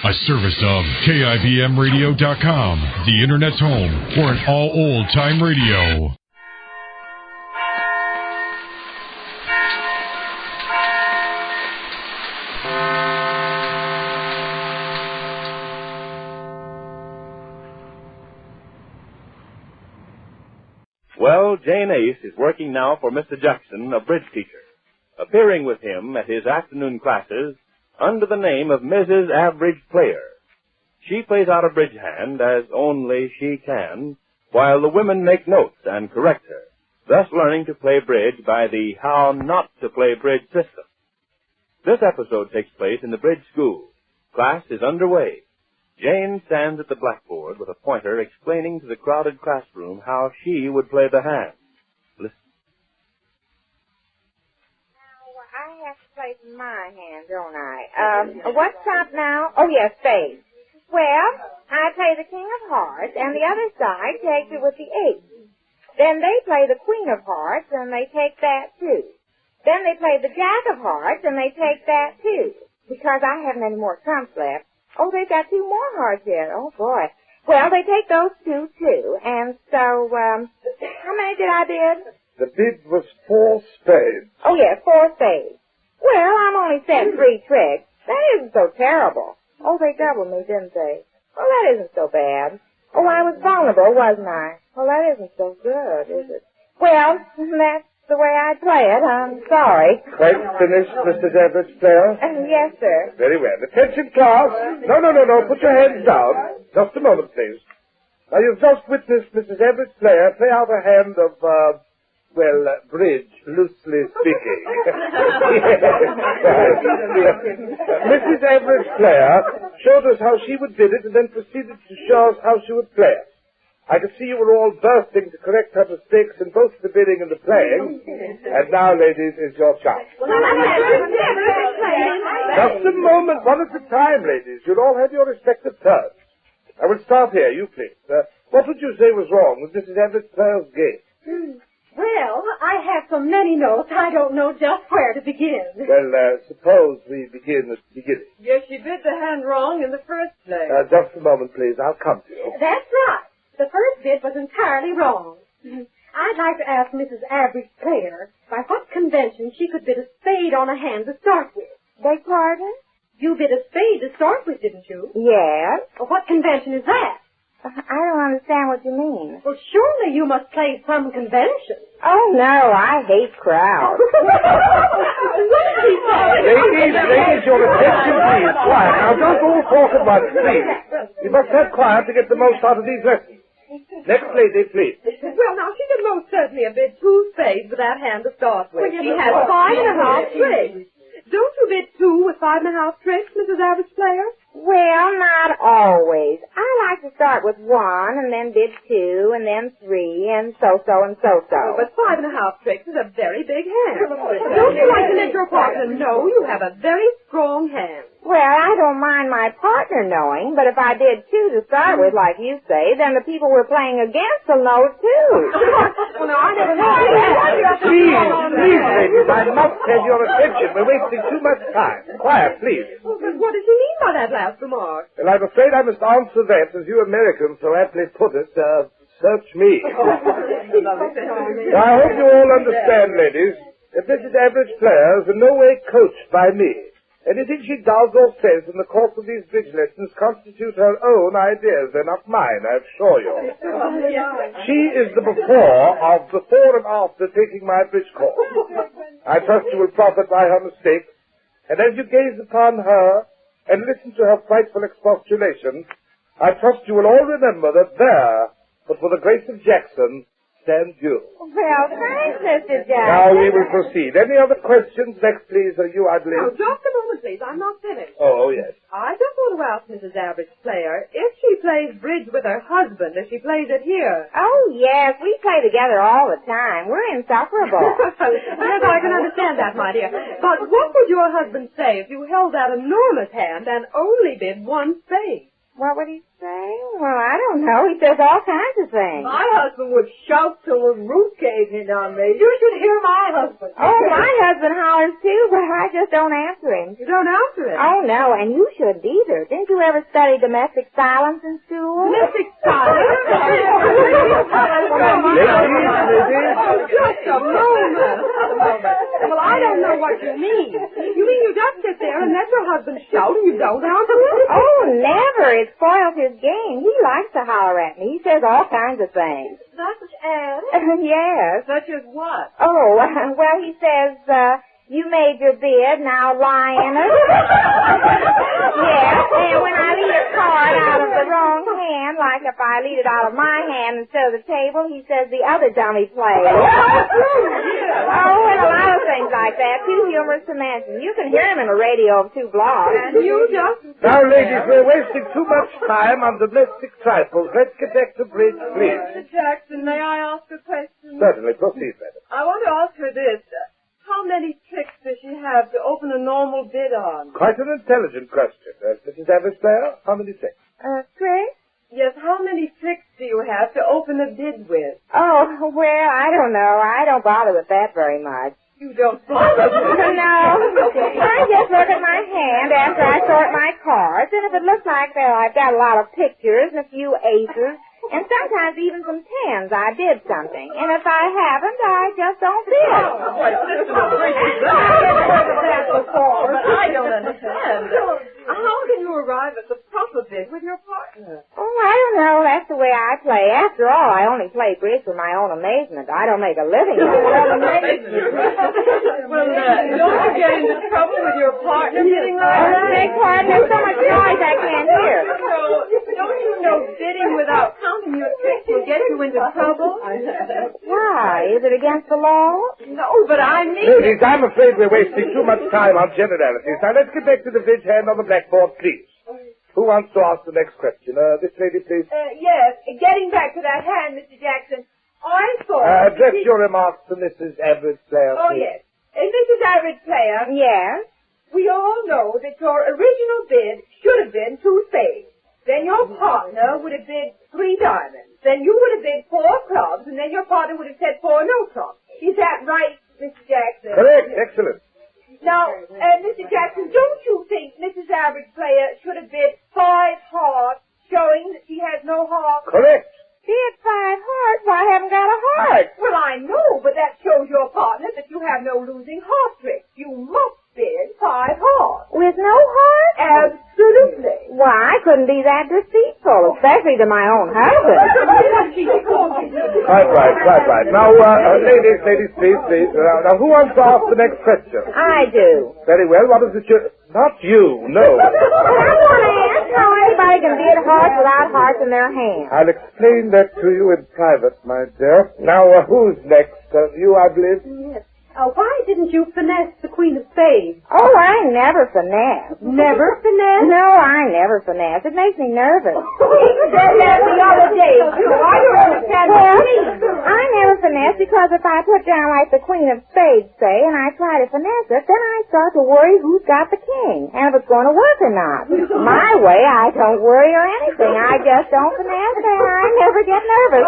A service of KIBMradio.com, the Internet's home for an all old-time radio. Well, Jane Ace is working now for Mr. Jackson, a bridge teacher, appearing with him at his afternoon classes under the name of Mrs. Average Player. She plays out a bridge hand as only she can, while the women make notes and correct her, thus learning to play bridge by the How Not to Play Bridge system. This episode takes place in the bridge school. Class is underway. Jane stands at the blackboard with a pointer explaining to the crowded classroom how she would play the hand. Listen. I have to play my hand, don't I? What's up now? Oh, yes, Faye. Well, I play the king of hearts, and the other side takes it with the ace. Then they play the queen of hearts, and they take that, too. Then they play the jack of hearts, and they take that, too. Because I haven't any more trumps left. Oh, they've got two more hearts here. Oh, boy. Well, they take those two, too. And so, how many did I bid? The bid was 4 spades. Oh, yes, 4 spades. Well, I'm only set 3 tricks. That isn't so terrible. Oh, they doubled me, didn't they? Well, that isn't so bad. Oh, I was vulnerable, wasn't I? Well, that isn't so good, is it? Well, that's the way I play it. I'm sorry. Quite finished, Mrs. Average Player? Yes, sir. Very well. Attention, class. No. Put your hands down. Just a moment, please. Now, you've just witnessed Mrs. Average Player play out a hand of, bridge, loosely speaking. Mrs. Average Player showed us how she would bid it and then proceeded to show us how she would play it. I could see you were all bursting to correct her mistakes in both the bidding and the playing. And now, ladies, is your chance. Just a moment, one at a time, ladies. You'll all have your respective turns. I will start here, you please. What would you say was wrong with Mrs. Average Player's game? Well, I have so many notes, I don't know just where to begin. Well, suppose we begin at the beginning. Yes, she bid the hand wrong in the first place. Just a moment, please. I'll come to you. That's right. The first bid was entirely wrong. I'd like to ask Mrs. Average Player by what convention she could bid a spade on a hand to start with. Beg pardon? You bid a spade to start with, didn't you? Yes. Well, what convention is that? I don't understand what you mean. Well, surely you must play some convention. Oh, no, I hate crowds. Ladies, your attention, please. Quiet. Now, don't all talk at once, please. You must have quiet to get the most out of these lessons. Next lady, please. Well, now, she could most certainly have bid 2 spades with that hand to start with. Well, she has 5.5 tricks. Don't you bid 2 with 5.5 tricks, Mrs. Average Player? Well, not always. I like to start with 1 and then bid 2 and then 3 and so. Oh, but 5.5 tricks is a very big hand. Don't you like to let your partner know you have a very strong hand? Well, I don't mind my partner knowing, but if I did 2 to start with, like you say, then the people we're playing against will know it, too. Well, no, I never know that. Please, ladies, I must have your attention. We're wasting too much time. Quiet, please. Well, but what did you mean by that last remark? Well, I'm afraid I must answer that, as you Americans so aptly put it, search me. Now, I hope you all understand, ladies, that Mrs. Average Player is in no way coached by me. Anything she does or says in the course of these bridge lessons constitute her own ideas. They're not mine, I assure you. She is the before and after taking my bridge course. I trust you will profit by her mistakes, and as you gaze upon her and listen to her frightful expostulations, I trust you will all remember that there, but for the grace of Jackson, stands you. Well, thanks, Mr. Jackson. Now we will proceed. Any other questions? Next, please, are you, I believe? No, just a moment, please. I'm not finished. Oh, yes. I just want to ask Mrs. Average Player if she plays bridge with her husband as she plays it here. Oh, yes. We play together all the time. We're inseparable. Yes, I can understand that, my dear. But what would your husband say if you held that enormous hand and only bid 1 spade? What would he say? Well, I don't know. He says all kinds of things. My husband would shout till the roof caved in on me. You should hear my husband. Oh, my husband hollers too, but I just don't answer him. You don't answer him? Oh, no, and you shouldn't either. Didn't you ever study domestic silence in school? Domestic silence? Just a moment. Well, I don't know what you mean. You mean you just sit there and let your husband shout and you don't answer him? Oh, never. It spoils his game. He likes to holler at me. He says all kinds of things. Such as? Yes. Such as what? Oh, well, he says, you made your bed, now lie in it. Yes, and when I leave a card out of the wrong hand, like if I leave it out of my hand instead of the table, he says the other dummy plays. Oh, and a lot of things like that. Too humorous to mention. You can hear him in the radio of 2 blocks. And you just... Now, ladies, we're wasting too much time on domestic trifles. Let's get back to bridge, please. Mr. Jackson, may I ask a question? Certainly. Proceed, madam. I want to ask her this. How many tricks does she have to open a normal bid on? Quite an intelligent question. Mrs. Average Player, how many tricks? Chris? Yes, how many tricks do you have to open a bid with? Oh, well, I don't know. I don't bother with that very much. You don't bother with it? No. I just look at my hand after I sort my cards, and if it looks like that I've got a lot of pictures and a few aces, and sometimes even some 10s, I bid something. And if I haven't, I just don't bid. But I don't understand. How can you arrive at the proper bid with your partner? Oh, I don't know. That's the way I play. After all, I only play bridge for my own amazement. I don't make a living at it. Well, don't you get into trouble with your partner bidding like that? Beg pardon, there's so much noise I can't hear. Don't you know bidding without counting your tricks will get you into trouble? Why? Is it against the law? No, but I mean... Ladies, I'm afraid we're wasting too much time on generalities. Now, let's get back to the bridge hand on the blackboard, please. Who wants to ask the next question? This lady, please. Yes, getting back to that hand, Mr. Jackson, I thought... Address your remarks to Mrs. Average Player, Oh, please. yes. Mrs. Average Player, Yes. we all know that your original bid should have been 2 spades. Then your partner would have bid 3 diamonds. Then you would have bid 4 clubs, and then your partner would have said 4 no trumps. Is that right, Mr. Jackson? Correct. Excellent. Now, Mr. Jackson, don't you think Mrs. Average Player should have bid 5 hearts, showing that she has no heart? Correct. Bid 5 hearts? Well, I haven't got a heart. Well, I know, but that shows your partner that you have no losing heart tricks. You must bid 5 hearts. With no heart? Absolutely. Why, I couldn't be that deceitful, especially to my own husband. Quite right. Now, ladies, please. Now, who wants to ask the next question? I do. Very well. What is it Not you, no. I want to ask how anybody can bid hearts without hearts in their hands. I'll explain that to you in private, my dear. Now, who's next? You, I believe? Yes. Why didn't you finesse the Queen of Spades? Oh, I never finesse. Never finesse? No, I never finesse. It makes me nervous. He said that the other day, too. I don't understand what you mean. I never finesse because if I put down like the Queen of Spades, say, and I try to finesse it, then I start to worry who's got the king and if it's going to work or not. My way, I don't worry or anything. I just don't finesse and I never get nervous.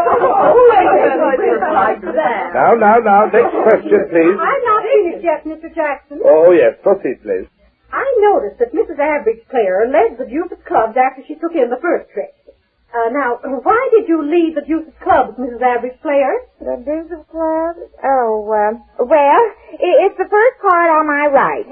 Now, next question, please. I've not finished yet, Mr. Jackson. Oh, yes. Proceed, please. I noticed that Mrs. Average Player led the deuce of clubs after she took in the first trick. Now, why did you lead the deuce of clubs, Mrs. Average Player? The deuce of clubs? Oh, well, it's the first card on my right.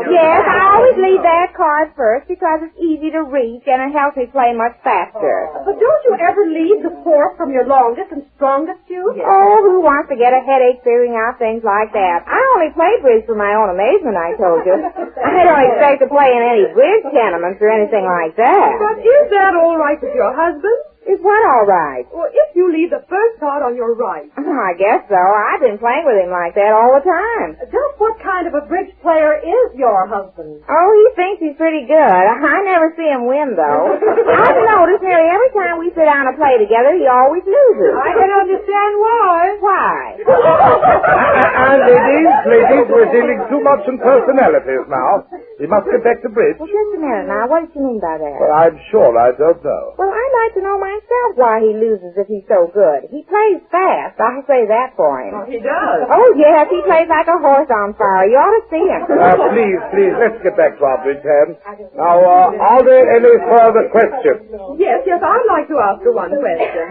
Yes, I always lead that card first because it's easy to reach and it helps me play much faster. But don't you ever lead the fourth from your longest and strongest deuce? Oh, who wants to get a headache figuring out things like that? I only play bridge for my own amazement, I told you. I don't expect to play in any bridge tournaments or anything like that. But is that all right with your husband? Is what all right? Well, if you leave the first card on your right. I guess so. I've been playing with him like that all the time. Just what kind of a bridge player is your husband? Oh, he thinks he's pretty good. I never see him win, though. I've noticed nearly every time we sit down and play together, he always loses. I can understand why. Why? And ladies, we're dealing too much in personalities now. We must get back to bridge. Well, just a minute now. What does she mean by that? Well, I'm sure I don't know. Well, I'd like to know myself why he loses if he's so good. He plays fast. I'll say that for him. Oh, he does. Oh, yes. He plays like a horse on fire. You ought to see him. Please, let's get back to our bridge hand. Now, are there any further questions? Yes, I'd like to ask her one question.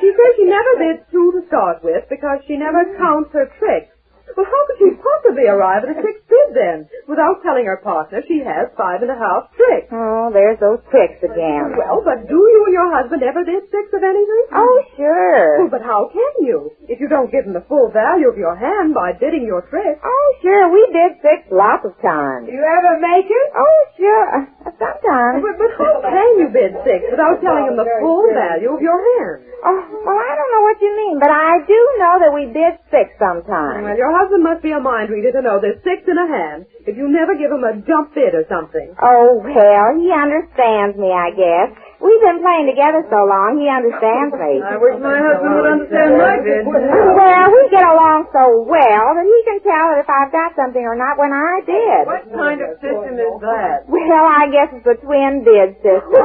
She says she never bids 2 to start with because she never counts her tricks. Well, how could she possibly arrive at a 6th bid then? Without telling her partner she has 5.5 tricks. Oh, there's those tricks again. Well, but do you and your husband ever bid 6 of anything? Oh, sure. Well, but how can you? If you don't give him the full value of your hand by bidding your tricks. Oh, sure. We did 6 lots of times. You ever make it? Oh, sure. Sometimes. But how can you bid 6 without telling him the full value of your hand? Oh, well, I don't know what you mean, but I do know that we bid 6 sometimes. Well, your husband must be a mind reader to know there's 6 in a hand if you never give him a jump bid or something. Oh, well, he understands me, I guess. We've been playing together so long, he understands me. I wish my husband would understand my bid. Well, we get along so well that he can tell if I've got something or not when I did. What kind of system is that? Well, I guess it's a twin bid system.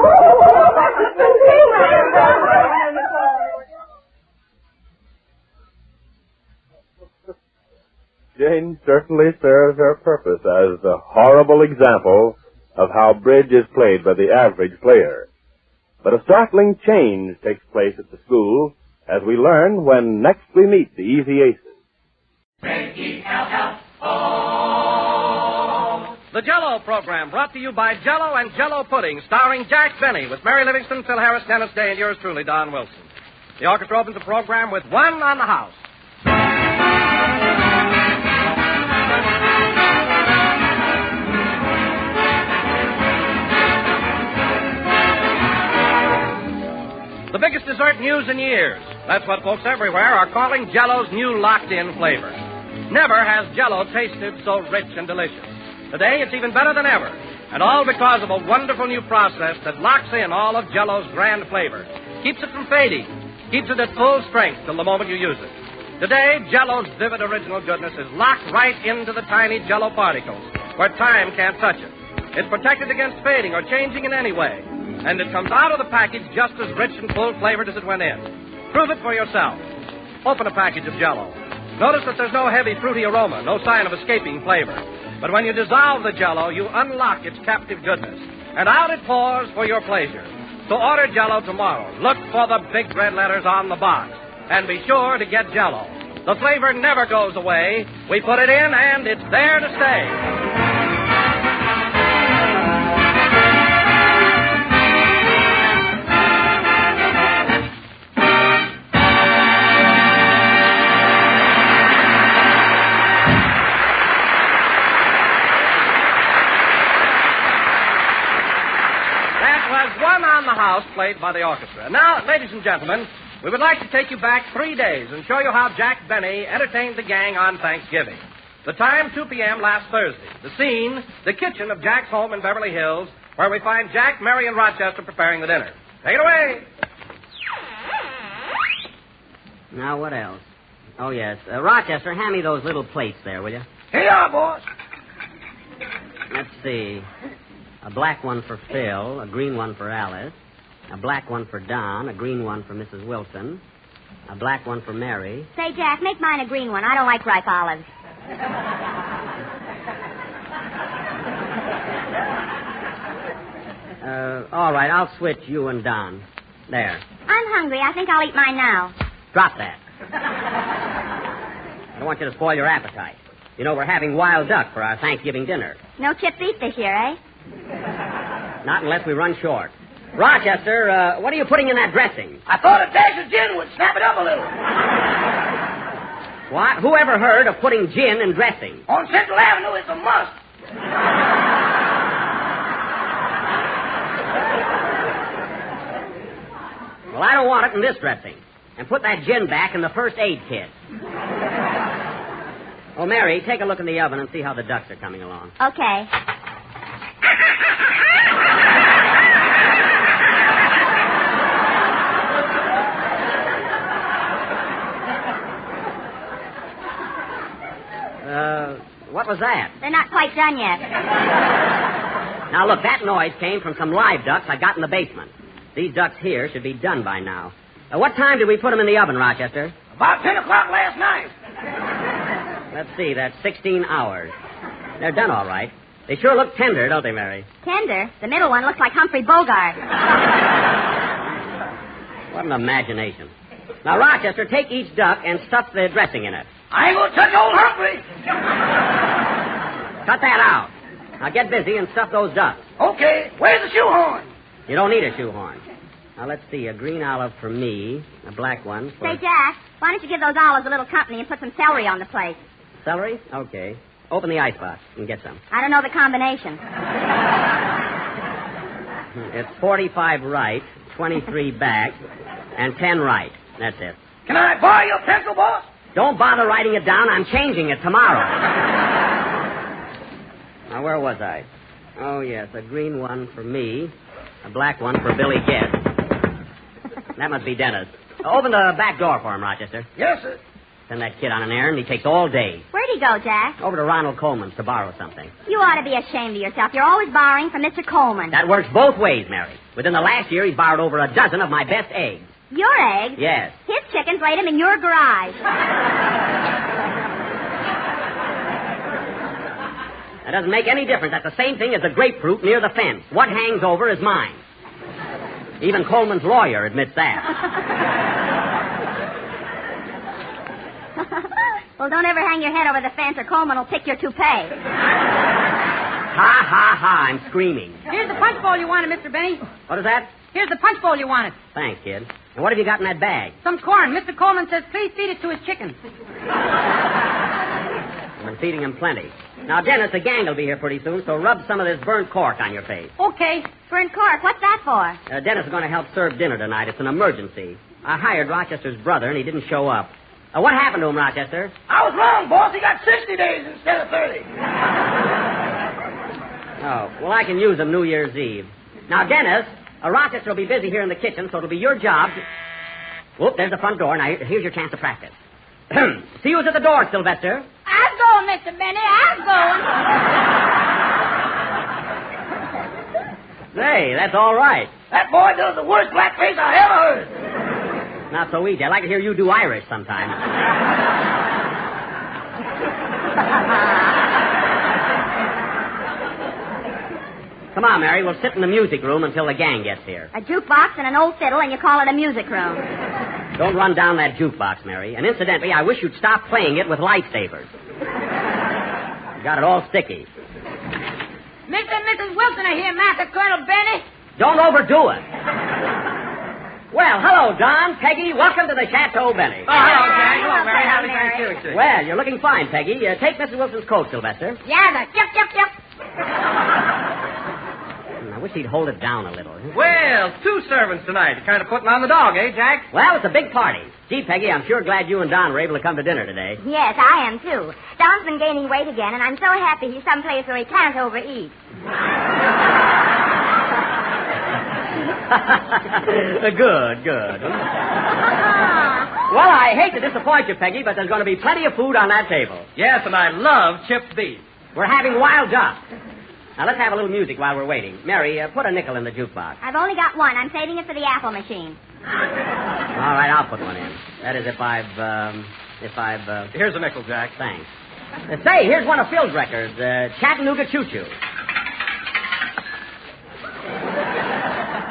Jane certainly serves her purpose as the horrible example of how bridge is played by the average player. But a startling change takes place at the school as we learn when next we meet the Easy Aces. The Jell-O program brought to you by Jell-O and Jell-O Pudding, starring Jack Benny with Mary Livingston, Phil Harris, Dennis Day, and yours truly, Don Wilson. The orchestra opens the program with One on the House. The biggest dessert news in years. That's what folks everywhere are calling Jell-O's new locked-in flavor. Never has Jell-O tasted so rich and delicious. Today, it's even better than ever, and all because of a wonderful new process that locks in all of Jell-O's grand flavor, keeps it from fading, keeps it at full strength till the moment you use it. Today, Jell-O's vivid original goodness is locked right into the tiny Jell-O particles, where time can't touch it. It's protected against fading or changing in any way. And it comes out of the package just as rich and full-flavored as it went in. Prove it for yourself. Open a package of Jell-O. Notice that there's no heavy, fruity aroma, no sign of escaping flavor. But when you dissolve the Jell-O, you unlock its captive goodness. And out it pours for your pleasure. So order Jell-O tomorrow. Look for the big red letters on the box. And be sure to get Jell-O. The flavor never goes away. We put it in, and it's there to stay. One on the House, played by the orchestra. Now, ladies and gentlemen, we would like to take you back 3 days and show you how Jack Benny entertained the gang on Thanksgiving. The time, 2 p.m. last Thursday. The scene, the kitchen of Jack's home in Beverly Hills, where we find Jack, Mary, and Rochester preparing the dinner. Take it away. Now, what else? Oh, yes. Rochester, hand me those little plates there, will you? Here you are, boss. Let's see. A black one for Phil, a green one for Alice, a black one for Don, a green one for Mrs. Wilson, a black one for Mary. Say, Jack, make mine a green one. I don't like ripe olives. All right, I'll switch you and Don. There. I'm hungry. I think I'll eat mine now. Drop that. I don't want you to spoil your appetite. You know, we're having wild duck for our Thanksgiving dinner. No chipped beef this year, eh? Not unless we run short. Rochester, what are you putting in that dressing? I thought a dash of gin would snap it up a little. What? Who ever heard of putting gin in dressing? On Central Avenue, it's a must. Well, I it in this dressing. And put that gin back in the first aid kit. Oh, Mary, take a look in the oven and see how the ducks are coming along. Okay. What was that? They're not quite done yet. Now, look, that noise came from some live ducks I got in the basement. These ducks here should be done by now. What time did we put them in the oven, Rochester? About 10 o'clock last night. Let's see, that's 16 hours. They're done all right. They sure look tender, don't they, Mary? Tender? The middle one looks like Humphrey Bogart. What an imagination. Now, Rochester, take each duck and stuff the dressing in it. I ain't gonna touch old Humphrey. Cut that out. Now get busy and stuff those ducks. Okay, where's the shoehorn? You don't need a shoehorn. Now, let's see, a green olive for me, a black one for... Say, Jack, why don't you give those olives a little company and put some celery on the plate? Celery? Okay. Open the icebox and get some. I don't know the combination. It's 45 right, 23 back, and 10 right. That's it. Can I borrow your pencil, boss? Don't bother writing it down. I'm changing it tomorrow. Now, where was I? Oh, yes, a green one for me, a black one for Billy Guest. That must be Dennis. Open the back door for him, Rochester. Yes, sir. Send that kid on an errand. He takes all day. Where'd he go, Jack? Over to Ronald Coleman's to borrow something. You ought to be ashamed of yourself. You're always borrowing from Mr. Coleman. That works both ways, Mary. Within the last year, he's borrowed over a dozen of my best eggs. Your eggs? Yes. His chickens laid him in your garage. That doesn't make any difference. That's the same thing as the grapefruit near the fence. What hangs over is mine. Even Coleman's lawyer admits that. Well, don't ever hang your head over the fence or Coleman will pick your toupee. Ha, ha, ha, I'm screaming. Here's the punch bowl you wanted, Mr. Benny. What is that? Here's the punch bowl you wanted. Thanks, kid. And what have you got in that bag? Some corn. Mr. Coleman says please feed it to his chickens. I've been feeding him plenty. Now, Dennis, the gang will be here pretty soon, so rub some of this burnt cork on your face. Okay. Burnt cork, what's that for? Dennis is going to help serve dinner tonight. It's an emergency. I hired Rochester's brother, and he didn't show up. What happened to him, Rochester? I was wrong, boss. He got 60 days instead of 30. Oh, well, I can use him New Year's Eve. Now, Dennis, Rochester will be busy here in the kitchen, so it'll be your job to... Whoop, there's the front door. Now, here's your chance to practice. See who's at the door, Sylvester. I'm going, Mr. Benny. I'm going. Hey, that's all right. That boy does the worst blackface I ever heard. Not so easy. I'd like to hear you do Irish sometime. Come on, Mary. We'll sit in the music room until the gang gets here. A jukebox and an old fiddle, and you call it a music room. Don't run down that jukebox, Mary. And incidentally, I wish you'd stop playing it with lightsabers. You got it all sticky. Mr. and Mrs. Wilson are here, Master Colonel Benny. Don't overdo it. Well, hello, Don, Peggy. Welcome to the Chateau Benny. Oh, hello, Jack. Hello, Mary. Howdy, Thanksgiving. Well, you're looking fine, Peggy. Take Mrs. Wilson's coat, Sylvester. Yeah, the yep. I wish he'd hold it down a little. Well, 2 servants tonight. You're kind of putting on the dog, eh, Jack? Well, it's a big party. Gee, Peggy, I'm sure glad you and Don were able to come to dinner today. Yes, I am, too. Don's been gaining weight again, and I'm so happy he's someplace where he can't overeat. Good. Well, I hate to disappoint you, Peggy, but there's going to be plenty of food on that table. Yes, and I love chipped beef. We're having wild duck. Now, let's have a little music while we're waiting. Mary, put a nickel in the jukebox. I've only got one. I'm saving it for the apple machine. All right, I'll put one in. That is, if I've... Here's a nickel, Jack. Thanks. Say, here's one of Phil's records, Chattanooga Choo Choo.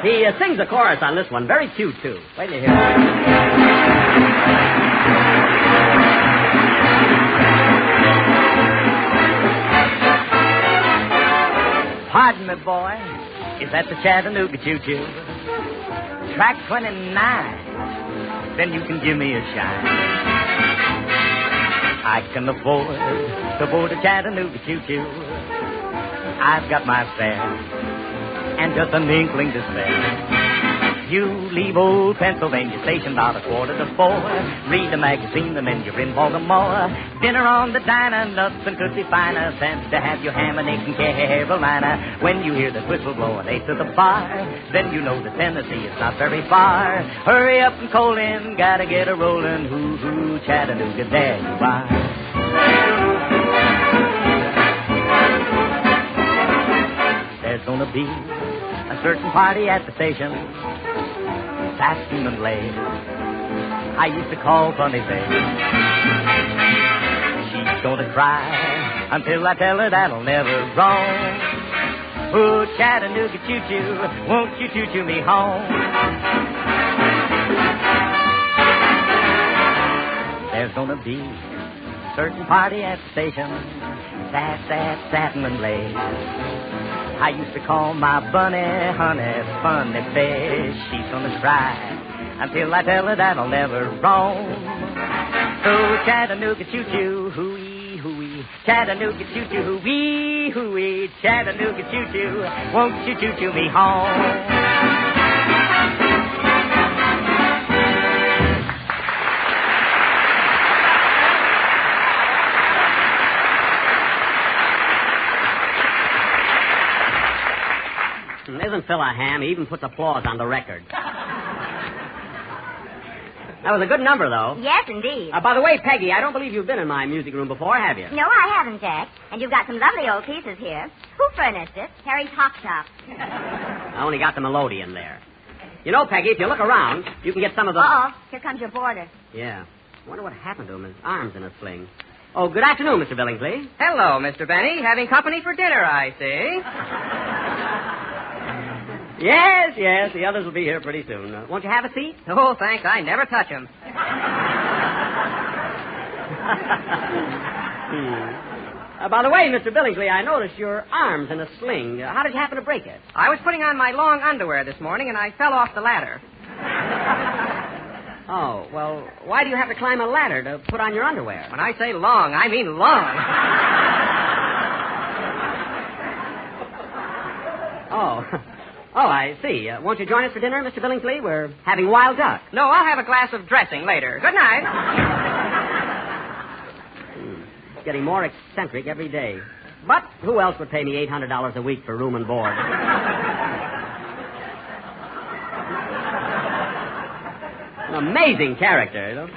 He sings a chorus on this one. Very cute, too. Wait till you hear it. Pardon me, boy. Is that the Chattanooga Choo-Choo? Track 29. Then you can give me a shine. I can afford to board a Chattanooga Choo-Choo. I've got my fare and just an inkling to spare. You leave old Pennsylvania Station about 3:45. Read the magazine and then you're in Baltimore. Dinner on the diner, nothing could be finer than to have your ham and eggs in Carolina. When you hear the whistle blowing 8 to the bar, then you know that Tennessee is not very far. Hurry up and coal in, gotta get a rollin'. Hoo-hoo, Chattanooga, there you are. There's gonna be a certain party at the station, fasting and late. I used to call Funny Faye. She's gonna cry until I tell her that'll never wrong. Oh, Chattanooga choo-choo, won't you choo-choo me home? There's gonna be a certain party at the station, satin and lace. I used to call my bunny, honey, funny face. She's gonna cry until I tell her that'll never roam. So Chattanooga choo-choo, hooey, hooey. Chattanooga choo-choo, hooey, hooey. Chattanooga choo-choo, won't you choo-choo me home? Isn't Phil a ham? He even puts applause on the record. That was a good number, though. Yes, indeed. By the way, Peggy, I don't believe you've been in my music room before, have you? No, I haven't, Jack. And you've got some lovely old pieces here. Who furnished it? Harry's Hop Shop. I only got the melodeon there. You know, Peggy, if you look around, you can get some of the... Uh-oh. Here comes your boarder. Yeah. I wonder what happened to him. His arm's in a sling. Oh, good afternoon, Mr. Billingsley. Hello, Mr. Benny. Having company for dinner, I see. Yes, the others will be here pretty soon. Won't you have a seat? Oh, thanks. I never touch them. By the way, Mr. Billingsley, I noticed your arm's in a sling. How did you happen to break it? I was putting on my long underwear this morning, and I fell off the ladder. Oh, well, why do you have to climb a ladder to put on your underwear? When I say long, I mean long. Oh, I see. Won't you join us for dinner, Mr. Billingsley? We're having wild duck. No, I'll have a glass of dressing later. Good night. It's getting more eccentric every day. But who else would pay me $800 a week for room and board? An amazing character, you know.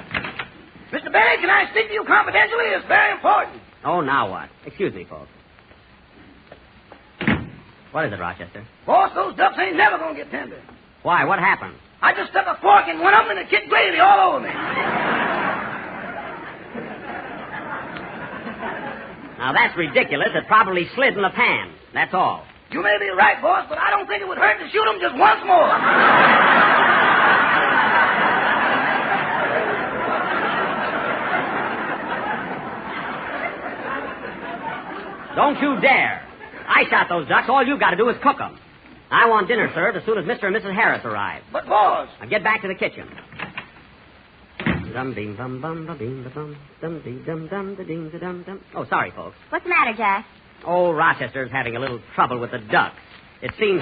Mr. Benny, can I speak to you confidentially? It's very important. Oh, now what? Excuse me, folks. What is it, Rochester? Boss, those ducks ain't never gonna get tender. Why? What happened? I just stuck a fork in one of them and it kicked gravy all over me. Now, that's ridiculous. It probably slid in the pan. That's all. You may be right, boss, but I don't think it would hurt to shoot them just once more. Don't you dare. I shot those ducks. All you've got to do is cook them. I want dinner served as soon as Mr. and Mrs. Harris arrive. But, boss... Now get back to the kitchen. Oh, sorry, folks. What's the matter, Jack? Oh, Rochester's having a little trouble with the ducks. It seems...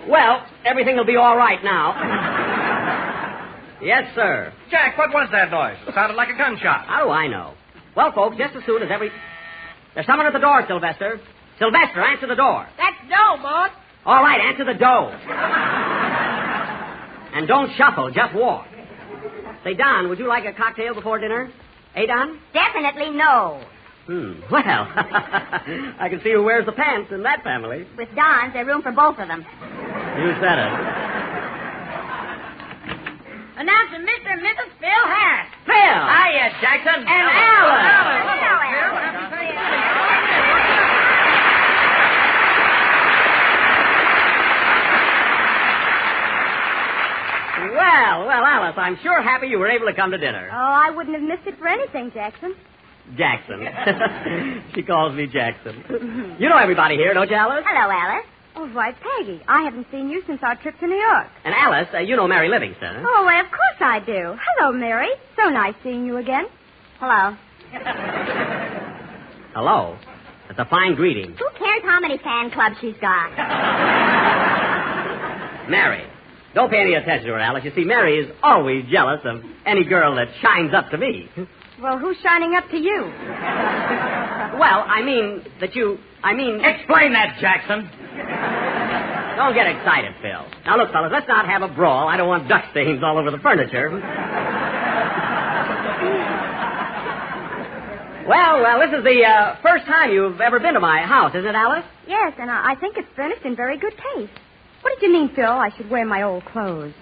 Well, everything will be all right now. Yes, sir. Jack, what was that noise? It sounded like a gunshot. How do I know? Well, folks, just as soon as There's someone at the door, Sylvester. Sylvester, answer the door. That's no, boss. All right, answer the door. And don't shuffle, just walk. Say, Don, would you like a cocktail before dinner? Eh, Don? Definitely no. Well, I can see who wears the pants in that family. With Don's, there's room for both of them. You said it. Announcing Mr. and Mrs. Phil Harris. Phil! Hiya, Jackson. And Alan. Well, Alice, I'm sure happy you were able to come to dinner. Oh, I wouldn't have missed it for anything, Jackson. Jackson. She calls me Jackson. You know everybody here, don't you, Alice? Hello, Alice. Oh, why, Peggy, I haven't seen you since our trip to New York. And Alice, you know Mary Livingston. Oh, why, of course I do. Hello, Mary. So nice seeing you again. Hello. Hello. That's a fine greeting. Who cares how many fan clubs she's got? Mary. Don't pay any attention to her, Alice. You see, Mary is always jealous of any girl that shines up to me. Well, who's shining up to you? Well, I mean that you... Explain that, Jackson. Don't get excited, Phil. Now, look, fellas, let's not have a brawl. I don't want duck stains all over the furniture. Well, this is the first time you've ever been to my house, isn't it, Alice? Yes, and I think it's furnished in very good taste. What did you mean, Phil? I should wear my old clothes.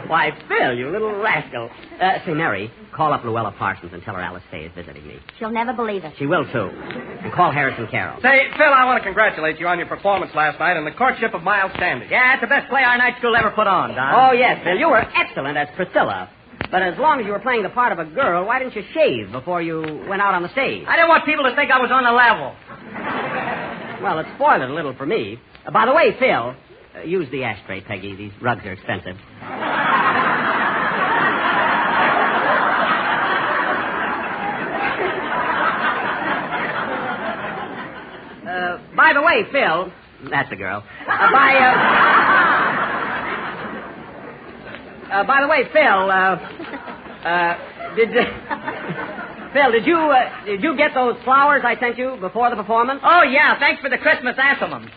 Why, Phil, you little rascal. Say, Mary, call up Luella Parsons and tell her Alice Faye is visiting me. She'll never believe it. She will, too. And call Harrison Carroll. Say, Phil, I want to congratulate you on your performance last night in The Courtship of Miles Standish. Yeah, it's the best play our night school ever put on, Don. Oh, yes, Phil, you were excellent as Priscilla. But as long as you were playing the part of a girl, why didn't you shave before you went out on the stage? I didn't want people to think I was on the level. Well, it spoiled it a little for me. By the way, Phil, use the ashtray, Peggy. These rugs are expensive. By the way, Phil, that's the girl. By the way, Phil, did you get those flowers I sent you before the performance? Oh, yeah, thanks for the Christmas anthemums.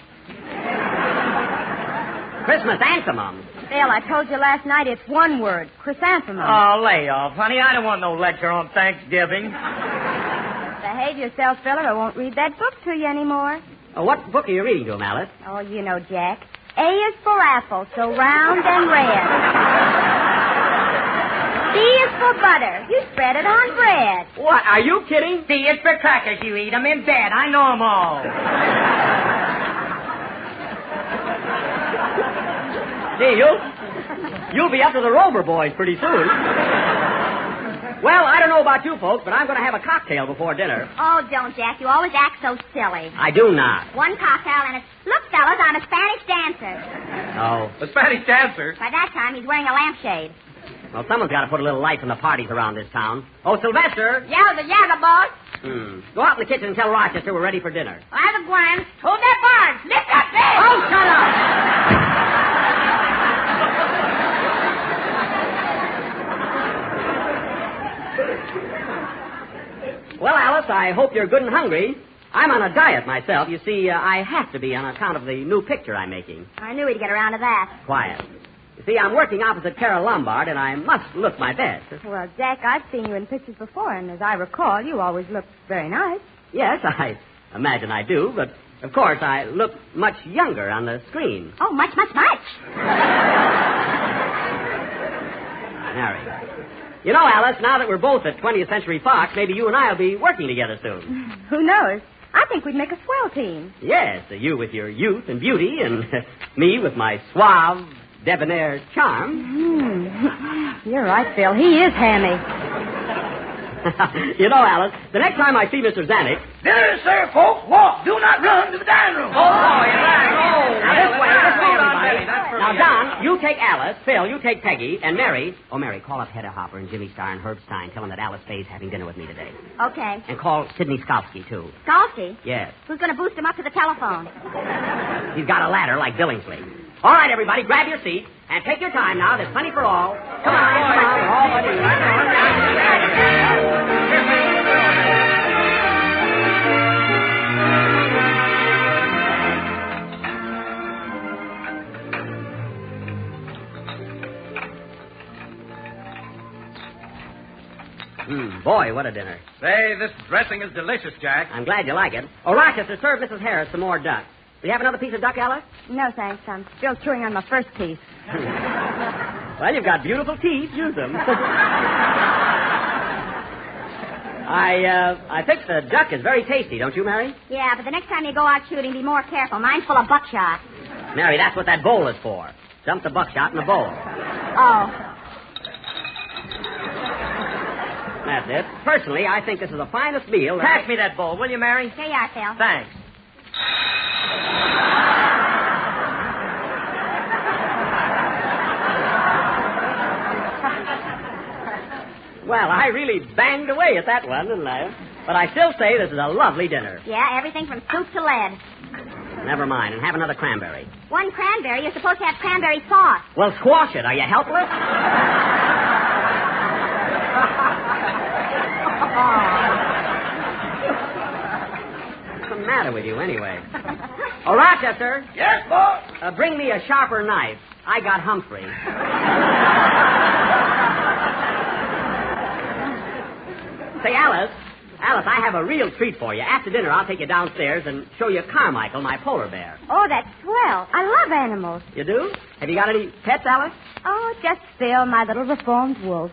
Christmas anthemums? Phil, I told you last night it's one word, chrysanthemum. Oh, lay off, honey. I don't want no lecture on Thanksgiving. Behave yourself, Phil, or I won't read that book to you anymore. Oh, what book are you reading to him, Alice? Oh, you know, Jack. A is for apple, so round and red. B is for butter. You spread it on bread. What, are you kidding? C is for crackers. You eat them in bed. I know them all. Gee, you'll be up to the Rover boys pretty soon. Well, I don't know about you folks, but I'm going to have a cocktail before dinner. Oh, don't, Jack. You always act so silly. I do not. One cocktail and it's... Look, fellas, I'm a Spanish dancer. Oh. A Spanish dancer? By that time, he's wearing a lampshade. Well, someone's got to put a little life in the parties around this town. Oh, Sylvester. Yaga, boss. Go out in the kitchen and tell Rochester we're ready for dinner. I'm going. Hold that barn. Lift up there. Oh, shut up. Well, Alice, I hope you're good and hungry. I'm on a diet myself. You see, I have to be on account of the new picture I'm making. I knew he'd get around to that. Quiet. You see, I'm working opposite Carol Lombard, and I must look my best. Well, Jack, I've seen you in pictures before, and as I recall, you always look very nice. Yes, I imagine I do, but, of course, I look much younger on the screen. Oh, much. Mary. You know, Alice, now that we're both at 20th Century Fox, maybe you and I will be working together soon. Who knows? I think we'd make a swell team. Yes, you with your youth and beauty, and me with my suave, debonair charm. You're right, Phil. He is hammy. You know, Alice, the next time I see Mr. Zanuck... Dinner, sir, folks. Walk. Do not run to the dining room. Now, this way, everybody. Now, Don, you take Alice. Phil, you take Peggy. And Mary... Oh, Mary, call up Hedda Hopper and Jimmy Starr and Herb Stein. Tell them that Alice Faye's having dinner with me today. Okay. And call Sidney Skalski, too. Skalski? Yes. Who's going to boost him up to the telephone? He's got a ladder like Billingsley. All right, everybody, grab your seat. And take your time now. There's plenty for all. Come on. We're all ready. Boy, what a dinner. Say, this dressing is delicious, Jack. I'm glad you like it. Oh, Rochester, serve Mrs. Harris some more duck. Do you have another piece of duck, Alice? No, thanks. I'm still chewing on my first piece. Well, you've got beautiful teeth. Use them. I think the duck is very tasty, don't you, Mary? Yeah, but the next time you go out shooting, be more careful. Mine's full of buckshot. Mary, that's what that bowl is for. Dump the buckshot in the bowl. Oh. That's it. Personally, I think this is the finest meal. Pass me that bowl, will you, Mary? Here you are, Phil. Thanks. Well, I really banged away at that one, didn't I? But I still say this is a lovely dinner. Yeah, everything from soup to lead. Never mind, and have another cranberry. One cranberry? You're supposed to have cranberry sauce. Well, squash it. Are you helpless? What's the matter with you, anyway? Oh, Rochester. Yes, boss? Bring me a sharper knife. I got Humphrey. Say, Alice, I have a real treat for you. After dinner, I'll take you downstairs and show you Carmichael, my polar bear. Oh, that's swell. I love animals. You do? Have you got any pets, Alice? Oh, just Phil, my little reformed wolf.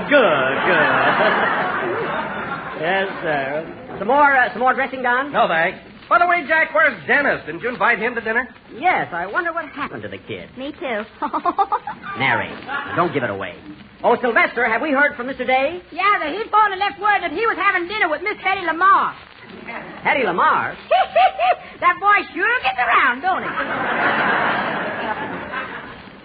Good. Yes, sir. Some more dressing done? No, thanks. By the way, Jack, where's Dennis? Didn't you invite him to dinner? Yes, I wonder what happened to the kid. Me too. Mary, don't give it away. Oh, Sylvester, have we heard from Mr. Day? Yeah, his phone left word that he was having dinner with Miss Hetty Lamar. Hetty Lamar? That boy sure gets around, don't he?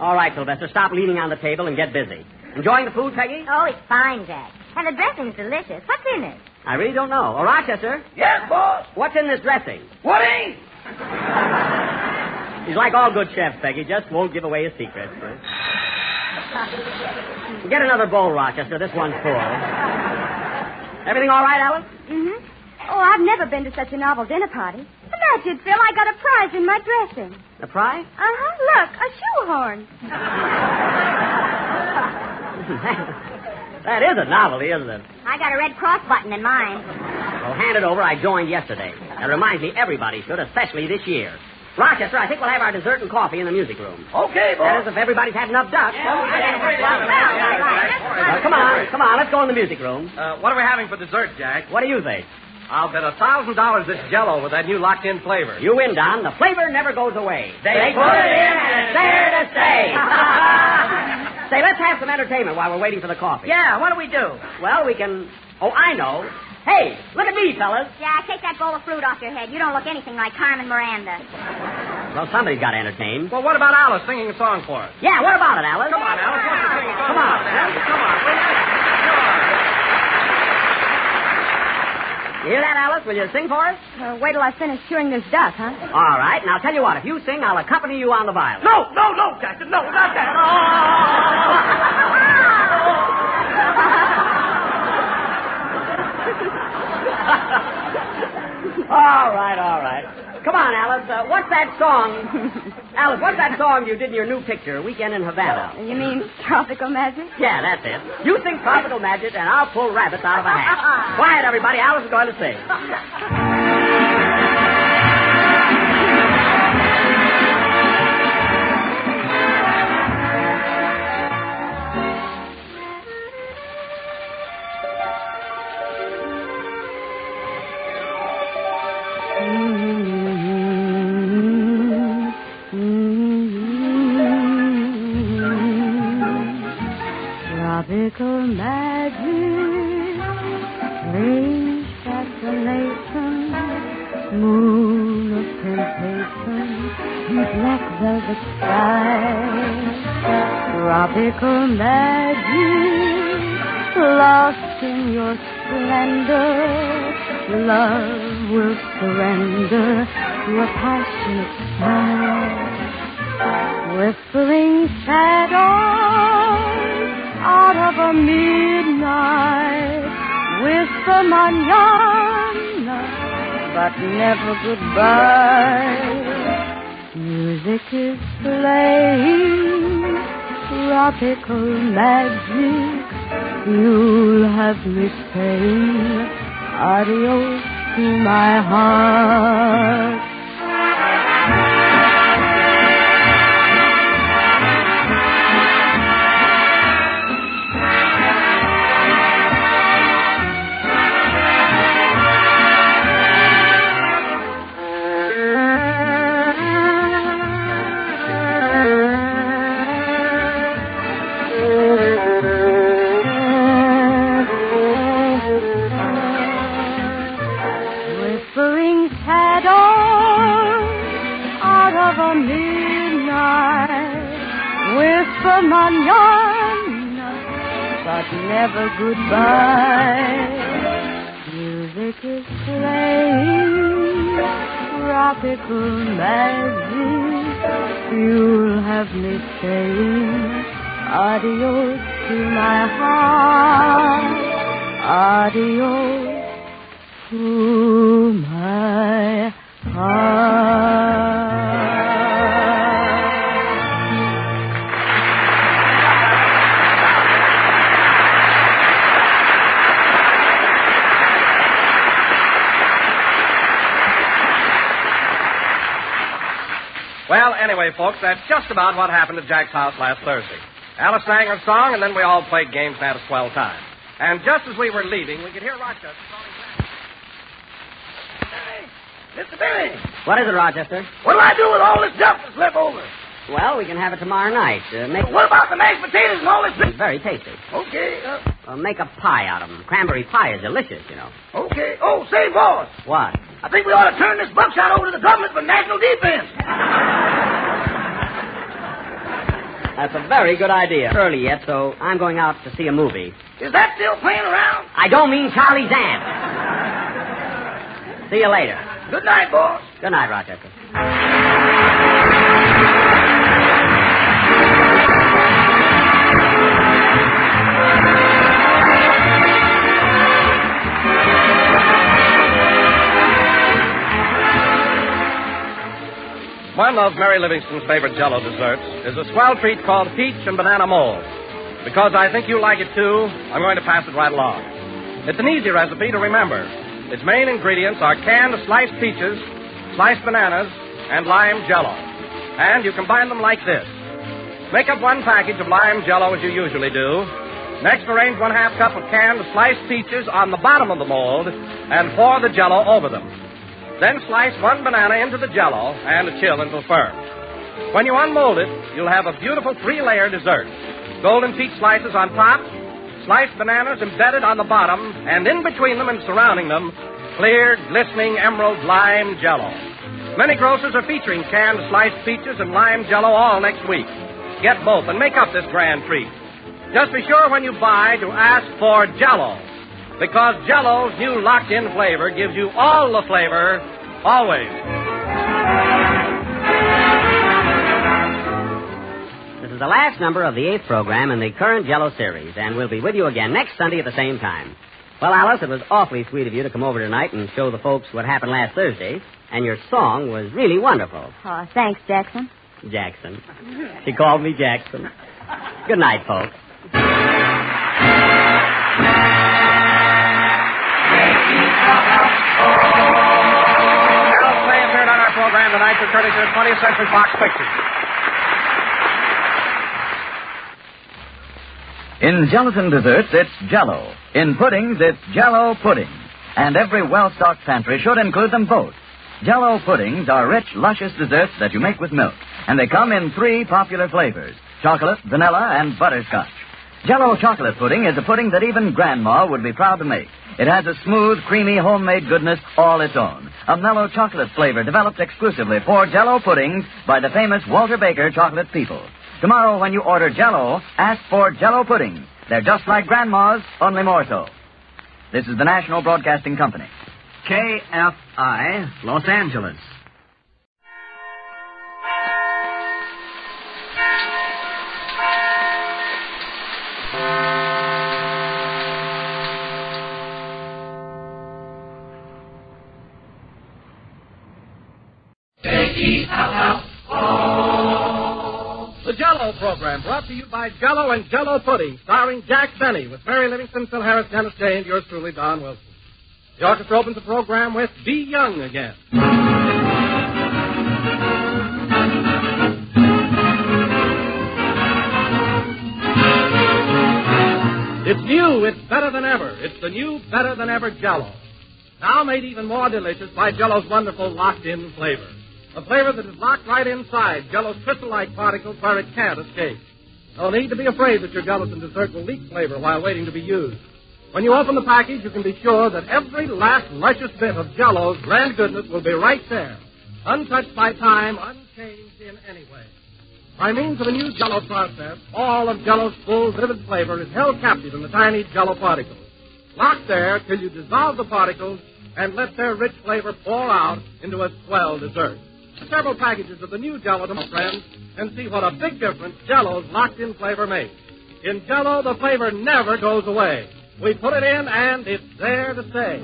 All right, Sylvester, stop leaning on the table and get busy. Enjoying the food, Peggy? Oh, it's fine, Jack. And the dressing's delicious. What's in it? I really don't know. Oh, Rochester? Yes, boss? What's in this dressing? What ain't? He's like all good chefs, Peggy. Just won't give away his secrets. Get another bowl, Rochester. This one's full. Everything all right, Alice? Mm-hmm. Oh, I've never been to such a novel dinner party. Imagine, Phil, I got a prize in my dressing. A prize? Uh-huh. Look, a shoehorn. That is a novelty, isn't it? I got a Red Cross button in mine. Well, hand it over. I joined yesterday. That reminds me, everybody should, especially this year. Rochester, I think we'll have our dessert and coffee in the music room. Okay, boss. That is, if everybody's had enough ducks. Come on. Let's go in the music room. What are we having for dessert, Jack? What do you think? I'll bet $1,000 it's Jell-O with that new locked-in flavor. You win, Don. The flavor never goes away. They put it in and it's there to stay. Say, let's have some entertainment while we're waiting for the coffee. Yeah, what do we do? Well, we can... Oh, I know. Hey, look at me, fellas. Yeah, take that bowl of fruit off your head. You don't look anything like Carmen Miranda. Well, somebody's got to entertain. Well, what about Alice singing a song for us? Yeah, what about it, Alice? Come on, Alice. What's the singing song? Come on. Come on. You hear that, Alice? Will you sing for us? Wait till I finish chewing this duck, huh? All right. Now, tell you what. If you sing, I'll accompany you on the violin. No, Jackson. No, not that. All right. Come on, Alice. What's that song? Alice, what's that song you did in your new picture, Weekend in Havana? You mean Tropical Magic? Yeah, that's it. You sing Tropical Magic, and I'll pull rabbits out of a hat. Quiet, everybody. Alice is going to sing. Tropical magic, strange fascination, moon of temptation, black velvet sky. Tropical magic, lost in your splendor, love will surrender to a passionate smile. Whispering shadows out of a midnight, whisper manana, but never goodbye. Music is playing, tropical magic, you'll have me saying adios to my heart. Manana, but never goodbye. Music is playing tropical magic. You'll have me saying adios to my heart, adios to my heart. Well, anyway, folks, that's just about what happened at Jack's house last Thursday. Alice sang her song, and then we all played games and had a swell time. And just as we were leaving, we could hear Rochester calling back. Hey, Mr. Billy. What is it, Rochester? What do I do with all this stuff that's left over? Well, we can have it tomorrow night. What about the mashed potatoes and all this? It's very tasty. Okay. Make a pie out of them. Cranberry pie is delicious, you know. Okay. Oh, say, boss. What? I think we ought to turn this buckshot over to the government for national defense. That's a very good idea. Early yet, so I'm going out to see a movie. Is that still playing around? I don't mean Charlie's Aunt. See you later. Good night, boss. Good night, Rochester. One of Mary Livingston's favorite Jell-O desserts is a swell treat called peach and banana mold. Because I think you like it too, I'm going to pass it right along. It's an easy recipe to remember. Its main ingredients are canned sliced peaches, sliced bananas, and lime Jell-O. And you combine them like this. Make up one package of lime Jell-O as you usually do. Next, arrange 1/2 cup of canned sliced peaches on the bottom of the mold and pour the Jell-O over them. Then slice one banana into the Jell-O and chill until firm. When you unmold it, you'll have a beautiful 3-layer dessert. Golden peach slices on top, sliced bananas embedded on the bottom, and in between them and surrounding them, clear, glistening emerald lime Jell-O. Many grocers are featuring canned sliced peaches and lime Jell-O all next week. Get both and make up this grand treat. Just be sure when you buy to ask for Jell-O. Because Jell-O's new locked-in flavor gives you all the flavor, always. This is the last number of the 8th program in the current Jell-O series, and we'll be with you again next Sunday at the same time. Well, Alice, it was awfully sweet of you to come over tonight and show the folks what happened last Thursday, and your song was really wonderful. Oh, thanks, Jackson. Jackson. She called me Jackson. Good night, folks. Alice Faye appeared on our program tonight for courtesy of 20th Century Fox Pictures. In gelatin desserts, it's Jell-O. In puddings, it's Jell-O pudding. And every well-stocked pantry should include them both. Jell-O puddings are rich, luscious desserts that you make with milk. And they come in 3 popular flavors: chocolate, vanilla, and butterscotch. Jell-O chocolate pudding is a pudding that even Grandma would be proud to make. It has a smooth, creamy, homemade goodness all its own. A mellow chocolate flavor developed exclusively for Jell-O puddings by the famous Walter Baker chocolate people. Tomorrow, when you order Jell-O, ask for Jell-O puddings. They're just like Grandma's, only more so. This is the National Broadcasting Company. KFI, Los Angeles. The Jell-O program, brought to you by Jell-O and Jell-O Pudding, starring Jack Benny, with Mary Livingston, Phil Harris, Dennis Day, and yours truly, Don Wilson. The orchestra opens the program with Be Young Again. It's new, it's better than ever. It's the new, better than ever Jell-O. Now made even more delicious by Jell-O's wonderful locked-in flavor. A flavor that is locked right inside Jell-O's crystal-like particles where it can't escape. No need to be afraid that your gelatin dessert will leak flavor while waiting to be used. When you open the package, you can be sure that every last luscious bit of Jell-O's grand goodness will be right there, untouched by time, unchanged in any way. By means of a new Jell-O process, all of Jell-O's full, vivid flavor is held captive in the tiny Jell-O particles. Locked there till you dissolve the particles and let their rich flavor pour out into a swell dessert. Several packages of the new Jell-O, my friends, and see what a big difference Jell-O's locked-in flavor makes. In Jell-O, the flavor never goes away. We put it in, and it's there to stay.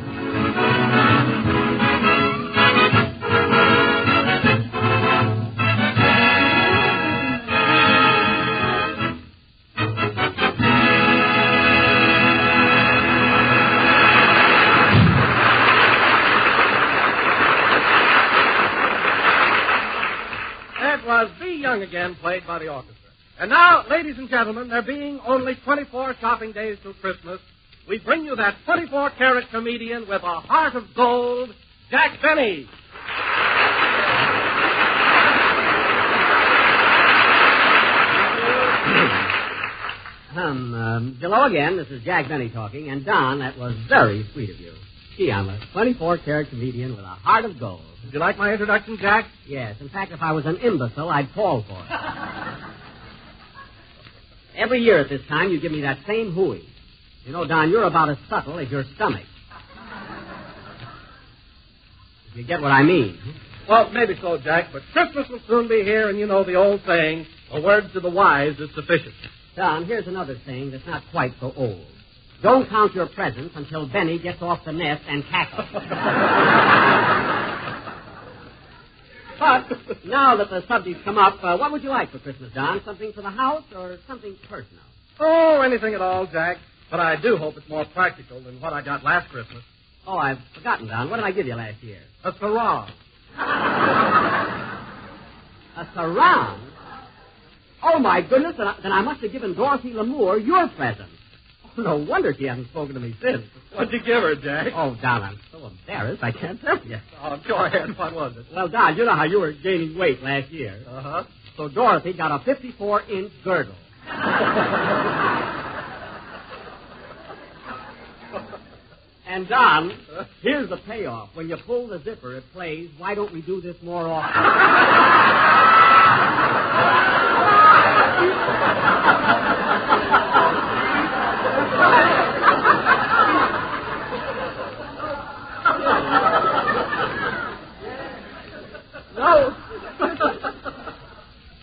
Was Be Young Again, played by the orchestra. And now, ladies and gentlemen, there being only 24 shopping days till Christmas, we bring you that 24-carat comedian with a heart of gold, Jack Benny. Hello again. This is Jack Benny talking. And, Don, that was very sweet of you. Gee, I'm a 24-carat comedian with a heart of gold. Did you like my introduction, Jack? Yes. In fact, if I was an imbecile, I'd fall for it. Every year at this time, you give me that same hooey. You know, Don, you're about as subtle as your stomach. If you get what I mean. Well, maybe so, Jack, but Christmas will soon be here, and you know the old saying, a word to the wise is sufficient. Don, here's another saying that's not quite so old. Don't count your presents until Benny gets off the nest and cackles. But now that the subject's come up, what would you like for Christmas, Don? Something for the house or something personal? Oh, anything at all, Jack. But I do hope it's more practical than what I got last Christmas. Oh, I've forgotten, Don. What did I give you last year? A sarong. A sarong? Oh, my goodness. Then I must have given Dorothy Lamour your present. No wonder she hasn't spoken to me since. What'd you give her, Jack? Oh, Don, I'm so embarrassed I can't tell you. Oh, go ahead. What was it? Well, Don, you know how you were gaining weight last year. Uh-huh. So Dorothy got a 54-inch girdle. And, Don, here's the payoff. When you pull the zipper, it plays, why don't we do this more often?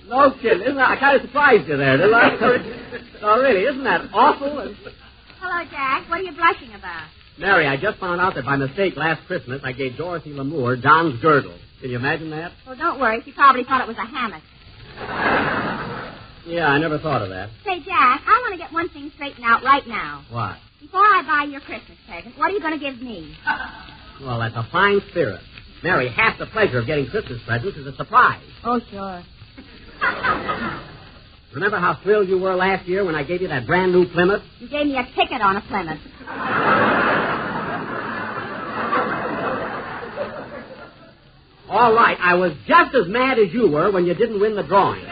No kidding. Isn't that? I kind of surprised you there, didn't I? No, really, isn't that awful? Hello, Jack. What are you blushing about? Mary, I just found out that by mistake last Christmas I gave Dorothy Lamour Don's girdle. Can you imagine that? Well, don't worry. She probably thought it was a hammock. Yeah, I never thought of that. Say, Jack, I want to get one thing straightened out right now. What? Before I buy your Christmas present, what are you going to give me? Well, that's a fine spirit. Mary, half the pleasure of getting Christmas presents is a surprise. Oh, sure. Remember how thrilled you were last year when I gave you that brand new Plymouth? You gave me a ticket on a Plymouth. All right, I was just as mad as you were when you didn't win the drawing.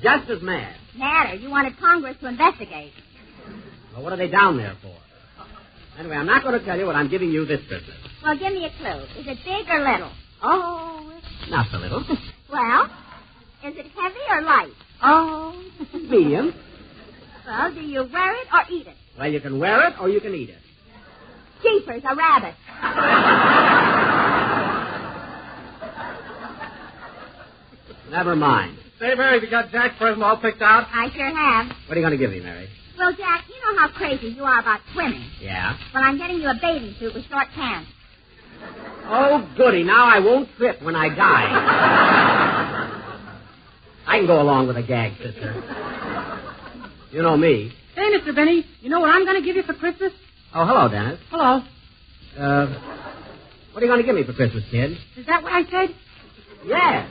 Just as mad. Madder, you wanted Congress to investigate. Well, what are they down there for? Anyway, I'm not going to tell you what I'm giving you this Christmas. Well, give me a clue. Is it big or little? Oh, not so little. Well, is it heavy or light? Oh, medium. Well, do you wear it or eat it? Well, you can wear it or you can eat it. Jeepers, a rabbit. Never mind. Say, Mary, have you got Jack's present all picked out? I sure have. What are you going to give me, Mary? Well, Jack, you know how crazy you are about swimming. Yeah? Well, I'm getting you a bathing suit with short pants. Oh, goody. Now I won't trip when I die. I can go along with a gag, sister. You know me. Hey, Mr. Benny, you know what I'm going to give you for Christmas? Oh, hello, Dennis. Hello. What are you going to give me for Christmas, kid? Is that what I said? Yes.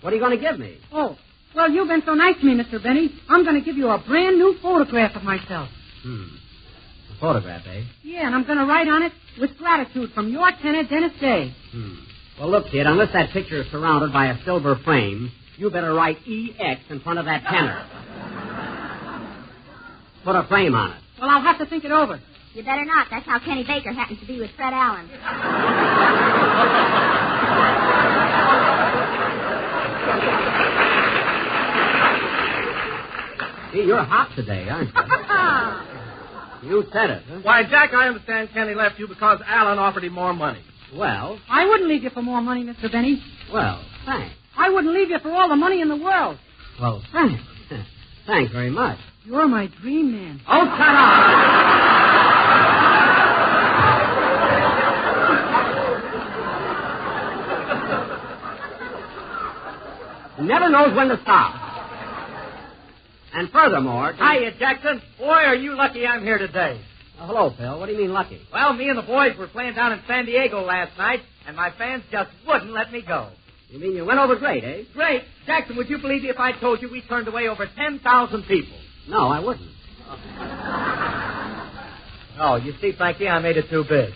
What are you going to give me? Oh, well, you've been so nice to me, Mr. Benny. I'm going to give you a brand new photograph of myself. A photograph, eh? Yeah, and I'm going to write on it, with gratitude from your tenor, Dennis Day. Well, look, kid, unless that picture is surrounded by a silver frame, you better write EX in front of that tenor. Put a frame on it. Well, I'll have to think it over. You better not. That's how Kenny Baker happens to be with Fred Allen. Gee, you're hot today, aren't you? You said it, huh? Why, Jack, I understand Kenny left you because Alan offered him more money. Well, I wouldn't leave you for more money, Mr. Benny. well, thanks. I wouldn't leave you for all the money in the world. Well, thanks. Thanks very much. You're my dream man. Oh, shut up! Never knows when to stop. And furthermore... Hiya, Jackson. Boy, are you lucky I'm here today. Hello, Phil. What do you mean lucky? Well, me and the boys were playing down in San Diego last night, and my fans just wouldn't let me go. You mean you went over great, eh? Great. Jackson, would you believe me if I told you we turned away over 10,000 people? No, I wouldn't. Oh, you see, Frankie, I made it too big.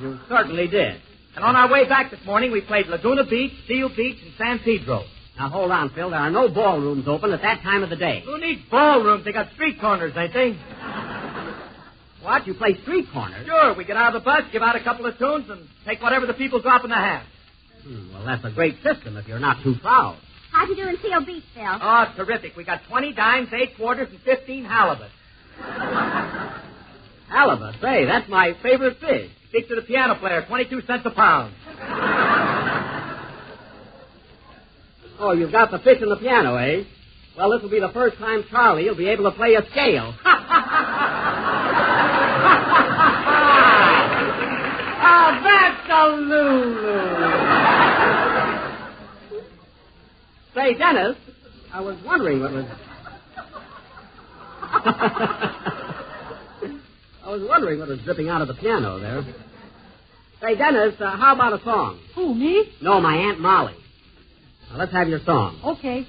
You certainly did. And on our way back this morning, we played Laguna Beach, Seal Beach, and San Pedro. Now, hold on, Phil. There are no ballrooms open at that time of the day. Who needs ballrooms? They got street corners, ain't they? What? You play street corners? Sure. We get out of the bus, give out a couple of tunes, and take whatever the people drop in the hat. Well, that's a great system if you're not too proud. How'd you do in Seal Beach, Phil? Oh, terrific. We got 20 dimes, 8 quarters, and 15 halibut. Halibut? Say, that's my favorite fish. Speak to the piano player, 22 cents a pound. Oh, you've got the fish and the piano, eh? Well, this will be the first time Charlie will be able to play a scale. Oh, that's a Lulu. Say, Dennis, I was wondering what was... I was wondering what was dripping out of the piano there. Say, Dennis, how about a song? Who, me? No, my Aunt Molly. Now, let's have your song. Okay.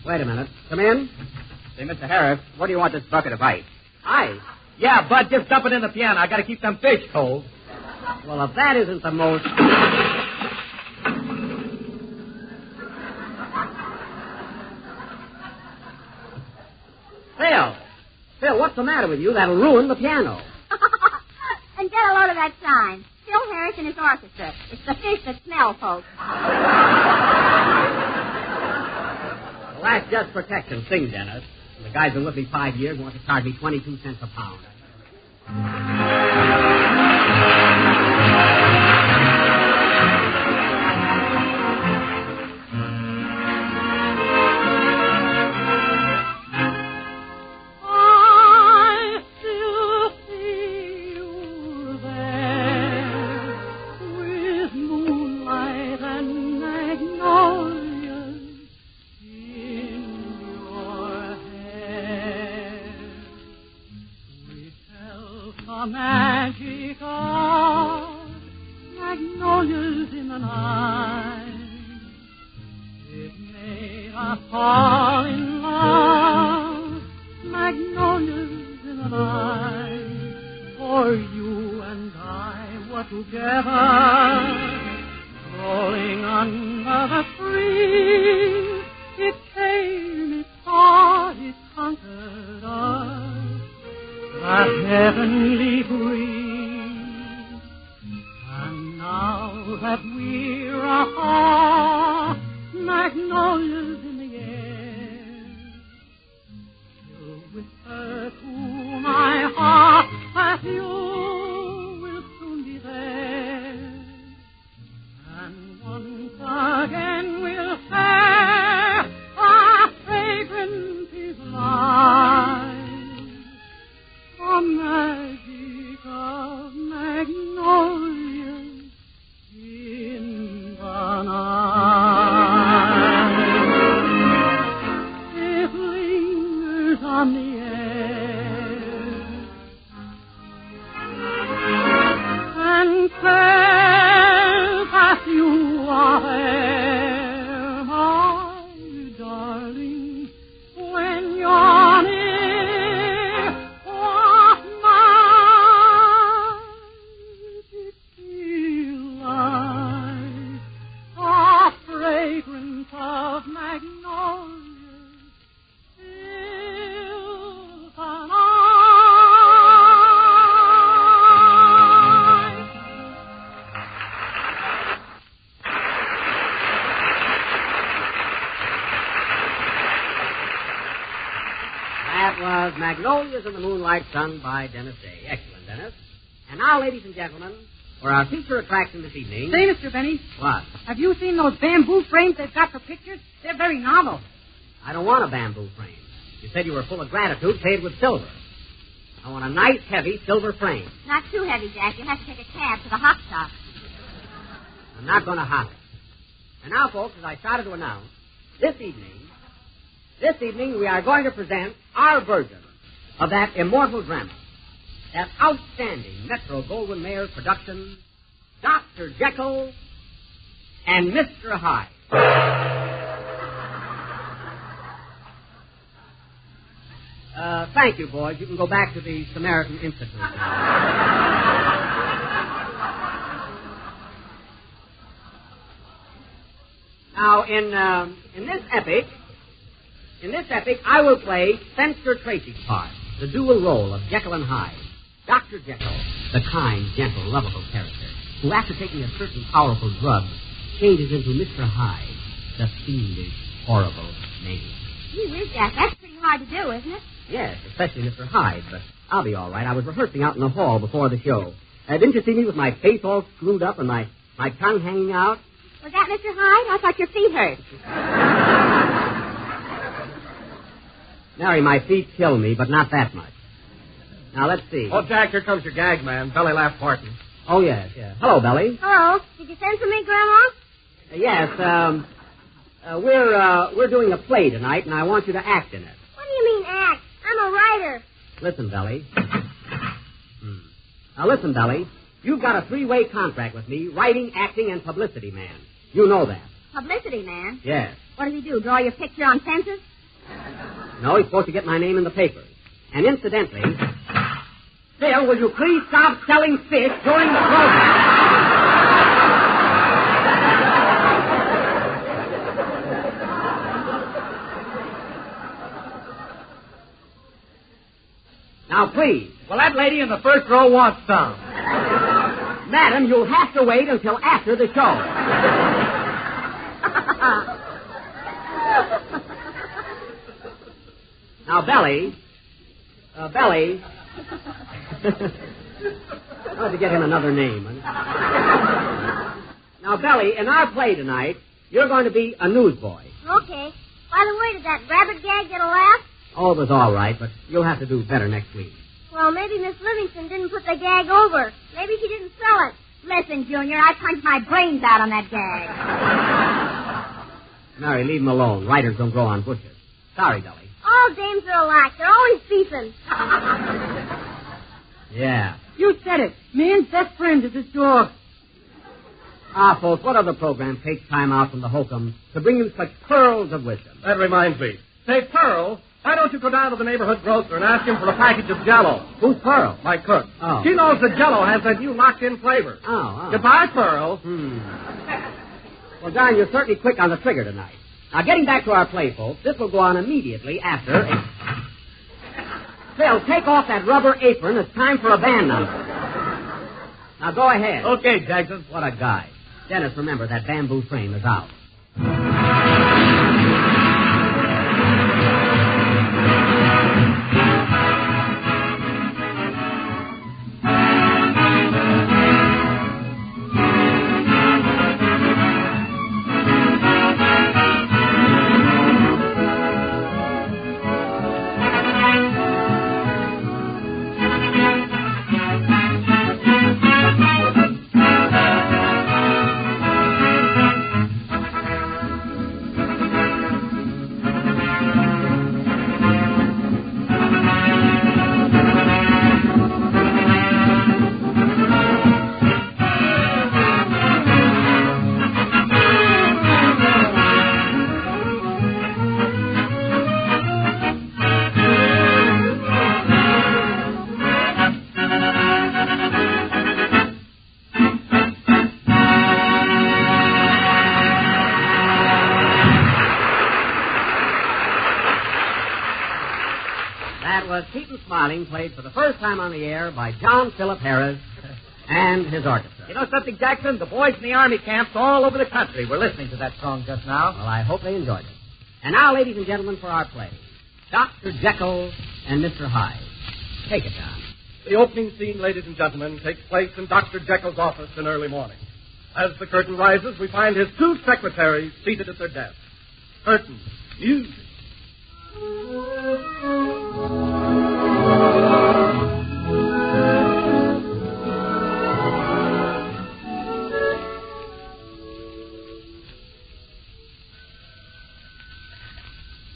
Wait a minute. Come in. Say, Mr. Harris, what do you want this bucket of ice? Ice? Yeah, Bud, just dump it in the piano. I got to keep them fish cold. Well, if that isn't the most... Phil, what's the matter with you? That'll ruin the piano. And get a load of that sign. Phil Harris and his orchestra. It's the fish that smell, folks. Well, that's just protection. Sing, Dennis. The guy's been with me 5 years and wants to charge me 22 cents a pound. Magic of magnolias in the night. It made us fall in love. Magnolias in the night. For you and I were together, rolling under the trees. It came, it saw, it conquered us. That heavenly breeze. And now that we're apart, magnolias in the air, you'll whisper to my heart that you will soon be there. And once again we'll share our fragrance is life. The magic of magnolias in the night. It lingers on the air and tells us you are there, my darling, when you're near. Of magnolias fill the night. That was Magnolias in the Moonlight, sung by Dennis Day. Excellent, Dennis. And now, ladies and gentlemen, for our feature attraction this evening... Say, Mr. Benny. What? Have you seen those bamboo frames they've got for pictures? They're very novel. I don't want a bamboo frame. You said you were full of gratitude, paid with silver. I want a nice, heavy silver frame. Not too heavy, Jack. You'll have to take a cab to the hop shop. I'm not going to hop it. And now, folks, as I started to announce, this evening we are going to present our version of that immortal drama, that outstanding Metro-Goldwyn-Mayer production, Dr. Jekyl and Mr. Hyde. Thank you, boys. You can go back to the Samaritan Institute now. Now, in this epic, I will play Spencer Tracy's part, the dual role of Jekyll and Hyde. Dr. Jekyll, the kind, gentle, lovable character, who after taking a certain powerful drug, changes into Mr. Hyde, the fiendish, horrible maniac. Gee whiz, Jack, that's pretty hard to do, isn't it? Yes, especially Mr. Hyde, but I'll be all right. I was rehearsing out in the hall before the show. Didn't you see me with my face all screwed up and my tongue hanging out? Was that Mr. Hyde? I thought your feet hurt. Mary, my feet kill me, but not that much. Now, let's see. Oh, Jack, here comes your gag man, Belly Laugh Horton. Oh, yes. Hello, Belly. Hello. Did you send for me, Grandma? Yes, we're doing a play tonight, and I want you to act in it. What do you mean, act? I'm a writer. Listen, Belly. Now, listen, Belly. You've got a 3-way contract with me, writing, acting, and publicity man. You know that. Publicity man? Yes. What does he do, draw your picture on fences? No, he's supposed to get my name in the papers. And incidentally, Phil, will you please stop selling fish during the program? Now, please. Well, that lady in the first row wants some. Madam, you'll have to wait until after the show. Now, Belly. I'll have to get him another name. Now, Belly, in our play tonight, you're going to be a newsboy. Okay. By the way, did that rabbit gag get a laugh? Oh, it was all right, but you'll have to do better next week. Well, maybe Miss Livingston didn't put the gag over. Maybe she didn't sell it. Listen, Junior, I punched my brains out on that gag. Mary, leave him alone. Writers don't grow on bushes. Sorry, Belly. All dames are alike. They're always beefing. Yeah. You said it. Man's best friend is his dog. Ah, folks, what other program takes time out from the hokum to bring you such pearls of wisdom? That reminds me. Say, Pearl, why don't you go down to the neighborhood grocer and ask him for a package of Jell-O? Who's Pearl? My cook. Oh. She knows that Jell-O has that new locked-in flavor. Oh. Goodbye, Pearl. Well, Don, you're certainly quick on the trigger tonight. Now, getting back to our play, folks, this will go on immediately after... Phil, take off that rubber apron. It's time for a band number. Now, go ahead. Okay, Jackson. What a guy. Dennis, remember, that bamboo frame is out. Played for the first time on the air by John Philip Harris and his orchestra. You know something, Jackson? The boys in the army camps all over the country were listening to that song just now. Well, I hope they enjoyed it. And now, ladies and gentlemen, for our play, Dr. Jekyll and Mr. Hyde. Take it down. The opening scene, ladies and gentlemen, takes place in Dr. Jekyll's office in early morning. As the curtain rises, we find his two secretaries seated at their desks. Curtain. Music.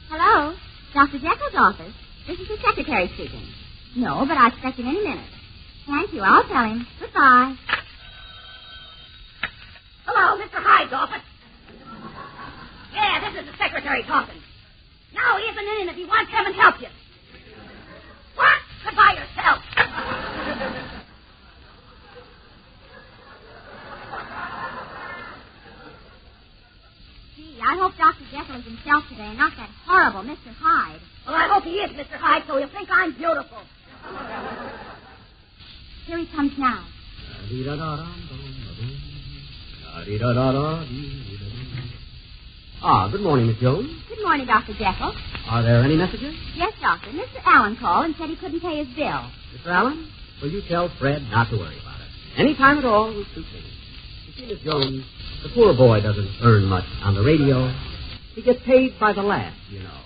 Hello? Dr. Jekyll's office. This is the secretary speaking. No, but I expect him any minute. Thank you. I'll tell him. Goodbye. Hello, Mr. Hyde's office. Yeah, this is the secretary talking. Now he isn't in, and if he wants, come and help you. What? Goodbye yourself. Gee, I hope Dr. Jekyll is himself today and not that horrible Mr. Hyde. Well, I hope he is, Mr. Hyde, so he'll think I'm beautiful. Here he comes now. Good morning, Miss Jones. Good morning, Dr. Jekyll. Are there any messages? Yes, Doctor. Mr. Allen called and said he couldn't pay his bill. Mr. Allen, will you tell Fred not to worry about it? Any time at all will suit me. You see, Miss Jones, the poor boy doesn't earn much on the radio. He gets paid by the laugh, you know.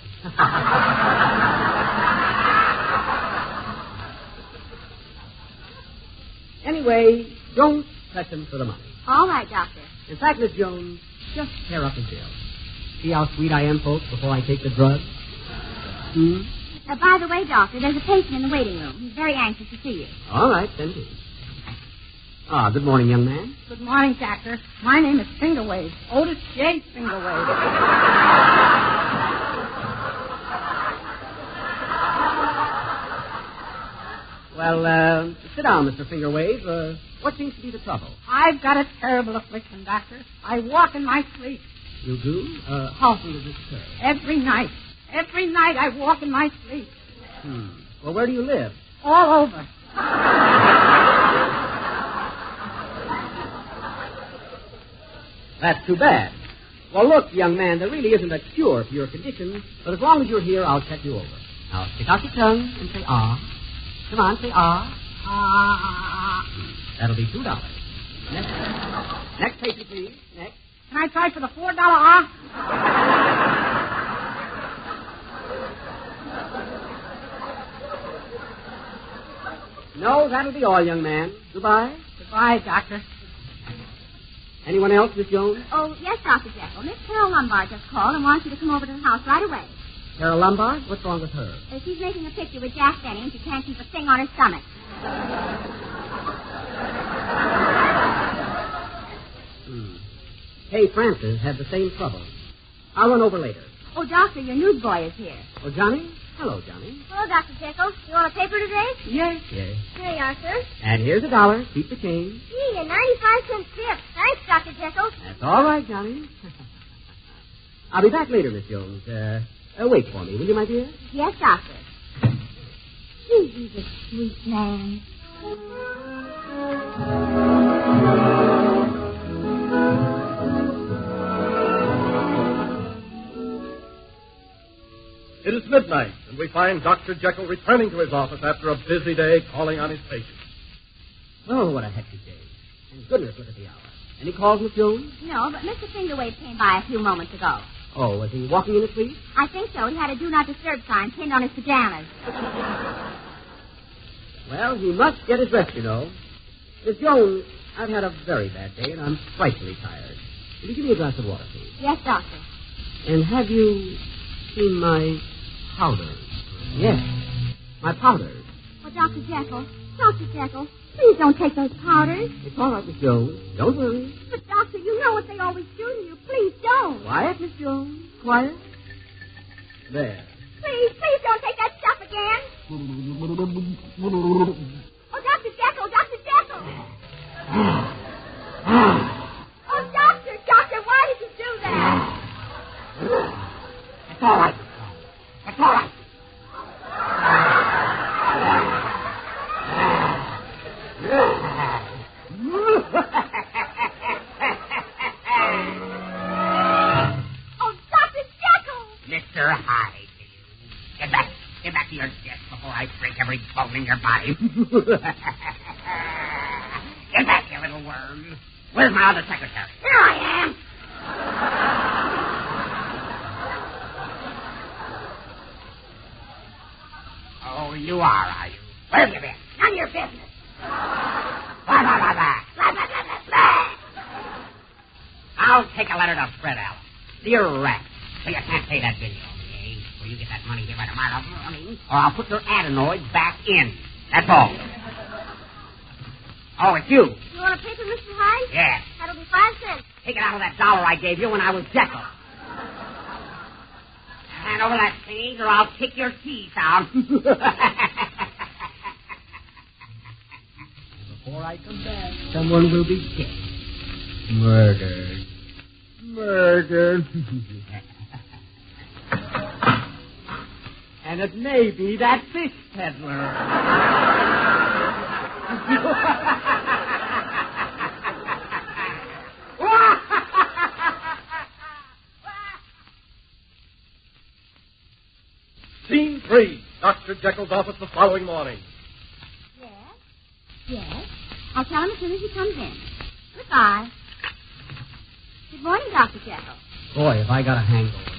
Anyway, don't press him for the money. All right, Doctor. In fact, Miss Jones, just tear up his bill. See how sweet I am, folks, before I take the drug? By the way, Doctor, there's a patient in the waiting room. He's very anxious to see you. All right, send him. Good morning, young man. Good morning, Doctor. My name is Fingerwave. Otis J. Fingerwave. Well, sit down, Mr. Fingerwave. What seems to be the trouble? I've got a terrible affliction, Doctor. I walk in my sleep. You do? How often does this occur? Every night. Every night I walk in my sleep. Well, where do you live? All over. That's too bad. Well, look, young man, there really isn't a cure for your condition, but as long as you're here, I'll check you over. Now, stick out your tongue and say, ah. Come on, say, ah. Ah. That'll be $2. Next patient, please. Next. Can I try for the $4 off? No, that'll be all, young man. Goodbye. Goodbye, Doctor. Anyone else, Miss Jones? Oh, yes, Dr. Jekyll. Miss Carol Lombard just called and wants you to come over to the house right away. Carol Lombard? What's wrong with her? She's making a picture with Jack Benny, and she can't keep a thing on her stomach. Hey, Francis had the same trouble. I'll run over later. Oh, Doctor, your newsboy is here. Oh, Johnny? Hello, Johnny. Hello, Dr. Jekyll. You want a paper today? Yes. Here you are, sir. And here's $1. Keep the change. Gee, a 95-cent tip. Thanks, Dr. Jekyll. That's all right, Johnny. I'll be back later, Miss Jones. Wait for me, will you, my dear? Yes, Doctor. Gee, he's a sweet man. It is midnight, and we find Dr. Jekyll returning to his office after a busy day calling on his patients. Oh, what a hectic day. And goodness, look at the hour. Any calls, Miss Jones? No, but Mr. Fingerwave came by a few moments ago. Oh, was he walking in his sleep? I think so. He had a do not disturb sign pinned on his pajamas. Well, he must get his rest, you know. Miss Jones, I've had a very bad day, and I'm frightfully tired. Will you give me a glass of water, please? Yes, Doctor. And have you seen my powders? Yes, my powders. Oh, Dr. Jekyll, please don't take those powders. It's all right, Miss Jones. Don't worry. But, Doctor, you know what they always do to you. Please don't. Quiet, Miss Jones. Quiet. There. Please don't take that stuff again. Oh, Dr. Jekyll. Oh, Doctor, why did you do that? It's all right. Mr. Hyde, get back to your desk before before I break every bone in your body. Get back, you little worm. Where's my other secretary? Here I am. Oh, you are you? Where have you been? None of your business. Blah, blah, blah, blah. Blah, blah, blah, blah, blah. I'll take a letter to Fred Allen. Dear rat, so you can't pay that bill, okay? Will you get that money here by tomorrow morning? Or I'll put your adenoids back in. That's all. Oh, it's you. You want a paper, Mr. Hyde? Yes. That'll be 5 cents. Take it out of that dollar I gave you when I was Jekyll. Hand over that thing, or I'll kick your teeth out. Before I come back, someone will be dead. Murdered. Murdered. And it may be that fish peddler. Scene 3, Dr. Jekyll's office the following morning. Yes? Yes. I'll tell him as soon as he comes in. Goodbye. Good morning, Dr. Jekyll. Boy, have I got a hangover.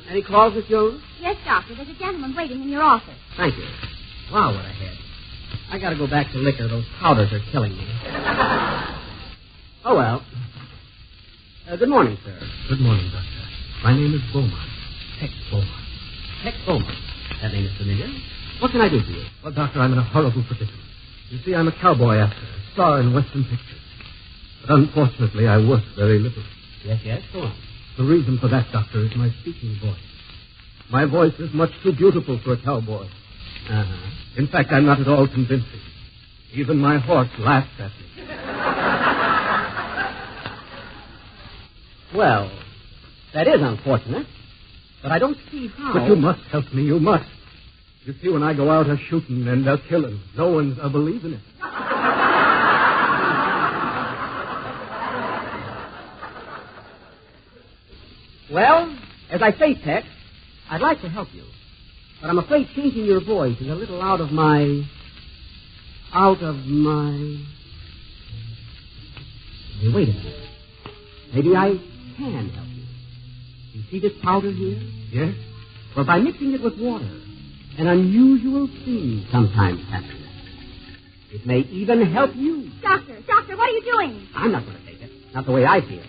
Any calls, Miss Jones? Yes, Doctor. There's a gentleman waiting in your office. Thank you. Wow, what a head. I gotta go back to liquor. Those powders are killing me. Oh, well. Good morning, sir. Good morning, Doctor. My name is Beaumont. Tex Beaumont. Tex Beaumont. That name is familiar. What can I do for you? Well, Doctor, I'm in a horrible predicament. You see, I'm a cowboy actor, a star in Western pictures. But unfortunately, I work very little. Yes, go on. The reason for that, Doctor, is my speaking voice. My voice is much too beautiful for a cowboy. Uh-huh. In fact, I'm not at all convincing. Even my horse laughs at me. Well, that is unfortunate. But I don't see how. But you must help me. You must. You see, when I go out a-shooting and a-killing, no one's a-believing it. Well, as I say, Tex, I'd like to help you. But I'm afraid changing your voice is a little out of my... Hey, wait a minute. Maybe I can help you. You see this powder here? Yes? Well, by mixing it with water, an unusual thing sometimes happens. It may even help you. Doctor, what are you doing? I'm not going to take it. Not the way I feel.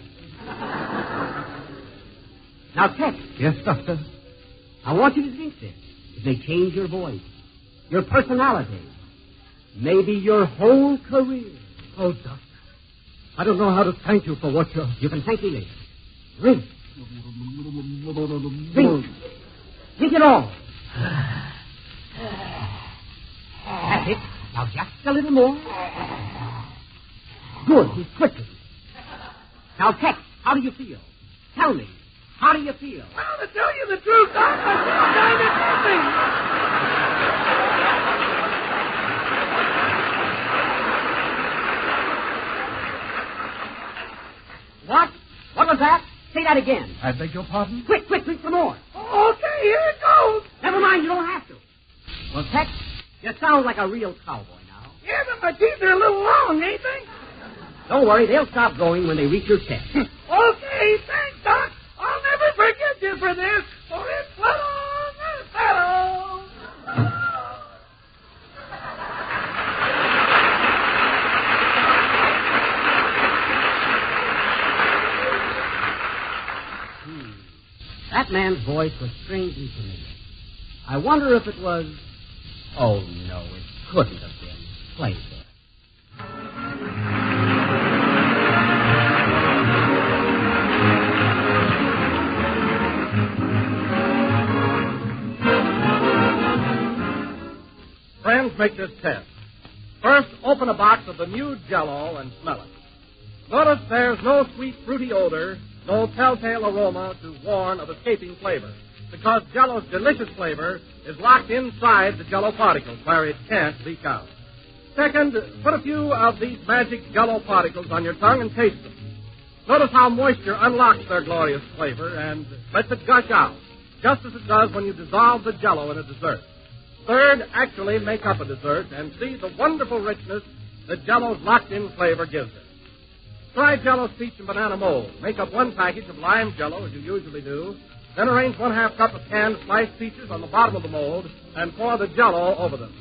Now, Tex. Yes, Doctor? I want you to drink this. It may change your voice, your personality, maybe your whole career. Oh, Doctor, I don't know how to thank you for what you're... You can thank me later. Drink. Drink. Drink it all. That's it. Now, just a little more. Good. He's quickened. Now, Tex, how do you feel? Tell me. How do you feel? Well, to tell you the truth, Doc, I feel kind of happy. What? What was that? Say that again. I beg your pardon? Quick, drink some more. Okay, here it goes. Never mind, you don't have to. Well, Tex, you sound like a real cowboy now. Yeah, but my teeth are a little long, ain't they? Don't worry, they'll stop growing when they reach your chest. Okay, thanks, Doc. I'll never forget you for this, for it's long and fellow. That man's voice was strangely familiar. I wonder if it was... Oh, no, it couldn't have been. Play it. Friends, make this test. First, open a box of the new Jell-O and smell it. Notice there's no sweet, fruity odor, no telltale aroma to warn of escaping flavor, because Jell-O's delicious flavor is locked inside the Jell-O particles where it can't leak out. Second, put a few of these magic Jell-O particles on your tongue and taste them. Notice how moisture unlocks their glorious flavor and lets it gush out, just as it does when you dissolve the Jell-O in a dessert. Third, actually make up a dessert and see the wonderful richness that Jell-O's locked-in flavor gives it. Try Jell-O's peach and banana mold. Make up 1 package of lime Jell-O, as you usually do. Then arrange 1/2 cup of canned sliced peaches on the bottom of the mold and pour the Jell-O over them.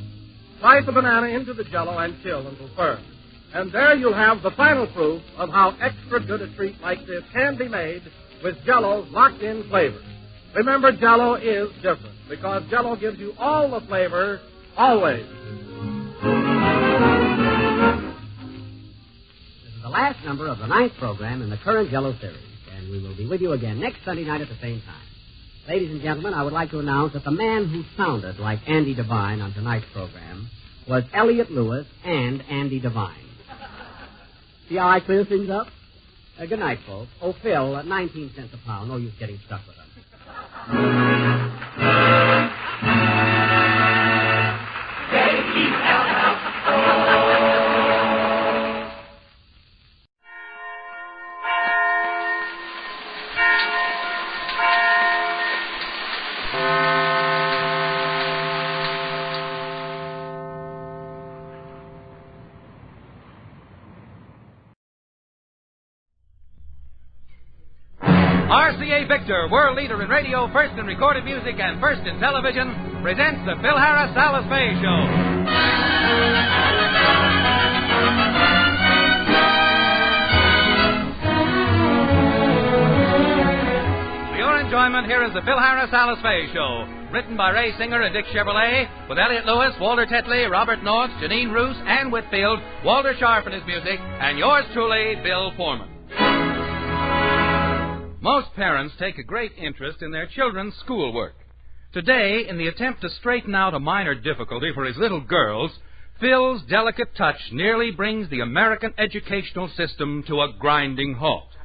Slice the banana into the Jell-O and chill until firm. And there you'll have the final proof of how extra good a treat like this can be made with Jell-O's locked-in flavor. Remember, Jell-O is different because Jell-O gives you all the flavor, always. This is the last number of the 9th program in the current Jell-O series, and we will be with you again next Sunday night at the same time. Ladies and gentlemen, I would like to announce that the man who sounded like Andy Devine on tonight's program was Elliot Lewis and Andy Devine. See how I clear things up? Good night, folks. Oh, Phil, 19 cents a pound. No use getting stuck with them. RCA Victor, world leader in radio, first in recorded music, and first in television, presents the Phil Harris Alice Faye Show. For your enjoyment, here is the Phil Harris Alice Faye Show, written by Ray Singer and Dick Chevrolet, with Elliot Lewis, Walter Tetley, Robert North, Janine Roos, Ann Whitfield, Walter Sharp and his music, and yours truly, Bill Foreman. Most parents take a great interest in their children's schoolwork. Today, in the attempt to straighten out a minor difficulty for his little girls, Phil's delicate touch nearly brings the American educational system to a grinding halt.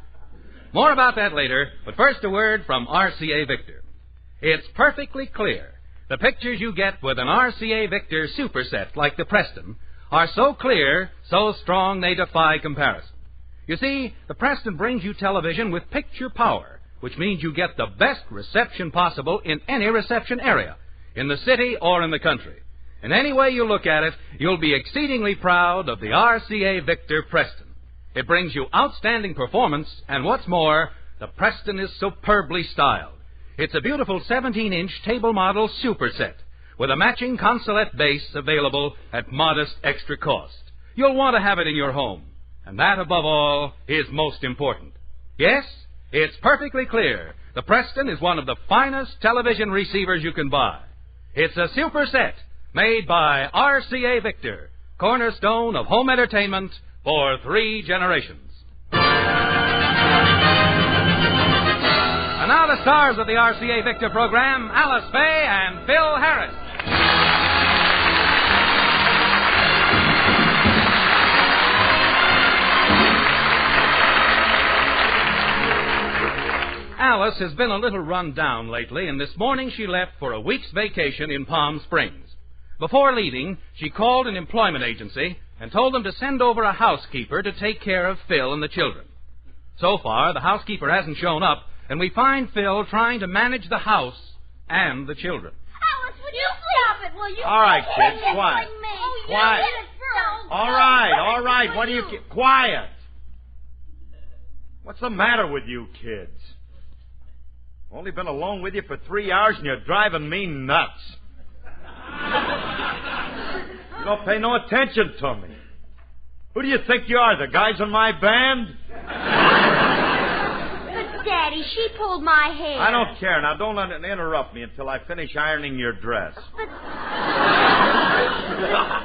More about that later, but first a word from RCA Victor. It's perfectly clear. The pictures you get with an RCA Victor superset like the Preston are so clear, so strong they defy comparison. You see, the Preston brings you television with picture power, which means you get the best reception possible in any reception area, in the city or in the country. And any way you look at it, you'll be exceedingly proud of the RCA Victor Preston. It brings you outstanding performance, and what's more, the Preston is superbly styled. It's a beautiful 17-inch table model superset with a matching consolette base available at modest extra cost. You'll want to have it in your home. And that, above all, is most important. Yes, it's perfectly clear. The Preston is one of the finest television receivers you can buy. It's a superset made by RCA Victor, cornerstone of home entertainment for 3 generations. And now the stars of the RCA Victor program, Alice Faye and Phil Harris. Alice has been a little run down lately, and this morning she left for a week's vacation in Palm Springs. Before leaving, she called an employment agency and told them to send over a housekeeper to take care of Phil and the children. So far, the housekeeper hasn't shown up, and we find Phil trying to manage the house and the children. Alice, would you stop it, will you? All right, kids, quiet. Oh, Quiet. All right. What do you... Quiet. What's the matter with you kids? Only been alone with you for 3 hours and you're driving me nuts. You don't pay no attention to me. Who do you think you are, the guys in my band? But, Daddy, she pulled my hair. I don't care. Now, don't interrupt me until I finish ironing your dress. But,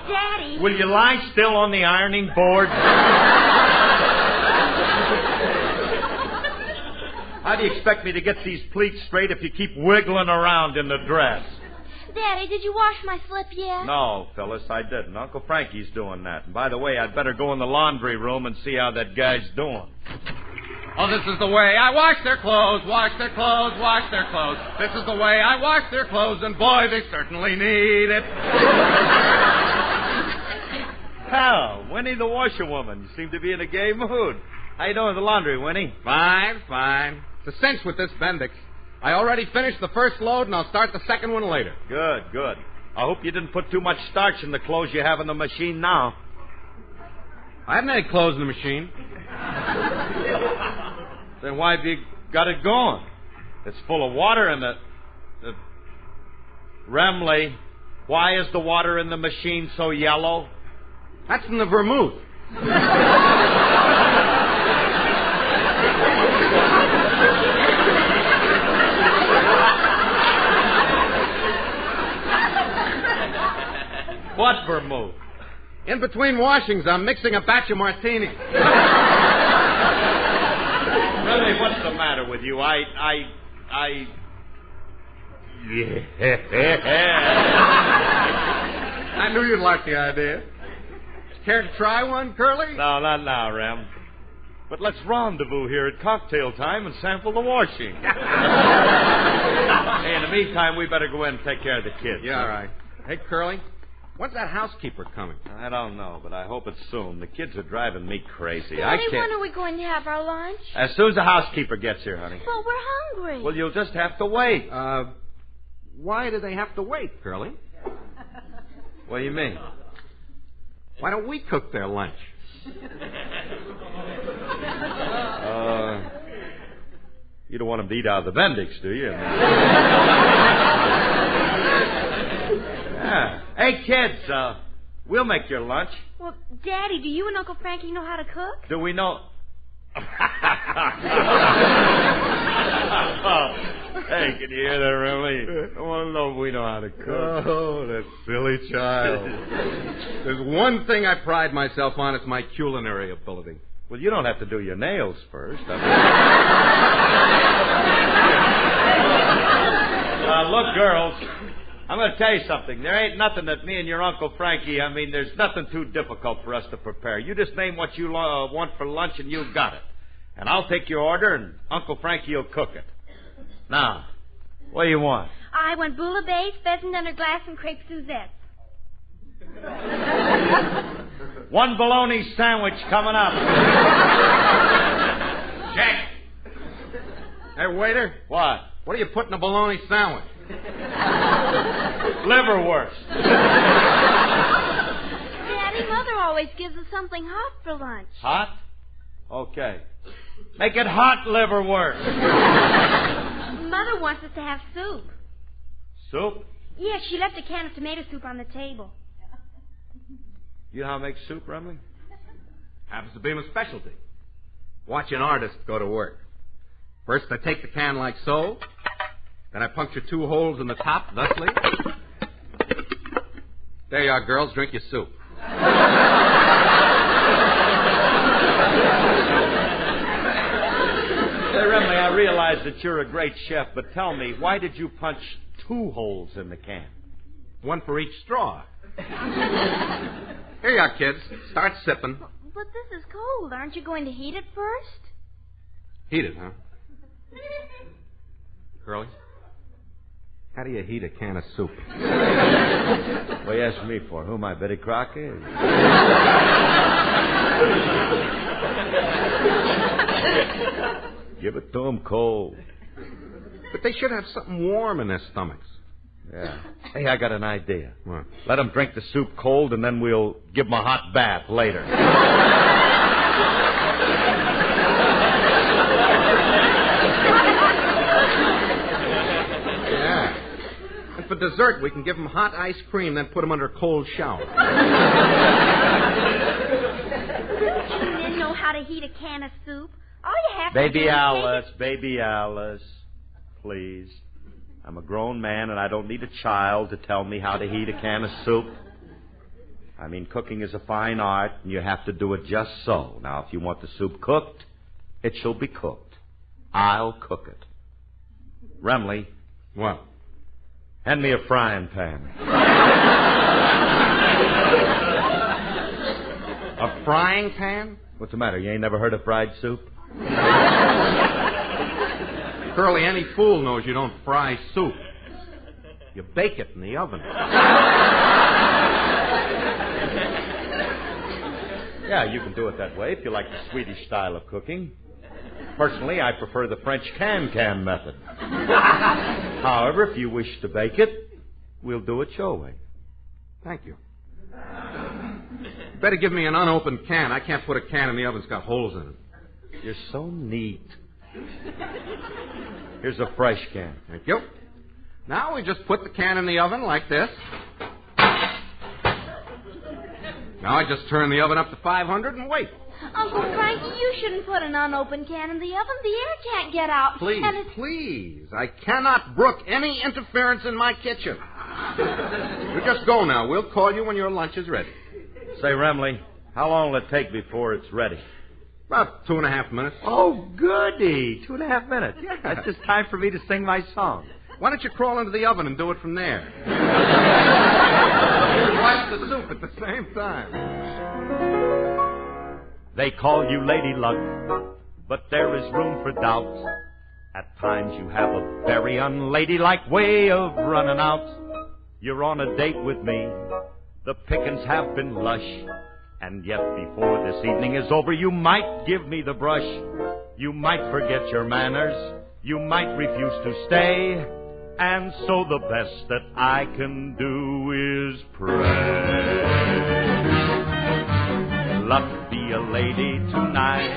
Daddy... Will you lie still on the ironing board? How do you expect me to get these pleats straight if you keep wiggling around in the dress? Daddy, did you wash my slip yet? No, Phyllis, I didn't. Uncle Frankie's doing that. And by the way, I'd better go in the laundry room and see how that guy's doing. Oh, this is the way I wash their clothes, wash their clothes, wash their clothes. This is the way I wash their clothes, and boy, they certainly need it. Hell, Winnie the Washerwoman, you seem to be in a gay mood. How you doing with the laundry, Winnie? Fine. It's a cinch with this Bendix. I already finished the first load, and I'll start the second one later. Good. I hope you didn't put too much starch in the clothes you have in the machine now. I haven't any clothes in the machine. Then why have you got it going? It's full of water in the... Remley, why is the water in the machine so yellow? That's in the vermouth. What vermouth? In between washings, I'm mixing a batch of martinis. Really, what's the matter with you? I knew you'd like the idea. Care to try one, Curly? No, not now, Rem. But let's rendezvous here at cocktail time and sample the washing. Hey, in the meantime, we better go in and take care of the kids. Yeah, all right. Hey, Curly, when's that housekeeper coming? I don't know, but I hope it's soon. The kids are driving me crazy. Daddy, when are we going to have our lunch? As soon as the housekeeper gets here, honey. Well, we're hungry. Well, you'll just have to wait. Why do they have to wait, Curly? What do you mean? Why don't we cook their lunch? You don't want them to eat out of the Bendix, do you? Yeah. Hey, kids, we'll make your lunch. Well, Daddy, do you and Uncle Frankie know how to cook? Do we know... Hey, can you hear that, Remley? I want to know if we know how to cook. Oh, that silly child. There's one thing I pride myself on, it's my culinary ability. Well, you don't have to do your nails first. Look, girls, I'm going to tell you something. There ain't nothing that me and your Uncle Frankie, there's nothing too difficult for us to prepare. You just name what you want for lunch and you've got it. And I'll take your order and Uncle Frankie will cook it. Now, what do you want? I want bouillabaisse, pheasant under glass, and crepe Suzette. One bologna sandwich coming up. Jack! Hey, waiter. What? What do you put in a bologna sandwich? Liverwurst. Daddy, Mother always gives us something hot for lunch. Hot? Okay. Make it hot liverwurst. Mother wants us to have soup. Soup? Yes, she left a can of tomato soup on the table. You know how to make soup, Remley? Happens to be my specialty. Watch an artist go to work. First, I take the can like so. Then I puncture 2 holes in the top, thusly. There you are, girls. Drink your soup. Hey, Remley, I realize that you're a great chef, but tell me, why did you punch 2 holes in the can? One for each straw. Here you are, kids. Start sipping. But this is cold. Aren't you going to heat it first? Heat it, huh? Curly, how do you heat a can of soup? What you ask me for? Who am I, Betty Crocker? Give it to them cold. But they should have something warm in their stomachs. Yeah. Hey, I got an idea. What? Let them drink the soup cold, and then we'll give them a hot bath later. Yeah. And for dessert, we can give them hot ice cream, then put them under a cold shower. You didn't know how to heat a can of soup. All you have to do Baby is Baby Alice, please. I'm a grown man, and I don't need a child to tell me how to heat a can of soup. Cooking is a fine art, and you have to do it just so. Now, if you want the soup cooked, it shall be cooked. I'll cook it. Remley. What? Hand me a frying pan. A frying pan? What's the matter? You ain't never heard of fried soup? Curly, any fool knows you don't fry soup. You bake it in the oven. Yeah, you can do it that way if you like the Swedish style of cooking. Personally, I prefer the French can-can method. However, if you wish to bake it, we'll do it your way. Thank you. Better give me an unopened can. I can't put a can in the oven that's got holes in it. You're so neat. Here's a fresh can. Thank you. Now we just put the can in the oven like this. Now I just turn the oven up to 500 and wait. Uncle Frankie, you shouldn't put an unopened can in the oven. The air can't get out. Please, please. I cannot brook any interference in my kitchen. You just go now. We'll call you when your lunch is ready. Say, Remley, how long will it take before it's ready? About 2.5 minutes. Oh, goody. 2.5 minutes. Yeah, that's just time for me to sing my song. Why don't you crawl into the oven and do it from there? Watch the soup at the same time. They call you Lady Luck, but there is room for doubt. At times you have a very unladylike way of running out. You're on a date with me. The pickings have been lush. And yet before this evening is over, you might give me the brush. You might forget your manners. You might refuse to stay. And so the best that I can do is pray. Luck be a lady tonight.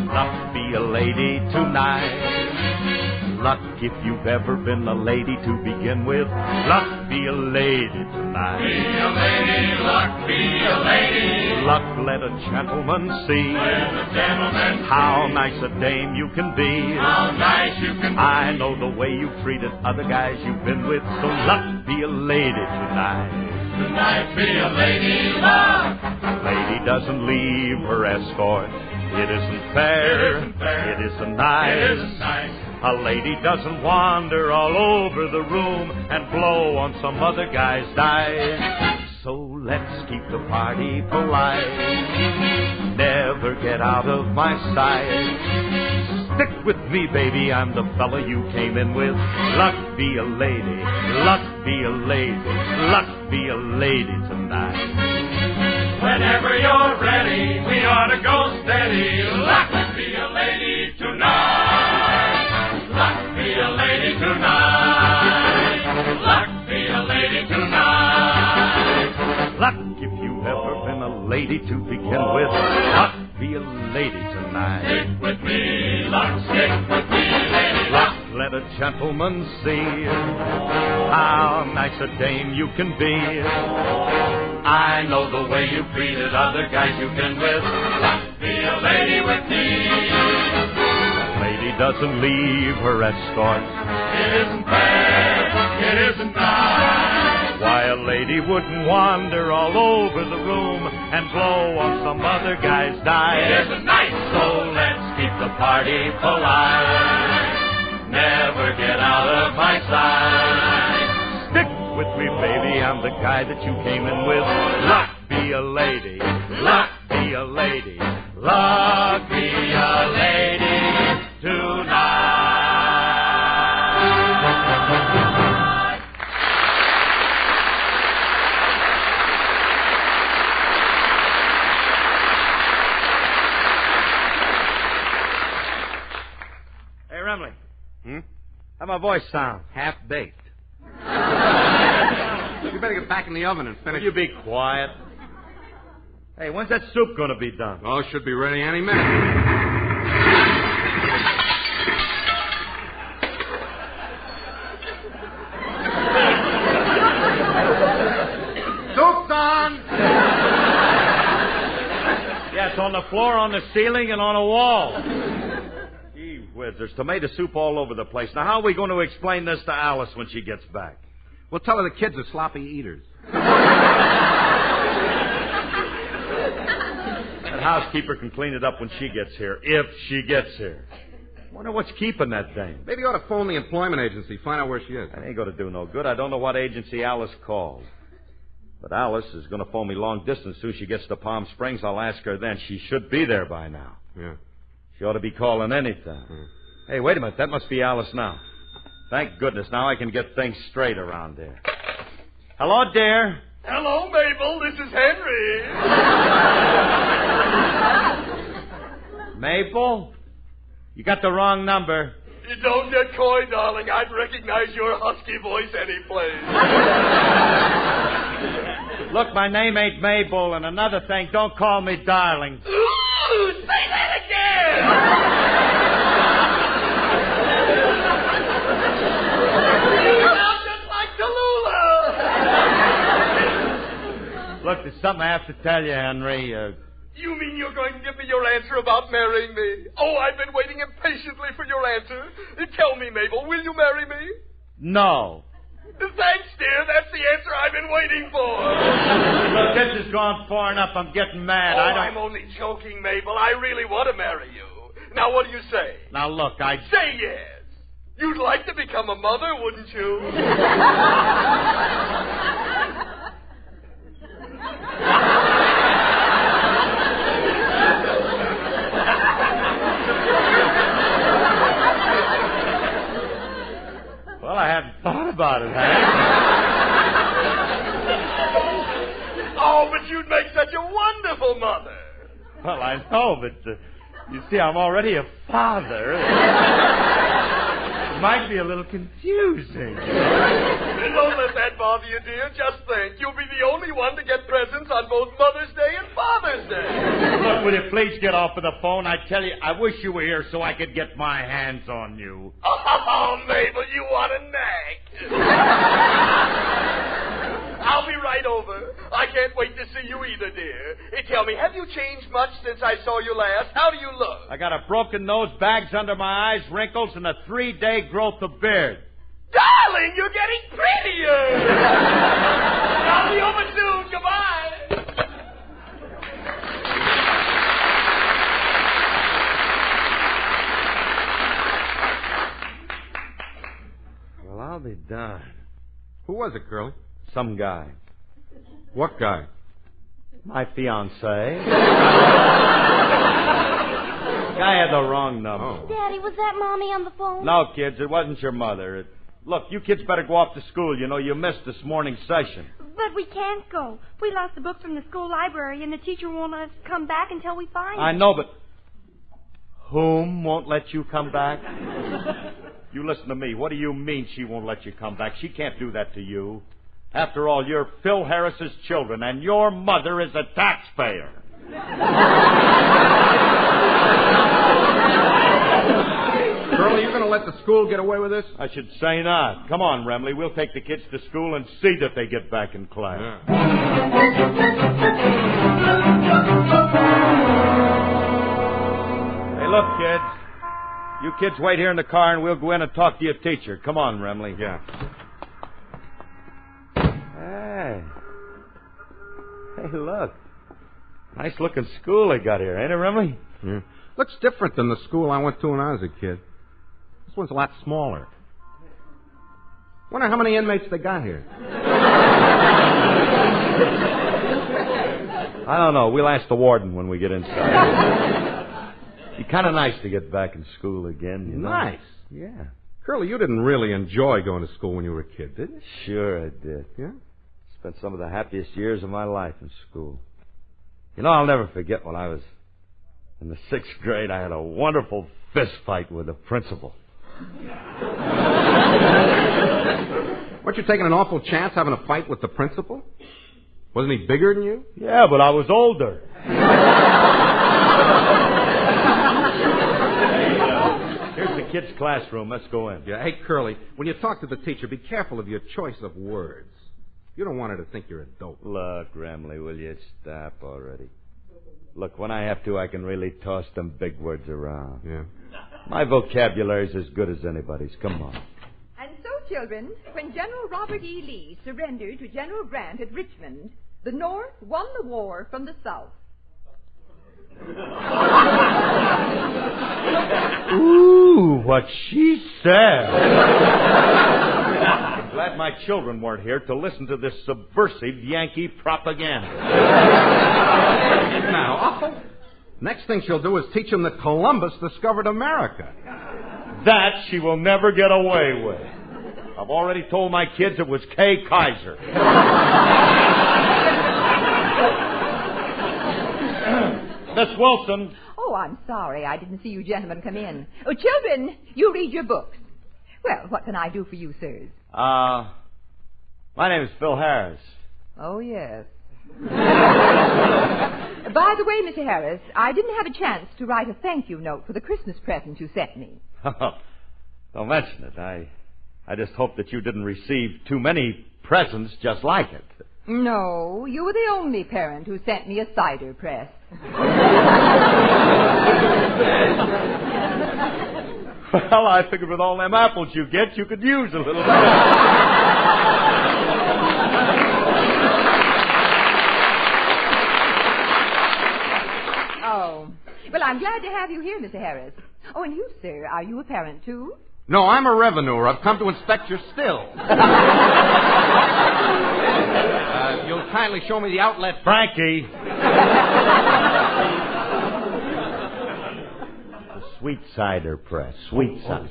Luck be a lady tonight. Luck if you've ever been a lady to begin with. Luck be a lady tonight. Be a lady, luck be a lady. Luck let a gentleman see. Let a gentleman how nice a dame you can be. How nice you can be. I know the way you've treated other guys you've been with. So luck be a lady tonight. Tonight be a lady, luck. Lady doesn't leave her escort. It isn't fair. It isn't nice. It isn't nice. A lady doesn't wander all over the room and blow on some other guy's dice. So let's keep the party polite. Never get out of my sight. Stick with me, baby, I'm the fella you came in with. Luck be a lady, luck be a lady, luck be a lady tonight. Whenever you're ready, we ought to go steady. Luck be a lady tonight. Luck be a lady tonight. Luck be a lady tonight. Luck if you've ever been a lady to begin with. Luck be a lady tonight. Stick with me, luck, stick with me, lady luck. Let a gentleman see how nice a dame you can be. I know the way you've treated other guys you've been with. Luck be a lady with me. Lady doesn't leave her escort. It isn't fair. It isn't nice. Why a lady wouldn't wander all over the room and blow on some other guy's dice. It isn't nice. So let's keep the party polite. Never get out of my sight. Stick with me, baby. I'm the guy that you came in with. Luck be a lady. Luck be a lady. Luck be a lady tonight. Hey, Remley. How my voice sound? Half-baked. You better get back in the oven and finish. Will you be quiet? Hey, when's that soup going to be done? Oh, it should be ready any minute. Soup's on! Yes, on the floor, on the ceiling, and on a wall. Gee whiz, there's tomato soup all over the place. Now, how are we going to explain this to Alice when she gets back? We'll tell her the kids are sloppy eaters. That housekeeper can clean it up when she gets here, if she gets here. Wonder what's keeping that dame. Maybe you ought to phone the employment agency, find out where she is. That ain't going to do no good. I don't know what agency Alice called. But Alice is going to phone me long distance. As soon as she gets to Palm Springs, I'll ask her then. She should be there by now. Yeah. She ought to be calling anytime. Hey, wait a minute. That must be Alice now. Thank goodness. Now I can get things straight around there. Hello, dear. Hello, Mabel. This is Henry. Mabel? You got the wrong number. You don't get coy, darling. I'd recognize your husky voice any place. Look, my name ain't Mabel, and another thing, don't call me darling. Ooh, say that again! You sound just like Tallulah! Look, there's something I have to tell you, Henry. You mean you're going to give me your answer about marrying me? Oh, I've been waiting impatiently for your answer. Tell me, Mabel, will you marry me? No. Thanks, dear. That's the answer I've been waiting for. Look, this has gone far enough. I'm getting mad. I'm only joking, Mabel. I really want to marry you. Now, what do you say? Now, look, Say yes. You'd like to become a mother, wouldn't you? Well, I hadn't thought about it, Hank. Oh, but you'd make such a wonderful mother. Well, I know, but you see, I'm already a father. It might be a little confusing. Don't let that bother you, dear. Just think. You'll be the only one to get presents on both Mother's Day and Father's Day. Look, will you please get off of the phone? I tell you, I wish you were here so I could get my hands on you. Oh, Mabel, you want a nag. I'll be right over. I can't wait to see you either, dear. Tell me, have you changed much since I saw you last? How do you look? I got a broken nose, bags under my eyes, wrinkles, and a 3-day growth of beard. Darling, you're getting prettier. I'll be over soon. Goodbye. Well, I'll be darned. Who was it, Curly? Some guy. What guy? My fiancée. Guy had the wrong number. Oh. Daddy, was that Mommy on the phone? No, kids, it wasn't your mother. Look, you kids better go off to school. You know, you missed this morning's session. But we can't go. We lost the book from the school library, and the teacher won't let us come back until we find it. I know, but whom won't let you come back? You listen to me. What do you mean she won't let you come back? She can't do that to you. After all, you're Phil Harris's children, and your mother is a taxpayer. Curly, you going to let the school get away with this? I should say not. Come on, Remley. We'll take the kids to school and see that they get back in class. Yeah. Hey, look, kids. You kids wait here in the car, and we'll go in and talk to your teacher. Come on, Remley. Yeah. Hey, look. Nice-looking school they got here, ain't it, Remley? Yeah. Looks different than the school I went to when I was a kid. This one's a lot smaller. Wonder how many inmates they got here. I don't know. We'll ask the warden when we get inside. Be kind of nice to get back in school again, you know. Nice? Yeah. Curly, you didn't really enjoy going to school when you were a kid, did you? Sure I did. Yeah? Spent some of the happiest years of my life in school. You know, I'll never forget when I was in the 6th grade, I had a wonderful fist fight with the principal. Weren't you taking an awful chance having a fight with the principal? Wasn't he bigger than you? Yeah, but I was older. Here's the kids' classroom. Let's go in. Yeah, hey, Curly, when you talk to the teacher, be careful of your choice of words. You don't want her to think you're a dope. Look, Remley, will you stop already? Look, when I have to, I can really toss them big words around. Yeah. My vocabulary's as good as anybody's. Come on. And so, children, when General Robert E. Lee surrendered to General Grant at Richmond, the North won the war from the South. Ooh, what she said. I'm glad my children weren't here to listen to this subversive Yankee propaganda. Now, next thing she'll do is teach them that Columbus discovered America. That she will never get away with. I've already told my kids it was Kay Kaiser. Miss Wilson. Oh, I'm sorry. I didn't see you gentlemen come in. Oh, children, you read your books. Well, what can I do for you, sirs? My name is Phil Harris. Oh, yes. By the way, Mr. Harris, I didn't have a chance to write a thank you note for the Christmas present you sent me. Don't mention it. I just hope that you didn't receive too many presents just like it. No, you were the only parent who sent me a cider press. Well, I figured with all them apples you get, you could use a little bit. Oh. Well, I'm glad to have you here, Mr. Harris. Oh, and you, sir, are you a parent, too? No, I'm a revenuer. I've come to inspect your still. You'll kindly show me the outlet. Frankie. The sweet cider press. Sweet cider.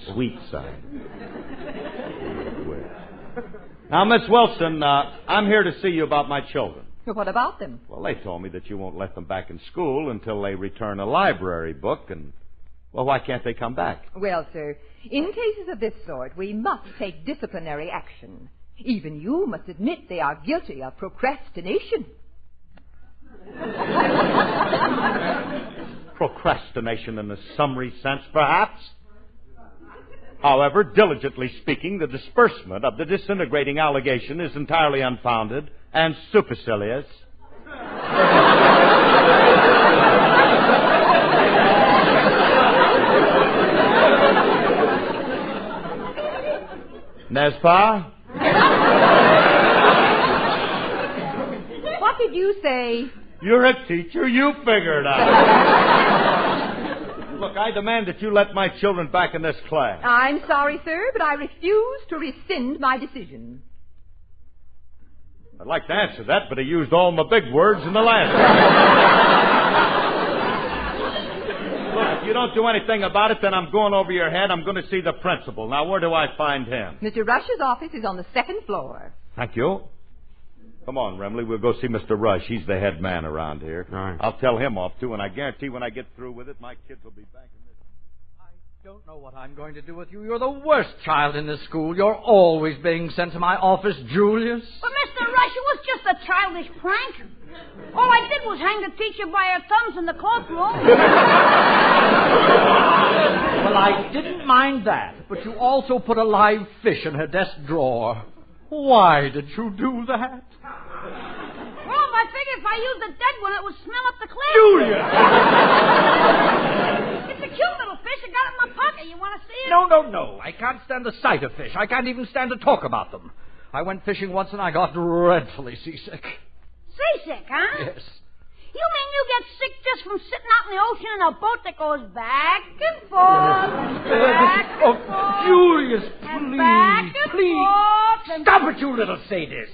Now, Miss Wilson, I'm here to see you about my children. Well, what about them? Well, they told me that you won't let them back in school until they return a library book, and, well, why can't they come back? Well, sir, in cases of this sort, we must take disciplinary action. Even you must admit they are guilty of procrastination. Procrastination in a summary sense, perhaps. However, diligently speaking, the disbursement of the disintegrating allegation is entirely unfounded and supercilious. N'est-ce pas? What did you say? You're a teacher. You figure it out. Look, I demand that you let my children back in this class. I'm sorry, sir, but I refuse to rescind my decision. I'd like to answer that, but I used all my big words in the last one. Look, if you don't do anything about it, then I'm going over your head. I'm going to see the principal. Now, where do I find him? Mr. Rush's office is on the second floor. Thank you. Come on, Remley. We'll go see Mr. Rush. He's the head man around here. All right. I'll tell him off, too, and I guarantee when I get through with it, my kids will be back in this. I don't know what I'm going to do with you. You're the worst child in this school. You're always being sent to my office, Julius. But, Mr. Rush, it was just a childish prank. All I did was hang the teacher by her thumbs in the cloakroom. Well, I didn't mind that, but you also put a live fish in her desk drawer. Why did you do that? Well, I figured if I used the dead one, it would smell up the class. Julius! It's a cute little fish. I got it in my pocket. You want to see it? No. I can't stand the sight of fish. I can't even stand to talk about them. I went fishing once and I got dreadfully seasick. Seasick, huh? Yes. You mean you get sick just from sitting out in the ocean in a boat that goes back and forth, back and forth, Julius, and please, back and forth, and... Stop it, you little sadist.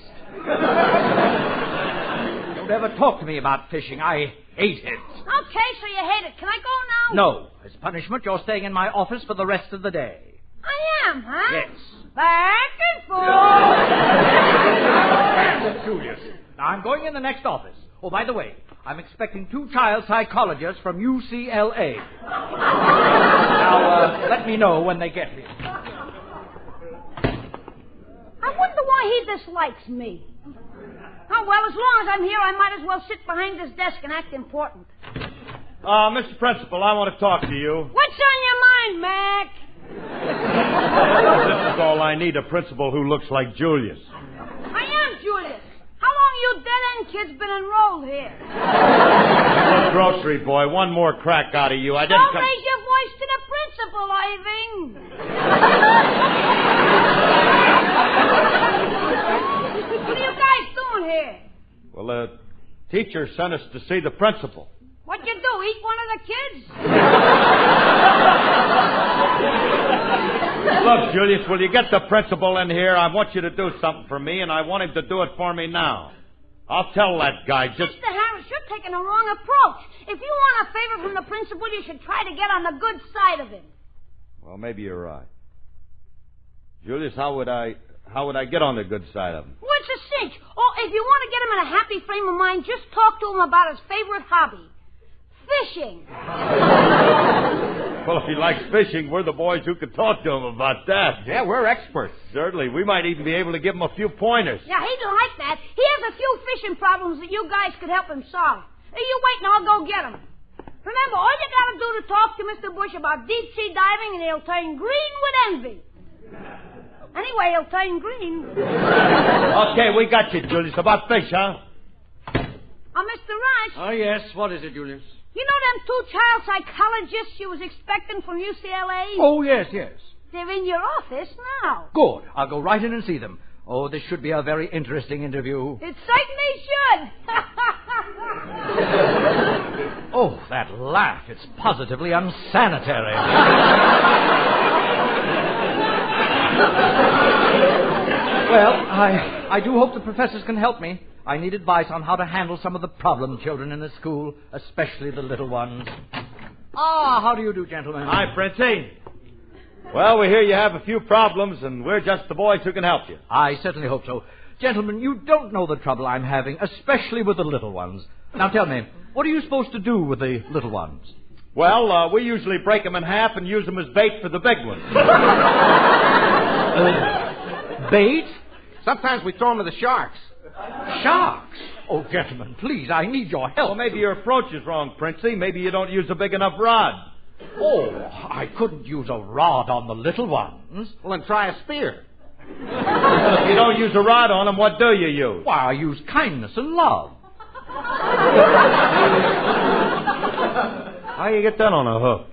Don't ever talk to me about fishing. I hate it. Okay, so you hate it. Can I go now? No. As punishment, you're staying in my office for the rest of the day. I am, huh? Yes. Back and forth. Julius. Now, I'm going in the next office. Oh, by the way, I'm expecting 2 child psychologists from UCLA. Now, let me know when they get here. I wonder why he dislikes me. Oh, well, as long as I'm here, I might as well sit behind this desk and act important. Mr. Principal, I want to talk to you. What's on your mind, Mac? This is all I need, a principal who looks like Julius. I am Julius. How long you dead-end kids been enrolled here? Look, grocery boy, one more crack out of you. I didn't Don't come... raise your voice to the principal, Irving. What are you guys doing here? Well, the teacher sent us to see the principal. What'd you do, eat one of the kids? Look, Julius, will you get the principal in here? I want you to do something for me, and I want him to do it for me now. I'll tell that guy just... Mr. Harris, you're taking a wrong approach. If you want a favor from the principal, you should try to get on the good side of him. Well, maybe you're right. Julius, how would I get on the good side of him? Well, it's a cinch. Oh, if you want to get him in a happy frame of mind, just talk to him about his favorite hobby. fishing. Well, if he likes fishing, we're the boys who could talk to him about that. Yeah, we're experts. Certainly. We might even be able to give him a few pointers. Yeah, he'd like that. He has a few fishing problems that you guys could help him solve. You wait and I'll go get him. Remember, all you gotta do to talk to Mr. Bush about deep-sea diving and he'll turn green with envy. Anyway, he'll turn green. Okay, we got you, Julius. About fish, huh? Mr. Rush. Oh, yes. What is it, Julius? You know them two child psychologists you was expecting from UCLA? Oh, yes. They're in your office now. Good. I'll go right in and see them. Oh, this should be a very interesting interview. It certainly should. Oh, that laugh. It's positively unsanitary. Well, I do hope the professors can help me. I need advice on how to handle some of the problem children in the school, especially the little ones. How do you do, gentlemen? Hi, Princey. Well, we hear you have a few problems, and we're just the boys who can help you. I certainly hope so. Gentlemen, you don't know the trouble I'm having, especially with the little ones. Now tell me, what are you supposed to do with the little ones? Well, we usually break them in half and use them as bait for the big ones. Bait? Sometimes we throw them to the sharks. Sharks? Oh, gentlemen, please, I need your help. Well, maybe your approach is wrong, Princey. Maybe you don't use a big enough rod. Oh, I couldn't use a rod on the little ones. Well, then try a spear. Well, if you don't use a rod on them, what do you use? Why, I use kindness and love. How you get that on a hook?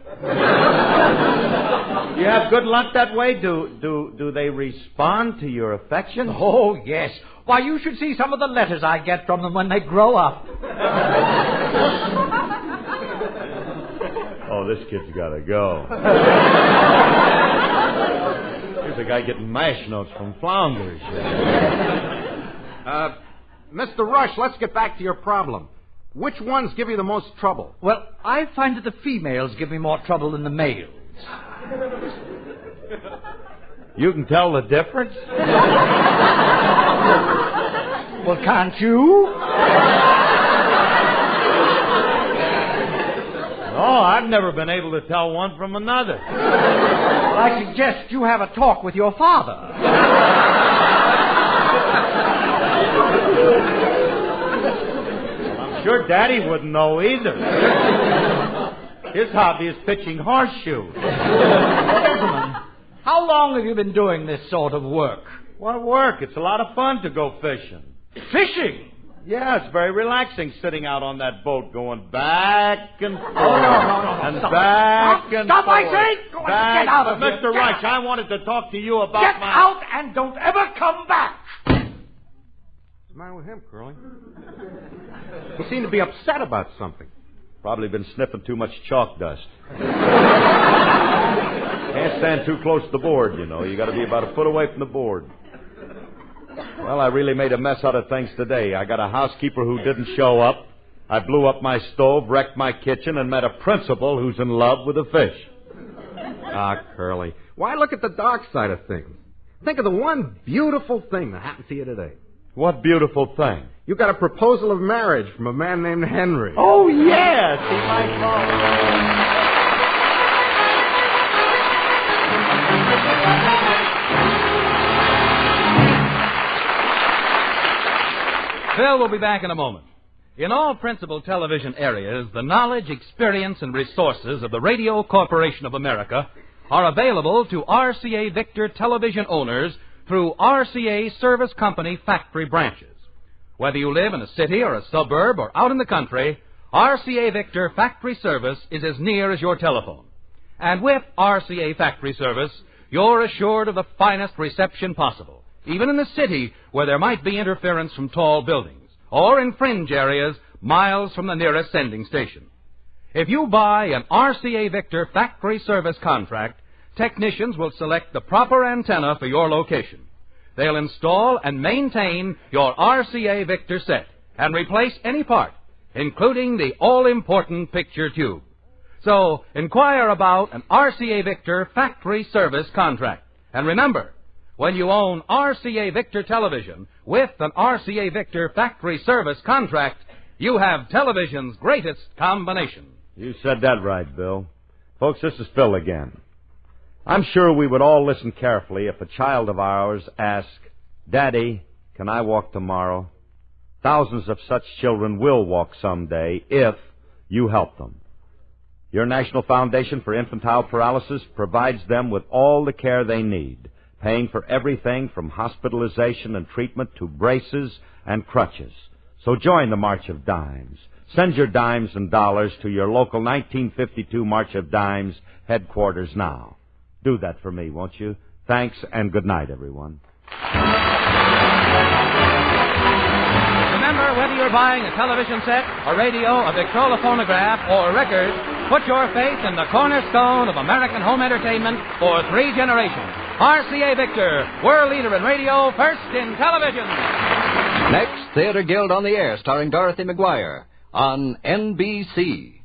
You have good luck that way? Do they respond to your affection? Oh, yes. Why, you should see some of the letters I get from them when they grow up. Oh, this kid's got to go. Here's a guy getting mash notes from flounders. Mr. Rush, let's get back to your problem. Which ones give you the most trouble? Well, I find that the females give me more trouble than the males. You can tell the difference? Well, can't you? Oh, I've never been able to tell one from another. Well, I suggest you have a talk with your father. I'm sure Daddy wouldn't know either. His hobby is pitching horseshoes. Gentlemen, how long have you been doing this sort of work? What work? It's a lot of fun to go fishing. Fishing? Yeah, it's very relaxing sitting out on that boat going back and forth. No. And Stop. Stop, I forth. say! Go and get out of here. Mr. Rush, I wanted to talk to you about Get out and don't ever come back! What's the matter with him, Curly? He seemed to be upset about something. Probably been sniffing too much chalk dust. Can't stand too close to the board, you know. You got to be about a foot away from the board. Well, I really made a mess out of things today. I got a housekeeper who didn't show up. I blew up my stove, wrecked my kitchen, and met a principal who's in love with a fish. Curly, why look at the dark side of things? Think of the one beautiful thing that happened to you today. What beautiful thing? You got a proposal of marriage from a man named Henry. Oh, yes! He might call. Phil will be back in a moment. In all principal television areas, the knowledge, experience, and resources of the Radio Corporation of America are available to RCA Victor television owners through RCA Service Company factory branches. Whether you live in a city or a suburb or out in the country, RCA Victor factory service is as near as your telephone. And with RCA factory service, you're assured of the finest reception possible, even in the city where there might be interference from tall buildings, or in fringe areas miles from the nearest sending station. If you buy an RCA Victor factory service contract, technicians will select the proper antenna for your location. They'll install and maintain your RCA Victor set and replace any part, including the all-important picture tube. So, inquire about an RCA Victor factory service contract. And remember, when you own RCA Victor television with an RCA Victor factory service contract, you have television's greatest combination. You said that right, Bill. Folks, this is Phil again. I'm sure we would all listen carefully if a child of ours asked, Daddy, can I walk tomorrow? Thousands of such children will walk someday if you help them. Your National Foundation for Infantile Paralysis provides them with all the care they need, paying for everything from hospitalization and treatment to braces and crutches. So join the March of Dimes. Send your dimes and dollars to your local 1952 March of Dimes headquarters now. Do that for me, won't you? Thanks, and good night, everyone. Remember, whether you're buying a television set, a radio, a Victrola phonograph, or a record, put your faith in the cornerstone of American home entertainment for 3 generations. RCA Victor, world leader in radio, first in television. Next, Theater Guild on the Air, starring Dorothy McGuire on NBC.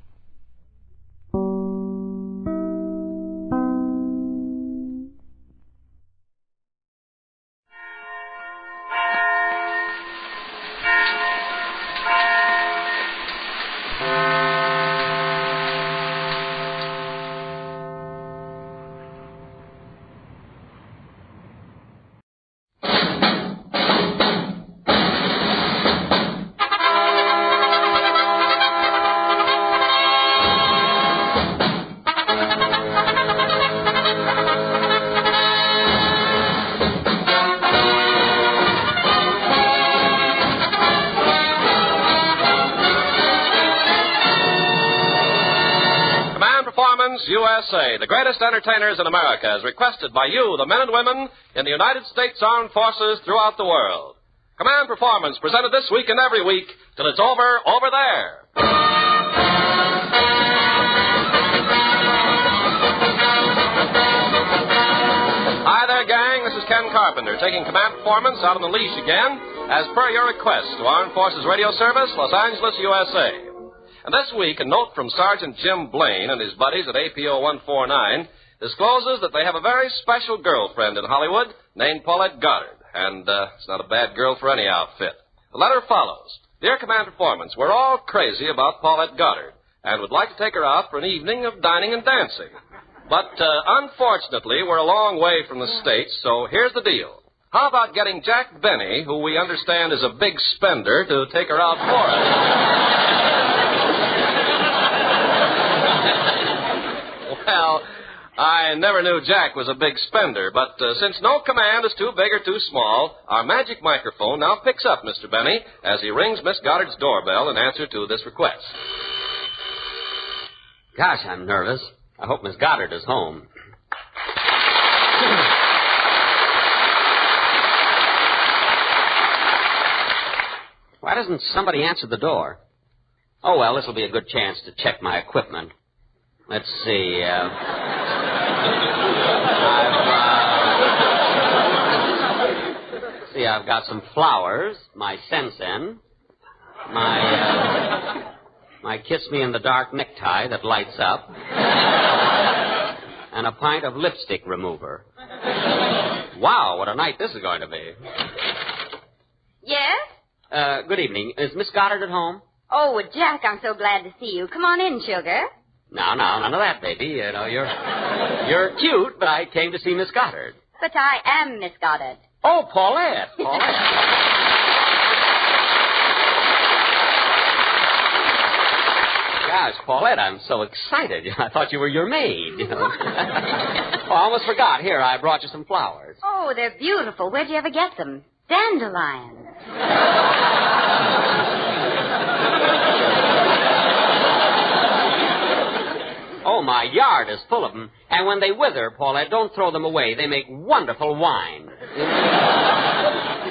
USA, the greatest entertainers in America, as requested by you, the men and women in the United States Armed Forces throughout the world. Command Performance, presented this week and every week till it's over there. Hi there, gang. This is Ken Carpenter, taking Command Performance out on the leash again, as per your request to Armed Forces Radio Service, Los Angeles, USA. And this week, a note from Sergeant Jim Blaine and his buddies at APO 149 discloses that they have a very special girlfriend in Hollywood named Paulette Goddard. And it's not a bad girl for any outfit. The letter follows. Dear Command Performance, we're all crazy about Paulette Goddard and would like to take her out for an evening of dining and dancing. But unfortunately, we're a long way from the States, so here's the deal. How about getting Jack Benny, who we understand is a big spender, to take her out for us? Well, I never knew Jack was a big spender, but since no command is too big or too small, our magic microphone now picks up Mr. Benny as he rings Miss Goddard's doorbell in answer to this request. Gosh, I'm nervous. I hope Miss Goddard is home. Why doesn't somebody answer the door? Oh, well, this will be a good chance to check my equipment. Let's see. I've got some flowers, my Sensen, my Kiss Me in the Dark necktie that lights up, and a pint of lipstick remover. Wow, what a night this is going to be. Yes? Good evening. Is Miss Goddard at home? Oh, Jack, I'm so glad to see you. Come on in, sugar. No, none of that, baby. You know, you're cute, but I came to see Miss Goddard. But I am Miss Goddard. Oh, Paulette. Gosh, Paulette, I'm so excited. I thought you were your maid. You know. Oh, I almost forgot. Here, I brought you some flowers. Oh, they're beautiful. Where'd you ever get them? Dandelions. Oh, my yard is full of them. And when they wither, Paulette, don't throw them away. They make wonderful wine.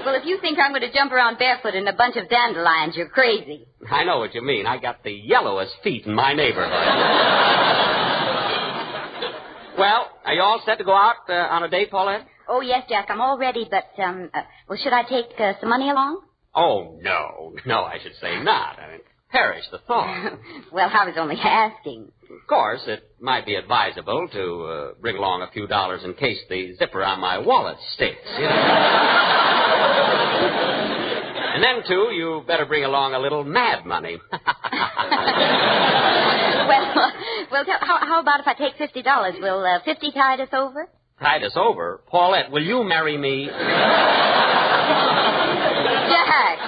Well, if you think I'm going to jump around barefoot in a bunch of dandelions, you're crazy. I know what you mean. I got the yellowest feet in my neighborhood. Well, are you all set to go out on a date, Paulette? Oh, yes, Jack, I'm all ready, but, well, should I take some money along? Oh, no, I should say not. I mean, perish the thought. Well, I was only asking. Of course, it might be advisable to bring along a few dollars in case the zipper on my wallet sticks. You know? And then, too, you better bring along a little mad money. Well, Well, how about if I take $50? Will 50 tide us over? Tide us over? Paulette, will you marry me? Jack,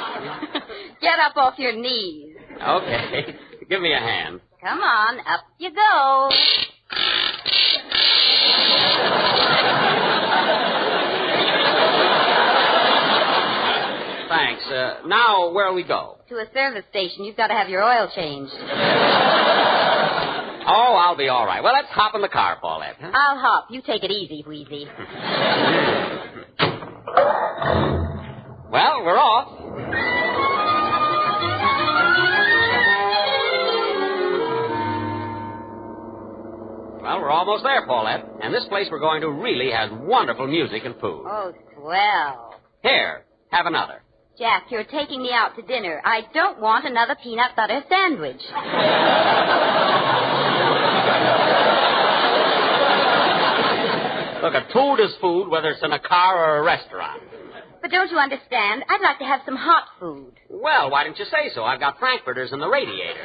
get up off your knees. Okay. Give me a hand. Come on, up you go. Thanks. Now, where'll we go? To a service station. You've got to have your oil changed. Oh, I'll be all right. Well, let's hop in the car, Paulette. Huh? I'll hop. You take it easy, Wheezy. Well, we're off. Well, we're almost there, Paulette. And this place we're going to really has wonderful music and food. Oh, swell. Here, have another. Jack, you're taking me out to dinner. I don't want another peanut butter sandwich. Look, food is food, whether it's in a car or a restaurant. But don't you understand? I'd like to have some hot food. Well, why didn't you say so? I've got frankfurters in the radiator.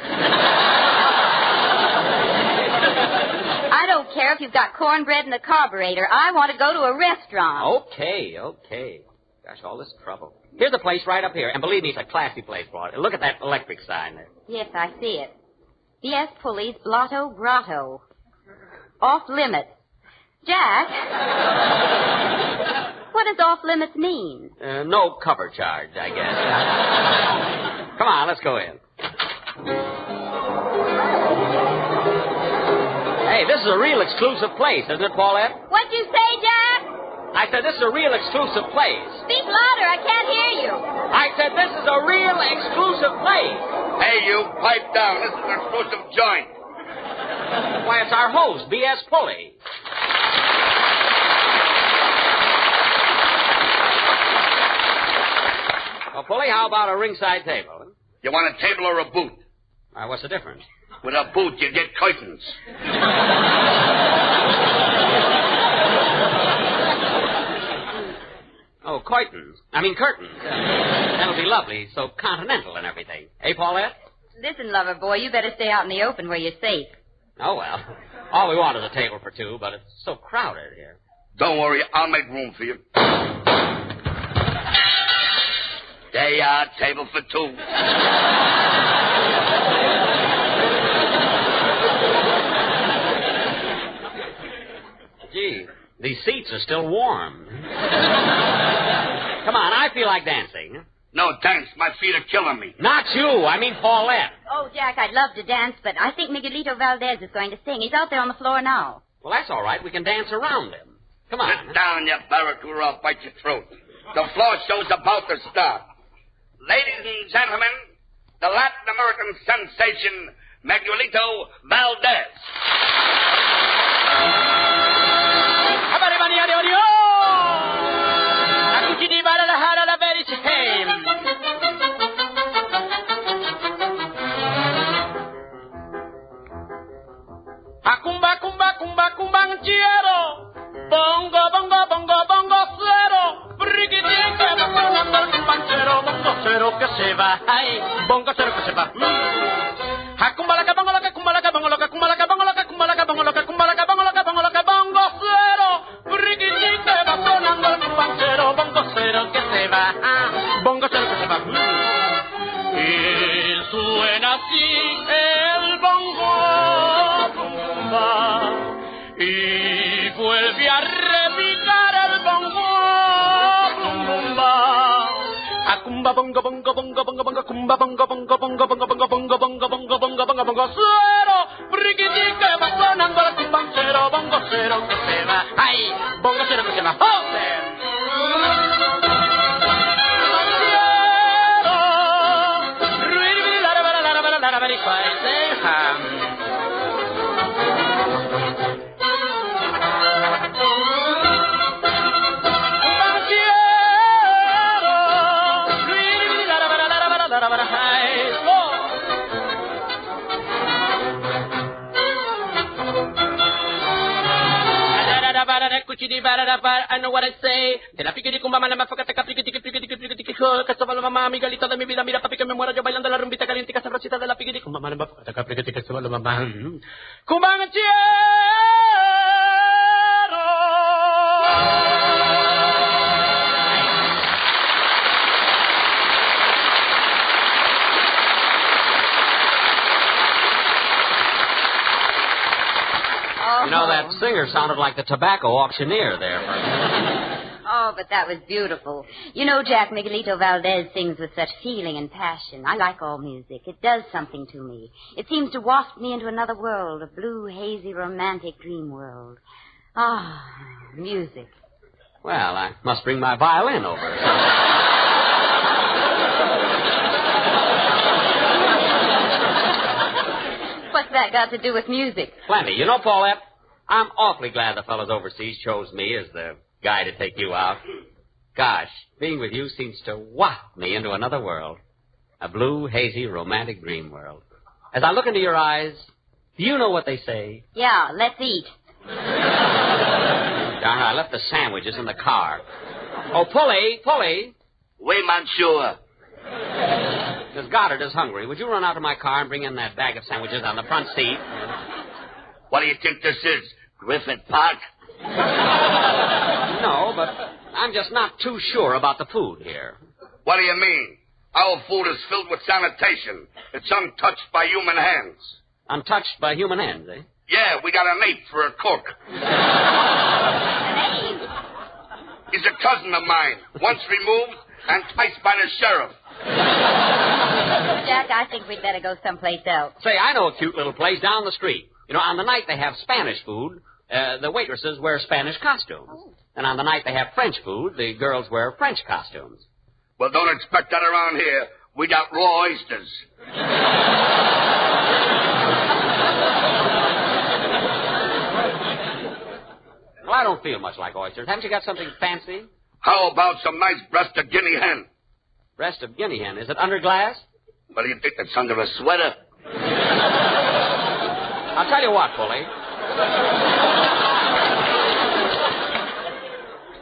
I don't care if you've got cornbread in the carburetor. I want to go to a restaurant. Okay. Gosh, all this trouble. Here's a place right up here, and believe me, it's a classy place, Paul. Look at that electric sign there. Yes, I see it. B.S. Pulley's Blotto Grotto. Off limits. Jack, what does off limits mean? No cover charge, I guess. Come on, let's go in. Hey, this is a real exclusive place, isn't it, Paulette? What'd you say, Jack? I said this is a real exclusive place. Speak louder, I can't hear you. I said this is a real exclusive place. Hey, you, pipe down. This is an exclusive joint. Why, it's our host, B.S. Pulley. Well, Pulley, how about a ringside table? You want a table or a boot? What's the difference? With a boot, you get curtains. Oh, curtains. That'll be lovely. So continental and everything. Hey, Paulette? Listen, lover boy, you better stay out in the open where you're safe. Oh, well. All we want is a table for two, but it's so crowded here. Don't worry, I'll make room for you. There you are, table for two. Gee, these seats are still warm. Come on, I feel like dancing. No, thanks. My feet are killing me. Not you. I mean Paulette. Oh, Jack, I'd love to dance, but I think Miguelito Valdez is going to sing. He's out there on the floor now. Well, that's all right. We can dance around him. Come on. Sit down, you barracuda, or I'll bite your throat. The floor show's about to start. Ladies and gentlemen, the Latin American sensation, Miguelito Valdez. Acumba, cumba, cumba, cumbanchiero. Bongo, bongo, bongo, bongo, cero. Briquitín que va sonando el cumbanchero. Bongo cero que se va. Ay, bongo cero que se va. Acumba la que bongo la que cumba la que bongo la que cumba la que bongo la que cumba la que bongo la que cumba la que bongo la que bongo la que bongo cero. Briquitín que va sonando el cumbanchero. Bongo cero que se va. Bongo cero que se va. Y suena así el bongo. Y vuelve a repicar el bongo, bum bum ba. Acumba bongo bongo bongo bongo bongo cumba bongo bongo bongo bongo bongo bongo bongo bongo bongo bongo bongo cero. Briquití que va sonando el cumbanchero, bongo cero que se va. Ay, bongo cero que se va. ¡Joder! I know what I say. Then I figure you come by my motherfucker. hijo, Castavalo mamá, Miguelito de mi vida, mira papi que me muera yo bailando la rumbita caliente, sabrosita de la piguiti, con mamá, Castavalo mamá. Cumanchero. Oh. You know, that singer sounded like the tobacco auctioneer there for a minute. Oh, but that was beautiful. You know, Jack, Miguelito Valdez sings with such feeling and passion. I like all music. It does something to me. It seems to waft me into another world, a blue, hazy, romantic dream world. Ah, music. Well, I must bring my violin over. What's that got to do with music? Plenty. You know, Paulette, I'm awfully glad the fellows overseas chose me as the guy to take you out. Gosh, being with you seems to waft me into another world. A blue, hazy, romantic dream world. As I look into your eyes, do you know what they say? Yeah, let's eat. Darn, I left the sandwiches in the car. Oh, Pulley. Oui, monsieur. Miss Goddard is hungry. Would you run out to my car and bring in that bag of sandwiches on the front seat? What do you think this is, Griffith Park? No, but I'm just not too sure about the food here. What do you mean? Our food is filled with sanitation. It's untouched by human hands. Untouched by human hands, eh? Yeah, we got an ape for a cook. He's a cousin of mine, once removed and twice by the sheriff. Jack, I think we'd better go someplace else. Say, I know a cute little place down the street. You know, on the night they have Spanish food, the waitresses wear Spanish costumes. Oh. And on the night they have French food, the girls wear French costumes. Well, don't expect that around here. We got raw oysters. Well, I don't feel much like oysters. Haven't you got something fancy? How about some nice breast of guinea hen? Breast of guinea hen. Is it under glass? What do you think? It's under a sweater? I'll tell you what, Pulley.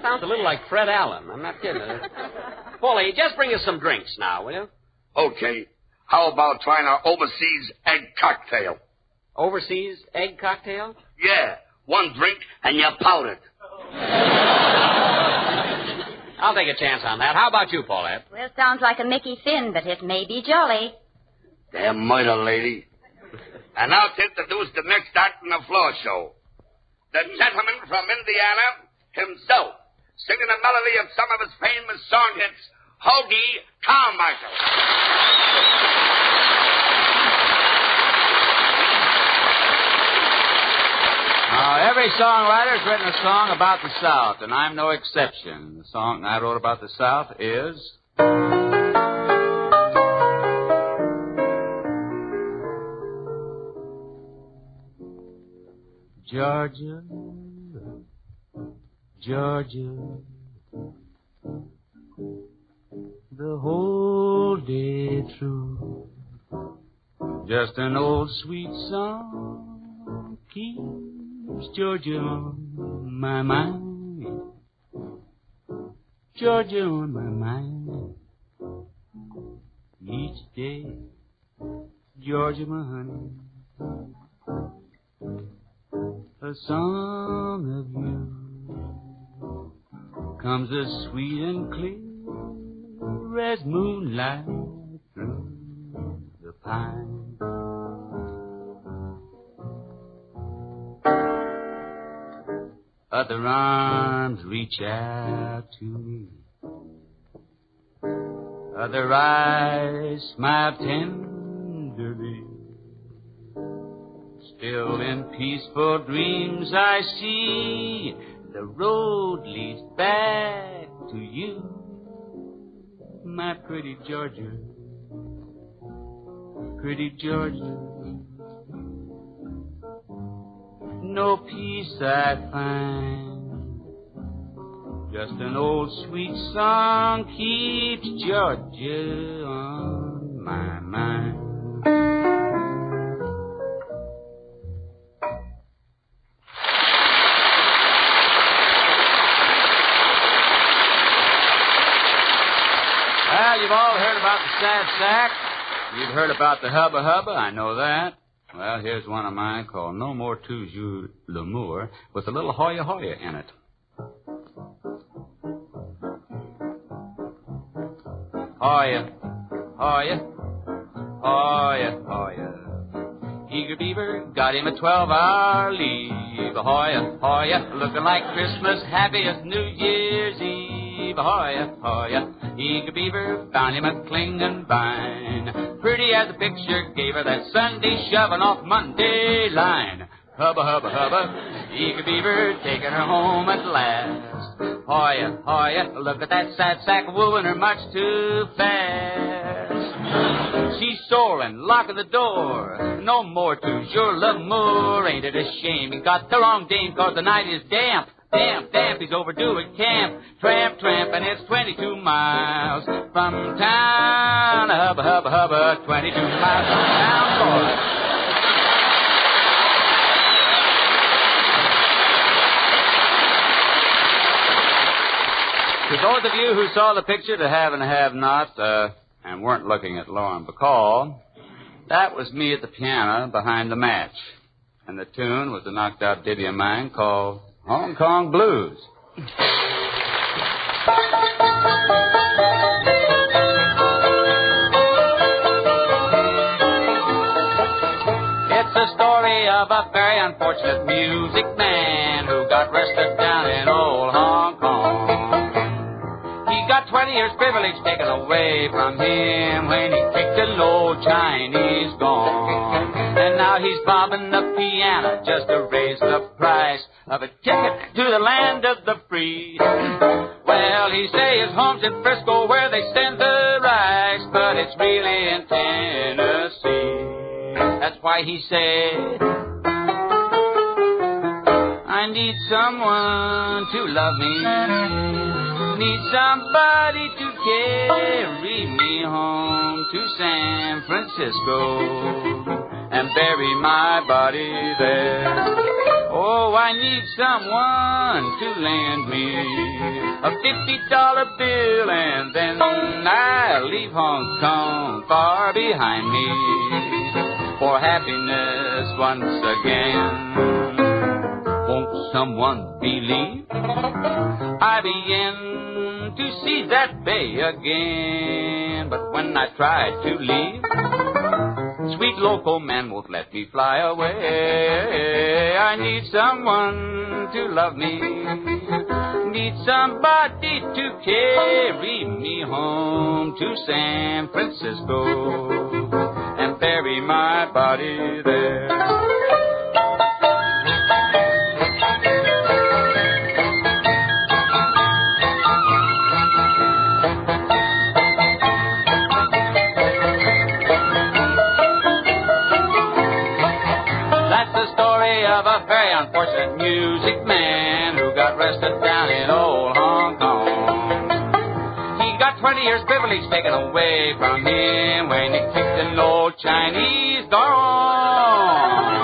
Sounds a little like Fred Allen. I'm not kidding. Pulley, just bring us some drinks now, will you? Okay. How about trying our overseas egg cocktail? Overseas egg cocktail? Yeah. One drink and you're powdered. I'll take a chance on that. How about you, Paulette? Well, sounds like a Mickey Finn, but it may be jolly. Damn murder, lady. And now to introduce the next act in the floor show. The gentleman from Indiana himself, singing a melody of some of his famous song hits, Hoagy, Carmichael. Every songwriter's written a song about the South, and I'm no exception. The song I wrote about the South is... Georgia, Georgia, the whole day through, just an old sweet song keeps Georgia on my mind, Georgia on my mind, each day, Georgia, my honey. A song of you comes as sweet and clear as moonlight through the pine. Other arms reach out to me, other eyes smile tenderly. Still in peaceful dreams I see the road leads back to you, my pretty Georgia, pretty Georgia. No peace I find, just an old sweet song keeps Georgia on my mind. about the sad sack? You've heard about the hubba hubba, I know that. Well, here's one of mine called No More Toujours L'Amour with a little Hoya Hoya in it. Hoya, Hoya, Hoya, Hoya. Eager Beaver got him a 12-hour leave. Hoya, Hoya, looking like Christmas, happy as New Year's Eve. Hoya, Hoya, Eager Beaver found him a clinging vine. Pretty as a picture gave her that Sunday shoving off Monday line. Hubba, hubba, hubba, Eager Beaver taking her home at last. Hoya, Hoya, look at that sad sack wooing her much too fast. She's soaring, locking the door. No more toujours l'amour. Ain't it a shame he got the wrong dame, 'cause the night is damp. Damp, damp, he's overdue at camp. Tramp, tramp, and it's 22 miles from town. Hubba, hubba, hubba, 22 miles from town, boy. To those of you who saw the picture, the have and have-not, and weren't looking at Lauren Bacall, that was me at the piano behind the match. And the tune was a knocked-out ditty of mine called Hong Kong Blues. It's a story of a very unfortunate music man who got arrested down in old Hong Kong. He got 20 years privilege taken away from him when he kicked an old Chinese gong. And now he's bobbing the piano just to raise the price of a ticket to the land of the free. Well, he say his home's in Frisco where they send the rice, but it's really in Tennessee. That's why he said, I need someone to love me, need somebody to carry me home to San Francisco and bury my body there. Oh, I need someone to lend me a $50 bill, and then I'll leave Hong Kong far behind me for happiness once again. Won't someone believe I begin to see that bay again? But when I try to leave, sweet local man won't let me fly away. I need someone to love me, need somebody to carry me home to San Francisco and bury my body there. Of a very unfortunate music man who got arrested down in old Hong Kong. He got 20 years privilege taken away from him when he kicked an old Chinese gong.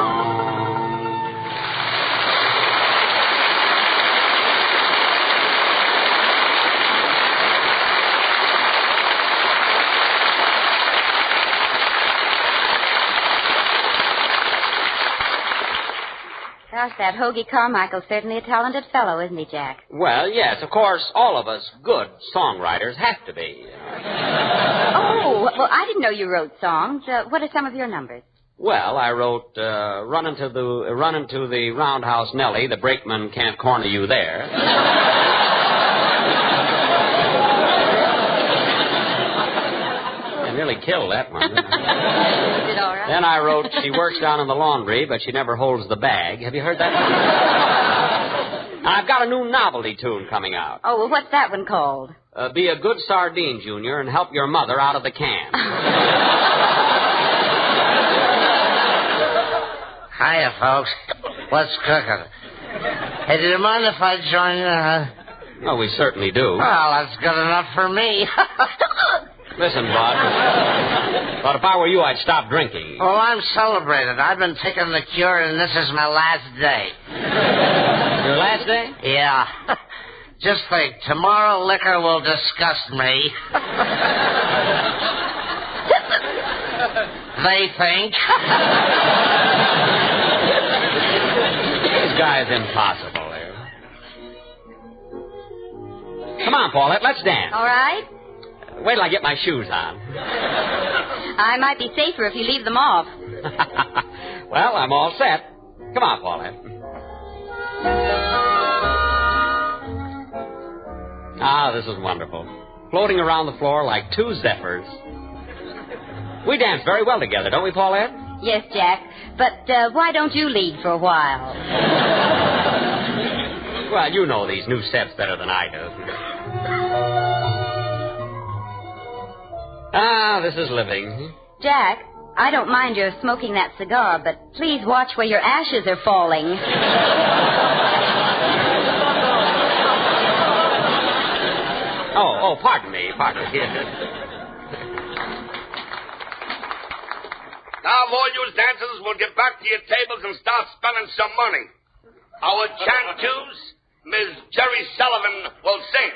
Gosh, that Hoagy Carmichael's certainly a talented fellow, isn't he, Jack? Well, yes, of course, all of us good songwriters have to be. Oh, well, I didn't know you wrote songs. What are some of your numbers? Well, I wrote Runnin' to the Roundhouse Nellie, the brakeman can't corner you there. I nearly killed that one, didn't I? Then I wrote, She Works Down in the Laundry, but She Never Holds the Bag. Have you heard that one? I've got a new novelty tune coming out. Oh, well, what's that one called? Be a good sardine, Junior, and help your mother out of the can. Hiya, folks. What's cooking? Hey, do you mind if I join you? Oh, we certainly do. Well, that's good enough for me. Listen, Bud. But if I were you, I'd stop drinking. Well, I'm celebrated. I've been taking the cure, and this is my last day. Your last day? Yeah. Just think, tomorrow liquor will disgust me. they think. This guy is impossible here. Come on, Paulette, let's dance. All right. Wait till I get my shoes on. I might be safer if you leave them off. Well, I'm all set. Come on, Paulette. Ah, this is wonderful. Floating around the floor like two zephyrs. We dance very well together, don't we, Paulette? Yes, Jack. But why don't you lead for a while? Well, you know these new steps better than I do. Ah, this is living. Jack, I don't mind your smoking that cigar, but please watch where your ashes are falling. Oh, pardon me. Now, all you dancers will get back to your tables and start spending some money. Our chanteuse, Miss Jerry Sullivan, will sing.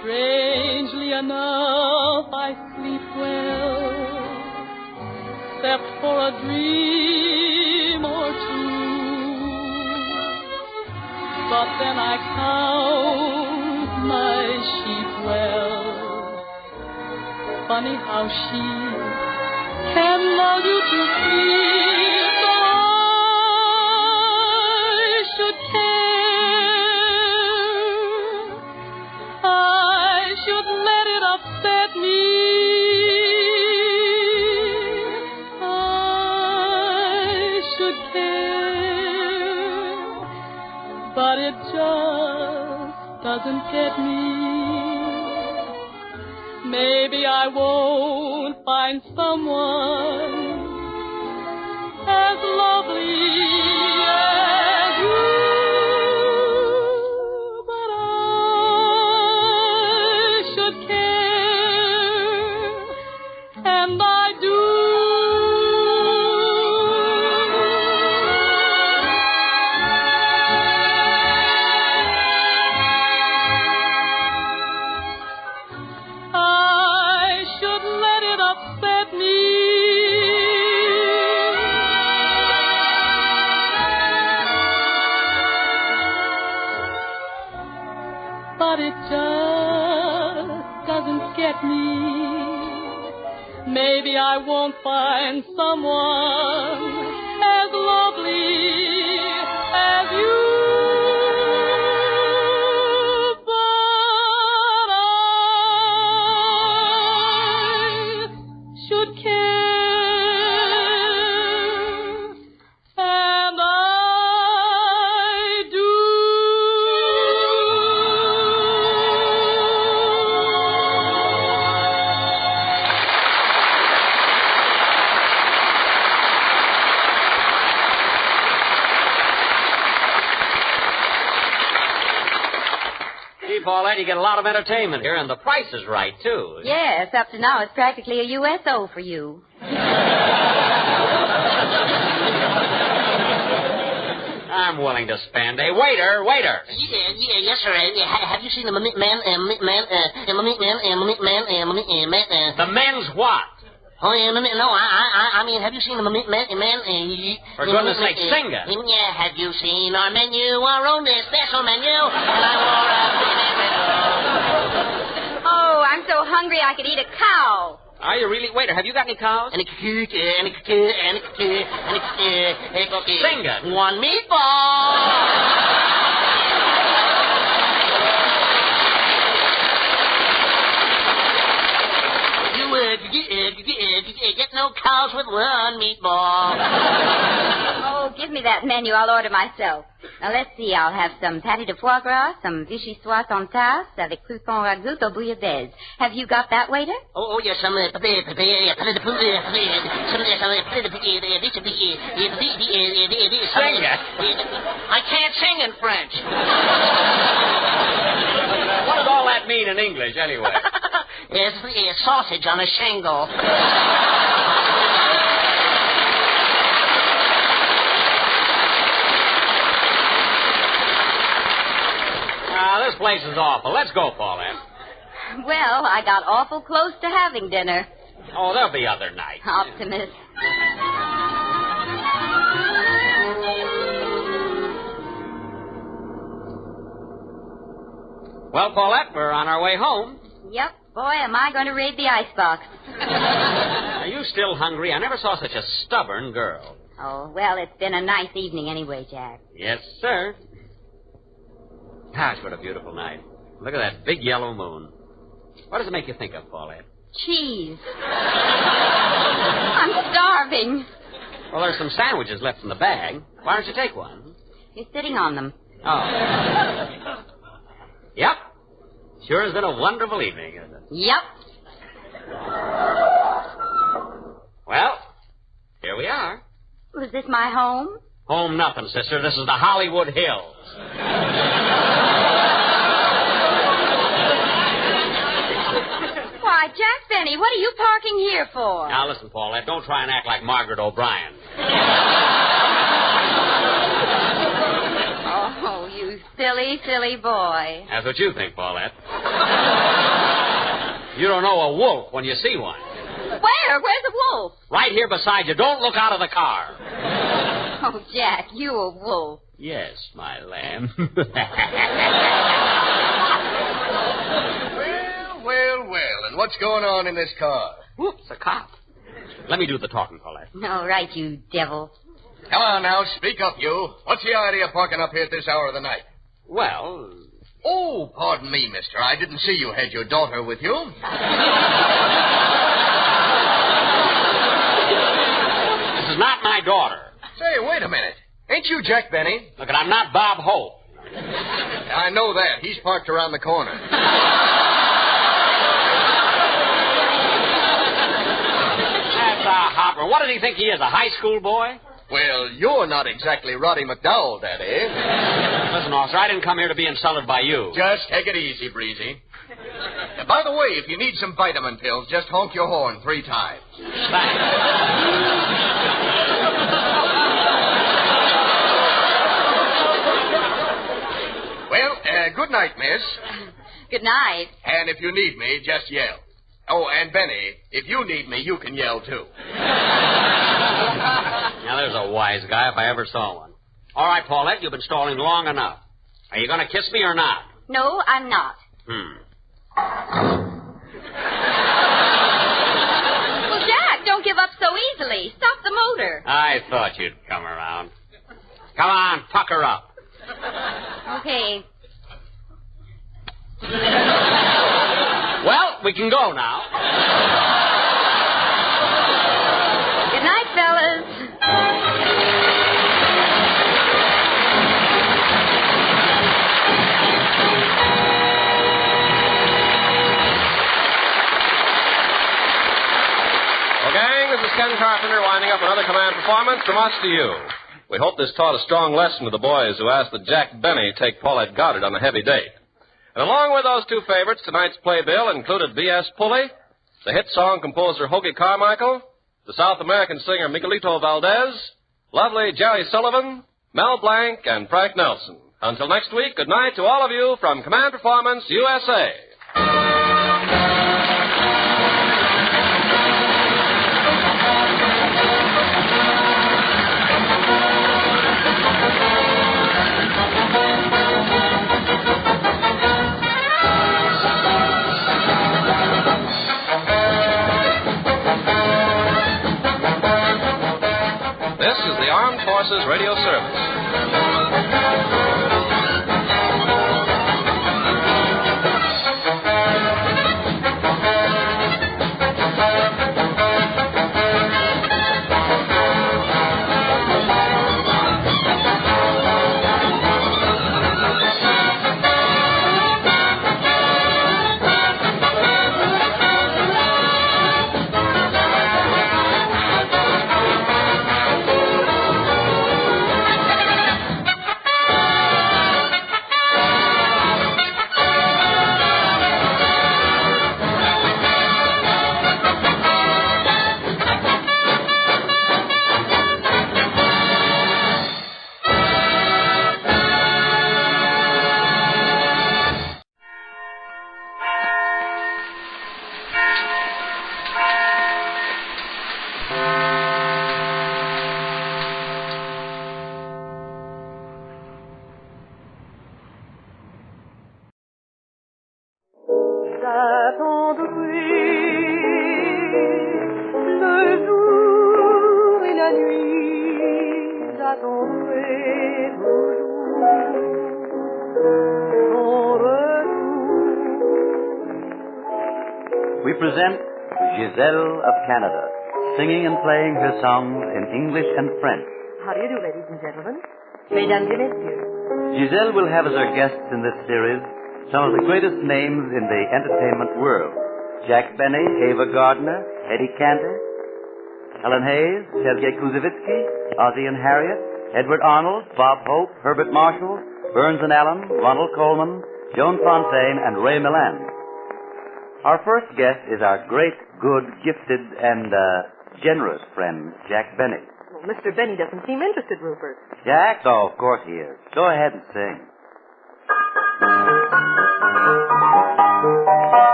Strangely enough, I sleep well, except for a dream or two. But then I count my sheep well. Funny how she can lull you to sleep, so I should care. Should let it upset me. I should care, but it just doesn't get me. Maybe I won't find someone as lovely as you. And I do. I should let it upset me. But it just doesn't get me. Maybe I won't find someone as lovely as you. But I should care, and I do. Paulette, you get a lot of entertainment here, and the price is right, too. Yes, up to now it's practically a USO for you. I'm willing to spend. Hey, waiter! Yes, sir. Have you seen the man? The men's what? Oh, yeah, no, I mean, have you seen the man? For goodness sake, sing it. Yeah, have you seen our menu, our own special menu? And I Oh, I'm so hungry I could eat a cow. Are you really? Waiter, have you got any cows? Sing it. One meatball. Get no cows with one meatball. Oh, give me that menu. I'll order myself. Now, let's see. I'll have some pâté de foie gras, some vichyssoise en tasse, avec croûton ragoût au bouillabaisse. Have you got that, waiter? Oh, yes, some I can't sing in French. What does all that mean in English, anyway? It's sausage on a shingle. This place is awful. Let's go, Paulette. Well, I got awful close to having dinner. Oh, there'll be other nights. Optimist. Well, Paulette, we're on our way home. Yep. Boy, am I going to raid the icebox. Are you still hungry? I never saw such a stubborn girl. Oh, well, it's been a nice evening anyway, Jack. Yes, sir. Gosh, what a beautiful night. Look at that big yellow moon. What does it make you think of, Paulette? Cheese. I'm starving. Well, there's some sandwiches left in the bag. Why don't you take one? You're sitting on them. Oh. Yep. Sure has been a wonderful evening, isn't it? Yep. Well, here we are. Was this my home? Home nothing, sister. This is the Hollywood Hills. Why, Jack Benny, what are you parking here for? Now, listen, Paulette, don't try and act like Margaret O'Brien. Oh, you silly, silly boy. That's what you think, Paulette. You don't know a wolf when you see one. Where? Where's the wolf? Right here beside you. Don't look out of the car. Oh, Jack, you a wolf. Yes, my lamb. Well, and what's going on in this car? Whoops, a cop. Let me do the talking, Paulette. All right, you devil. Come on now, speak up, you. What's the idea of parking up here at this hour of the night? Well... Oh, pardon me, mister. I didn't see you had your daughter with you. This is not my daughter. Say, wait a minute. Ain't you Jack Benny? Look, I'm not Bob Hope. I know that. He's parked around the corner. That's a hopper. What did he think he is, a high school boy? Well, you're not exactly Roddy McDowell, Daddy. Listen, officer, I didn't come here to be insulted by you. Just take it easy, Breezy. By the way, if you need some vitamin pills, just honk your horn 3 times. Thanks. Well, good night, miss. Good night. And if you need me, just yell. Oh, and Benny, if you need me, you can yell, too. Now, there's a wise guy if I ever saw one. All right, Paulette, you've been stalling long enough. Are you going to kiss me or not? No, I'm not. Well, Jack, don't give up so easily. Stop the motor. I thought you'd come around. Come on, pucker up. Okay. Well, we can go now. Good night, fellas. Well, gang, this is Ken Carpenter winding up another command performance from us to you. We hope this taught a strong lesson to the boys who asked that Jack Benny take Paulette Goddard on a heavy date. And along with those 2 favorites, tonight's playbill included B.S. Pulley, the hit song composer Hoagy Carmichael, the South American singer Miguelito Valdez, lovely Jerry Sullivan, Mel Blanc, and Frank Nelson. Until next week, good night to all of you from Command Performance, USA. This is the Armed Forces Radio Service. present Gisele of Canada, singing and playing her songs in English and French. How do you do, ladies and gentlemen? Mesdames et messieurs. Gisele will have as her guests in this series some of the greatest names in the entertainment world. Jack Benny, Ava Gardner, Eddie Cantor, Helen Hayes, Sergei Kuzovitsky, Ozzie and Harriet, Edward Arnold, Bob Hope, Herbert Marshall, Burns and Allen, Ronald Coleman, Joan Fontaine, and Ray Milland. Our first guest is our great, good, gifted, and generous friend, Jack Benny. Well, Mr. Benny doesn't seem interested, Rupert. Jack? Oh, of course he is. Go ahead and sing.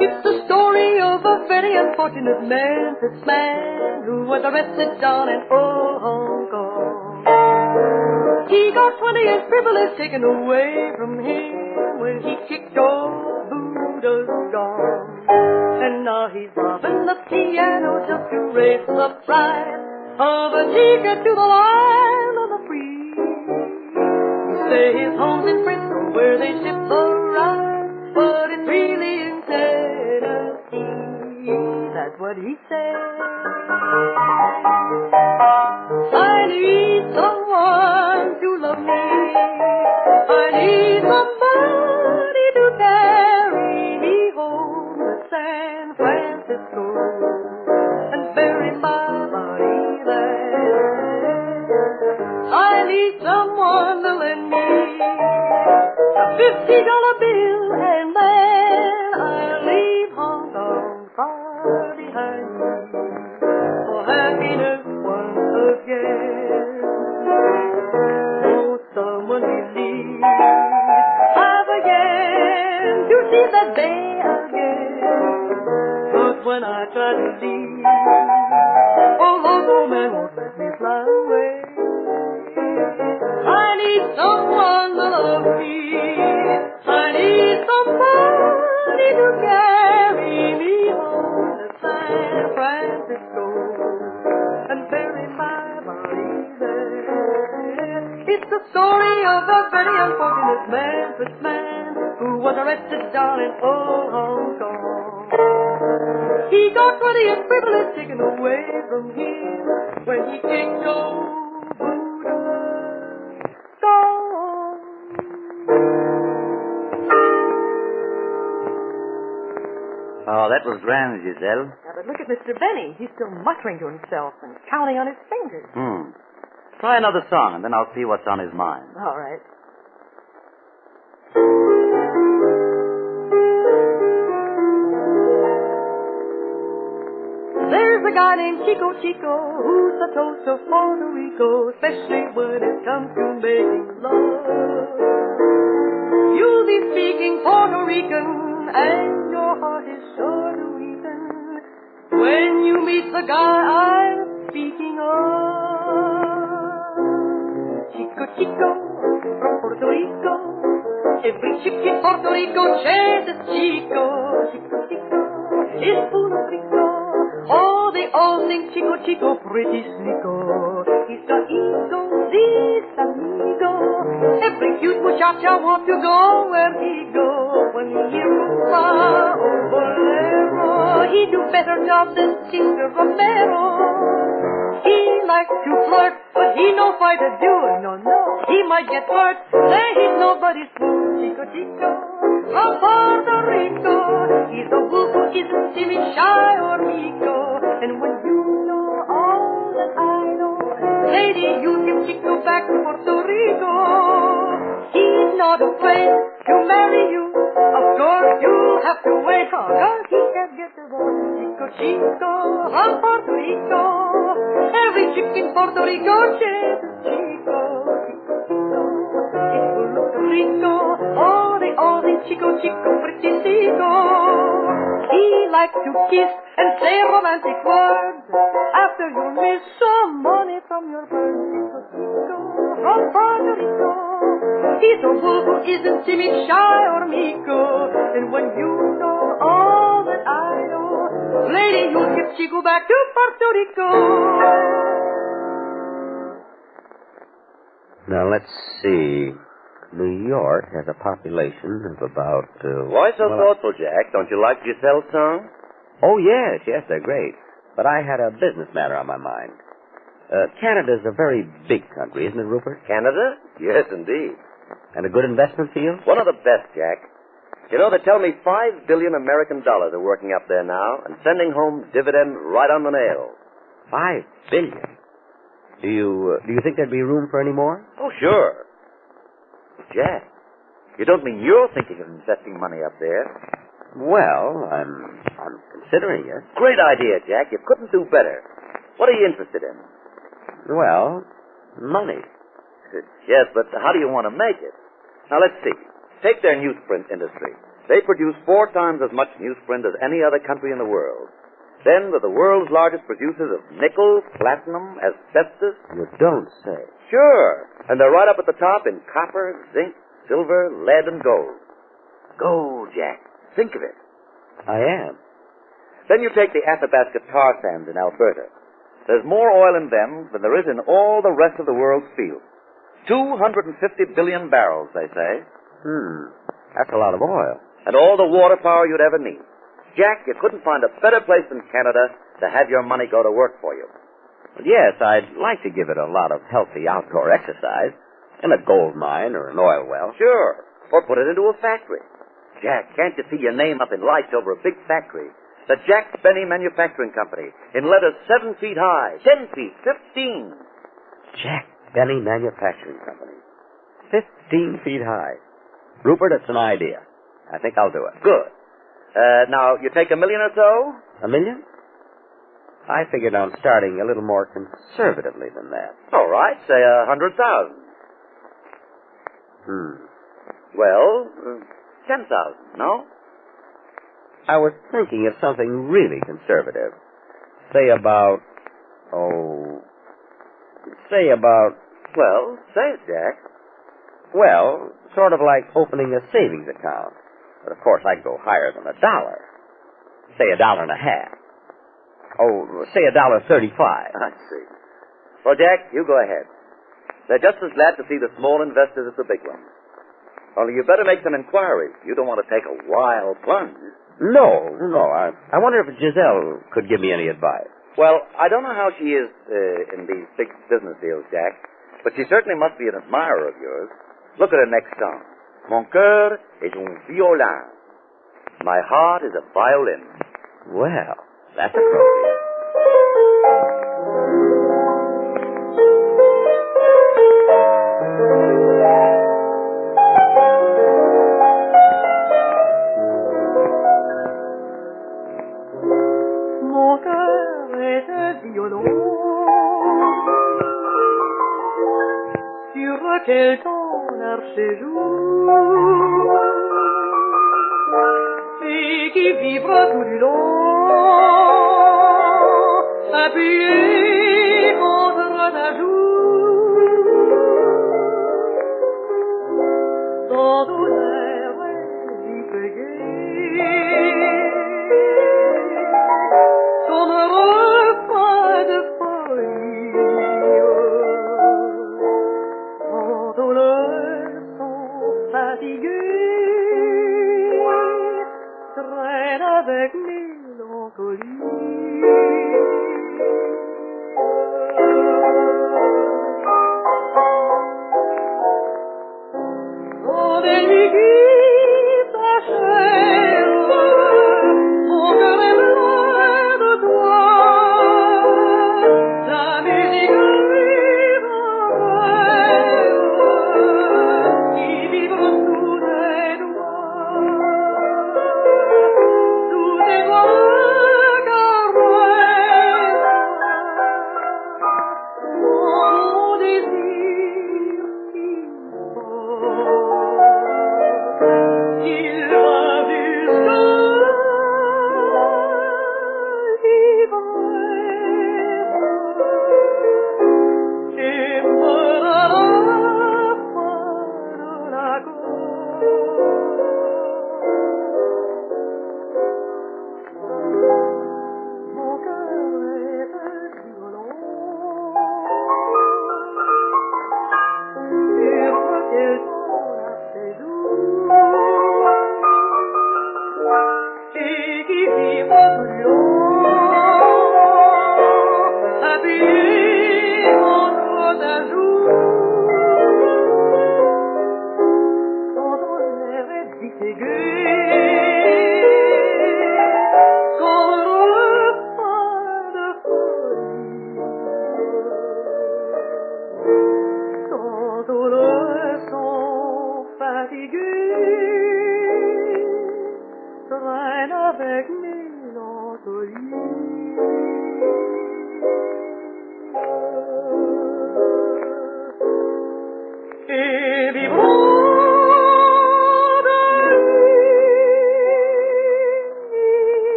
It's the story of a very unfortunate man, this man who was arrested down in old Hong Kong. He got 20 years privilege taken away from him when he kicked old Buddha's gone. And now he's robbing the piano just to raise the price of a ticket to the land of the free. You say his home's in Frisco where they ship the rice, but it's really in Tennessee. That's what he said. I need someone to love me. I need somebody to carry me home to San Francisco and bury my body there. I need someone to lend me a $50 bill, and then I'll leave Hong Kong far behind me for happiness once again. Oh, someone believe I've again to see that day again. But when I try to leave, oh, local man won't let me fly away. I need someone to love me. I need somebody to carry me home to San Francisco and bury my body there. It's the story of a very unfortunate man, this man who was arrested down in old Hong Kong. He got 20 years privilege taken away from him when he kicked old Buddha's gone. Oh, that was grand, Gisele. Now, but look at Mr. Benny. He's still muttering to himself and counting on his fingers. Try another song, and then I'll see what's on his mind. All right. There's a guy named Chico Chico who's the toast of Puerto Rico, especially when it comes to making love. You'll be speaking Puerto Rican, and your heart is sure to weaken when you meet the guy I'm speaking of. Chico Chico from Puerto Rico, every chick in Puerto Rico chases Chico. Chico Chico is full of Rico. Oh, they all think Chico Chico pretty slicko. He's got ego, this amigo. Every cute muchacha wants to go where he go. When he hears rumba or bolero, he do better job than Singer Romero. He likes to flirt, but he no fighter do. No, he might get hurt. Say he's nobody's fool. Chico Chico from Puerto Rico. He's a wolf who isn't timid, shy, or meeko. And when you know all that I know, lady, you give Chico back to Puerto Rico. He's not afraid to marry you. Of course, you'll have to wait, cause he can't get divorced. Chico Chico from Puerto Rico. Every chick in Puerto Rico chases Chico. Chico Chico is full of Rico. Oh, they all think Chico Chico pretty Chico. He likes to kiss and say romantic words after you miss some money from your bird. Chico Chico from Puerto Rico. He's a wolf who isn't timid, shy, or meeko. And when you know all that I know, lady, you'll get Chico back to Puerto Rico. Now, let's see. New York has a population of about... Why so thoughtful, Jack? Don't you like Giselle's song? Oh, yes, they're great. But I had a business matter on my mind. Canada's a very big country, isn't it, Rupert? Canada? Yes, indeed. And a good investment field? One of the best, Jack. You know, they tell me $5 billion American dollars are working up there now and sending home dividend right on the nail. $5 billion? Do you think there'd be room for any more? Oh, sure. Jack, you don't mean you're thinking of investing money up there? Well, I'm considering it. Great idea, Jack. You couldn't do better. What are you interested in? Well, money. Yes, but how do you want to make it? Now, let's see. Take their newsprint industry. They produce 4 times as much newsprint as any other country in the world. Then they're the world's largest producers of nickel, platinum, asbestos. You don't say. Sure. And they're right up at the top in copper, zinc, silver, lead, and gold. Gold, Jack. Think of it. I am. Then you take the Athabasca tar sands in Alberta. There's more oil in them than there is in all the rest of the world's fields. 250 billion barrels, they say. That's a lot of oil. And all the water power you'd ever need. Jack, you couldn't find a better place than Canada to have your money go to work for you. Well, yes, I'd like to give it a lot of healthy outdoor exercise. In a gold mine or an oil well. Sure. Or put it into a factory. Jack, can't you see your name up in lights over a big factory? The Jack Benny Manufacturing Company. In letters 7 feet high, 10 feet, 15. Jack Benny Manufacturing Company. 15 feet high. Rupert, it's an idea. I think I'll do it. Good. Now, you take $1 million or so? $1 million? I figured on starting a little more conservatively than that. All right, say 100,000. Well, 10,000, no? I was thinking of something really conservative. Say about... Well, say it, Jack. Well, sort of like opening a savings account. But, of course, I'd go higher than $1. Say $1.50. Oh, say $1.35. I see. Well, Jack, you go ahead. They're just as glad to see the small investors as the big ones. Only you better make some inquiries. You don't want to take a wild plunge. No. I wonder if Gisele could give me any advice. Well, I don't know how she is in these big business deals, Jack, but she certainly must be an admirer of yours. Look at her next song. Mon cœur est un violon. My heart is a violin. Well, that's appropriate. Mon cœur est un violon sur lequel ton joue et qui vibre tout du long appuyé contre ta joue dans ton air vif gai comme un refrain de folie en douleur sans fatiguer traîne avec mélancolie dans des nuits qui s'achèvent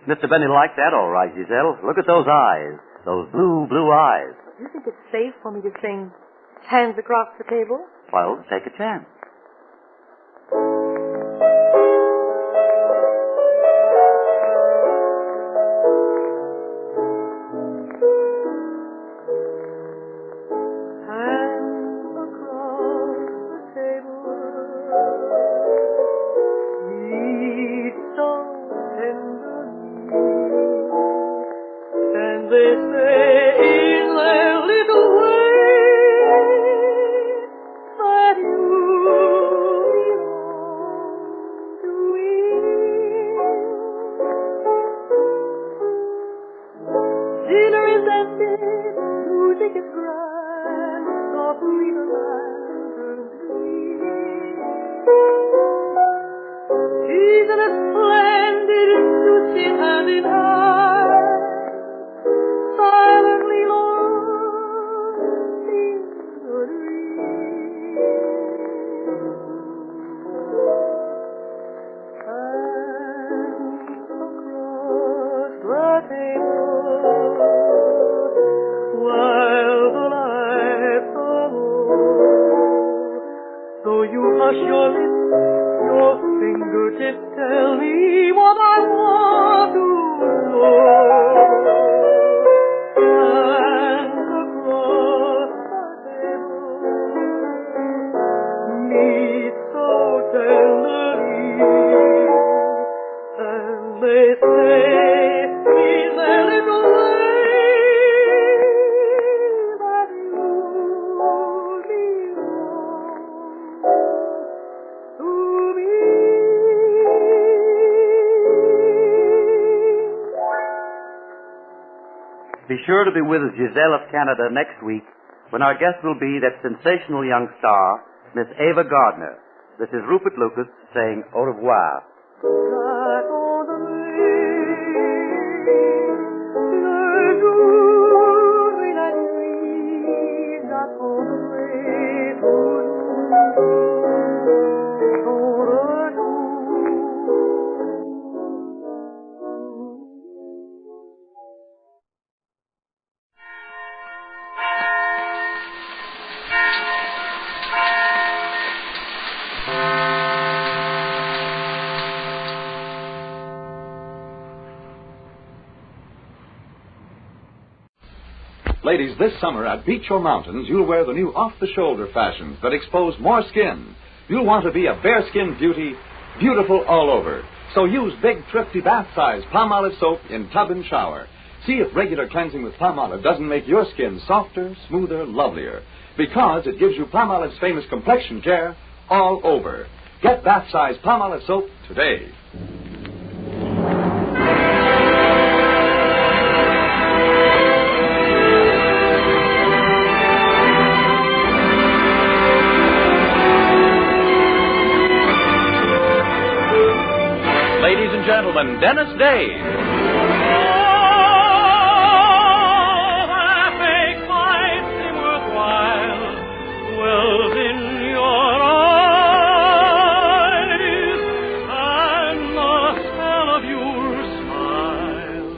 Mr. Benny liked that all right, Gisele. Look at those eyes. Those blue, blue eyes. Do you think it's safe for me to sing Hands Across the Table? Well, take a chance. Be sure to be with Gisele of Canada next week when our guest will be that sensational young star, Miss Ava Gardner. This is Rupert Lucas saying au revoir. Ladies, this summer at Beach or Mountains, you'll wear the new off-the-shoulder fashions that expose more skin. You'll want to be a bare-skin beauty, beautiful all over. So use big, thrifty bath-size Palmolive soap in tub and shower. See if regular cleansing with Palmolive doesn't make your skin softer, smoother, lovelier. Because it gives you Palmolive's famous complexion care all over. Get bath-size Palmolive soap today. Ladies and gentlemen, Dennis Day. That makes life seem worthwhile. Wells in your eyes, and the smell of your smile.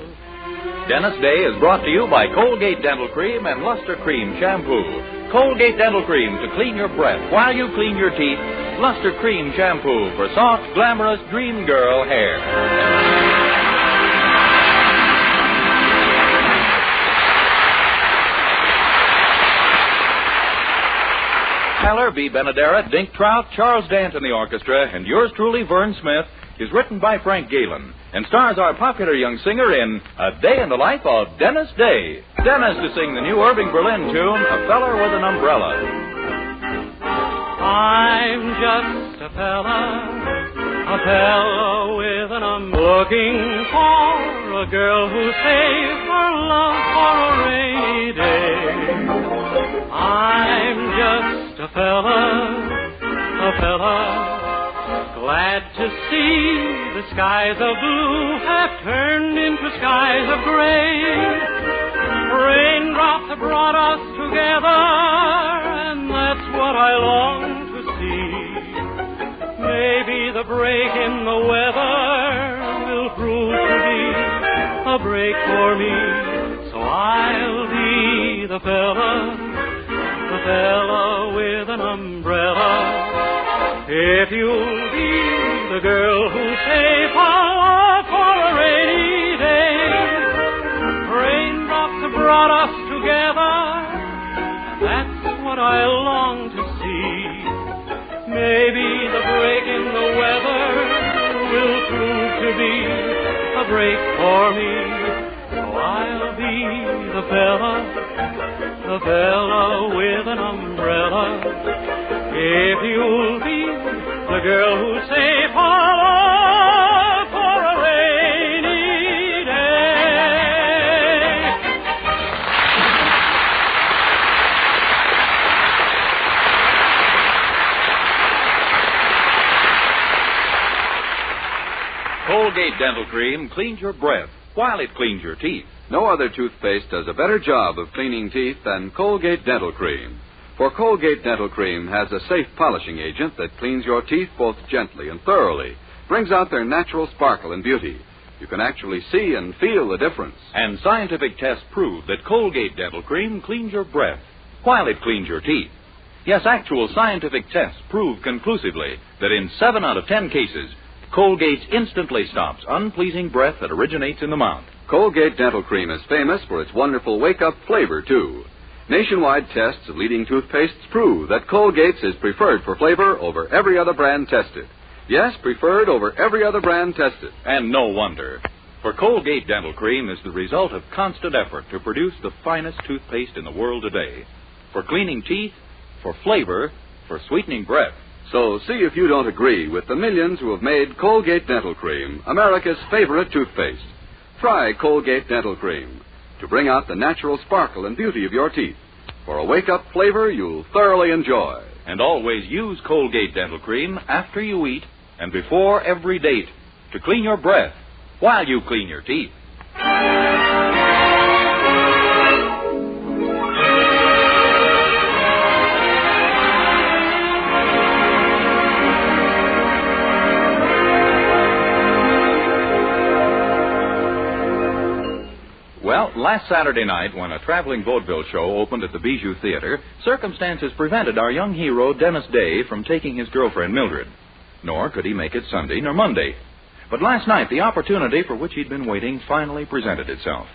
Dennis Day is brought to you by Colgate Dental Cream and Luster Cream Shampoo. Colgate Dental Cream to clean your breath while you clean your teeth. Luster Cream Shampoo for soft, glamorous dream girl hair. Heller, B. Benaderet, Dink Trout, Charles Dant in the orchestra, and yours truly, Vern Smith, is written by Frank Galen and stars our popular young singer in A Day in the Life of Dennis Day. Dennis to sing the new Irving Berlin tune, A Feller with an Umbrella. I'm just a fella with an looking for a girl who's saved her love for a rainy day. I'm just a fella, glad to see the skies of blue have turned into skies of gray. Raindrops have brought us together, and that's what I long to see. Maybe the break in the weather will prove to be a break for me. So I'll be the fella with an umbrella. If you'll be the girl who'll save her for a rainy day. Raindrops have brought us together, and that's what I long to see. Maybe the break in the weather will prove to be a break for me. So I'll be the fella with an umbrella. If you'll be the girl who'll save her love for a rainy day. Colgate Dental Cream cleans your breath while it cleans your teeth. No other toothpaste does a better job of cleaning teeth than Colgate Dental Cream. For Colgate Dental Cream has a safe polishing agent that cleans your teeth both gently and thoroughly, brings out their natural sparkle and beauty. You can actually see and feel the difference. And scientific tests prove that Colgate Dental Cream cleans your breath while it cleans your teeth. Yes, actual scientific tests prove conclusively that in 7 out of 10 cases, Colgate instantly stops unpleasing breath that originates in the mouth. Colgate Dental Cream is famous for its wonderful wake-up flavor, too. Nationwide tests of leading toothpastes prove that Colgate's is preferred for flavor over every other brand tested. Yes, preferred over every other brand tested. And no wonder. For Colgate Dental Cream is the result of constant effort to produce the finest toothpaste in the world today. For cleaning teeth, for flavor, for sweetening breath. So see if you don't agree with the millions who have made Colgate Dental Cream America's favorite toothpaste. Try Colgate Dental Cream to bring out the natural sparkle and beauty of your teeth. For a wake-up flavor you'll thoroughly enjoy. And always use Colgate Dental Cream after you eat and before every date to clean your breath while you clean your teeth. Well, last Saturday night, when a traveling vaudeville show opened at the Bijou Theater, circumstances prevented our young hero, Dennis Day, from taking his girlfriend, Mildred. Nor could he make it Sunday nor Monday. But last night, the opportunity for which he'd been waiting finally presented itself.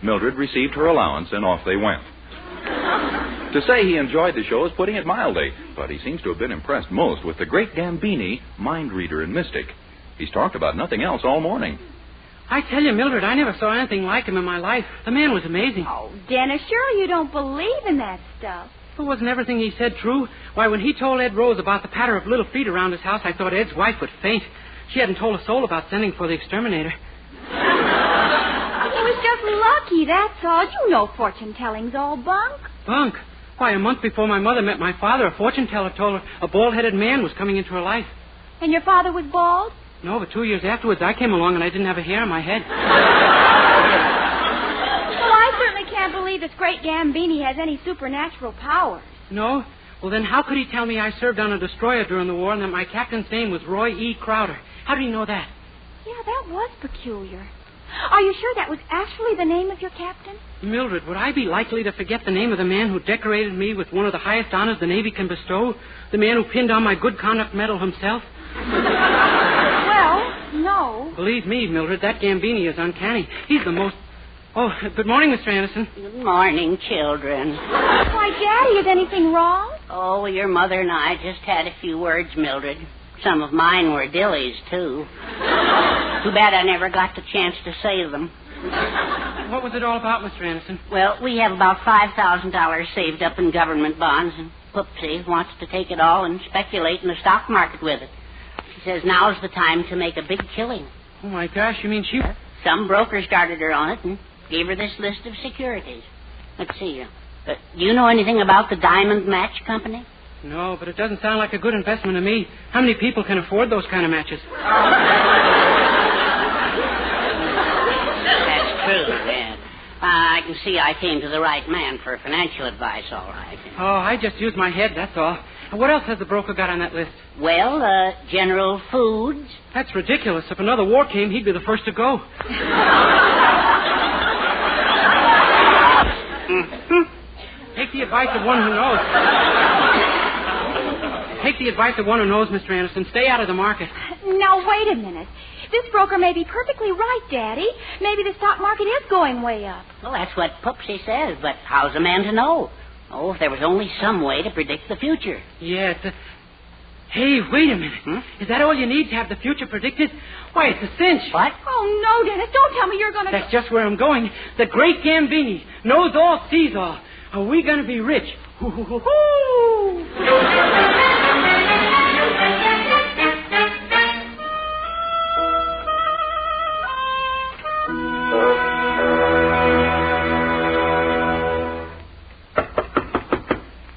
Mildred received her allowance, and off they went. To say he enjoyed the show is putting it mildly, but he seems to have been impressed most with the great Gambini, mind reader and mystic. He's talked about nothing else all morning. I tell you, Mildred, I never saw anything like him in my life. The man was amazing. Oh, Dennis, surely you don't believe in that stuff. Well, wasn't everything he said true? Why, when he told Ed Rose about the patter of little feet around his house, I thought Ed's wife would faint. She hadn't told a soul about sending for the exterminator. He was just lucky, that's all. You know fortune-telling's all bunk. Bunk? Why, a month before my mother met my father, a fortune teller told her a bald-headed man was coming into her life. And your father was bald? No, but 2 years afterwards, I came along and I didn't have a hair on my head. Well, I certainly can't believe this great Gambini has any supernatural power. No? Well, then how could he tell me I served on a destroyer during the war and that my captain's name was Roy E. Crowder? How did he know that? Yeah, that was peculiar. Are you sure that was actually the name of your captain? Mildred, would I be likely to forget the name of the man who decorated me with one of the highest honors the Navy can bestow? The man who pinned on my good conduct medal himself? Well, no. Believe me, Mildred, that Gambini is uncanny. He's the most... Oh, good morning, Mr. Anderson. Good morning, children. Why, Daddy, is anything wrong? Oh, your mother and I just had a few words, Mildred. Some of mine were dillies, too. Too bad I never got the chance to say them. What was it all about, Mr. Anderson? Well, we have about $5,000 saved up in government bonds, and Poopsie wants to take it all and speculate in the stock market with it. She says now's the time to make a big killing. Oh, my gosh, you mean she... Some broker started her on it and gave her this list of securities. Let's see. Do you know anything about the Diamond Match Company? No, but it doesn't sound like a good investment to me. How many people can afford those kind of matches? That's true, yeah. I can see I came to the right man for financial advice, all right. Oh, I just used my head, that's all. What else has the broker got on that list? Well, General Foods. That's ridiculous. If another war came, he'd be the first to go. Take the advice of one who knows. Take the advice of one who knows, Mr. Anderson. Stay out of the market. Now, wait a minute. This broker may be perfectly right, Daddy. Maybe the stock market is going way up. Well, that's what Pupsy says, but how's a man to know? Oh, if there was only some way to predict the future. Yeah, it's a... Hey, wait a minute. Is that all you need to have the future predicted? Why, it's a cinch. What? Oh, no, Dennis. Don't tell me you're going to... That's just where I'm going. The great Gambini knows all, sees all. Are we going to be rich? Hoo-hoo-hoo-hoo!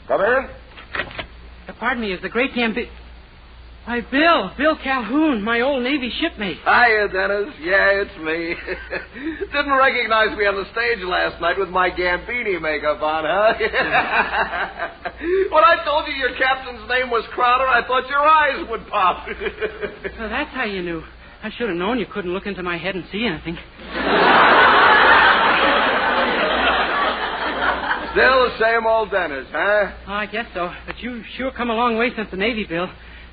Come in. Pardon me, is the great Gambini... Why, Bill Calhoun, my old Navy shipmate. Hiya, Dennis. Yeah, it's me. Didn't recognize me on the stage last night with my Gambini makeup on, huh? When I told you your captain's name was Crowder, I thought your eyes would pop. So that's how you knew. I should have known you couldn't look into my head and see anything. Still the same old Dennis, huh? Oh, I guess so. But you sure come a long way since the Navy, Bill.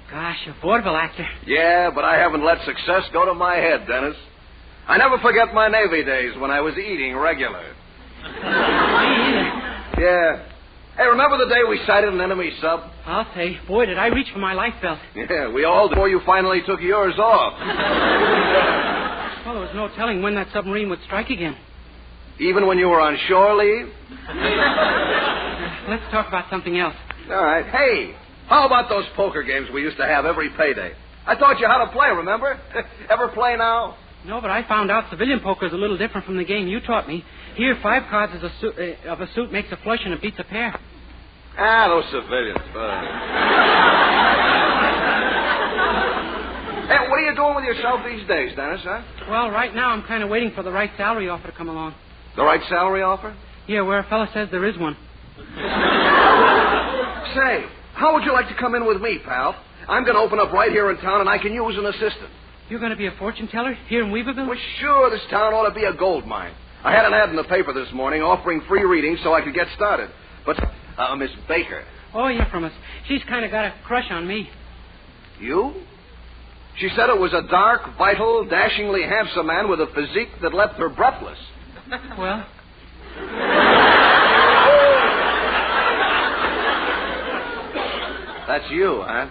Gosh, a vaudeville actor. Yeah, but I haven't let success go to my head, Dennis. I never forget my Navy days when I was eating regular. Yeah. Hey, remember the day we sighted an enemy sub? I'll say. Boy, did I reach for my life belt. Yeah, we all did before you finally took yours off. Well, there was no telling when that submarine would strike again. Even when you were on shore leave? Let's talk about something else. All right. Hey, how about those poker games we used to have every payday? I taught you how to play, remember? Ever play now? No, but I found out civilian poker is a little different from the game you taught me. Here, 5 cards of a suit makes a flush and it beats a pair. Ah, those civilians. Hey, what are you doing with yourself these days, Dennis, huh? Well, right now I'm kind of waiting for the right salary offer to come along. The right salary offer? Yeah, where a fella says there is one. Say, how would you like to come in with me, pal? I'm going to open up right here in town, and I can use an assistant. You're going to be a fortune teller here in Weaverville? Well, sure, this town ought to be a gold mine. I had an ad in the paper this morning offering free readings so I could get started. But, Miss Baker. Oh, yeah, from us. She's kind of got a crush on me. You? She said it was a dark, vital, dashingly handsome man with a physique that left her breathless. Well? That's you, huh?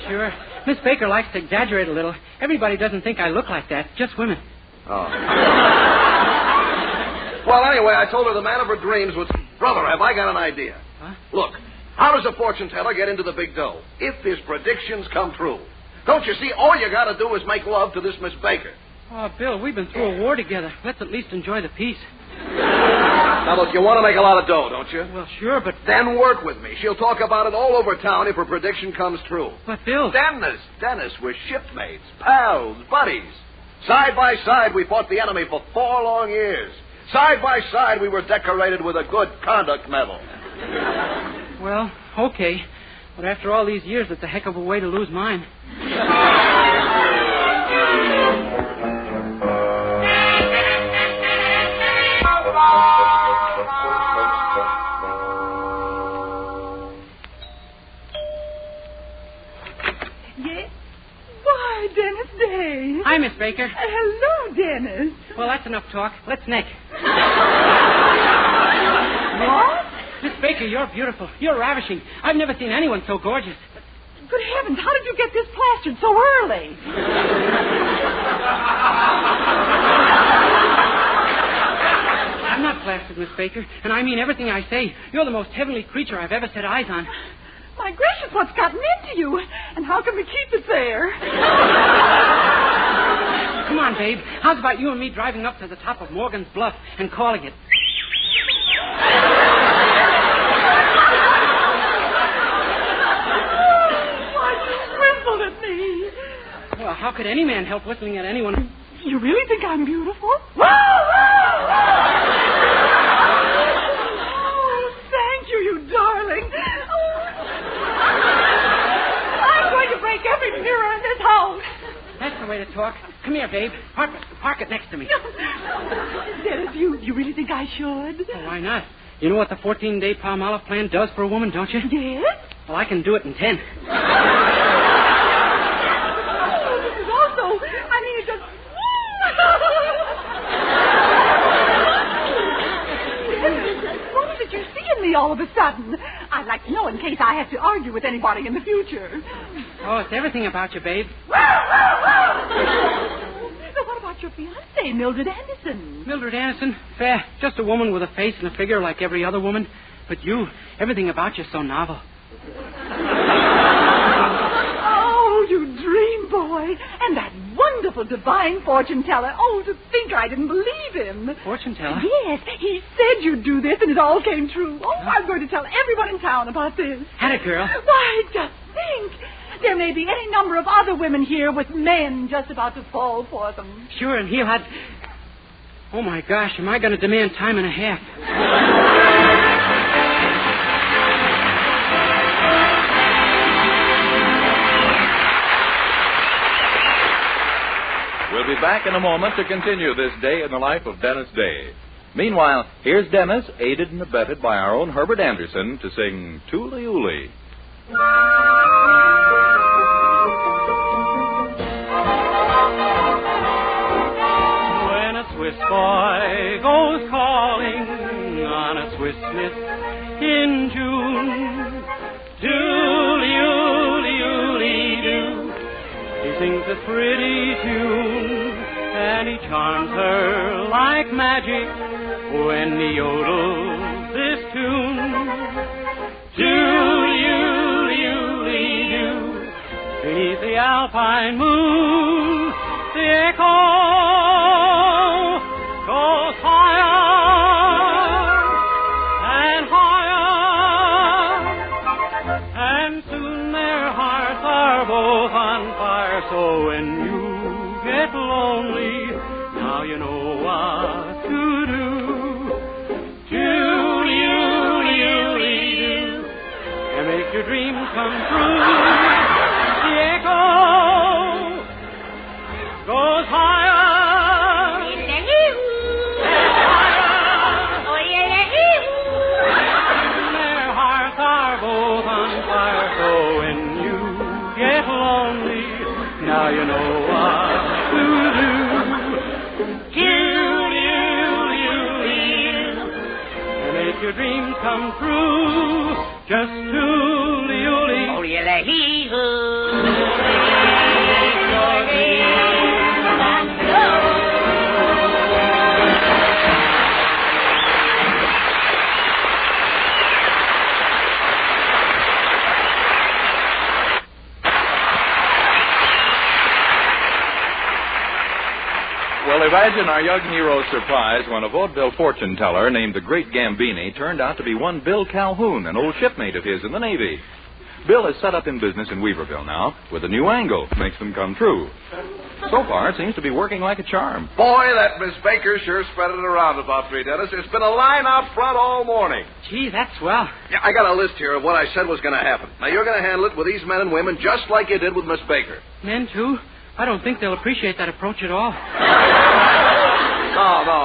Sure. Miss Baker likes to exaggerate a little. Everybody doesn't think I look like that, just women. Oh. Well, anyway, I told her the man of her dreams was... Brother, have I got an idea? Huh? Look, how does a fortune teller get into the big dough? If his predictions come true. Don't you see, all you got to do is make love to this Miss Baker. Oh, Bill, we've been through a war together. Let's at least enjoy the peace. Now, look, you want to make a lot of dough, don't you? Well, sure, but... Then work with me. She'll talk about it all over town if her prediction comes true. But, Bill... Dennis, we're shipmates, pals, buddies. Side by side, we fought the enemy for 4 long years. Side by side, we were decorated with a good conduct medal. Well, okay. But after all these years, it's a heck of a way to lose mine. Yes? Why, Dennis Day. Hi, Miss Baker. Hello, Dennis. Well, that's enough talk. Let's neck. What? Miss Baker, you're beautiful. You're ravishing. I've never seen anyone so gorgeous. Good heavens, how did you get this plastered so early? I'm not plastered, Miss Baker, and I mean everything I say. You're the most heavenly creature I've ever set eyes on. My gracious, what's gotten into you? And how can we keep it there? Come on, babe. How's about you and me driving up to the top of Morgan's Bluff and calling it? At me. Well, how could any man help whistling at anyone? You really think I'm beautiful? Oh, thank you, you darling. Oh. I'm going to break every mirror in this house. That's the way to talk. Come here, babe. Park it next to me. Dennis, you really think I should? Well, why not? You know what the 14-day Palmolive plan does for a woman, don't you? Yes? Well, I can do it in 10. This is also... I mean, it just... What is it you see in me all of a sudden? I'd like to know in case I have to argue with anybody in the future. Oh, it's everything about you, babe. Now, what about your fiancée, Mildred Anderson? Mildred Anderson? Fair. Just a woman with a face and a figure like every other woman. But you, everything about you's so novel. Oh, you dream boy. And that wonderful divine fortune teller. Oh, to think I didn't believe him. Fortune teller? Yes, he said you'd do this and it all came true. Oh, I'm going to tell everyone in town about this. Had it, girl. Why, just think. There may be any number of other women here with men just about to fall for them. Sure, and he'll have... Oh, my gosh, am I going to demand time and a half? We'll be back in a moment to continue this day in the life of Dennis Day. Meanwhile, here's Dennis, aided and abetted by our own Herbert Anderson, to sing Tooly Ooly. When a Swiss boy goes calling on a Swiss miss in June, Tooly Ooly Ooly Doo. He sings a pretty tune, and he charms her like magic when he yodels this tune. Doodly-oodly-oodly-doo. Beneath the alpine moon, the echo goes higher and higher, and soon their hearts are both on fire. So when you get lonely, now you know what to do. Doodly-oodly-oodly-doo. And make your dreams come true. The echo goes higher. Their hearts are both on fire. So when you get lonely, now you know what to do. Doodly-oodly-oodly-doo. And make your dreams come true. Just tooly-ooly. Oh, yeah, Well, imagine our young hero's surprise when a vaudeville fortune teller named the Great Gambini turned out to be one Bill Calhoun, an old shipmate of his in the Navy. Bill is set up in business in Weaverville now with a new angle. Makes them come true. So far, it seems to be working like a charm. Boy, that Miss Baker sure spread it around about 3, Dennis. There's been a line out front all morning. Gee, that's swell. Yeah, I got a list here of what I said was going to happen. Now, you're going to handle it with these men and women just like you did with Miss Baker. Men, too? I don't think they'll appreciate that approach at all.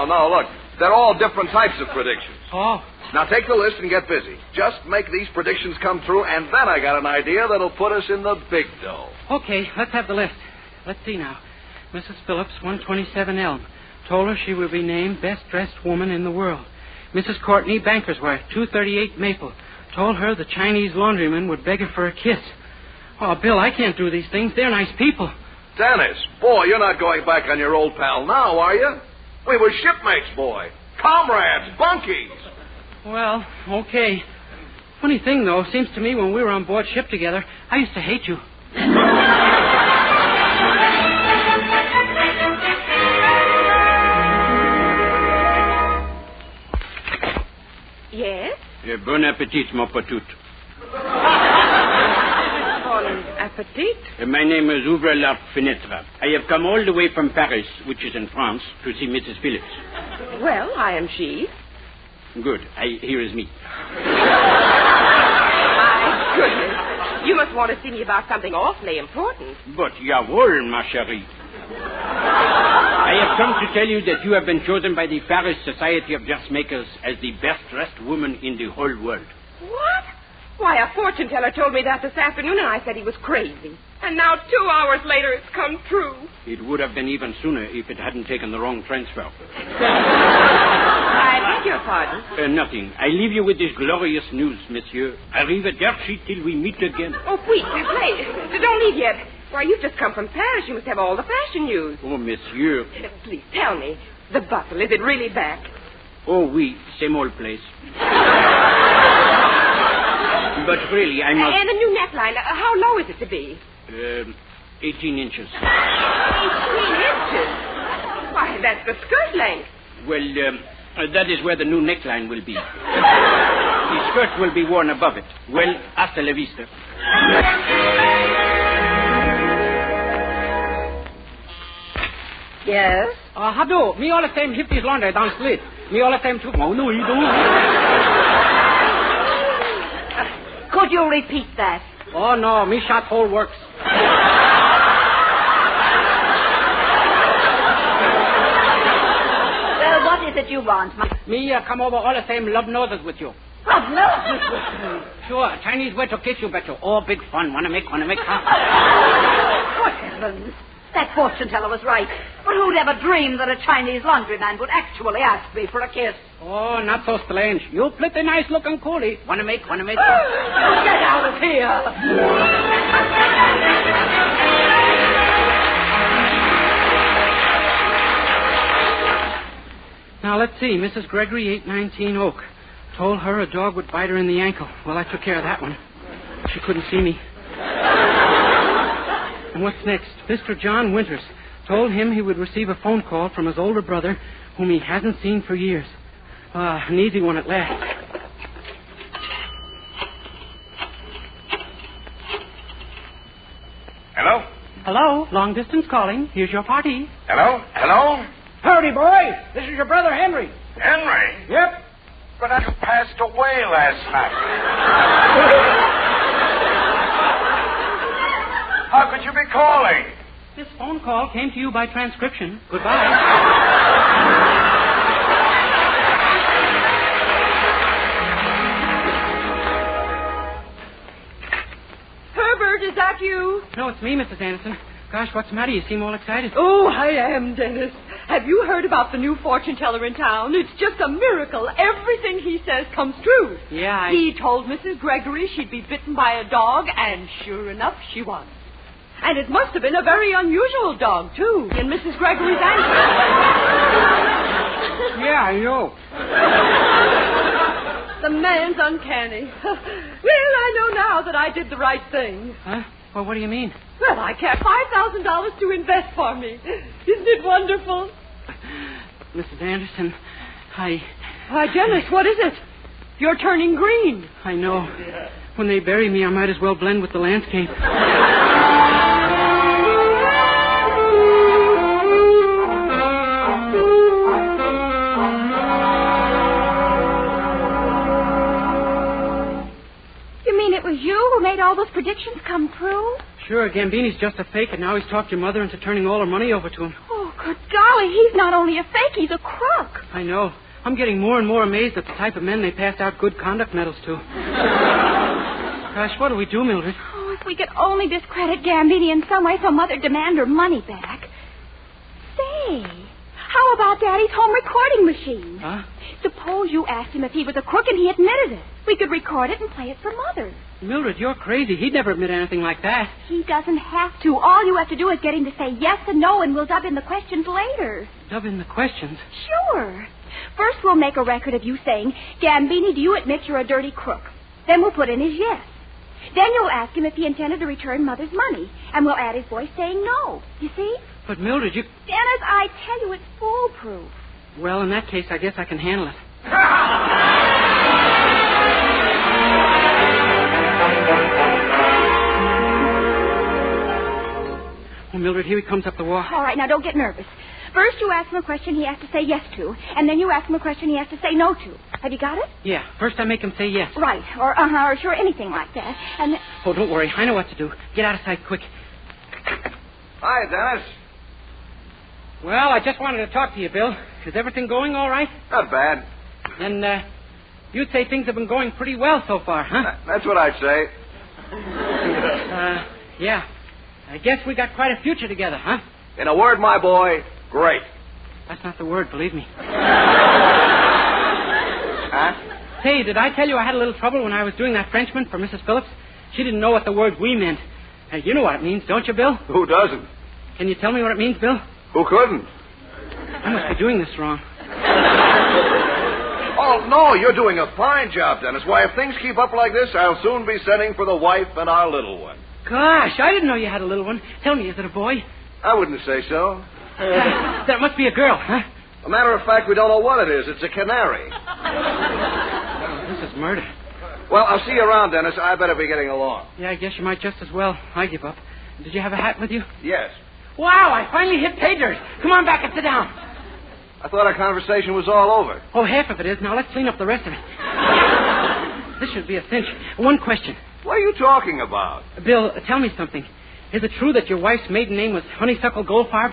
No. Look, they're all different types of predictions. Oh. Now, take the list and get busy. Just make these predictions come true, and then I got an idea that'll put us in the big dough. Okay, let's have the list. Let's see now. Mrs. Phillips, 127 Elm. Told her she would be named best-dressed woman in the world. Mrs. Courtney, Bankersworth, 238 Maple. Told her the Chinese laundryman would beg her for a kiss. Oh, Bill, I can't do these things. They're nice people. Dennis, boy, you're not going back on your old pal now, are you? We were shipmates, boy. Comrades, bunkies. Well, okay. Funny thing, though, seems to me when we were on board ship together, I used to hate you. Yes? Bon appetit, mon patout. Bon appetit? My name is Ouvre la Fenêtre. I have come all the way from Paris, which is in France, to see Mrs. Phillips. Well, I am she. Good. Here is me. My goodness. You must want to see me about something awfully important. But jawohl, ma chérie. I have come to tell you that you have been chosen by the Paris Society of Dressmakers as the best-dressed woman in the whole world. What? Why, a fortune teller told me that this afternoon, and I said he was crazy. And now 2 hours later, it's come true. It would have been even sooner if it hadn't taken the wrong transfer. I beg your pardon. Nothing. I leave you with this glorious news, monsieur. Arrivederci till we meet again. Oh, wait. Don't leave yet. Why, you've just come from Paris. You must have all the fashion news. Oh, monsieur. Please, tell me. The bustle, is it really back? Oh, oui. Same old place. But really, I must... And the new neckline, how low is it to be? 18 inches. 18 inches? Why, that's the skirt length. Well, that is where the new neckline will be. The skirt will be worn above it. Well, hasta la vista. Yes? Hallo. Me alle time hippies laundry down split. Me alle time too... Oh, no, you don't. Could you repeat that? Oh, no. Me shot hole works. Well, what is it you want, Me come over all the same love noses with you. Love noses with me? Sure. Chinese way to kiss you better. Oh, big fun. Wanna make, huh? Good heavens. That fortune teller was right. But who'd ever dream that a Chinese laundryman would actually ask me for a kiss? Oh, not so strange. You pretty nice-looking coolie. Wanna make? Get out of here. Now, let's see. Mrs. Gregory, 819 Oak. Told her a dog would bite her in the ankle. Well, I took care of that one. She couldn't see me. And what's next? Mr. John Winters. Told him he would receive a phone call from his older brother, whom he hasn't seen for years. An easy one at last. Hello? Hello, long distance calling. Here's your party. Hello? Howdy, boy. This is your brother, Henry. Henry? Yep. But you passed away last night. How could you be calling? This phone call came to you by transcription. Goodbye. Herbert, is that you? No, it's me, Mrs. Anderson. Gosh, what's the matter? You seem all excited. Oh, I am, Dennis. Have you heard about the new fortune teller in town? It's just a miracle. Everything he says comes true. Yeah, He told Mrs. Gregory she'd be bitten by a dog, and sure enough, she was. And it must have been a very unusual dog, too, in Mrs. Gregory's answer. Yeah, I know. The man's uncanny. Well, I know now that I did the right thing. Huh? Well, what do you mean? Well, I kept $5,000 to invest for me. Isn't it wonderful? Mrs. Anderson, Why, Dennis, what is it? You're turning green. I know. When they bury me, I might as well blend with the landscape. You mean it was you who made all those predictions come true? Sure, Gambini's just a fake, and now he's talked your mother into turning all her money over to him. Oh, good golly, he's not only a fake, he's a crook. I know. I'm getting more and more amazed at the type of men they passed out good conduct medals to. Gosh, what do we do, Mildred? Oh, if we could only discredit Gambini in some way so Mother'd demand her money back. Say, how about Daddy's home recording machine? Huh? Suppose you asked him if he was a crook and he admitted it. We could record it and play it for Mother. Mildred, you're crazy. He'd never admit anything like that. He doesn't have to. All you have to do is get him to say yes and no, and we'll dub in the questions later. Dub in the questions? Sure. First, we'll make a record of you saying, Gambini, do you admit you're a dirty crook? Then we'll put in his yes. Then you'll ask him if he intended to return Mother's money, and we'll add his voice saying no. You see? But, Mildred, you... Dennis, I tell you, it's foolproof. Well, in that case, I guess I can handle it. Well, Mildred, here he comes up the walk. All right, now don't get nervous. First, you ask him a question he has to say yes to, and then you ask him a question he has to say no to. Have you got it? Yeah. First, I make him say yes. Right, or sure, anything like that. And... Oh, don't worry. I know what to do. Get out of sight quick. Hi, Dennis. Well, I just wanted to talk to you, Bill. Is everything going all right? Not bad. And, you'd say things have been going pretty well so far, huh? That's what I'd say. Yeah. I guess we got quite a future together, huh? In a word, my boy, great. That's not the word, believe me. Huh? Say, did I tell you I had a little trouble when I was doing that Frenchman for Mrs. Phillips? She didn't know what the word we meant. You know what it means, don't you, Bill? Who doesn't? Can you tell me what it means, Bill? Who couldn't? I must be doing this wrong. Oh, no, you're doing a fine job, Dennis. Why, if things keep up like this, I'll soon be sending for the wife and our little one. Gosh, I didn't know you had a little one. Tell me, is it a boy? I wouldn't say so. That must be a girl, huh? A matter of fact, we don't know what it is. It's a canary. This is murder. Well, I'll see you around, Dennis. I better be getting along. Yeah, I guess you might just as well. I give up. Did you have a hat with you? Yes. Wow, I finally hit pay dirt. Come on back and sit down. I thought our conversation was all over. Oh, half of it is. Now let's clean up the rest of it. This should be a cinch. One question. What are you talking about? Bill, tell me something. Is it true that your wife's maiden name was Honeysuckle Goldfarb?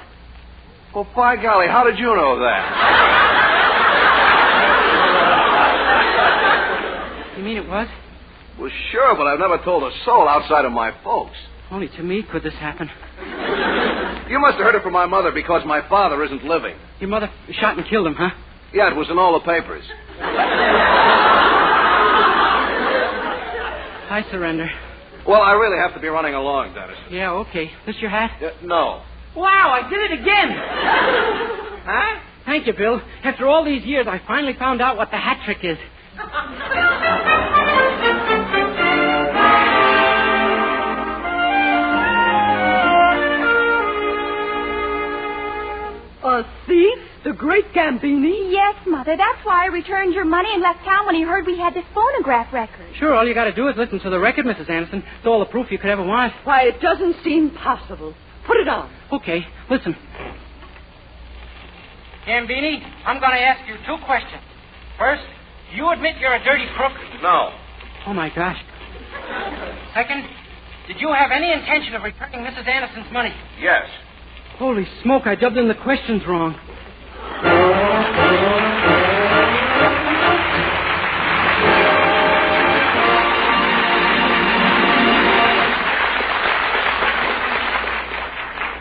Well, by golly, how did you know that? You mean it was? Well, sure, but I've never told a soul outside of my folks. Only to me could this happen. You must have heard it from my mother because my father isn't living. Your mother shot and killed him, huh? Yeah, it was in all the papers. I surrender. Well, I really have to be running along, Dennis. Yeah, okay. This your hat? No. Wow, I did it again! Huh? Thank you, Bill. After all these years, I finally found out what the hat trick is. A thief? The great Gambini? Yes, Mother. That's why I returned your money and left town when he heard we had this phonograph record. Sure, all you got to do is listen to the record, Mrs. Anderson. It's all the proof you could ever want. Why, it doesn't seem possible. Put it on. Okay, listen. Gambini, I'm going to ask you 2 questions. First, do you admit you're a dirty crook? No. Oh, my gosh. Second, did you have any intention of returning Mrs. Anderson's money? Yes. Holy smoke, I dubbed in the questions wrong.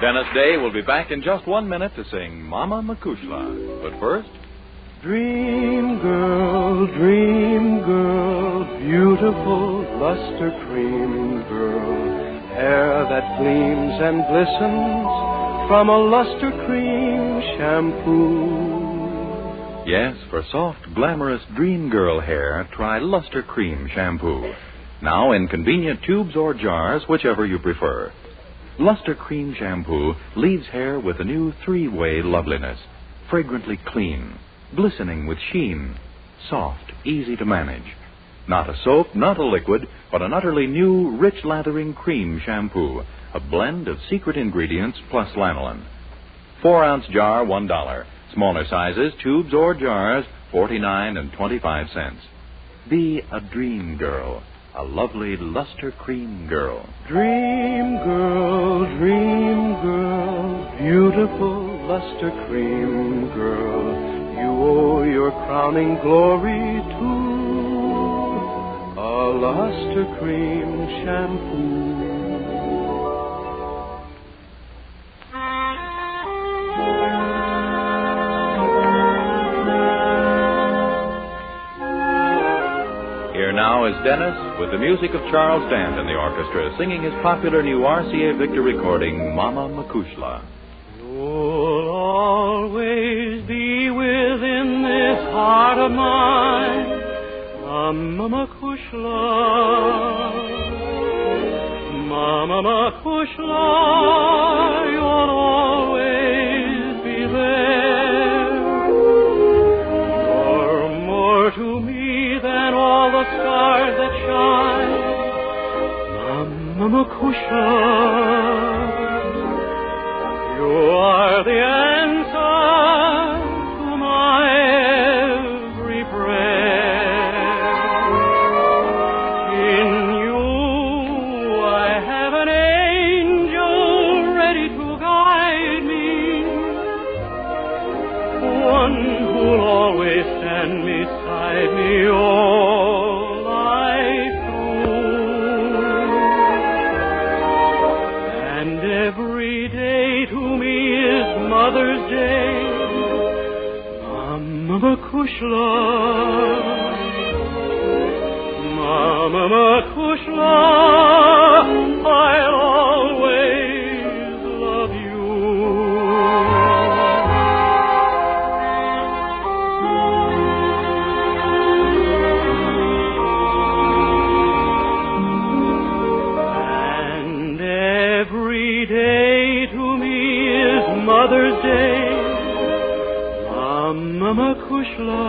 Dennis Day will be back in just 1 minute to sing Mama Makushla. But first... Dream girl, beautiful luster cream girl, hair that gleams and glistens from a luster cream shampoo. Yes, for soft, glamorous dream girl hair, try Luster Cream Shampoo. Now in convenient tubes or jars, whichever you prefer. Luster Cream Shampoo leaves hair with a new 3-way loveliness. Fragrantly clean, glistening with sheen, soft, easy to manage. Not a soap, not a liquid, but an utterly new, rich lathering cream shampoo. A blend of secret ingredients plus lanolin. 4-ounce jar, $1. Smaller sizes, tubes or jars, 49 and 25 cents. Be a dream girl, a lovely luster cream girl. Dream girl, beautiful luster cream girl, you owe your crowning glory to a luster cream shampoo. Here now is Dennis with the music of Charles Dant and the orchestra singing his popular new RCA Victor recording, Mama Makushla. You'll always be within this heart of mine, Mama Makushla. Mama Makushla, you'll always be there. You're more to me than all the stars that shine, Mama Makushla. You are the answer to my every prayer. In you I have an angel ready to guide me, to me is Mother's Day. Mama Kushla, Mama Kushla, I'll always love you. And every day to me is Mother's Day. Mama Kushla,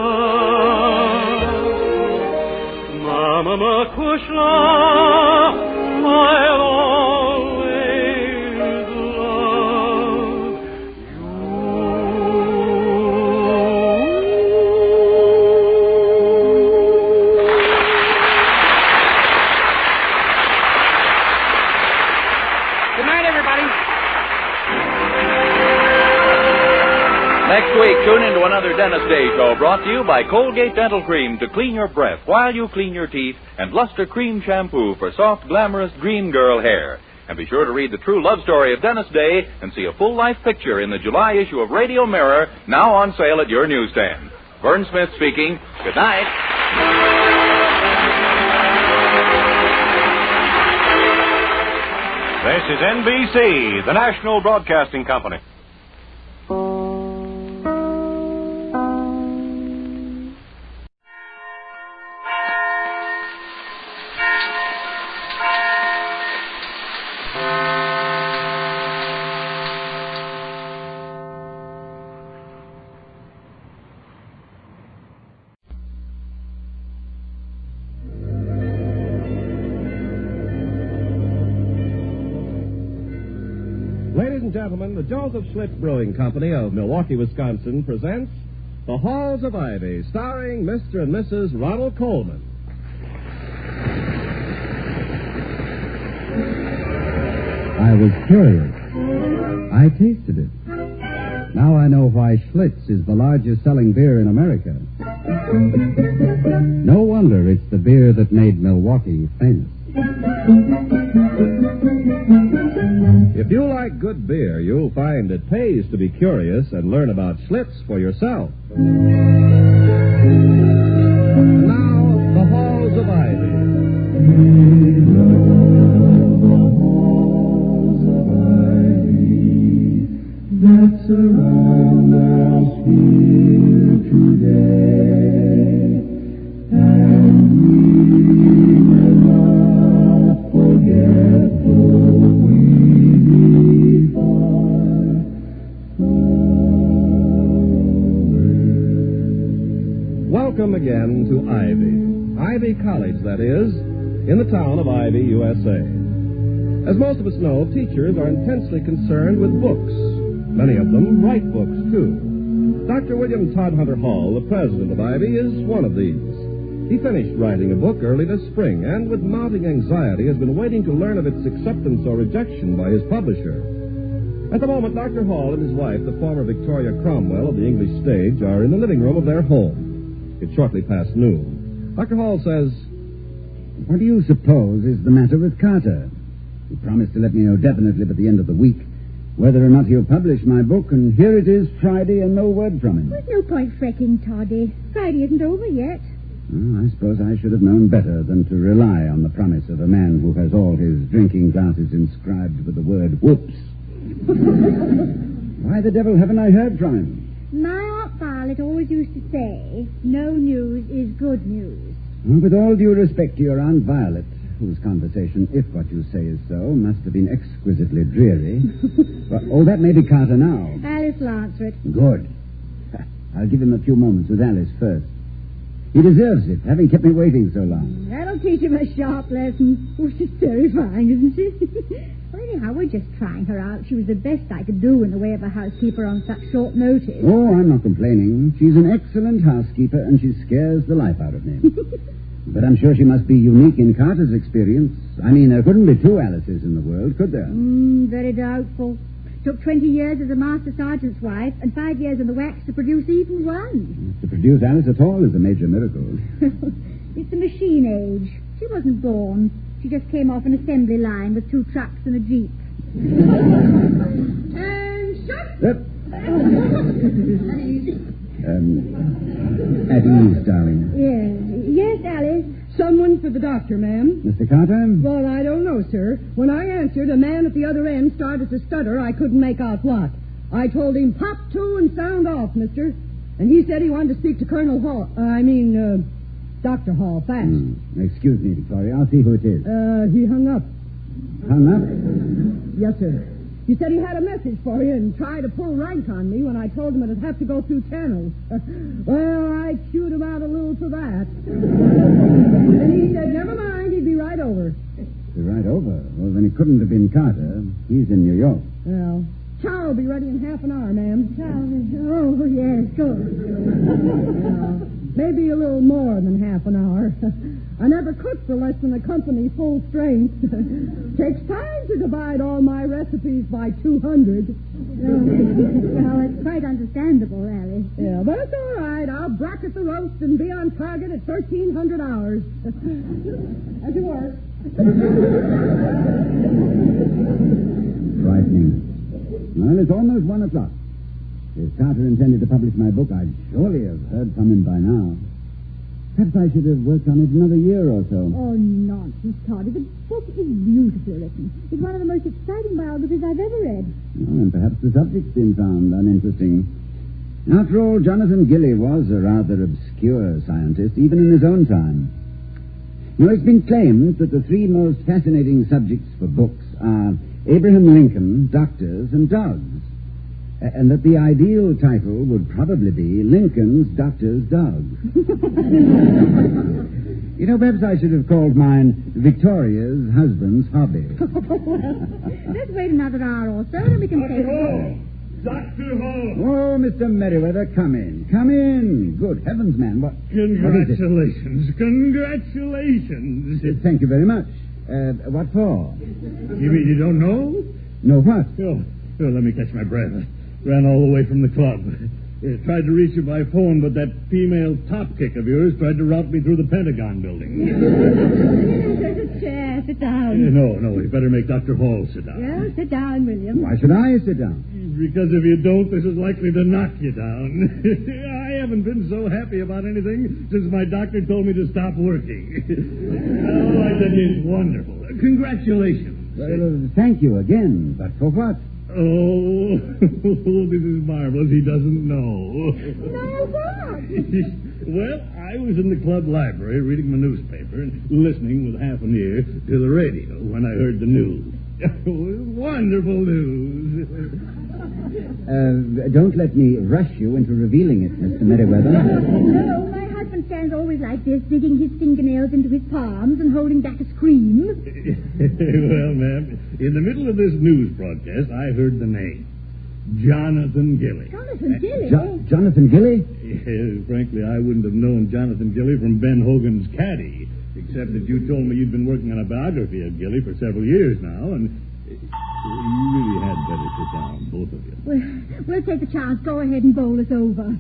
Mama Kushla, I'll always love you. Good night, everybody. Next week, tune into another Dentist Day show brought to you by Colgate Dental Cream to clean your breath while you clean your teeth, and Luster Cream Shampoo for soft, glamorous dream girl hair. And be sure to read the true love story of Dentist Day and see a full-life picture in the July issue of Radio Mirror, now on sale at your newsstand. Vern Smith speaking. Good night. This is NBC, the National Broadcasting Company. Ladies and gentlemen, the Joseph Schlitz Brewing Company of Milwaukee, Wisconsin presents The Halls of Ivy, starring Mr. and Mrs. Ronald Coleman. I was curious. I tasted it. Now I know why Schlitz is the largest selling beer in America. No wonder it's the beer that made Milwaukee famous. If you like good beer, you'll find it pays to be curious and learn about Schlitz for yourself. And now, The Halls of Ivy. That surround us here today, and we will not forget though we depart away. Welcome again to Ivy College, that is, in the town of Ivy, USA. As most of us know, teachers are intensely concerned with books. Many of them write books, too. Dr. William Todhunter Hall, the president of Ivy, is one of these. He finished writing a book early this spring, and with mounting anxiety has been waiting to learn of its acceptance or rejection by his publisher. At the moment, Dr. Hall and his wife, the former Victoria Cromwell of the English stage, are in the living room of their home. It's shortly past noon. Dr. Hall says, What do you suppose is the matter with Carter? He promised to let me know definitely by the end of the week whether or not he'll publish my book, and here it is Friday and no word from him. There's no point fretting, Toddy. Friday isn't over yet. Well, I suppose I should have known better than to rely on the promise of a man who has all his drinking glasses inscribed with the word whoops. Why the devil haven't I heard from him? My Aunt Violet always used to say, no news is good news. Well, with all due respect to your Aunt Violet, whose conversation, if what you say is so, must have been exquisitely dreary. Well, that may be Carter now. Alice will answer it. Good. I'll give him a few moments with Alice first. He deserves it, having kept me waiting so long. That'll teach him a sharp lesson. Oh, she's terrifying, isn't she? Well, anyhow, we're just trying her out. She was the best I could do in the way of a housekeeper on such short notice. Oh, I'm not complaining. She's an excellent housekeeper, and she scares the life out of me. But I'm sure she must be unique in Carter's experience. I mean, there couldn't be two Alices in the world, could there? Very doubtful. Took 20 years as a master sergeant's wife and 5 years in the wax to produce even one. To produce Alice at all is a major miracle. It's the machine age. She wasn't born. She just came off an assembly line with 2 trucks and a jeep. And At ease, darling. Yes, Alice. Someone for the doctor, ma'am. Mr. Carter? Well, I don't know, sir. When I answered, a man at the other end started to stutter. I couldn't make out what. I told him, pop to and sound off, mister. And he said he wanted to speak to Colonel Hall. Dr. Hall, fast. Excuse me, Victoria. I'll see who it is. He hung up. Hung up? Yes, sir. He said he had a message for you and tried to pull rank on me when I told him it'd have to go through channels. Well, I chewed him out a little for that. And he said, never mind, he'd be right over. Be right over? Well, then it couldn't have been Carter. He's in New York. Well, chow will be ready in half an hour, ma'am. Oh, yes, good. Maybe a little more than half an hour. I never cooked for less than a company full strength. Takes time to divide all my recipes by 200. Well, it's quite understandable, Alice. Yeah, but it's all right. I'll bracket the roast and be on target at 1,300 hours. As you were. Frightening. Well, it's almost 1 o'clock. If Carter intended to publish my book, I'd surely have heard from him by now. Perhaps I should have worked on it another year or so. Oh, nonsense, Toddy. The book is beautifully written. It's one of the most exciting biographies I've ever read. Oh, and perhaps the subject's been found uninteresting. After all, Jonathan Gilly was a rather obscure scientist, even in his own time. You know, it's been claimed that the 3 most fascinating subjects for books are Abraham Lincoln, doctors, and dogs. And that the ideal title would probably be Lincoln's Doctor's Dog. You know, perhaps I should have called mine Victoria's Husband's Hobby. Let's wait another hour or so, and we can take a Dr. Hall. Oh, Mr. Merriweather, come in. Come in. Good heavens, man. What? Congratulations. Congratulations. Thank you very much. What for? You mean you don't know? Know what? Oh, let me catch my breath. Ran all the way from the club. Tried to reach you by phone, but that female top kick of yours tried to route me through the Pentagon building. There's a chair. Sit down. No, you better make Dr. Hall sit down. Well, sit down, William. Why should I sit down? Because if you don't, this is likely to knock you down. I haven't been so happy about anything since my doctor told me to stop working. Oh, I tell you, it's wonderful. Congratulations. Well, thank you again, but for what? Oh, this is marvelous. He doesn't know. No, what? Well, I was in the club library reading my newspaper and listening with half an ear to the radio when I heard the news. Wonderful news. Don't let me rush you into revealing it, Mr. Merriweather. No, my husband stands always like this, digging his fingernails into his palms and holding back a scream. Well, ma'am, in the middle of this news broadcast, I heard the name. Jonathan Gilly. Jonathan Gilly? Jonathan Gilly? Frankly, I wouldn't have known Jonathan Gilly from Ben Hogan's caddy, except that you told me you'd been working on a biography of Gilly for several years now, and you really had better sit down, both of you. We'll take the chance. Go ahead and bowl us over.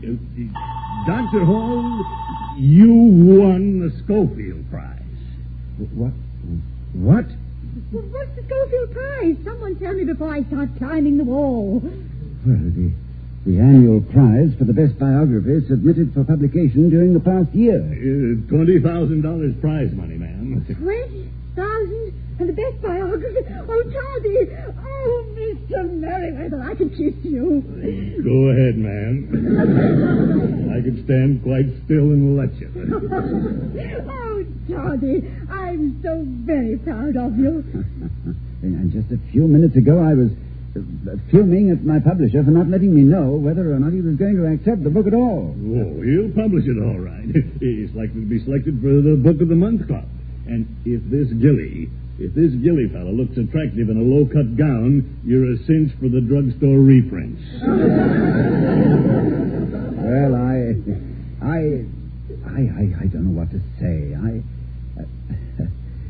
Dr. Hall, you won the Scofield Prize. What? Well, what's the Scofield Prize? Someone tell me before I start climbing the wall. Well, the annual prize for the best biography submitted for publication during the past year. $20,000 prize money, ma'am. 20,000 and the best biography. Oh, Toddy. Oh, Mr. Merriweather, I can kiss you. Go ahead, ma'am. I can stand quite still and let you. Oh, Toddy, I'm so very proud of you. And just a few minutes ago, I was fuming at my publisher for not letting me know whether or not he was going to accept the book at all. Oh, he'll publish it all right. He's likely to be selected for the Book of the Month Club. And if this Gilly fella looks attractive in a low-cut gown, you're a cinch for the drugstore reprints. Well, I don't know what to say.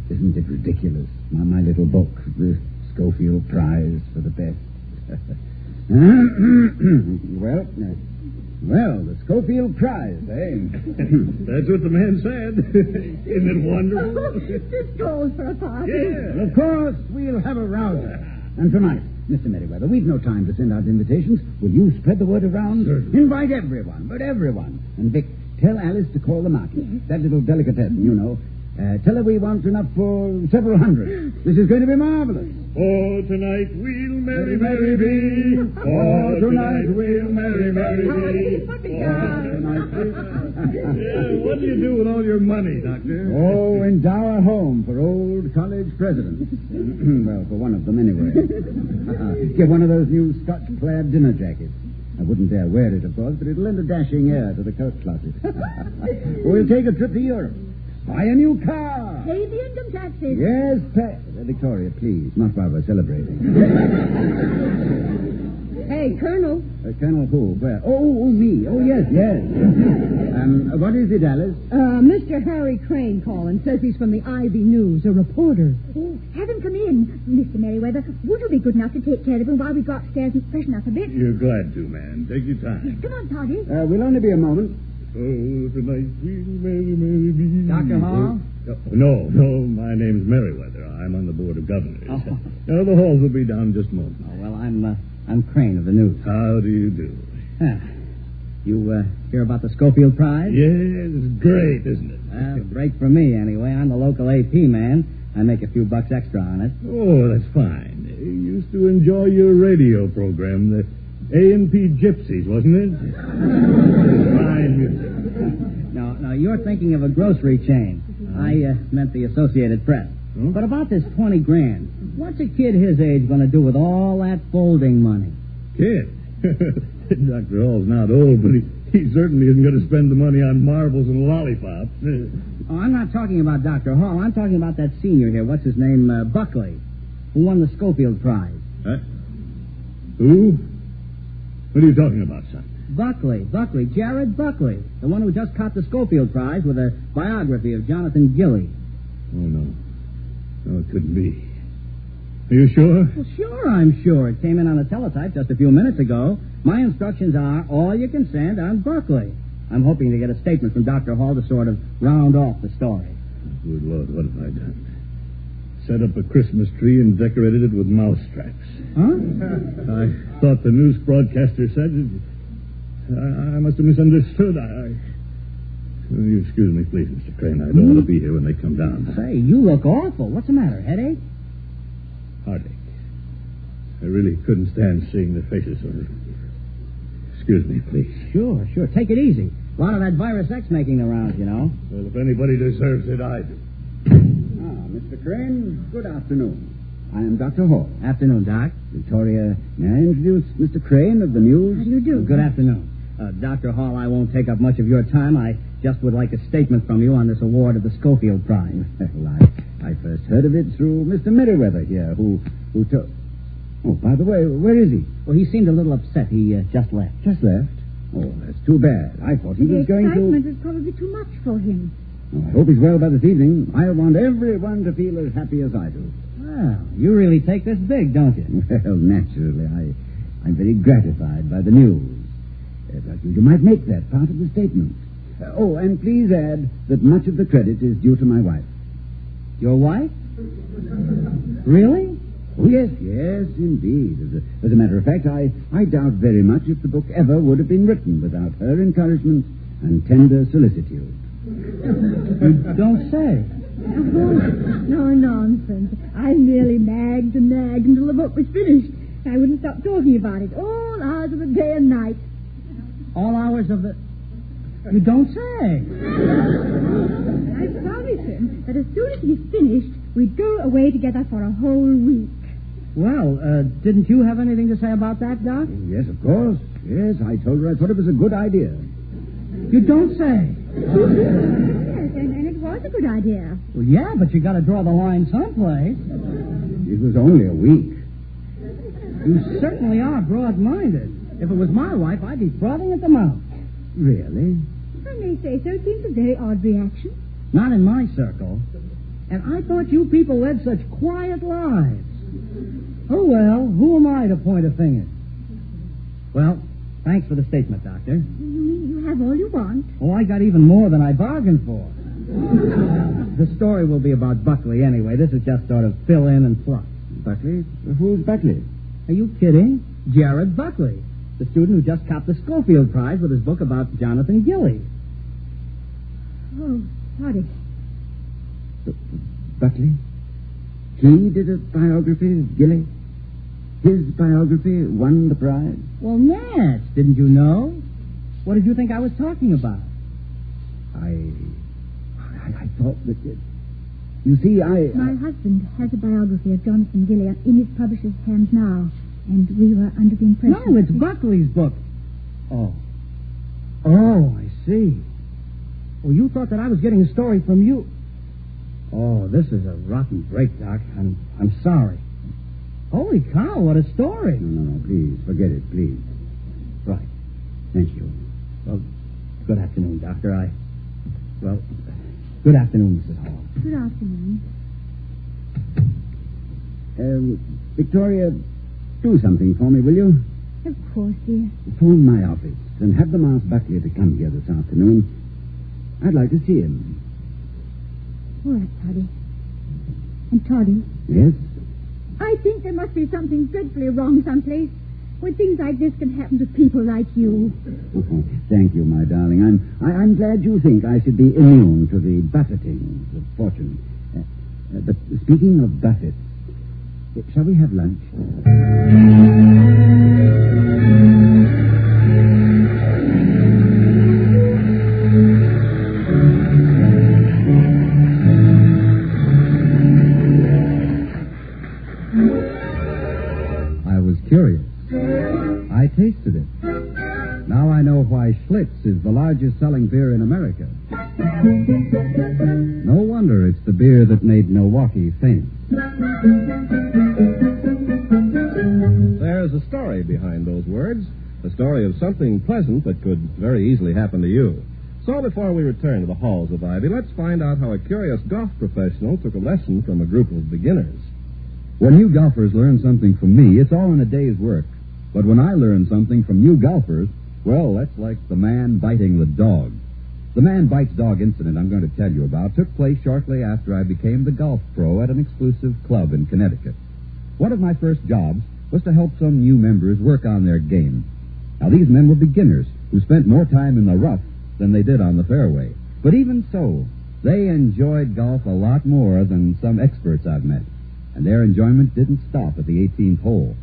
Isn't it ridiculous? My little book, the Scofield Prize for the best. Well, the Scofield Prize, eh? That's what the man said. Isn't it wonderful? This calls for a party. Yeah. Of course, we'll have a rouser. And tonight, Mr. Merriweather, we've no time to send out invitations. Will you spread the word around? Certainly. Invite everyone, but everyone. And Vic, tell Alice to call the market. That little delicatessen, you know. Tell her we want enough for several hundred. This is going to be marvelous. For tonight we'll merry, merry be. For tonight we'll merry, merry be. What do you do with all your money, Doctor? Oh, endow a home for old college presidents. Well, for one of them, anyway. Get one of those new Scotch plaid dinner jackets. I wouldn't dare wear it, of course, but it'll lend a dashing air to the coat closet. We'll take a trip to Europe. Buy a new car. Pay the income taxes. Yes, Victoria, please, not while we're celebrating. Hey, Colonel. Colonel who? Where? Oh, me. Oh, yes. What is it, Alice? Mr. Harry Crane calling. Says he's from the Ivy News, a reporter. Oh, have him come in. Mr. Merriweather, would you be good enough to take care of him while we go upstairs and freshen up a bit? You're glad to, man. Take your time. Come on, Toddy. We'll only be a moment. Oh, tonight we'll merry be. Dr. Hall? No, my name's Merriweather. I'm on the Board of Governors. Oh. No, the halls will be down in just a moment. Oh, well, I'm Crane of the News. How do you do? You hear about the Scofield Prize? Yes, it's great, isn't it? Well, break for me, anyway. I'm the local AP man. I make a few bucks extra on it. Oh, that's fine. You used to enjoy your radio program, the A&P Gypsies, wasn't it? Fine music. No, you're thinking of a grocery chain. I meant the Associated Press. Huh? But about this 20 grand, what's a kid his age going to do with all that folding money? Kid? Dr. Hall's not old, but he certainly isn't going to spend the money on marbles and lollipops. Oh, I'm not talking about Dr. Hall. I'm talking about that senior here. What's his name? Buckley, who won the Scofield Prize. Huh? Who? What are you talking about, son? Buckley, Jared Buckley, the one who just caught the Scofield Prize with a biography of Jonathan Gilly. Oh, no. No, it couldn't be. Are you sure? Well, sure, I'm sure. It came in on a teletype just a few minutes ago. My instructions are all you can send on Buckley. I'm hoping to get a statement from Dr. Hall to sort of round off the story. Good Lord, what have I done? Set up a Christmas tree and decorated it with mouse traps. Huh? I thought the news broadcaster said it. I must have misunderstood. You excuse me, please, Mr. Crane. I don't want to be here when they come down. Say, you look awful. What's the matter, headache? Heartache. I really couldn't stand seeing the faces of it. Excuse me, please. Sure. Take it easy. A lot of that virus X making the rounds, you know. Well, if anybody deserves it, I do. Mr. Crane, good afternoon. I am Dr. Hall. Afternoon, Doc. Victoria, may I introduce Mr. Crane of the News? How do you do? Good afternoon. Dr. Hall, I won't take up much of your time. I just would like a statement from you on this award of the Scofield Prize. Well, I first heard of it through Mr. Merriweather here, who took... Oh, by the way, where is he? Well, he seemed a little upset. He just left. Just left? Oh, that's too bad. I thought he was going to... The excitement was probably too much for him. Oh, I hope he's well by this evening. I want everyone to feel as happy as I do. Well, you really take this big, don't you? Well, naturally. I'm very gratified by the news. You might make that part of the statement. And please add that much of the credit is due to my wife. Your wife? Really? Oh, yes, indeed. As a matter of fact, I doubt very much if the book ever would have been written without her encouragement and tender solicitude. You don't say. Oh, no nonsense. I merely nagged until the book was finished. I wouldn't stop talking about it all hours of the day and night. All hours of the... You don't say. I promised him that as soon as he's finished, we'd go away together for a whole week. Well, didn't you have anything to say about that, Doc? Yes, of course. Yes, I told her I thought it was a good idea. You don't say. Yes, and it was a good idea. Well, yeah, but you got to draw the line someplace. It was only a week. You certainly are broad-minded. If it was my wife, I'd be frothing at the mouth. Really? I may say so. It seems a very odd reaction. Not in my circle. And I thought you people led such quiet lives. Oh, well, who am I to point a finger? Well, thanks for the statement, Doctor. You mean you have all you want? Oh, I got even more than I bargained for. The story will be about Buckley anyway. This is just sort of fill in and fluff. Buckley? Who's Buckley? Are you kidding? Jared Buckley, the student who just topped the Scofield Prize with his book about Jonathan Gilly. Oh, Toddy. Buckley? He did a biography of Gilly? His biography won the prize? Well, yes. Didn't you know? What did you think I was talking about? I thought that... You see, My husband has a biography of Jonathan Gilly in his publisher's hands now, and we were under the impression... No, it's Buckley's book. Oh, I see. Well, you thought that I was getting a story from you. Oh, this is a rotten break, Doc. I'm sorry. Holy cow, what a story. No, please, forget it, please. Right. Thank you. Well, good afternoon, Doctor. Good afternoon, Mrs. Hall. Good afternoon. Victoria, do something for me, will you? Of course, dear. Phone my office and have them ask Buckley to come here this afternoon. I'd like to see him. All right, Toddy. And Toddy? Yes? I think there must be something dreadfully wrong someplace when things like this can happen to people like you. Oh, thank you, my darling. I'm glad you think I should be immune to the buffetings of fortune. But speaking of buffets, shall we have lunch? I was curious. I tasted it. Now I know why Schlitz is the largest selling beer in America. No wonder it's the beer that made Milwaukee famous. There's a story behind those words, a story of something pleasant that could very easily happen to you. So before we return to the halls of Ivy, let's find out how a curious golf professional took a lesson from a group of beginners. When you golfers learn something from me, it's all in a day's work. But when I learn something from you golfers, well, that's like the man biting the dog. The man bites dog incident I'm going to tell you about took place shortly after I became the golf pro at an exclusive club in Connecticut. One of my first jobs was to help some new members work on their game. Now, these men were beginners who spent more time in the rough than they did on the fairway. But even so, they enjoyed golf a lot more than some experts I've met. And their enjoyment didn't stop at the 18th hole.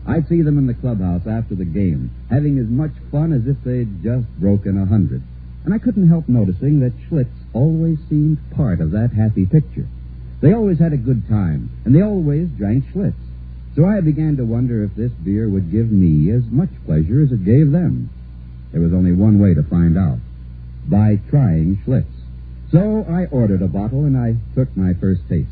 I'd see them in the clubhouse after the game, having as much fun as if they'd just broken 100. And I couldn't help noticing that Schlitz always seemed part of that happy picture. They always had a good time, and they always drank Schlitz. So I began to wonder if this beer would give me as much pleasure as it gave them. There was only one way to find out: by trying Schlitz. So I ordered a bottle, and I took my first taste.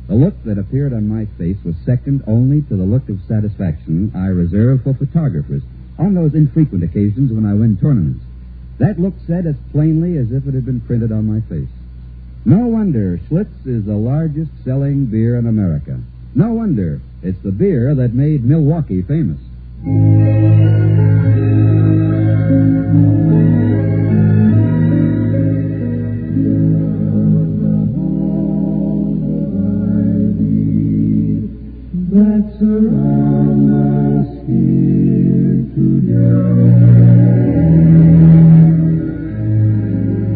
The look that appeared on my face was second only to the look of satisfaction I reserve for photographers on those infrequent occasions when I win tournaments. That look said as plainly as if it had been printed on my face. No wonder Schlitz is the largest selling beer in America. No wonder it's the beer that made Milwaukee famous. That's around us here today.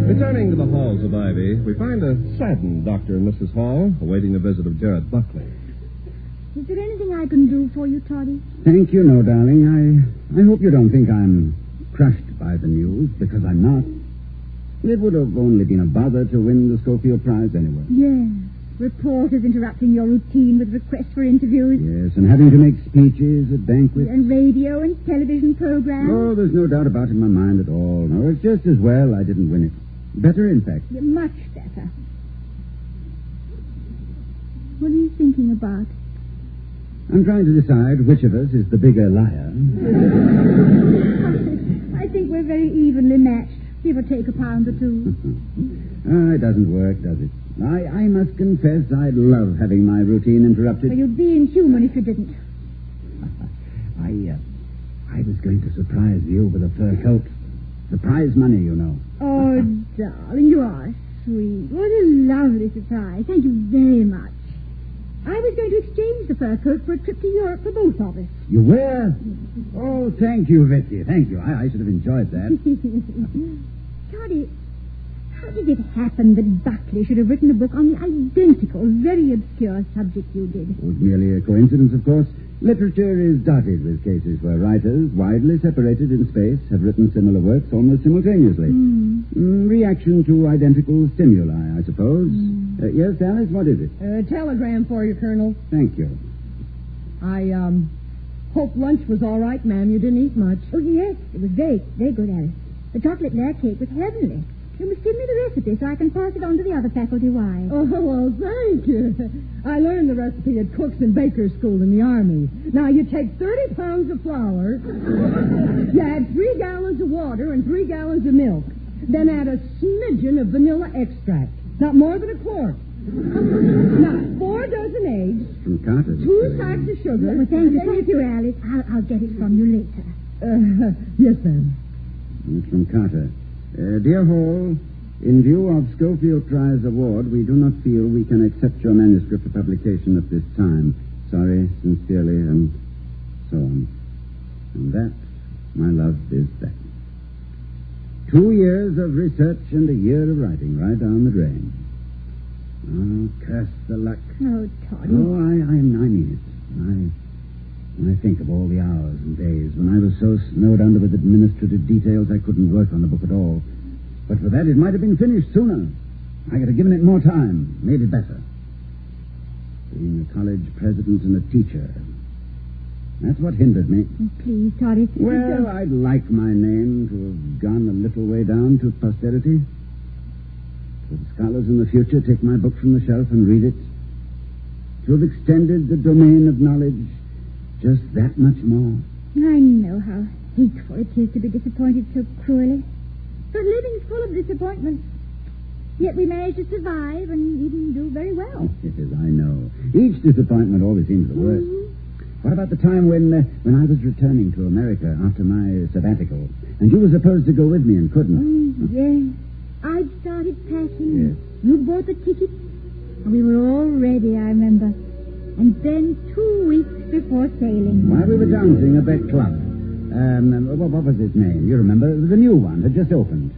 Returning to the halls of Ivy, we find a saddened Dr. and Mrs. Hall awaiting the visit of Jared Buckley. Is there anything I can do for you, Toddy? Thank you, no, darling. I hope you don't think I'm crushed by the news, because I'm not. It would have only been a bother to win the Scofield Prize anyway. Yes. Reporters interrupting your routine with requests for interviews. Yes, and having to make speeches at banquets. And radio and television programs. Oh, there's no doubt about it in my mind at all. No, it's just as well I didn't win it. Better, in fact. Yeah, much better. What are you thinking about? I'm trying to decide which of us is the bigger liar. I think we're very evenly matched. Give or take a pound or two. It doesn't work, does it? I must confess I'd love having my routine interrupted. Well, you'd be inhuman if you didn't. I was going to surprise you with a fur coat. The prize money, you know. Oh, darling, you are sweet. What a lovely surprise. Thank you very much. I was going to exchange the fur coat for a trip to Europe for both of us. You were? Oh, thank you, Vicky. Thank you. I should have enjoyed that. Toddy, how did it happen that Buckley should have written a book on the identical, very obscure subject you did? It was merely a coincidence, of course. Literature is dotted with cases where writers, widely separated in space, have written similar works almost simultaneously. Reaction to identical stimuli, I suppose. Yes, Alice, what is it? A telegram for you, Colonel. Thank you. I hope lunch was all right, ma'am. You didn't eat much. Oh, yes, it was very, very good, Alice. The chocolate layer cake was heavenly. You must give me the recipe so I can pass it on to the other faculty wives. Oh, well, thank you. I learned the recipe at Cook's and Baker's School in the Army. Now, you take 30 pounds of flour, you add 3 gallons of water and 3 gallons of milk, then add a smidgen of vanilla extract, not more than a quart. Now, 4 dozen eggs, From Carter. 2 sacks of sugar. Well, thank you, Alice. I'll get it from you later. Yes, ma'am. It's from Carter. Dear Hall, in view of Scofield Prize award, we do not feel we can accept your manuscript for publication at this time. Sorry, sincerely, and so on. And that, my love, is that. 2 years of research and a year of writing right down the drain. Oh, curse the luck. Oh, Toddy. Oh, I mean it. When I think of all the hours and days when I was so snowed under with administrative details I couldn't work on the book at all. But for that, it might have been finished sooner. I could have given it more time, made it better. Being a college president and a teacher, that's what hindered me. Oh, please, Toddy. Well, I'd like my name to have gone a little way down to posterity. Should scholars in the future take my book from the shelf and read it? To have extended the domain of knowledge just that much more. I know how hateful it is to be disappointed so cruelly. But living's full of disappointments. Yet we manage to survive and even do very well. Yes, I know. Each disappointment always seems the worst. What about the time when I was returning to America after my sabbatical, and you were supposed to go with me and couldn't? Yes. I'd started packing. Yes. You bought the ticket, and we were all ready, I remember. And then 2 weeks before sailing. While we were dancing at that club. What was its name? You remember? It was a new one. Had just opened.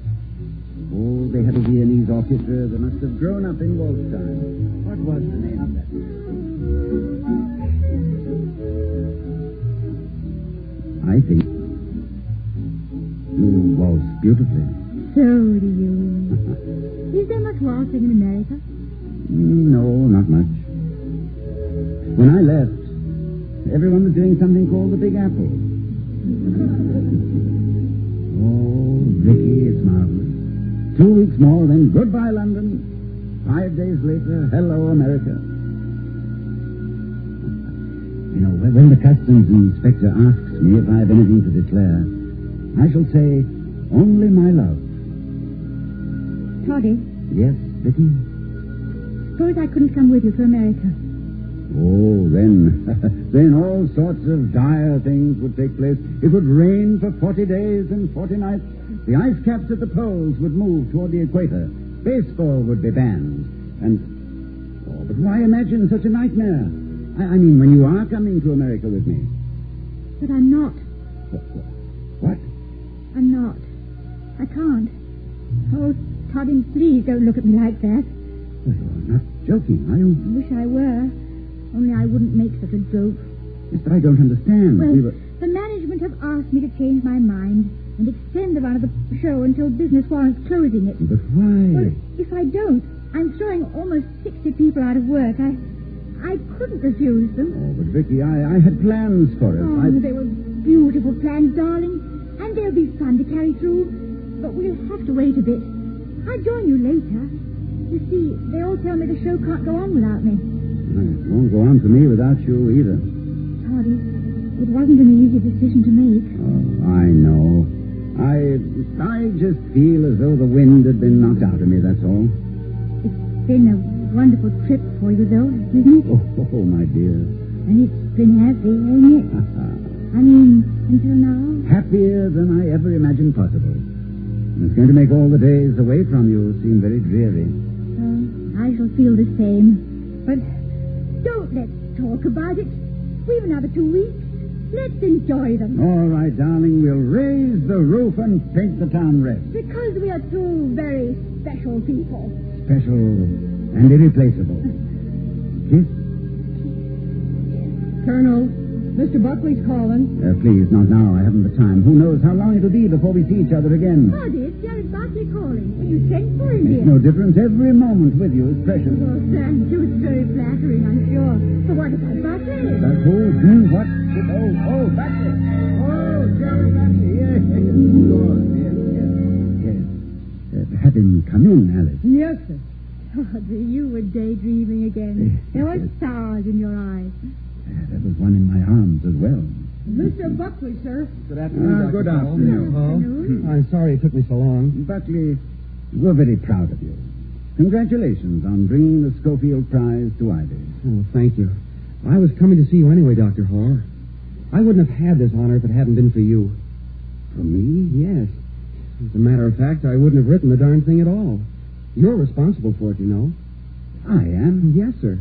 Oh, they had a Viennese orchestra that must have grown up in waltz time. What was the name of that? I think you waltz beautifully. So do you. Is there much waltzing in America? No, not much. When I left, everyone was doing something called the Big Apple. Oh, Vicky, it's marvelous. 2 weeks more, then goodbye, London. 5 days later, hello, America. You know, when the customs inspector asks me if I have anything to declare, I shall say, only my love. Toddy? Yes, Vicky? Suppose I couldn't come with you to America. Oh, then all sorts of dire things would take place. It would rain for 40 days and 40 nights. The ice caps at the poles would move toward the equator. Baseball would be banned. But why imagine such a nightmare? I mean, when you are coming to America with me. But I'm not. What? I'm not. I can't. Oh, Toddy, please don't look at me like that. Well, you're not joking, are you? I wish I were. Only I wouldn't make such a joke. Yes, but I don't understand. Well, the management have asked me to change my mind and extend the run of the show until business warrants closing it. But why? Well, if I don't, I'm throwing almost 60 people out of work. I couldn't refuse them. Oh, but Vicky, I had plans for it. Oh, they were beautiful plans, darling. And they'll be fun to carry through. But we'll have to wait a bit. I'll join you later. You see, they all tell me the show can't go on without me. It won't go on for me without you either. Toddy, it wasn't an easy decision to make. Oh, I know. I just feel as though the wind had been knocked out of me, that's all. It's been a wonderful trip for you, though, isn't it? Oh, my dear. And it's been happy, ain't it? I mean, until now? Happier than I ever imagined possible. And it's going to make all the days away from you seem very dreary. I shall feel the same. But Don't let's talk about it. We've another 2 weeks. Let's enjoy them. All right, darling, we'll raise the roof and paint the town red. Because we are two very special people. Special and irreplaceable. Kiss? Colonel, Mr. Buckley's calling. Please, not now. I haven't the time. Who knows how long it'll be before we see each other again. Buddy, it's Jared Buckley calling. Will you send for him Makes here? no difference. Every moment with you is precious. Well, thank you. It's very flattering, I'm sure. But what about Buckley? But who? What? Oh, Buckley. Oh, Jared Buckley. Yes. Yes. Have him come in, Alice. Yes, sir. Audrey, you were daydreaming again. There were stars in your eyes. There was one in my arms as well. Mr. Buckley, sir. Good afternoon, Good afternoon. I'm sorry it took me so long. Buckley, we're very proud of you. Congratulations on bringing the Scofield Prize to Ivy. Oh, thank you. I was coming to see you anyway, Dr. Hall. I wouldn't have had this honor if it hadn't been for you. For me? Yes. As a matter of fact, I wouldn't have written the darn thing at all. You're responsible for it, you know. I am? Yes, sir.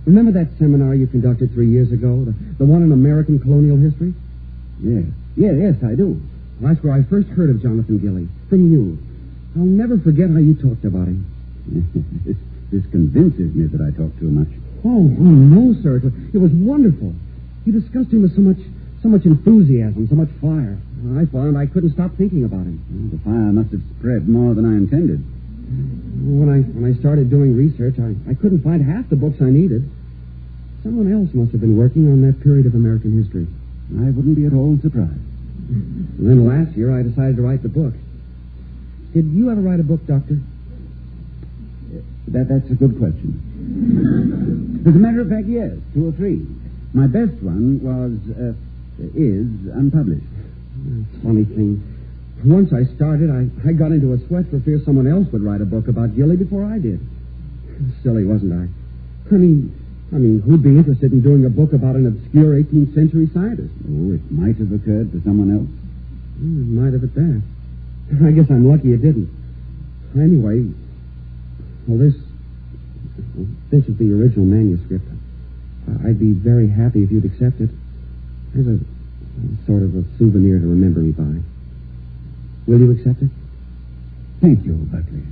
Remember that seminar you conducted 3 years ago? The one on American colonial history? Yes. Yes, I do. Well, that's where I first heard of Jonathan Gilly. From you. I'll never forget how you talked about him. This convinces me that I talk too much. Oh, no, sir. It was wonderful. You discussed him with so much enthusiasm, so much fire. I found I couldn't stop thinking about him. Well, the fire must have spread more than I intended. When I started doing research, I couldn't find half the books I needed. Someone else must have been working on that period of American history. I wouldn't be at all surprised. And then last year, I decided to write the book. Did you ever write a book, Doctor? That's a good question. As a matter of fact, yes, 2 or 3. My best one is unpublished. That's a funny thing. Once I started, I got into a sweat for fear someone else would write a book about Gilly before I did. Silly, wasn't I? I mean, who'd be interested in doing a book about an obscure 18th century scientist? Oh, it might have occurred to someone else. It might have at that. I guess I'm lucky it didn't. Anyway, well, this is the original manuscript. I'd be very happy if you'd accept it as a sort of a souvenir to remember me by. Will you accept it? Thank you, Buckley.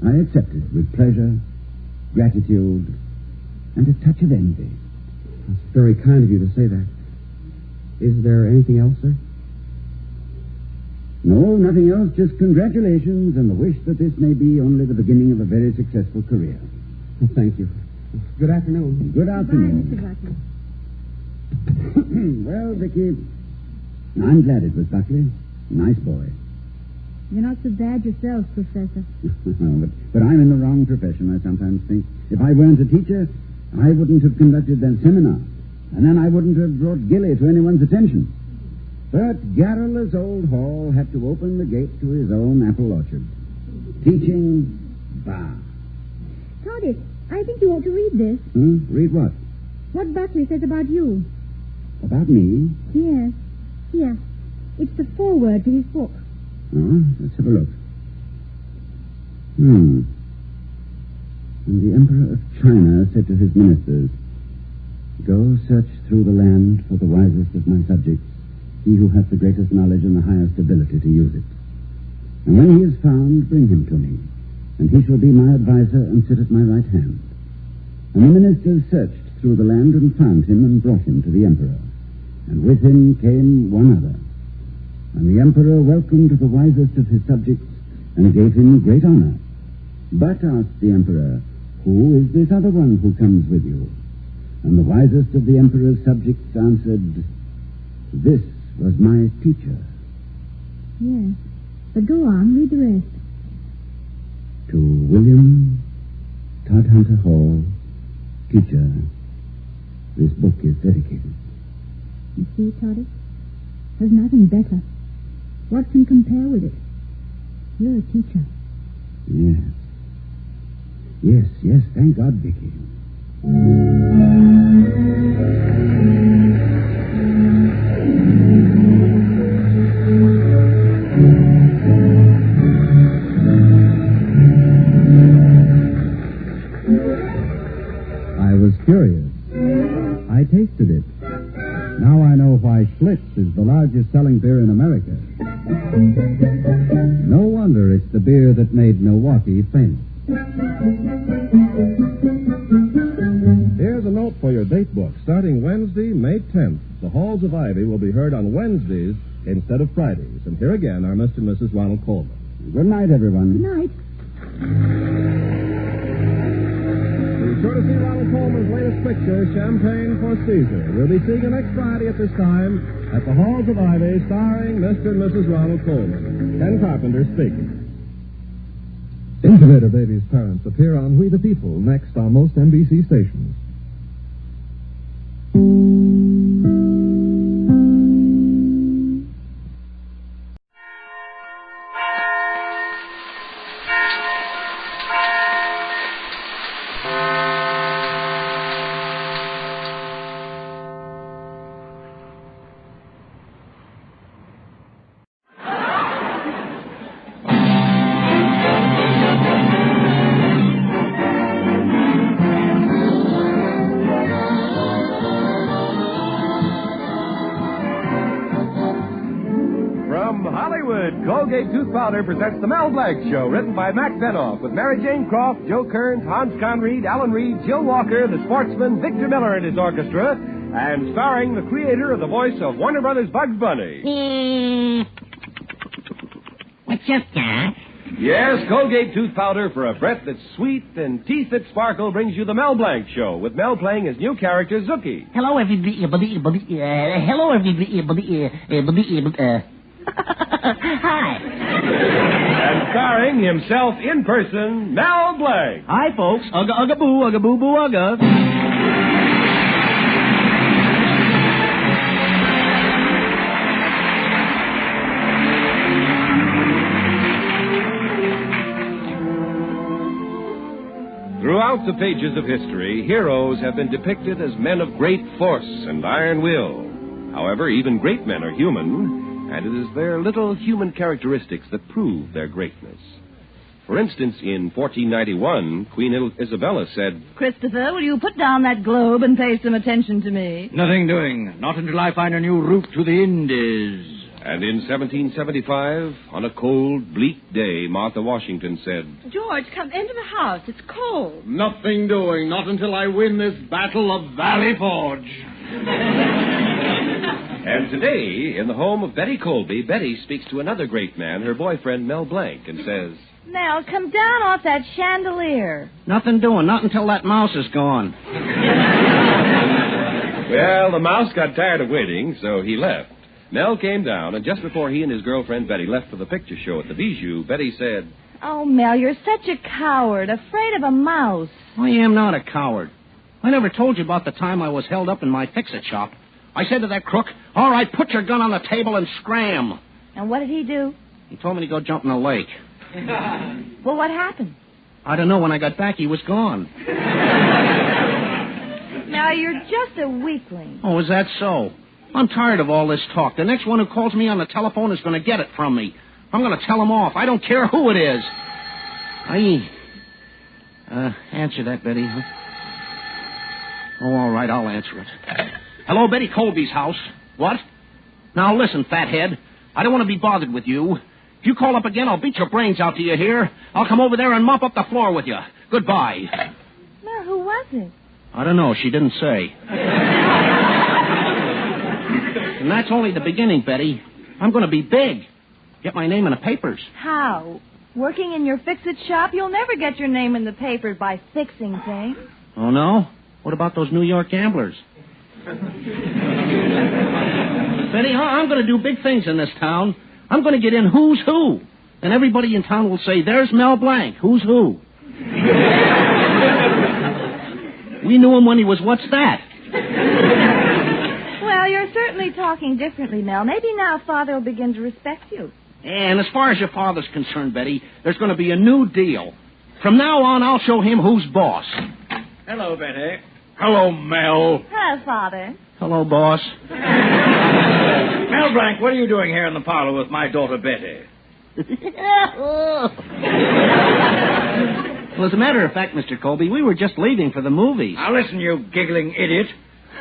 I accept it with pleasure, gratitude, and a touch of envy. That's very kind of you to say that. Is there anything else, sir? No, nothing else. Just congratulations and the wish that this may be only the beginning of a very successful career. Well, thank you. Good afternoon. Good afternoon. Goodbye, Mr. Buckley. Well, Vicky, I'm glad it was Buckley. Nice boy. You're not so bad yourself, Professor. but I'm in the wrong profession, I sometimes think. If I weren't a teacher, I wouldn't have conducted that seminar. And then I wouldn't have brought Gilly to anyone's attention. But garrulous old Hall had to open the gate to his own apple orchard. Teaching, bah. Toddy, I think you ought to read this. Read what? What Buckley says about you. About me? Yes. Here. It's the foreword to his book. Oh, let's have a look. And the Emperor of China said to his ministers, "Go search through the land for the wisest of my subjects, he who has the greatest knowledge and the highest ability to use it. And when he is found, bring him to me, and he shall be my adviser and sit at my right hand." And the ministers searched through the land and found him and brought him to the Emperor. And with him came one other. And the Emperor welcomed the wisest of his subjects and gave him great honor. But, asked the Emperor, who is this other one who comes with you? And the wisest of the Emperor's subjects answered, "This was my teacher." Yes. But go on, read the rest. To William Todhunter Hall, teacher, this book is dedicated. You see, Toddy? There's nothing better. What can compare with it? You're a teacher. Yes. Yes, thank God, Vicky. I was curious No wonder it's the beer that made Milwaukee famous. Here's a note for your date book. Starting Wednesday, May 10th, the Halls of Ivy will be heard on Wednesdays instead of Fridays. And here again are Mr. and Mrs. Ronald Coleman. Good night, everyone. Good night. Be sure to see Ronald Coleman's latest picture, Champagne for Caesar. We'll be seeing you next Friday at this time at the Halls of Ivy, starring Mr. and Mrs. Ronald Coleman. Ken Carpenter speaking. Incubator Baby's parents appear on We the People, next on most NBC stations. Colgate Tooth Powder presents the Mel Blanc Show, written by Mac Benoff, with Mary Jane Croft, Joe Kearns, Hans Conried, Alan Reed, Jill Walker, the sportsman, Victor Miller and his orchestra, and starring the creator of the voice of Warner Brothers' Bugs Bunny. What's up, Doc? Yes, Colgate Tooth Powder for a breath that's sweet and teeth that sparkle brings you the Mel Blanc Show, with Mel playing his new character, Zookie. Hello, everybody. Hello, everybody. Hi. And starring himself in person, Mel Blanc. Hi, folks. Ugga, ugga, boo, ugga, boo, boo, ugga. Throughout the pages of history, heroes have been depicted as men of great force and iron will. However, even great men are human, and it is their little human characteristics that prove their greatness. For instance, in 1491, Queen Isabella said, Christopher, will you put down that globe and pay some attention to me? Nothing doing. Not until I find a new route to the Indies. And in 1775, on a cold, bleak day, Martha Washington said, George, come into the house. It's cold. Nothing doing. Not until I win this battle of Valley Forge. And today, in the home of Betty Colby, Betty speaks to another great man, her boyfriend, Mel Blanc, and says, Mel, come down off that chandelier. Nothing doing. Not until that mouse is gone. Well, the mouse got tired of waiting, so he left. Mel came down, and just before he and his girlfriend Betty left for the picture show at the Bijou, Betty said, Oh, Mel, you're such a coward, afraid of a mouse. I am not a coward. I never told you about the time I was held up in my fix-it shop. I said to that crook, all right, put your gun on the table and scram. And what did he do? He told me to go jump in the lake. Well, what happened? I don't know. When I got back, he was gone. Now, you're just a weakling. Oh, is that so? I'm tired of all this talk. The next one who calls me on the telephone is going to get it from me. I'm going to tell him off. I don't care who it is. Answer that, Betty. Huh? Oh, all right, I'll answer it. Hello, Betty Colby's house. What? Now, listen, fathead. I don't want to be bothered with you. If you call up again, I'll beat your brains out. Do you hear? I'll come over there and mop up the floor with you. Goodbye. Well, who was it? I don't know. She didn't say. And that's only the beginning, Betty. I'm going to be big. Get my name in the papers. How? Working in your fix-it shop? You'll never get your name in the papers by fixing things. Oh, no? What about those New York gamblers? Betty, I'm going to do big things in this town. I'm going to get in Who's Who. And everybody in town will say, there's Mel Blanc. Who's Who? We knew him when he was What's That? Well, you're certainly talking differently, Mel. Maybe now Father will begin to respect you. And as far as your father's concerned, Betty, there's going to be a new deal. From now on, I'll show him who's boss. Hello, Betty. Hello, Mel. Hello, Father. Hello, boss. Mel Blanc, what are you doing here in the parlor with my daughter, Betty? Well, as a matter of fact, Mr. Colby, we were just leaving for the movies. Now, listen, you giggling idiot.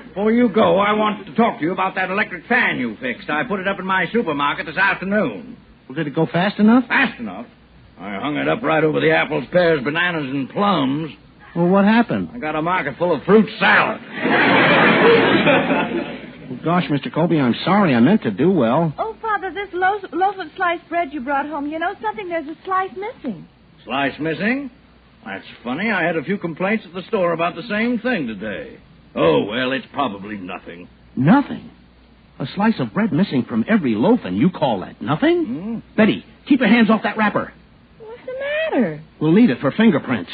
Before you go, I want to talk to you about that electric fan you fixed. I put it up in my supermarket this afternoon. Well, did it go fast enough? Fast enough? I hung it up right over the apples, pears, bananas, and plums. Well, what happened? I got a market full of fruit salad. Well, gosh, Mr. Colby, I'm sorry. I meant to do well. Oh, Father, this loaf of sliced bread you brought home, you know something? There's a slice missing. Slice missing? That's funny. I had a few complaints at the store about the same thing today. Oh, well, it's probably nothing. Nothing? A slice of bread missing from every loaf, and you call that nothing? Betty, keep your hands off that wrapper. What's the matter? We'll need it for fingerprints.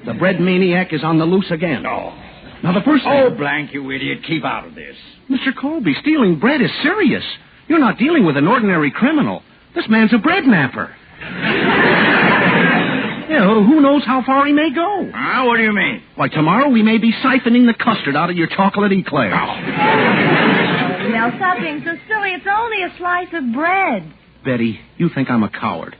The bread maniac is on the loose again. Oh. Now, the first thing... Oh, blank, you idiot. Keep out of this. Mr. Colby, stealing bread is serious. You're not dealing with an ordinary criminal. This man's a bread napper. Yeah, well, who knows how far he may go? What do you mean? Why, tomorrow we may be siphoning the custard out of your chocolate eclairs. Now, stop being so silly. It's only a slice of bread. Betty, you think I'm a coward.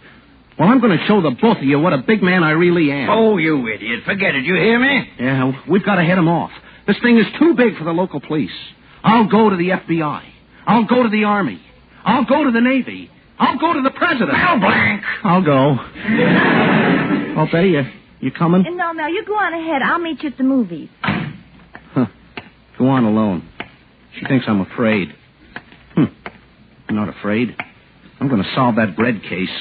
Well, I'm going to show the both of you what a big man I really am. Oh, you idiot. Forget it. You hear me? Yeah, we've got to head him off. This thing is too big for the local police. I'll go to the FBI. I'll go to the Army. I'll go to the Navy. I'll go to the President. Mel Blanc! I'll go. Oh, Betty, you coming? No, Mel, you go on ahead. I'll meet you at the movies. Huh. Go on alone. She thinks I'm afraid. I'm not afraid. I'm going to solve that bread case.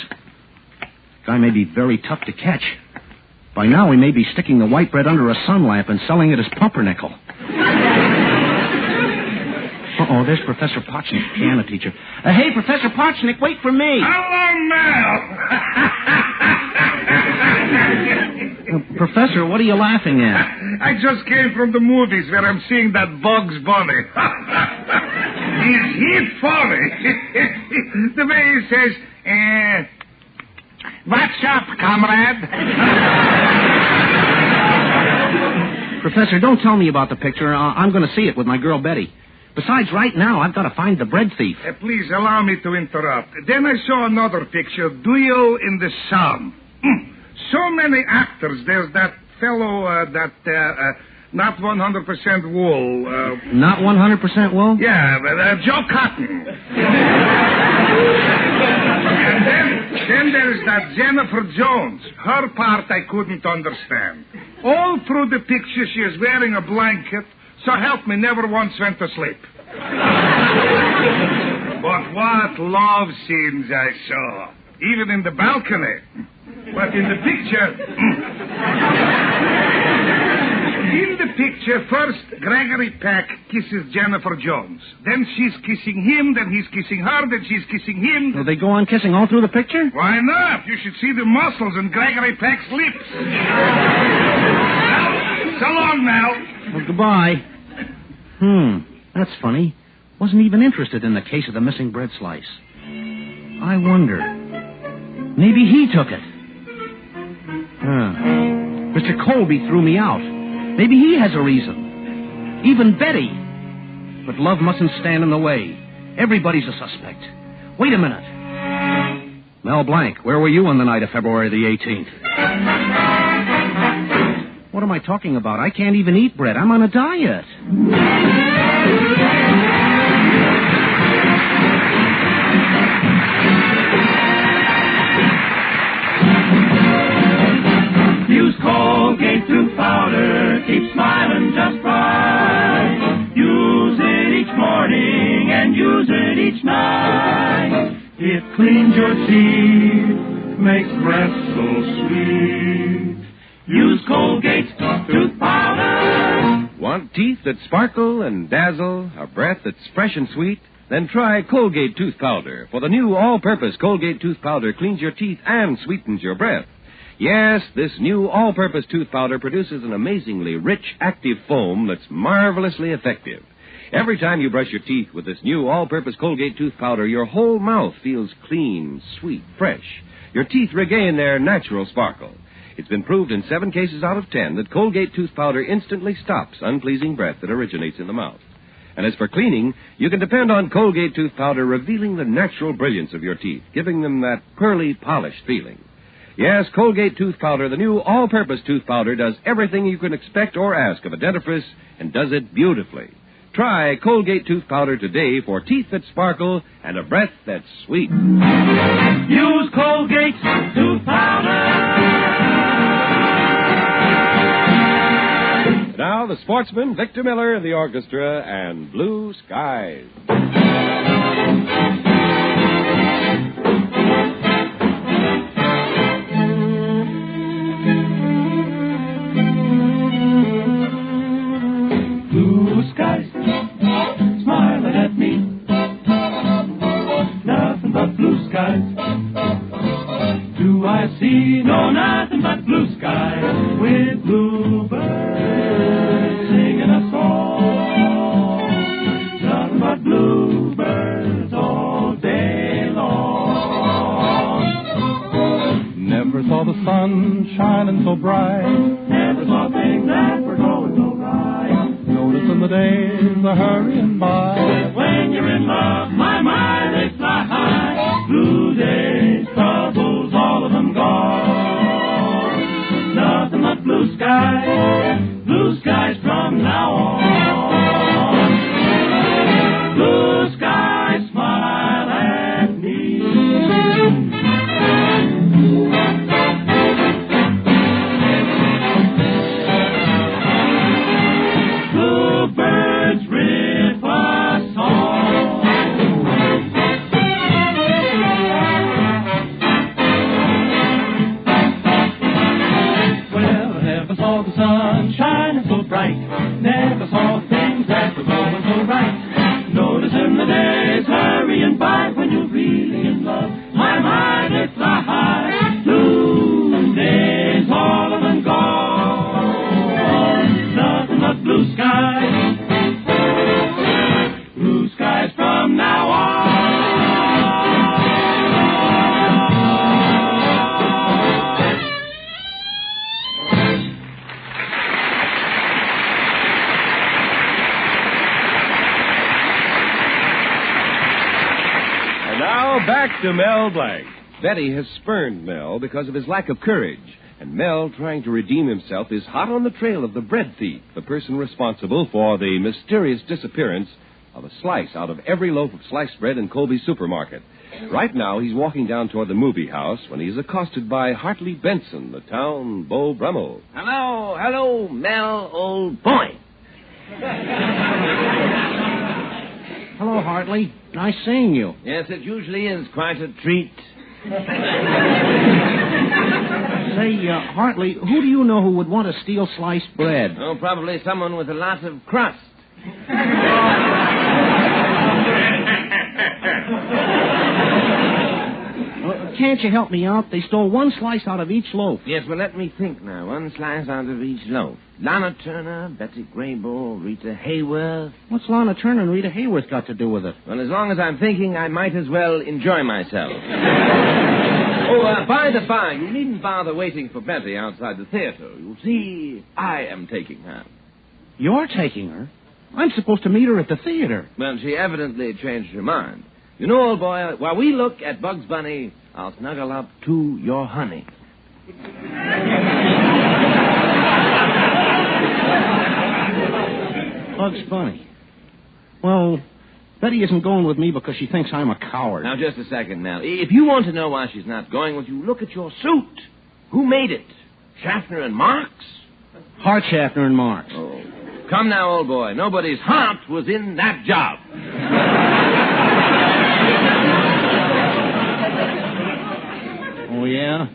Guy may be very tough to catch. By now, he may be sticking the white bread under a sun lamp and selling it as pumpernickel. Uh-oh, there's Professor Potchnick, piano teacher. Hey, Professor Potchnick, wait for me. Hello, Mel. Professor, what are you laughing at? I just came from the movies where I'm seeing that Bugs Bunny. He's funny. The way he says, what's up, comrade? Professor, don't tell me about the picture. I'm going to see it with my girl Betty. Besides, right now, I've got to find the bread thief. Please allow me to interrupt. Then I saw another picture, Duel in the Sun. So many actors. There's that fellow, not 100% wool. Not 100% wool? Yeah, Joe Cotton. And then there's that Jennifer Jones. Her part I couldn't understand. All through the picture, she is wearing a blanket. So help me, never once went to sleep. But what love scenes I saw. Even in the balcony. But in the picture, first Gregory Peck kisses Jennifer Jones. Then she's kissing him, then he's kissing her, then she's kissing him. Will they go on kissing all through the picture? Why not? You should see the muscles in Gregory Peck's lips. So long, Mel. Well, goodbye. That's funny. Wasn't even interested in the case of the missing bread slice. I wonder. Maybe he took it. Mr. Colby threw me out. Maybe he has a reason. Even Betty. But love mustn't stand in the way. Everybody's a suspect. Wait a minute. Mel Blanc, where were you on the night of February the 18th? What am I talking about? I can't even eat bread. I'm on a diet. Use Colgate tooth powder. Keep smiling just right. Use it each morning and use it each night. It cleans your teeth, makes breath so sweet. Use Colgate tooth powder. Want teeth that sparkle and dazzle, a breath that's fresh and sweet? Then try Colgate tooth powder. For the new all-purpose Colgate tooth powder cleans your teeth and sweetens your breath. Yes, this new all-purpose tooth powder produces an amazingly rich, active foam that's marvelously effective. Every time you brush your teeth with this new all-purpose Colgate tooth powder, your whole mouth feels clean, sweet, fresh. Your teeth regain their natural sparkle. It's been proved in 7 cases out of 10 that Colgate tooth powder instantly stops unpleasing breath that originates in the mouth. And as for cleaning, you can depend on Colgate tooth powder revealing the natural brilliance of your teeth, giving them that pearly, polished feeling. Yes, Colgate tooth powder, the new all-purpose tooth powder, does everything you can expect or ask of a dentifrice and does it beautifully. Try Colgate tooth powder today for teeth that sparkle and a breath that's sweet. Use Colgate tooth powder. Now, the sportsman, Victor Miller, the orchestra, and Blue Skies. Blue skies smiling at me. Nothing but blue skies. Do I see? No, nothing but blue skies with bluebirds singing a song. Nothing but bluebirds all day long. Never saw the sun shining so bright. Never saw things that were going so right. Noticing the days are hurrying by. When you're in love, my mind they fly high. Blue days, troubles, all of them gone. Nothing but blue skies from now on. Blue skies smile at me. Bluebirds rip a song. Well, I never saw the sun shining so bright. Never saw things that were going so right. Noticing the days hurrying by when you're really in love. My mind is fly high. Blue days, all of them gone. Nothing but blue skies. Blue skies from now on. And now back to Mel Blanc. Betty has spurned Mel because of his lack of courage. And Mel, trying to redeem himself, is hot on the trail of the bread thief, the person responsible for the mysterious disappearance of a slice out of every loaf of sliced bread in Colby's supermarket. Right now, he's walking down toward the movie house when he's accosted by Hartley Benson, the town Beau Brummel. Hello, Mel, old boy. Hello, Hartley. Nice seeing you. Yes, it usually is quite a treat. Say, Hartley, who do you know who would want to steal sliced bread? Oh, probably someone with a lot of crust. Can't you help me out? They stole one slice out of each loaf. Yes, well, let me think now. One slice out of each loaf. Lana Turner, Betty Grable, Rita Hayworth. What's Lana Turner and Rita Hayworth got to do with it? Well, as long as I'm thinking, I might as well enjoy myself. By the by, you needn't bother waiting for Betty outside the theater. You see, I am taking her. You're taking her? I'm supposed to meet her at the theater. Well, she evidently changed her mind. You know, old boy, while we look at Bugs Bunny, I'll snuggle up to your honey. Bugs Bunny. Well, Betty isn't going with me because she thinks I'm a coward. Now, just a second now. If you want to know why she's not going with you, look at your suit. Who made it? Schaffner and Marx? Hart, Schaffner and Marx. Oh. Come now, old boy. Nobody's heart was in that job. Oh, yeah?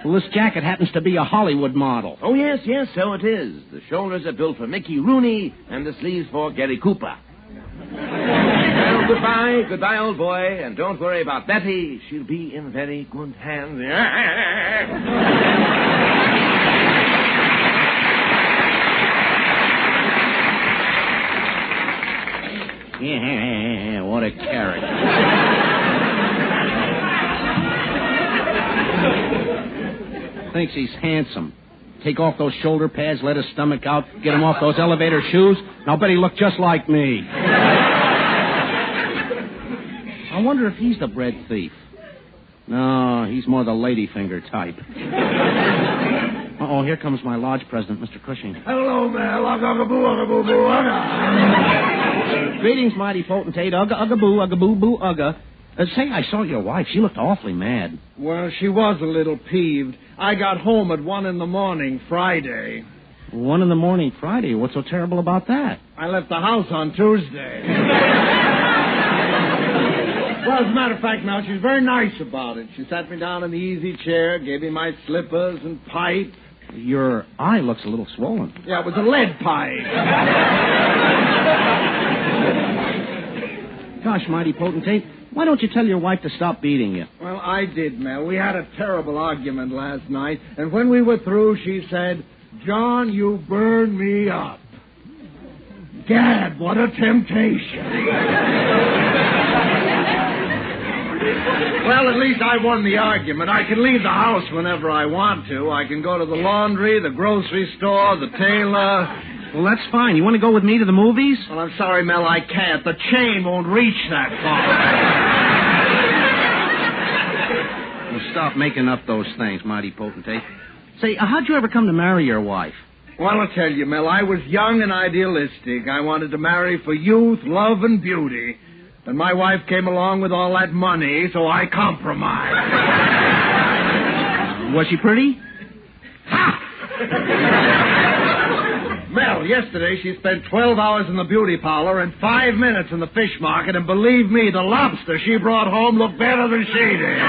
Well, this jacket happens to be a Hollywood model. Oh, yes, so it is. The shoulders are built for Mickey Rooney and the sleeves for Gary Cooper. Well, goodbye, old boy, and don't worry about Betty. She'll be in very good hands. Yeah, what a character. Thinks he's handsome. Take off those shoulder pads, let his stomach out, get him off those elevator shoes. Now bet he look just like me. I wonder if he's the bread thief. No, he's more the ladyfinger type. Uh-oh, here comes my lodge president, Mr. Cushing. Hello, Mel. Ugga-boo-ugga-boo-boo-ugga. Greetings, mighty potentate. Ugga-ugga-boo, ugga-boo-boo, ugga. Say, I saw your wife. She looked awfully mad. Well, she was a little peeved. I got home at 1 a.m, Friday. 1 a.m, Friday? What's so terrible about that? I left the house on Tuesday. Well, as a matter of fact, Mel, she's very nice about it. She sat me down in the easy chair, gave me my slippers and pipe. Your eye looks a little swollen. Yeah, it was a lead pipe. Gosh, mighty potentate, why don't you tell your wife to stop beating you? Well, I did, Mel. We had a terrible argument last night, and when we were through, she said, "John, you burn me up." Gad, what a temptation. Well, at least I won the argument. I can leave the house whenever I want to. I can go to the laundry, the grocery store, the tailor. Well, that's fine. You want to go with me to the movies? Well, I'm sorry, Mel, I can't. The chain won't reach that far. Well, stop making up those things, mighty potentate. Say, how'd you ever come to marry your wife? Well, I'll tell you, Mel, I was young and idealistic. I wanted to marry for youth, love, and beauty. And my wife came along with all that money, so I compromised. Was she pretty? Ha! Mel, yesterday she spent 12 hours in the beauty parlor and 5 minutes in the fish market, and believe me, the lobster she brought home looked better than she did.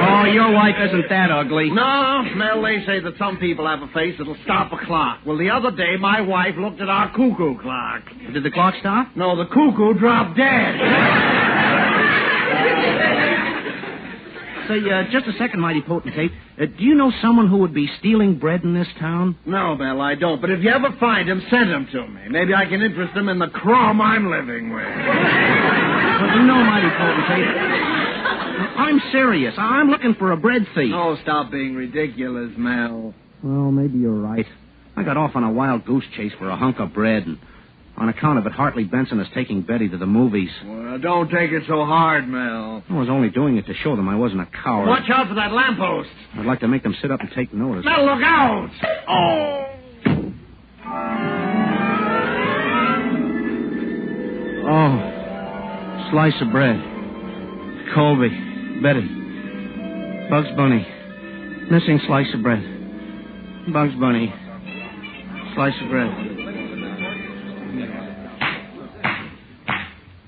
Oh, your wife isn't that ugly. No, Mel, they say that some people have a face that'll stop a clock. Well, the other day, my wife looked at our cuckoo clock. Did the clock stop? No, the cuckoo dropped dead. Say, just a second, mighty potentate. Do you know someone who would be stealing bread in this town? No, Mel, I don't. But if you ever find him, send him to me. Maybe I can interest him in the crumb I'm living with. But you know, mighty potentate, I'm serious. I'm looking for a bread thief. Oh, stop being ridiculous, Mel. Well, maybe you're right. I got off on a wild goose chase for a hunk of bread, and on account of it, Hartley Benson is taking Betty to the movies. Well, don't take it so hard, Mel. I was only doing it to show them I wasn't a coward. Watch out for that lamppost. I'd like to make them sit up and take notice. Now look out! Oh! Oh, slice of bread. Colby, Betty, Bugs Bunny, missing slice of bread. Bugs Bunny, slice of bread.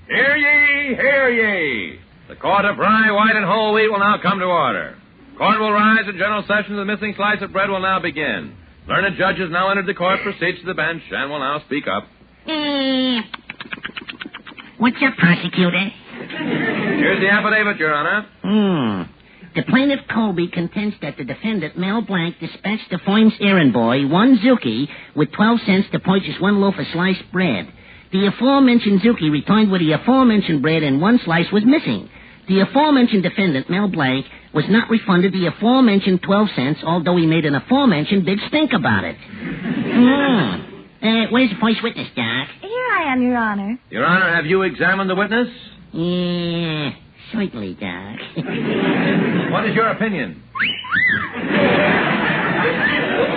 Hear ye, hear ye. The court of rye, white, and whole wheat will now come to order. Court will rise and general session of the missing slice of bread will now begin. Learned judges now entered the court, proceeds to the bench, and will now speak up. What's up, prosecutor? Here's the affidavit, Your Honor. The plaintiff Colby contends that the defendant, Mel Blanc, dispatched the firm's errand boy, one Zuki, with 12 cents to purchase one loaf of sliced bread. The aforementioned Zuki returned with the aforementioned bread and one slice was missing. The aforementioned defendant, Mel Blanc, was not refunded the aforementioned 12 cents, although he made an aforementioned big stink about it. Where's the first witness, Doc? Here I am, Your Honor. Your Honor, have you examined the witness? Yeah, certainly, Doc. What is your opinion?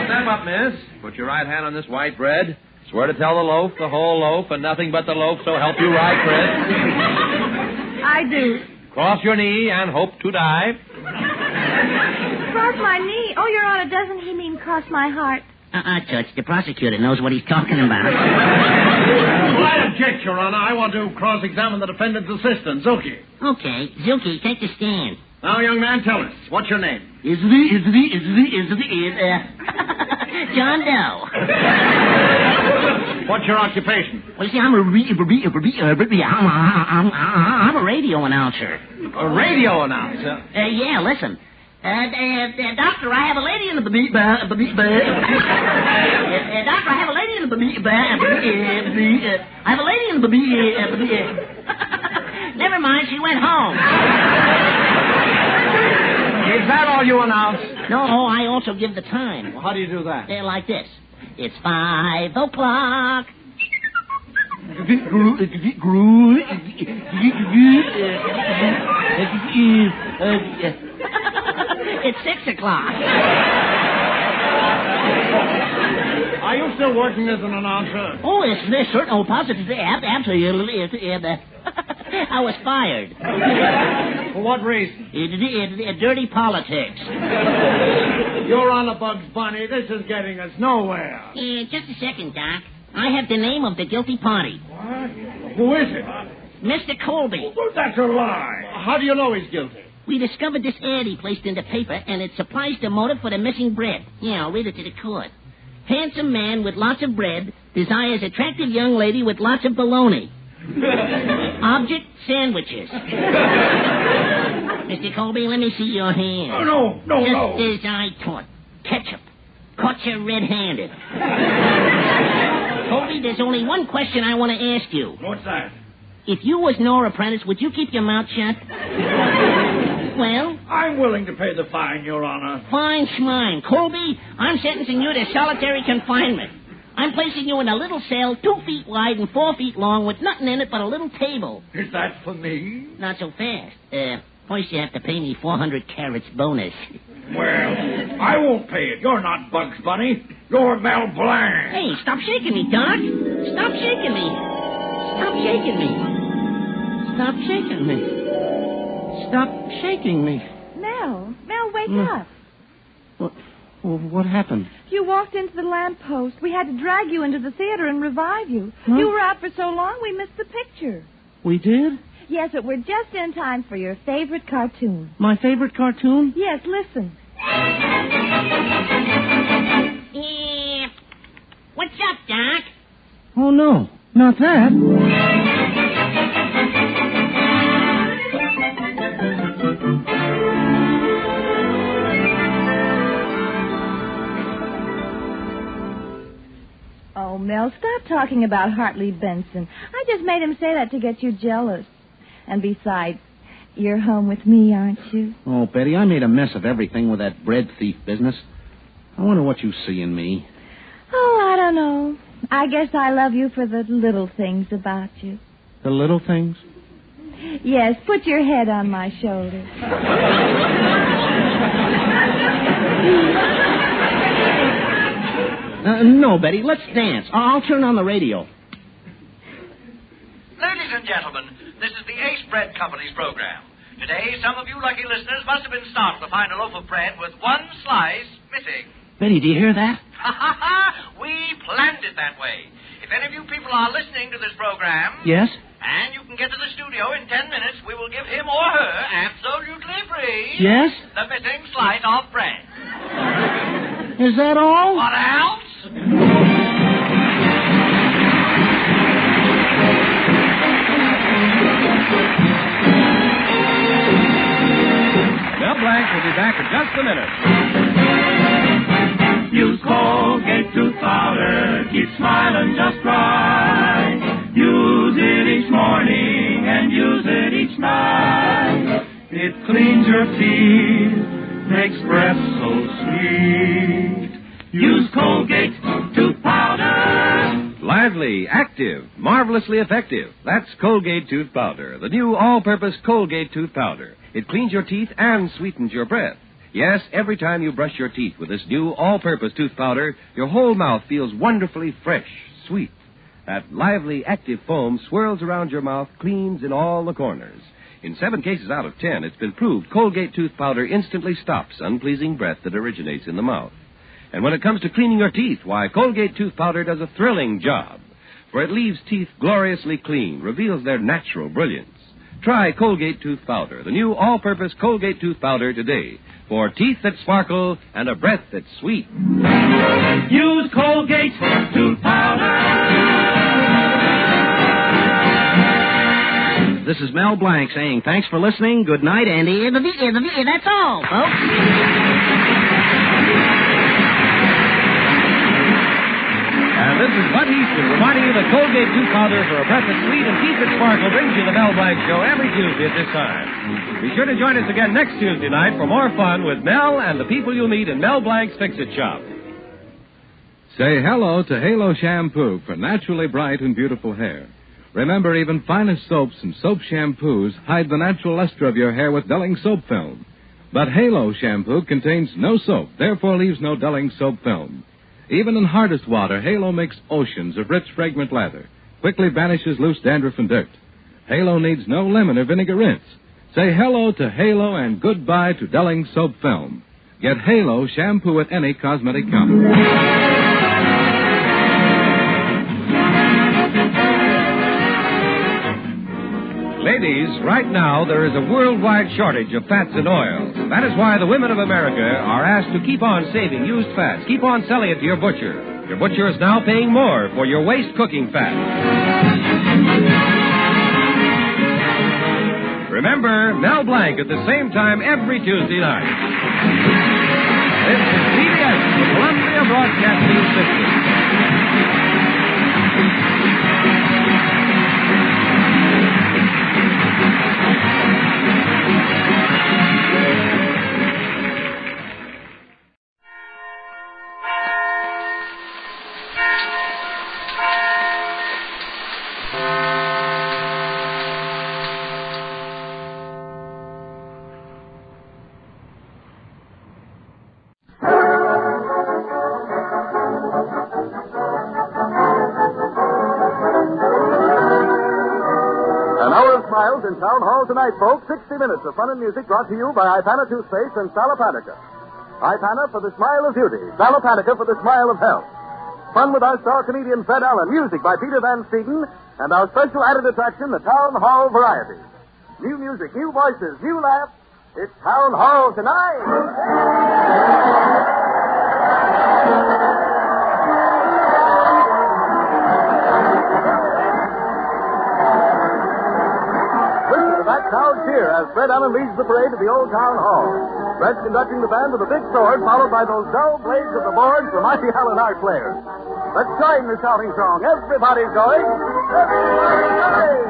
Step up, miss. Put your right hand on this white bread. Swear to tell the loaf, the whole loaf, and nothing but the loaf, so help you right, Chris. I do. Cross your knee and hope to die. Cross my knee? Oh, Your Honor, doesn't he mean cross my heart? Judge, the prosecutor knows what he's talking about. Well, I object, Your Honor. I want to cross-examine the defendant's assistant, Zuki. Okay, Zuki, take the stand. Now, young man, tell us. What's your name? John Doe. What's your occupation? Well, see, I'm a radio announcer. A radio announcer? Yeah, listen. Doctor, I have a lady in the Doctor, I have a lady in the I have a lady in the Never mind, she went home. Is that all you announce? No, I also give the time. Well, how do you do that? Like this. It's 5 o'clock. It's 6 o'clock. Are you still working as an announcer? Oh, it's certain. Oh, positively. Absolutely. I was fired. For what reason? Dirty politics. You're on a Bugs Bunny. This is getting us nowhere. Just a second, Doc. I have the name of the guilty party. What? Who is it? Mr. Colby. Well, that's a lie. How do you know he's guilty? We discovered this ad he placed in the paper, and it supplies the motive for the missing bread. Yeah, I'll read it to the court. Handsome man with lots of bread desires attractive young lady with lots of bologna. Object, sandwiches. Mr. Colby, let me see your hand. No. Just as I taught. Ketchup. Caught you red-handed. Colby, there's only one question I want to ask you. What's that? If you was Nora Prentice, would you keep your mouth shut? Well? I'm willing to pay the fine, Your Honor. Fine schmine. Colby, I'm sentencing you to solitary confinement. I'm placing you in a little cell 2 feet wide and 4 feet long with nothing in it but a little table. Is that for me? Not so fast. First you have to pay me 400 carats bonus. Well, I won't pay it. You're not Bugs Bunny. You're Mel Blanc. Hey, stop shaking me, Doc. Stop shaking me. Stop shaking me. Stop shaking me. Stop shaking me. Mel, wake up. What happened? You walked into the lamppost. We had to drag you into the theater and revive you. Huh? You were out for so long, we missed the picture. We did? Yes, but we're just in time for your favorite cartoon. My favorite cartoon? Yes, listen. What's up, Doc? Oh, no. Not that. Oh, Mel, stop talking about Hartley Benson. I just made him say that to get you jealous. And besides, you're home with me, aren't you? Oh, Betty, I made a mess of everything with that bread thief business. I wonder what you see in me. Oh, I don't know. I guess I love you for the little things about you. The little things? Yes, put your head on my shoulder. No, Betty, let's dance. I'll turn on the radio. Ladies and gentlemen, this is the Ace Bread Company's program. Today, some of you lucky listeners must have been startled to find a loaf of bread with one slice missing. Betty, do you hear that? We planned it that way. If any of you people are listening to this program... Yes? And you can get to the studio in 10 minutes, we will give him or her, absolutely free... Yes? ...the missing slice of bread. Is that all? What else? Mel Blanc will be back in just a minute. Use Colgate tooth powder, keep smiling just right. Use it each morning and use it each night. It cleans your teeth, makes breath so sweet. Use Colgate tooth powder. Lively, active, marvelously effective. That's Colgate Tooth Powder, the new all-purpose Colgate Tooth Powder. It cleans your teeth and sweetens your breath. Yes, every time you brush your teeth with this new all-purpose tooth powder, your whole mouth feels wonderfully fresh, sweet. That lively, active foam swirls around your mouth, cleans in all the corners. In 7 cases out of 10, it's been proved Colgate Tooth Powder instantly stops unpleasing breath that originates in the mouth. And when it comes to cleaning your teeth, why, Colgate Tooth Powder does a thrilling job. For it leaves teeth gloriously clean, reveals their natural brilliance. Try Colgate Tooth Powder, the new all-purpose Colgate Tooth Powder today, for teeth that sparkle and a breath that's sweet. Use Colgate Tooth Powder. This is Mel Blanc saying thanks for listening. Good night, Andy. That's all, folks. And this is Bud Easton reminding you that Colgate Tooth Powder for a breath that's sweet and teeth that sparkle brings you the Mel Blanc Show every Tuesday at this time. Be sure to join us again next Tuesday night for more fun with Mel and the people you'll meet in Mel Blanc's Fix-It Shop. Say hello to Halo Shampoo for naturally bright and beautiful hair. Remember, even finest soaps and soap shampoos hide the natural luster of your hair with dulling soap film. But Halo shampoo contains no soap, therefore leaves no dulling soap film. Even in hardest water, Halo makes oceans of rich, fragrant lather, quickly banishes loose dandruff and dirt. Halo needs no lemon or vinegar rinse. Say hello to Halo and goodbye to dulling soap film. Get Halo shampoo at any cosmetic counter. Ladies, right now there is a worldwide shortage of fats and oils. That is why the women of America are asked to keep on saving used fats. Keep on selling it to your butcher. Your butcher is now paying more for your waste cooking fat. Remember, Mel Blanc at the same time every Tuesday night. This is CBS, the Columbia Broadcasting System. In Town Hall tonight, folks, 60 minutes of fun and music brought to you by Ipana Toothpaste and Salapanica. Ipana for the smile of beauty, Salapanica for the smile of health. Fun with our star comedian Fred Allen, music by Peter Van Steeden, and our special added attraction, the Town Hall Variety. New music, new voices, new laughs. It's Town Hall tonight. Crowd cheer as Fred Allen leads the parade to the Old Town Hall. Fred's conducting the band with a big sword, followed by those dull blades of the boards from mighty Allen art players. Let's join the shouting song. Everybody's going. Everybody's going.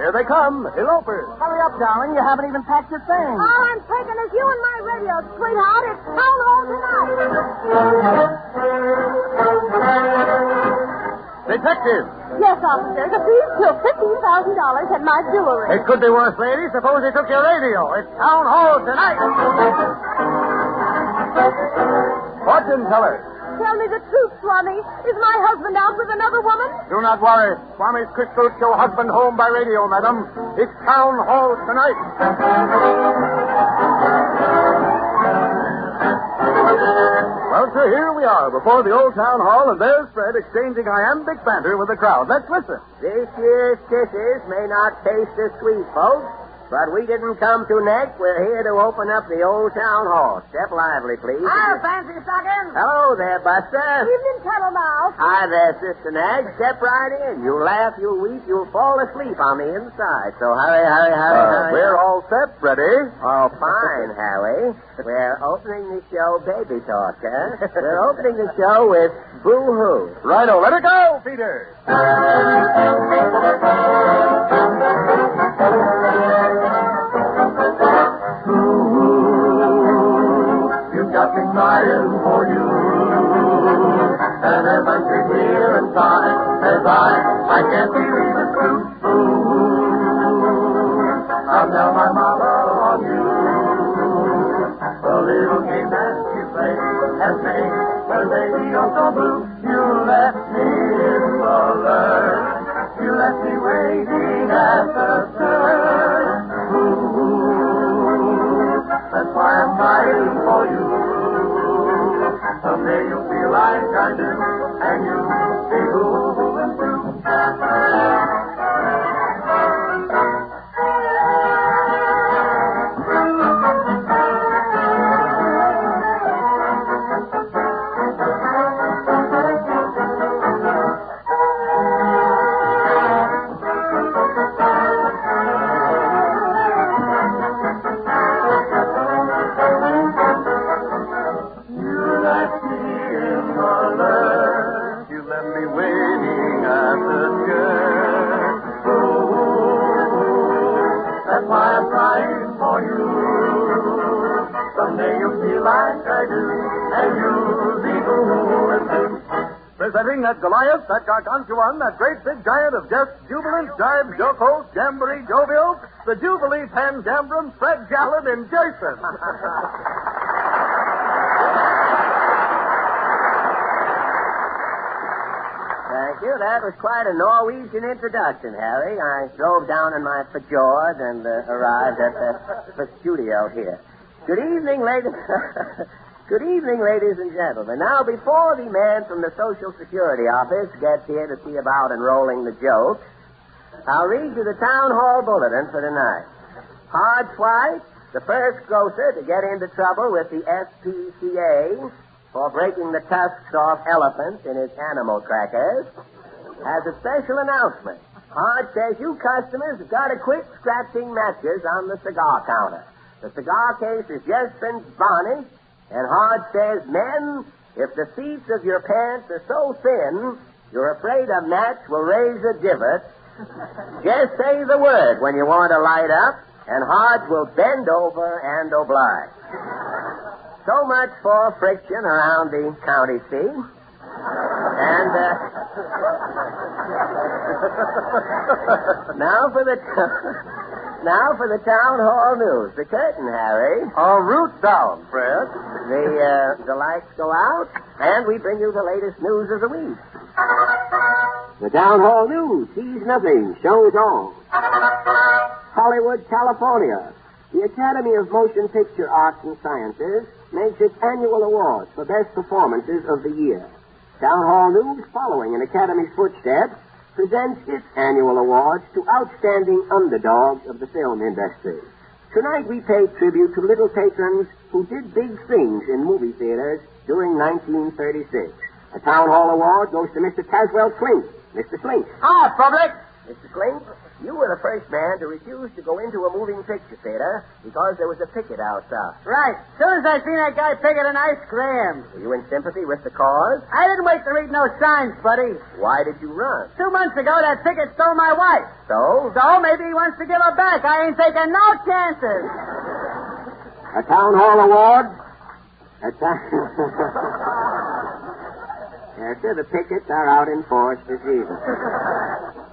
Here they come, elopers. Hurry up, darling. You haven't even packed your things. All I'm taking is you and my radio, sweetheart. It's Town Hall tonight. Detective. Yes, officer. The thieves took $15,000 and my jewelry. It could be worse, lady. Suppose they took your radio. It's Town Hall tonight. Fortune teller. Tell me the truth, Swami. Is my husband out with another woman? Do not worry. Swami's quick suit show husband home by radio, madam. It's Town Hall tonight. Well, sir, here we are before the Old Town Hall, and there's Fred exchanging iambic banter with the crowd. Let's listen. This year's kisses may not taste as sweet, folks, but we didn't come to neck. We're here to open up the Old Town Hall. Step lively, please. Hi, Fancy Stockings. Hello there, Buster. Evening, Tattlemouth. Hi there, Sister Nag. Step right in. You'll laugh, you'll weep, you'll fall asleep on the inside. So hurry. We're all set, Freddy. Oh, fine, Harry. We're opening the show Baby Talk, huh? We're opening the show with Boo-Hoo. Righto, let it go, Peter. You've got me crying for you. And as I sit here and sigh, as I can't believe it's true. I'll tell my mama on you. The little game that you play has made her baby oh so blue. You left me in the lurch. You left me waiting at the church. That's why I'm crying for you. Someday you'll feel like I do, and you'll be moving through. Presenting that Goliath, that gargantuan, that great big giant of jest, jubilant, jive, jocose, jamboree, jovial, the Jubilee Pan Gambrum, Fred Gallant in Jason. Thank you. That was quite a Norwegian introduction, Harry. I drove down in my Fjord and arrived at the studio here. Good evening, ladies. Good evening, ladies and gentlemen. Now, before the man from the Social Security Office gets here to see about enrolling the jokes, I'll read you the town hall bulletin for tonight. Hard White, the first grocer to get into trouble with the SPCA for breaking the tusks off elephants in his animal crackers, has a special announcement. Hard says you customers have got to quit scratching matches on the cigar counter. The cigar case has just been varnished, and Hard says, men, if the seats of your pants are so thin you're afraid a match will raise a divot, just say the word when you want to light up, and Hard will bend over and oblige. So much for friction around the county seat. And now for the town hall news. The curtain, Harry. Root down, Fred. The lights go out, and we bring you the latest news of the week. The town hall news sees nothing, shows all. Hollywood, California. The Academy of Motion Picture Arts and Sciences makes its annual awards for best performances of the year. Town Hall News, following in Academy's footsteps, presents its annual awards to outstanding underdogs of the film industry. Tonight we pay tribute to little patrons who did big things in movie theaters during 1936. A Town Hall Award goes to Mr. Caswell Slink. Mr. Slink. Hi, public. Mr. Slink, you were the first man to refuse to go into a moving picture theater because there was a picket outside. Right. As soon as I seen that guy picketing, I screamed. Were you in sympathy with the cause? I didn't wait to read no signs, buddy. Why did you run? 2 months ago, that picket stole my wife. So? So maybe he wants to give her back. I ain't taking no chances. A Town Hall Award? Yes, sir, the pickets are out in force this evening.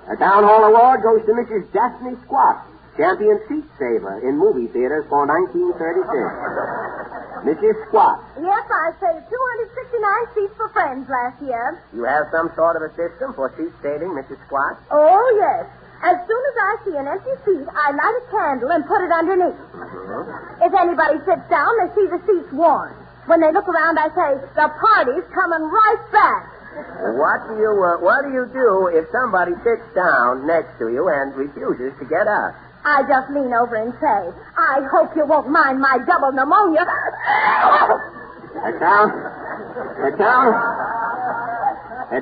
A Town Hall Award goes to Mrs. Daphne Squat, champion seat saver in movie theaters for 1936. Mrs. Squat. Yes, I saved 269 seats for friends last year. You have some sort of a system for seat saving, Mrs. Squat? Oh, yes. As soon as I see an empty seat, I light a candle and put it underneath. Mm-hmm. If anybody sits down, they see the seat's warm. When they look around, I say, the party's coming right back. What do you do if somebody sits down next to you and refuses to get up? I just lean over and say, I hope you won't mind my double pneumonia. A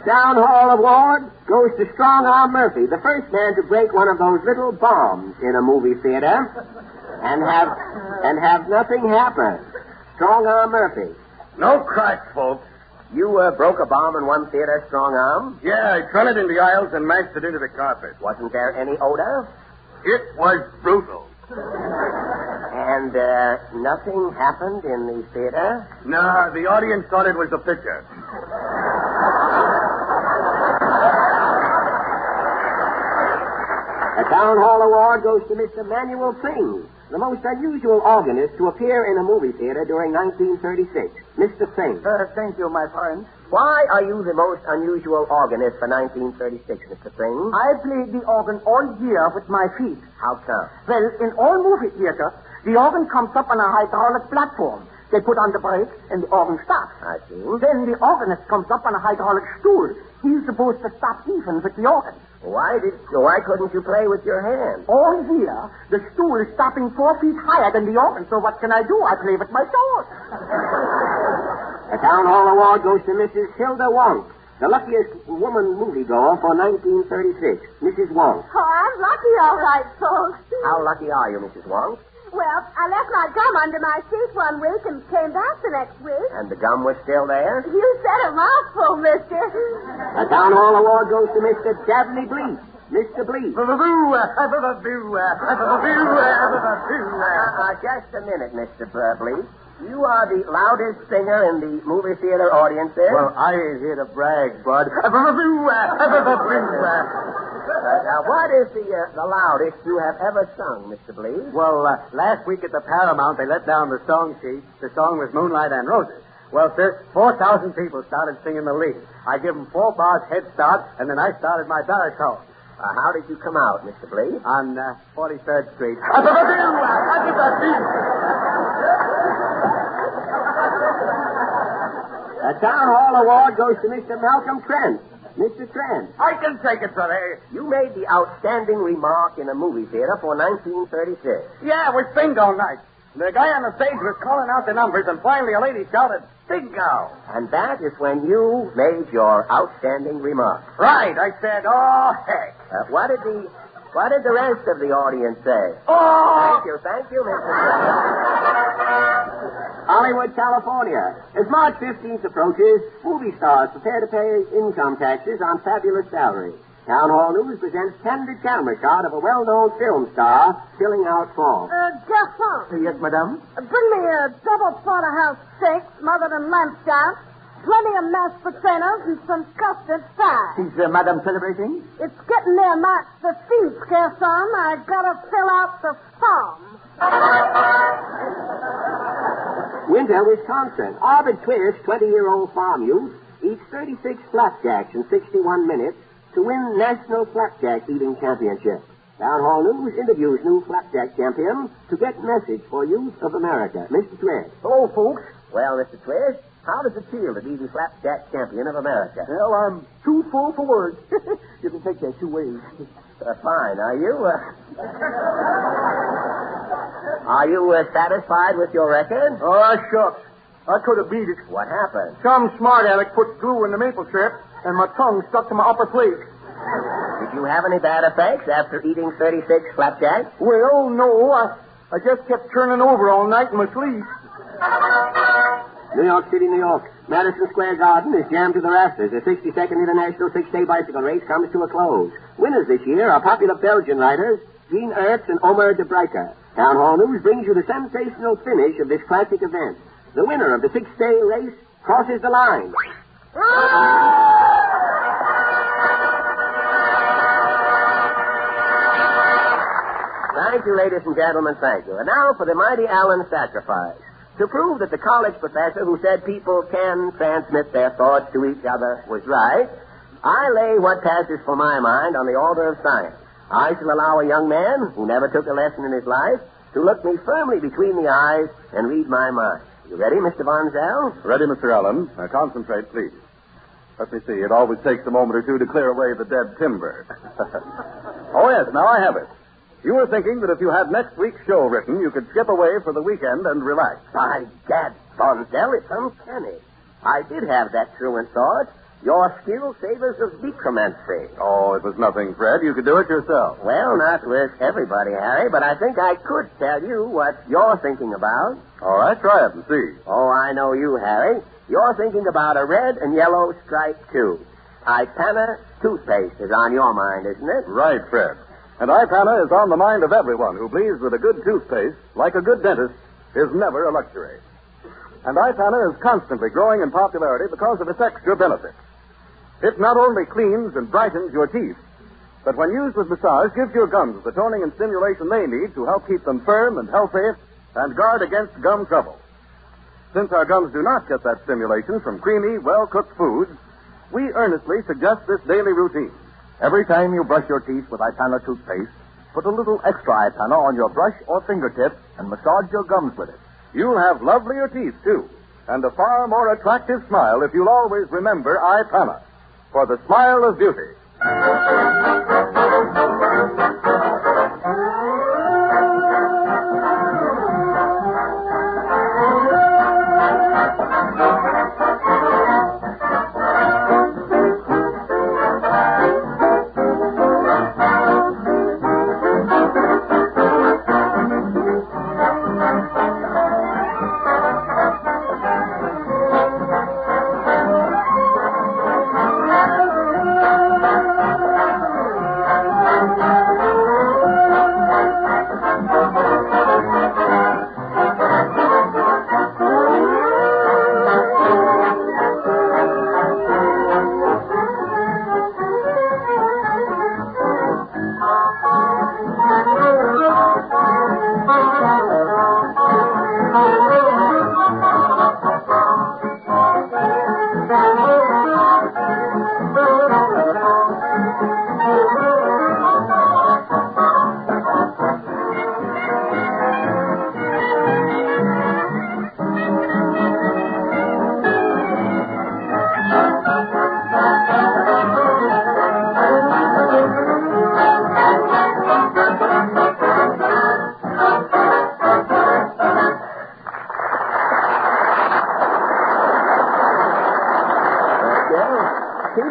Town Hall Award goes to Strong Arm Murphy, the first man to break one of those little bombs in a movie theater and have nothing happen. Strong Arm Murphy. No cracks, folks. You broke a bomb in one theater, Strong Arm? Yeah, I trun it in the aisles and mashed it into the carpet. Wasn't there any odor? It was brutal. And nothing happened in the theater? No, the audience thought it was a picture. A Town Hall Award goes to Mr. Manuel Singh, the most unusual organist to appear in a movie theater during 1936. Mr. Singh. Thank you, my friend. Why are you the most unusual organist for 1936, Mr. Singh? I played the organ all year with my feet. How come? Well, in all movie theaters, the organ comes up on a hydraulic platform. They put on the brake, and the organ stops. I see. Then the organist comes up on a hydraulic stool. He's supposed to stop even with the organ. Why couldn't you play with your hands? All year, the stool is stopping 4 feet higher than the organ, so what can I do? I play with my toes. A Town Hall Award goes to Mrs. Hilda Wonk, the luckiest woman moviegoer for 1936. Mrs. Wonk. Oh, I'm lucky, all right, folks. How lucky are you, Mrs. Wonk? Well, I left my gum under my seat one week and came back the next week. And the gum was still there? You said a mouthful, mister. A Town Hall Award goes to Mr. Dabney Bleak. Mr. Bleak. Just a minute, Mr. Bleak. You are the loudest singer in the movie theater audience there? Well, I ain't here to brag, bud. Now, what is the loudest you have ever sung, Mr. Bleed? Well, last week at the Paramount, they let down the song sheet. The song was Moonlight and Roses. Well, sir, 4,000 people started singing the lead. I give them 4 bars head start, and then I started my baritone. How did you come out, Mr. Bleed? On 43rd Street. The Town Hall Award goes to Mr. Malcolm Trent. Mr. Trent. I can take it, sir. You made the outstanding remark in a movie theater for 1936. Yeah, it was bingo night. The guy on the stage was calling out the numbers, and finally a lady shouted, bingo. And that is when you made your outstanding remark. Right. I said, oh, heck. What did the rest of the audience say? Oh! Thank you, Mr. Hollywood, California. As March 15th approaches, movie stars prepare to pay income taxes on fabulous salaries. Town Hall News presents candid camera shot of a well-known film star filling out forms. Garçon. Yes, madame? Bring me a double porterhouse steak smothered in lamb chops, plenty of mashed potatoes, and some custard pie. Is madame celebrating? It's getting near March 15th, Garçon. I gotta fill out the form. Winter, Wisconsin. Arbor Twist, 20-year-old farm youth, eats 36 flapjacks in 61 minutes to win National Flapjack Eating Championship. Town Hall News interviews new flapjack champion to get message for youth of America. Mr. Twist. Hello, folks. Well, Mr. Twist, how does it feel to be the flapjack champion of America? Well, I'm too full for words. You can take that 2 ways. Fine. Are you satisfied with your record? Oh, shucks. I could have beat it. What happened? Some smart aleck put glue in the maple syrup, and my tongue stuck to my upper plate. Did you have any bad effects after eating 36 flapjacks? Well, no. I just kept turning over all night in my sleep. New York City, New York. Madison Square Garden is jammed to the rafters. The 62nd International Six-Day Bicycle Race comes to a close. Winners this year are popular Belgian riders Jean Ertz and Omer de Breiker. Town Hall News brings you the sensational finish of this classic event. The winner of the 6-day race crosses the line. Thank you, ladies and gentlemen, thank you. And now for the mighty Allen sacrifice. To prove that the college professor who said people can transmit their thoughts to each other was right, I lay what passes for my mind on the altar of science. I shall allow a young man who never took a lesson in his life to look me firmly between the eyes and read my mind. You ready, Mr. Von Zell? Ready, Mr. Allen. Now, concentrate, please. Let me see. It always takes a moment or two to clear away the dead timber. Oh, yes, now I have it. You were thinking that if you had next week's show written, you could skip away for the weekend and relax. By gad, Von Zell, it's uncanny. I did have that truant thought. Your skill savors of decremency. Oh, it was nothing, Fred. You could do it yourself. Well, not with everybody, Harry, but I think I could tell you what you're thinking about. All right, try it and see. Oh, I know you, Harry. You're thinking about a red and yellow striped tube. Ipana toothpaste is on your mind, isn't it? Right, Fred. And Ipana is on the mind of everyone who believes that a good toothpaste, like a good dentist, is never a luxury. And Ipana is constantly growing in popularity because of its extra benefits. It not only cleans and brightens your teeth, but when used with massage, gives your gums the toning and stimulation they need to help keep them firm and healthy and guard against gum trouble. Since our gums do not get that stimulation from creamy, well-cooked foods, we earnestly suggest this daily routine. Every time you brush your teeth with Ipana toothpaste, put a little extra Ipana on your brush or fingertip and massage your gums with it. You'll have lovelier teeth, too, and a far more attractive smile if you'll always remember Ipana, for the smile of beauty.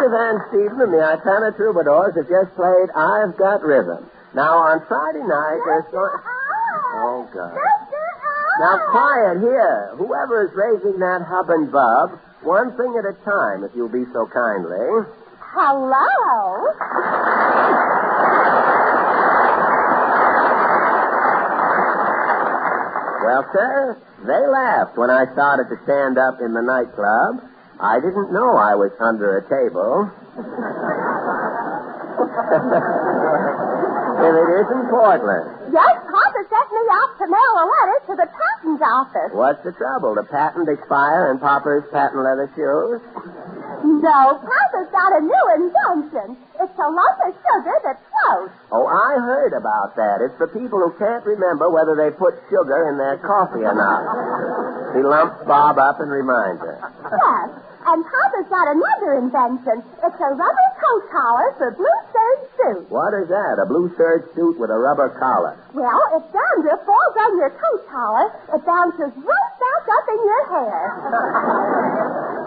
Luther Van Steven and the Ipana Troubadours have just played I've Got Rhythm. Now, on Friday night, there's going... Oh, God. Now, quiet here. Whoever's raising that hub and bub, one thing at a time, if you'll be so kindly. Hello? Well, sir, they laughed when I started to stand up in the nightclub. I didn't know I was under a table. If it isn't Portland. Yes, Papa sent me out to mail a letter to the patent office. What's the trouble? The patent expire in Papa's patent leather shoes? No, Papa's got a new invention. It's a lump of sugar that floats. Oh, I heard about that. It's for people who can't remember whether they put sugar in their coffee or not. He lumps Bob up and reminds her. Yes, and Papa's got another invention. It's a rubber coat collar for blue serge suit. What is that? A blue serge suit with a rubber collar? Well, if dandruff falls on your coat collar, it bounces right back up in your hair.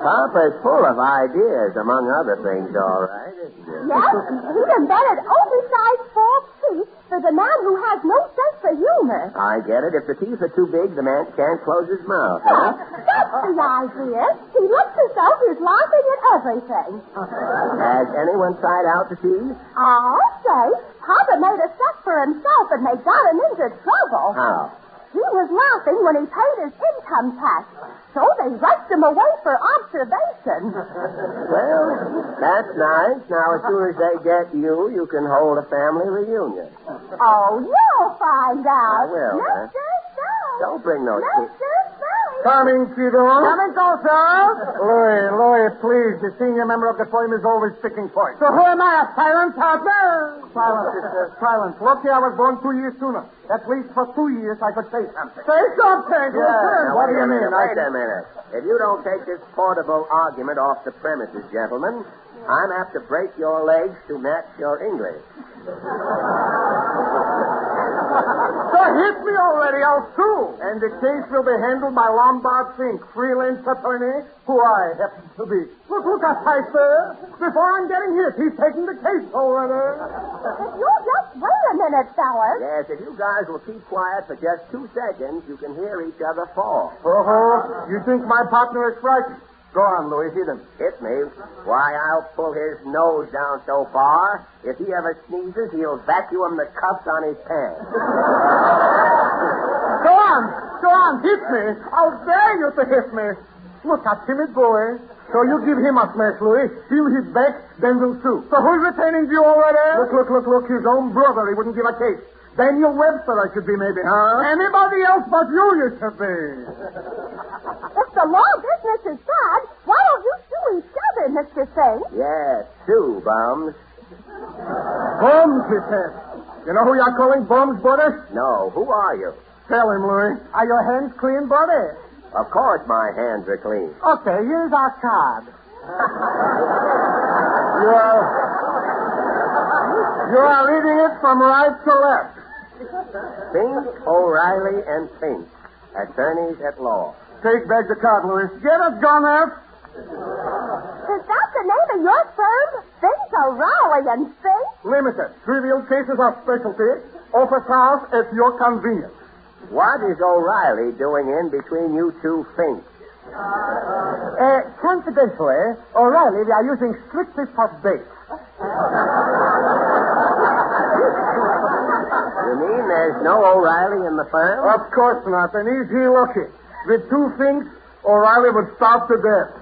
Papa's full of ideas, among other things, all right, isn't he? Yes, he invented oversized false teeth for the man who has no sense for humor. I get it. If the teeth are too big, the man can't close his mouth. Yes, that's the idea. He looks as though he's laughing at everything. Has anyone tried out the teeth? I'll say, Papa made a set for himself and they got him into trouble. How? He was laughing when he paid his income tax, so they rushed him away for observation. Well, that's nice. Now, as soon as they get you, you can hold a family reunion. Oh, you'll find out. I will, Mr. Faye. Don't bring no teeth. Mr. Faye. Coming, Kiddo. Coming, sir. Louis, please. The senior member of the firm is always sticking points. So who am I, a silent partner? Silence, sister. Silence. Look here, I was born 2 years sooner. At least for 2 years I could say something. Say something. Yeah. What do you mean? Wait a minute. If you don't take this portable argument off the premises, gentlemen, I'm apt to break your legs to match your English. So hit me already, I'll sue. And the case will be handled by Lombard Fink, freelance attorney, who I happen to be. Look at sir. Before I'm getting hit, he's taking the case already. If you'll just wait a minute, fellas. Yes, if you guys will keep quiet for just 2 seconds, you can hear each other fall. Oh, you think my partner is frightened? Go on, Louis, hit him. Hit me? Why, I'll pull his nose down so far, if he ever sneezes, he'll vacuum the cuffs on his pants. Go on, hit me. I'll dare you to hit me. Look, a timid boy. So you give him a smash, Louis. He'll hit back, then we'll sue. So who's retaining you already? Look, his own brother. He wouldn't give a case. Daniel Webster I should be, maybe, huh? Anybody else but you should be. If the law business is bad, why don't you sue each other, Mr. Faye? Yes, sue, bums. Bums, he said. You know who you're calling bums, buddy? No, who are you? Tell him, Louis. Are your hands clean, buddy? Of course my hands are clean. Okay, here's our card. You are reading it from right to left. Fink, O'Reilly, and Fink, attorneys at law. Take back the card, Louis. Get it, Gunner. Is that the name of your firm? Fink, O'Reilly, and Fink? Limited. Trivial cases are specialty. Office hours at your convenience. What is O'Reilly doing in between you two Finks? Confidentially, O'Reilly, we are using strictly for bait. You mean there's no O'Reilly in the firm? Of course not, and is he lucky? With 2 Finks, O'Reilly would starve to death.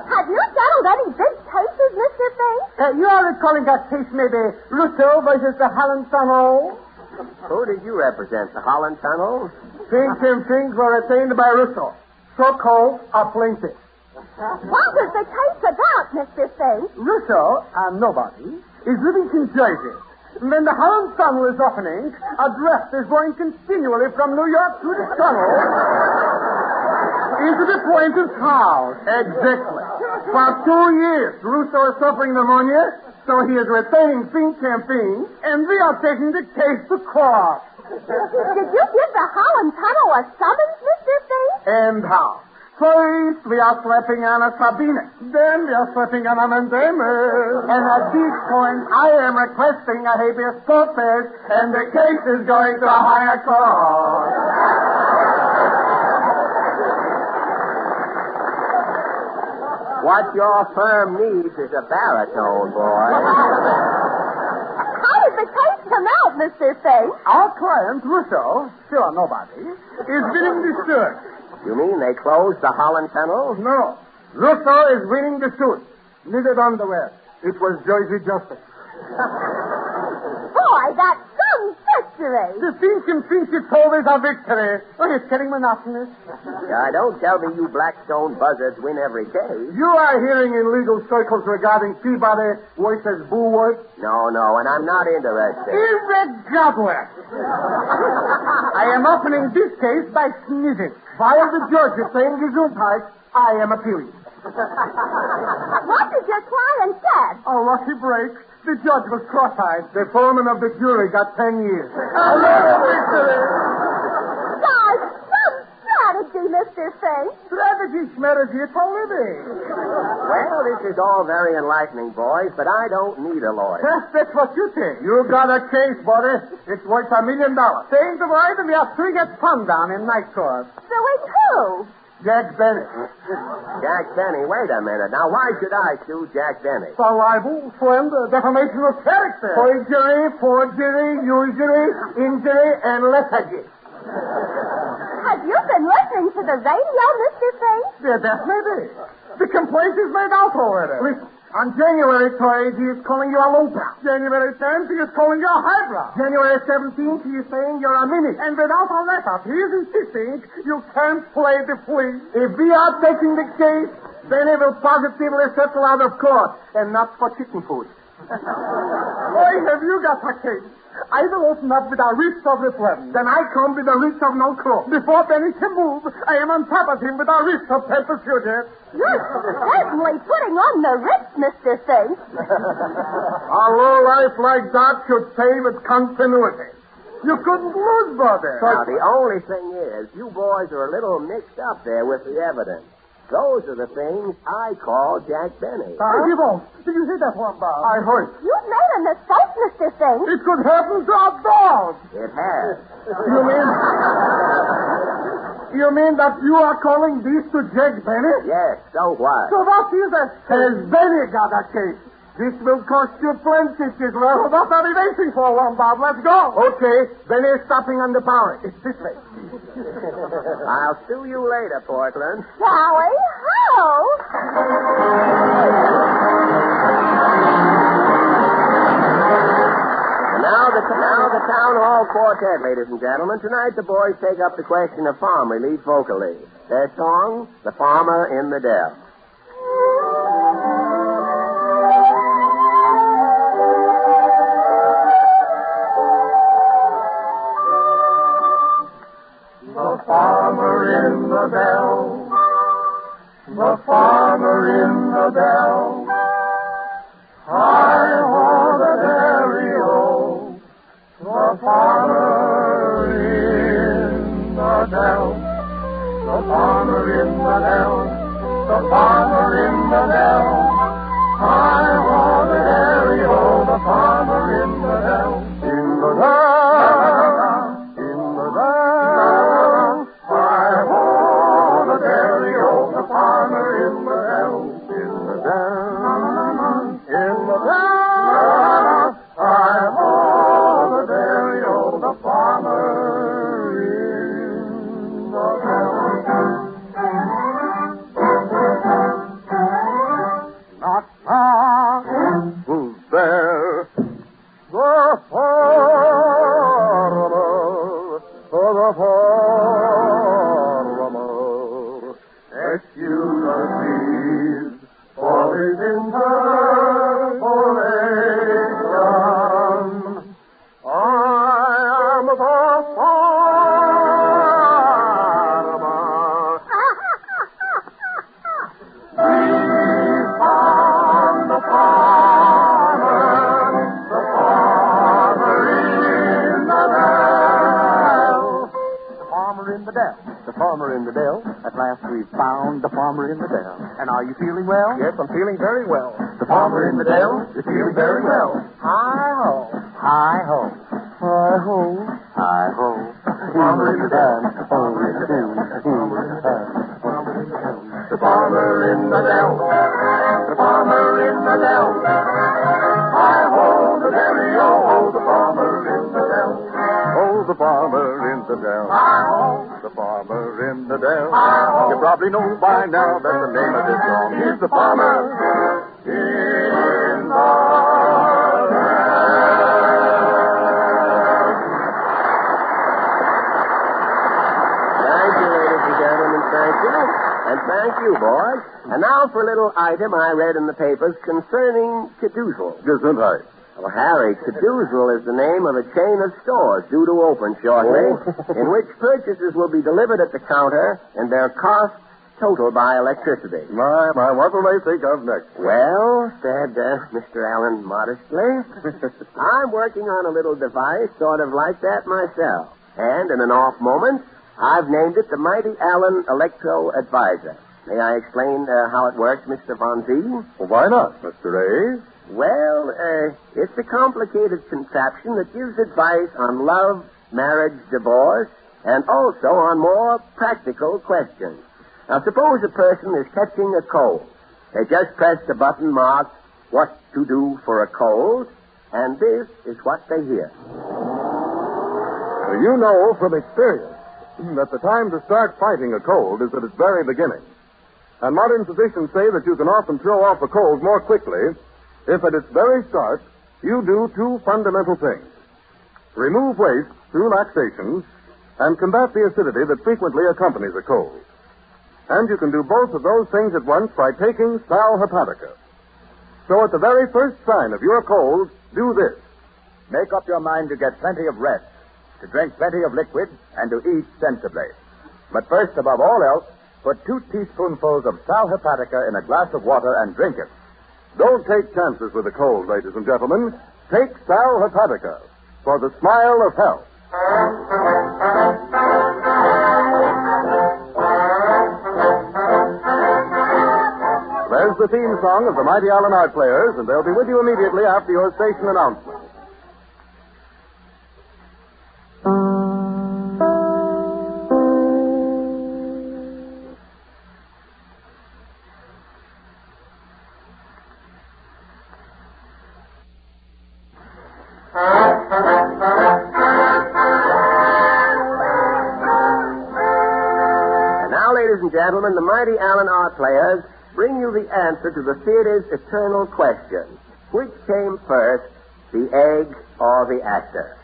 Have you settled any big cases, Mr. Fink? You are recalling that case, maybe, Russo versus the Holland Tunnel? Who did you represent, the Holland Tunnel? Fink and Fink were retained by Russo, so-called a plaintiff. What was the case about, Mr. Fink? Russo, a nobody, is living in Jersey. When the Holland Tunnel is opening, a draft is going continually from New York to the tunnel into the plaintiff's house. Exactly. For 2 years, Russo is suffering pneumonia, so he is retaining Fink campaign, and we are taking the case to court. Did you give the Holland Tunnel a summons, Mr. Fink? And how? First, we are slapping Anna Sabine. Then we are slapping Anna Mendeme. And at this point, I am requesting a habeas corpus, and the case is going to a higher court. What your firm needs is a baritone, boy. How did the case come out, Mr. Faye? Our client, Russo, sure nobody, is winning the suit. You mean they closed the Holland Tunnel? No. Russo is winning the suit. Needed underwear. It was Jersey justice. Boy, that's some victory. The think it's always a victory. Oh, it's getting monotonous. Don't tell me you Blackstone buzzards win every case. You are hearing in legal circles regarding Peabody versus Bulwark? No, and I'm not interested. Irregardless. I am opening this case by sneezing. While the judge is saying Gesundheit, I am appealing. What did your client say? A lucky break. The judge was cross-eyed. The foreman of the jury got 10 years. Guys, some strategy, Mr. Faye. Strategy, it's a living. Well, this is all very enlightening, boys, but I don't need a lawyer. That's what you think. You got a case, buddy. It's worth $1 million. Saying the word, and we have 3 get spun down in night court. Suing who? Jack Bennett. Jack Benny, wait a minute. Now, why should I sue Jack Benny? For libel, friend, defamation of character. Forgery, usury, injury, and lethargy. Have you been listening to the radio, Mr. Faye? Yeah, definitely. The complaint is made out already. Listen, on January 3rd, he is calling you a lowbrow. January 10th, he is calling you a highbrow. January 17th, he is saying you're a mini. And without a letter, he is insisting you can't play the flea. If we are taking the case, then he will positively settle out of court, and not for chicken food. Boy, have you got a case? I will open up with a writ of replevin. Then I come with a writ of no crow. Before Benny can move, I am on top of him with a writ of persecutor. You're certainly putting on the ritz, Mr. Faye. A low life like that should pay with continuity. You couldn't lose, brother. Now, the only thing is, you boys are a little mixed up there with the evidence. Those are the things I call Jack Benny. You won't. Did you hear that one, Bob? I heard. You've made a mistake, Mr. Faye. It could happen to a dog. It has. You mean that you are calling this to Jack Benny? Yes, so what? So what is it? Has Benny got a case? This will cost you plenty, Gisele. What are we waiting for, Lombard? Let's go. Okay, Benny is stopping on the power. It's this way. I'll sue you later, Portland. Shall we? Ho! Now the town hall quartet, ladies and gentlemen. Tonight the boys take up the question of farm relief vocally. Their song, The Farmer in the Dell. The farmer in the dell, the farmer in the dell, hi-ho the dairy-o, the farmer in the dell, the farmer in the dell, the farmer in the dell, hi-ho the dairy-o, the farmer in the dell, in the dell. The farmer in the dell. At last we've found the farmer in the dell. And are you feeling well? Yes, I'm feeling very well. The farmer in the dell is feeling very well. Hi-ho. Hi-ho. Hi-ho. Hi-ho. Farmer in the dell. The farmer in the dell. The farmer in the dell. Hi-ho, the dairy-o, the farmer in the dell. Oh, the farmer in the dell. Hi-ho. The farmer in the dell. Hi-ho. You probably know by now that the name of this song is the farmer in the dell. Thank you, ladies and gentlemen. Thank you. And thank you, boys. And now for a little item I read in the papers concerning Cadoozle. Gesundheit. Well, Harry, Cadoozle is the name of a chain of stores due to open shortly, in which purchases will be delivered at the counter and their costs totaled by electricity. My, what will they think of next? Well, said Mr. Allen modestly, I'm working on a little device sort of like that myself. And in an off moment, I've named it the Mighty Allen Electro Advisor. May I explain how it works, Mr. Von Z? Well, why not, Mr. A? Well, it's a complicated contraption that gives advice on love, marriage, divorce, and also on more practical questions. Now, suppose a person is catching a cold. They just press the button marked, "What to do for a cold," and this is what they hear. You know from experience that the time to start fighting a cold is at its very beginning. And modern physicians say that you can often throw off a cold more quickly if at its very start you do two fundamental things. Remove waste through laxation and combat the acidity that frequently accompanies a cold. And you can do both of those things at once by taking Sal Hepatica. So at the very first sign of your cold, do this. Make up your mind to get plenty of rest, to drink plenty of liquid, and to eat sensibly. But first, above all else, put 2 teaspoonfuls of Sal Hepatica in a glass of water and drink it. Don't take chances with a cold, ladies and gentlemen. Take Sal Hepatica for the smile of health. There's the theme song of the Mighty Allen Art Players, and they'll be with you immediately after your station announcement. Ladies and gentlemen, the Mighty Allen Art Players bring you the answer to the theater's eternal question. Which came first, the egg or the actor?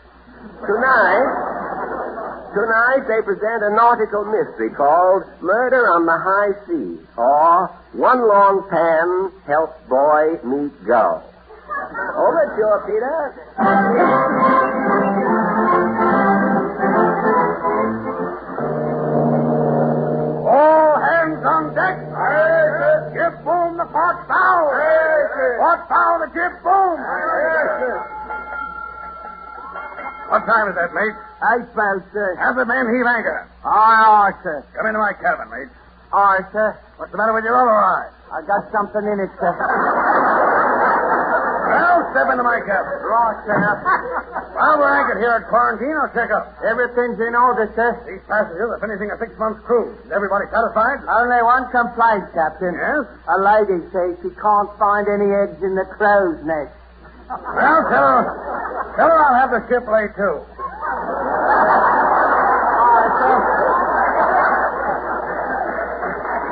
Tonight they present a nautical mystery called Murder on the High Seas, or One Long Pan Helps Boy Meet Go. Overture, Peter. All hands on deck. Jib boom the port bow. Port bow the jib boom. What time is that, mate? 8:12, sir. Have the men heave anchor. Aye, sir. Come into my cabin, mate. Aye, sir. What's the matter with your other eye? I got something in it, sir. Well, step into my cabin. Right, sir. While we're anchored here at quarantine, I'll check up. Everything's in order, sir. These passengers are finishing a 6-month cruise. Is everybody satisfied? Only one complaint, Captain. Yes? A lady says she can't find any eggs in the crow's nest. Well, tell her I'll have the ship laid, too.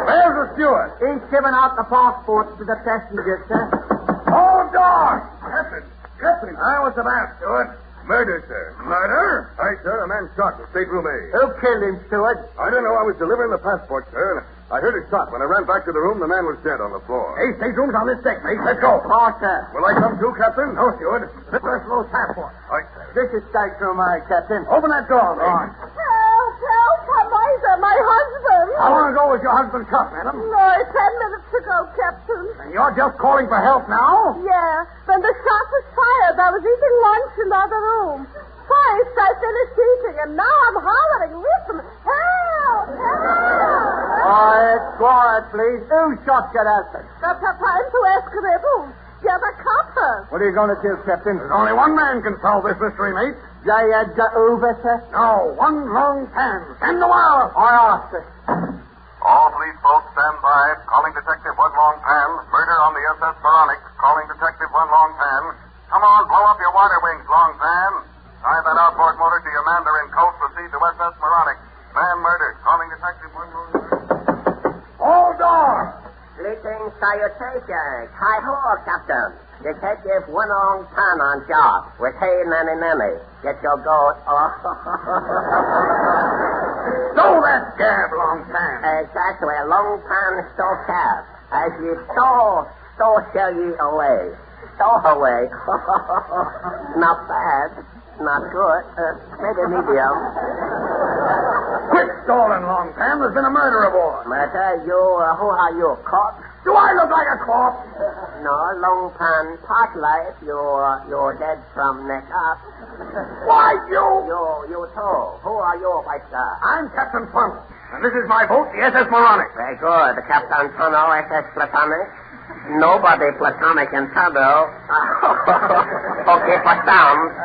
Where's the steward? He's giving out the passports to the passengers, sir. Hold door! Captain. What's the matter, steward? Murder, sir. Murder? Aye, sir. A man shot in stateroom A. Who killed him, steward? I don't know. I was delivering the passport, sir, and I heard a shot. When I ran back to the room, the man was dead on the floor. Hey, stateroom's on this deck, mate. Let's go. Right, sir. Will I come too, Captain? No, steward. First those passports. Aye, sir. This is stateroom A, Captain. Open that door, mate. Right. Help, Carmichael, my husband. How long ago was your husband shot, madam? No, 10 minutes ago, Captain. And you're just calling for help now? Yeah. When the shot was fired, I was eating lunch in the other room. First, I finished eating, and now I'm hollering. Listen, help, help. Quiet, please. Who shot you that? That's a time to ask rebels. Get a copper. What are you going to do, Captain? There's only one man can solve this mystery, mate. No, one long pan. Send the wire. I asked it. All police folks stand by. Calling Detective One Long Pan. Murder on the SS Veronic. Calling Detective One Long Pan. Come on, blow up your water wings, Long Pan. Tie that outboard motor to your mandarin coat. Proceed to SS Veronic. Man murdered. Calling Detective One Long Pan. Hold on. Greetings, salutations. Hi-ho, Captain. Detective One Long Pan on job with Hey Nanny Nanny. Get your goat. Stow that gab, Long Pan. Exactly. Long Pan stole cab. As you stole shall ye away. Stow away. Not bad. Not good. Maybe medium. Quit stalling, Long Pan. There's been a murder aboard. Murder? You, who are you, cop? Do I look like a corpse? No, Long Pan, part life. You're dead from neck up. Why, you? You too. Who are you, White Star? I'm Captain Funnel, and this is my boat, the SS Moronic. Very good. Captain Funnel, SS Platonic. Nobody platonic in Tado. Okay, for sound.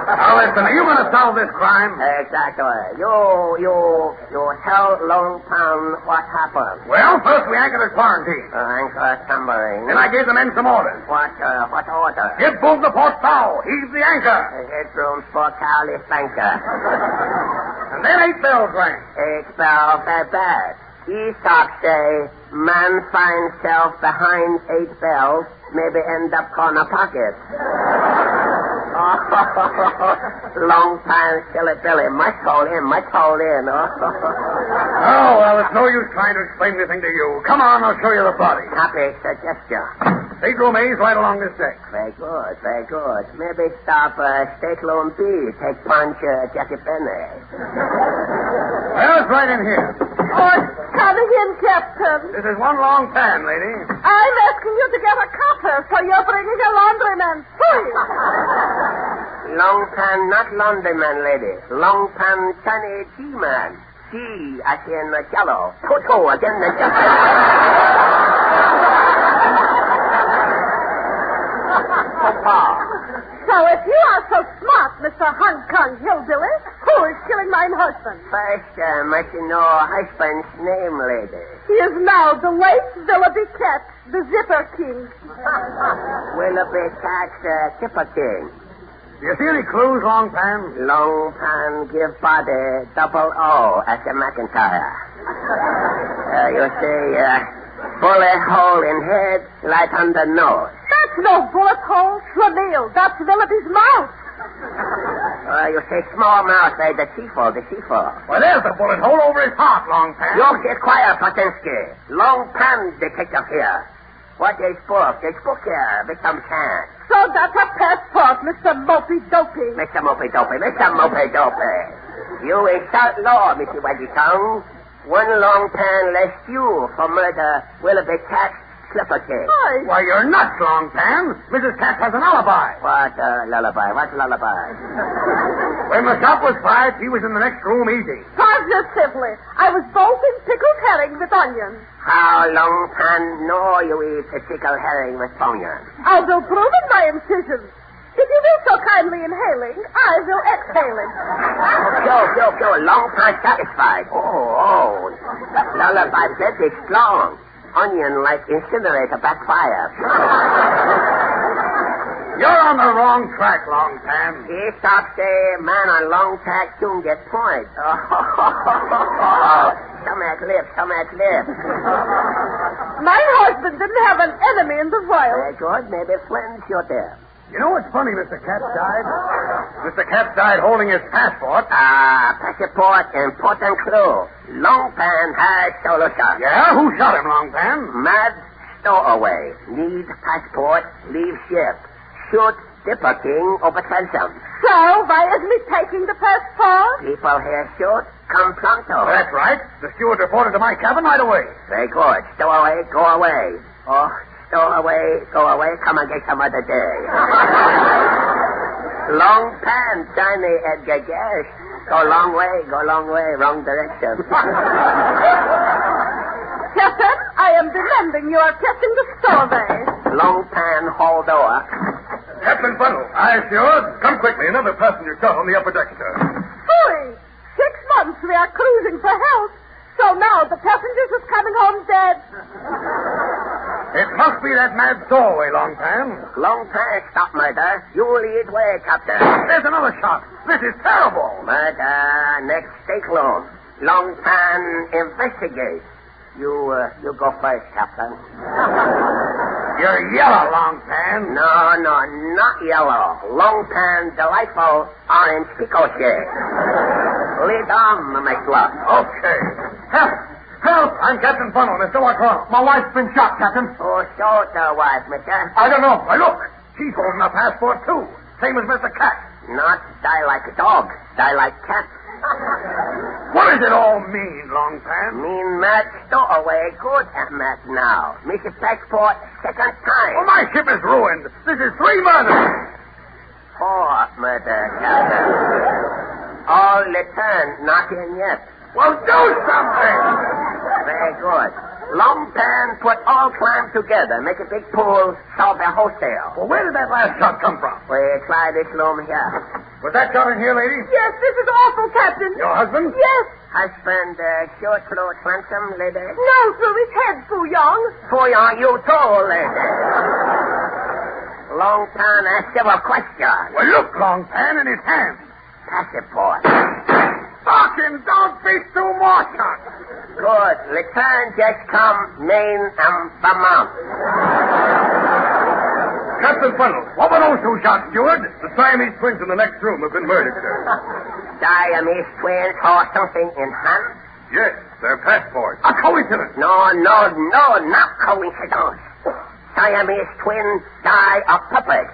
Now, listen, are you going to solve this crime? Exactly. You tell Long Pan what happened. Well, first we anchored at quarantine. Anchor submarine. Then I gave the men some orders. What order? Give both the port bow. Heave the anchor. Headroom for Cali Spanker. And then 8 bells rang. 8 bells, very bad. Aesop say, man finds self behind 8 bells, maybe end up corner pocket. Long time, silly Billy. Much hold in. Oh, well, it's no use trying to explain anything to you. Come on, I'll show you the body. Happy suggestion. Stateroom A is right along this deck. Very good. Maybe stop Stateroom B. Take punch Jackie Penny. Well, it's right in here. Oh, it's coming in, Captain. This is one long pan, lady. I'm asking you to get a copper, so you're bringing a laundryman. Please. Long Pan, not laundryman, lady. Long Pan, Chinese G-man. G, as in jello. Toto, again the jello. So if you are so smart, Mr. Hong Kong Hillbilly, who is killing my husband? First, must you know husband's name, lady? He is now the late Willoughby Cat, the Zipper King. Willoughby Cat, Zipper King. Do you see any clues, Long Pan? Long Pan give body double O as a McIntyre. You see, bullet hole in head, right under nose. That's no bullet hole, Schlemiel. That's Willoughby's mouth. You say small mouth, the seafood. Well, there's the bullet hole over his heart, Long Pan. You get quiet, Patinsky. Long Pan detective here. What is book? This book here, become chance. So that's a passport, Mr. Mopey-Dopey. Mr. Mopey-Dopey. You insult law, Mr. Wedgie Tongue. One Long Pan less you for murder Willoughby Cat, Slipper King. Why, you're nuts, Long Pan. Mrs. Cat has an alibi. What lullaby? What lullaby? When the shot was fired, he was in the next room eating. Positively. I was both in pickled herring with onions. How Long Pan know you eat a pickled herring with onions? I will prove in my incisions. If you will so kindly inhaling, I will exhaling. Go. Long Pan satisfied. Oh. Lullaby plenty strong. Onion like incinerator backfire. You're on the wrong track, Long Pan. Stop say, man on long track soon get point. Stomach lip. My husband didn't have an enemy in the world. Very good. Maybe friends you're there. You know what's funny, Mr. Cat died? Mr. Cat died holding his passport. Passport, important clue. Long Pan has solution. Yeah? Who shot him, Long Pan? Mad stowaway. Need passport, leave ship. Shoot Dipper King over transom. So, why isn't he taking the passport? People here shoot, come pronto. That's right. The steward reported to my cabin right away. Very good. Stowaway, go away. Oh, Go away, come and get some other day. Long pan, shiny Edgar Gash. Go long way, wrong direction. Captain, I am demanding you are testing the survey. Long pan, hall door. Captain Funnel, aye, sure. Come quickly. Another passenger shot on the upper deck, sir. Phooey! 6 months we are cruising for health. So now the passengers is coming home dead. It must be that mad stowaway, Long Pan. Long pan, stop murder. You lead way, Captain. There's another shot. This is terrible. Murder, next stateroom. Long pan, investigate. You go first, Captain. You're yellow, Long Pan. No, not yellow. Long pan, delightful orange pico shade. Lead on, McLuff. Okay. Help! I'm Captain Funnel, mister. What's wrong? My wife's been shot, Captain. Oh, show's the wife, mister? I don't know. Look. She's holding a passport, too. Same as Mr. Cat. Not die like a dog. Die like cat. What does it all mean, Long Pan? Mean Matt stowaway good at Matt now. Mr. Passport, second time. Oh, my ship is ruined. This is 3 murders. 4 murder, Captain. All return, not in yet. Well, do something. Very good. Long pan, put all crime together. Make a big pool, solve the wholesale. Well, where did that last shot come from? We try this room here. Was that shot in here, lady? Yes, this is awful, Captain. Your husband? Yes. Husband, short throat, handsome lady? No, through his head, Fu Young. Fu Young, you too, lady. Long pan, ask him a question. Well, look, Long Pan, in his hand. Passport. Fucking don't be too more shots. Good. Return just come Maine and Vermont. Captain Funnel, what were those 2 shots, Steward? The Siamese twins in the next room have been murdered, sir. Siamese twins hold something in hand? Yes, their passports. A coincidence. No, not coincidence. Siamese twins die of purpose.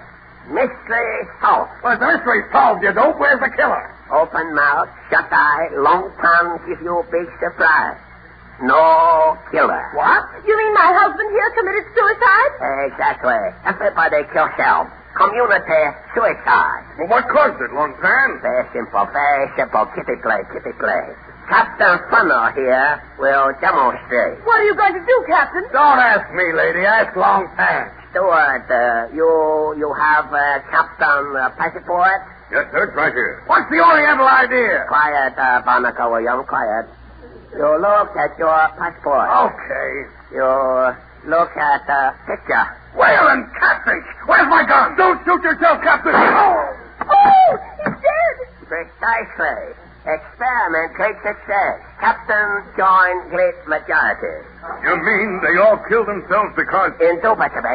Mystery solved. Well, the mystery solved, you dope. Where's the killer? Open mouth, shut eye, long tongue, give you a big surprise. No killer. What? You mean my husband here committed suicide? Exactly. Everybody kill self. Community suicide. Well, what caused it, Long Pan? Very simple. Kitty play. Captain Funnel here will demonstrate. What are you going to do, Captain? Don't ask me, lady. Ask Long Pan. Steward, you have Captain passport? Yes, sir. It's right here. What's the Oriental idea? Quiet, Barnacle William, quiet. You look at your passport. Okay. You look at the picture. Whalen catfish! Where's my gun? Don't shoot yourself, Captain! Oh, he's dead! Precisely. Experiment great success. Captain joined great majority. You mean they all killed themselves because... Indubitably.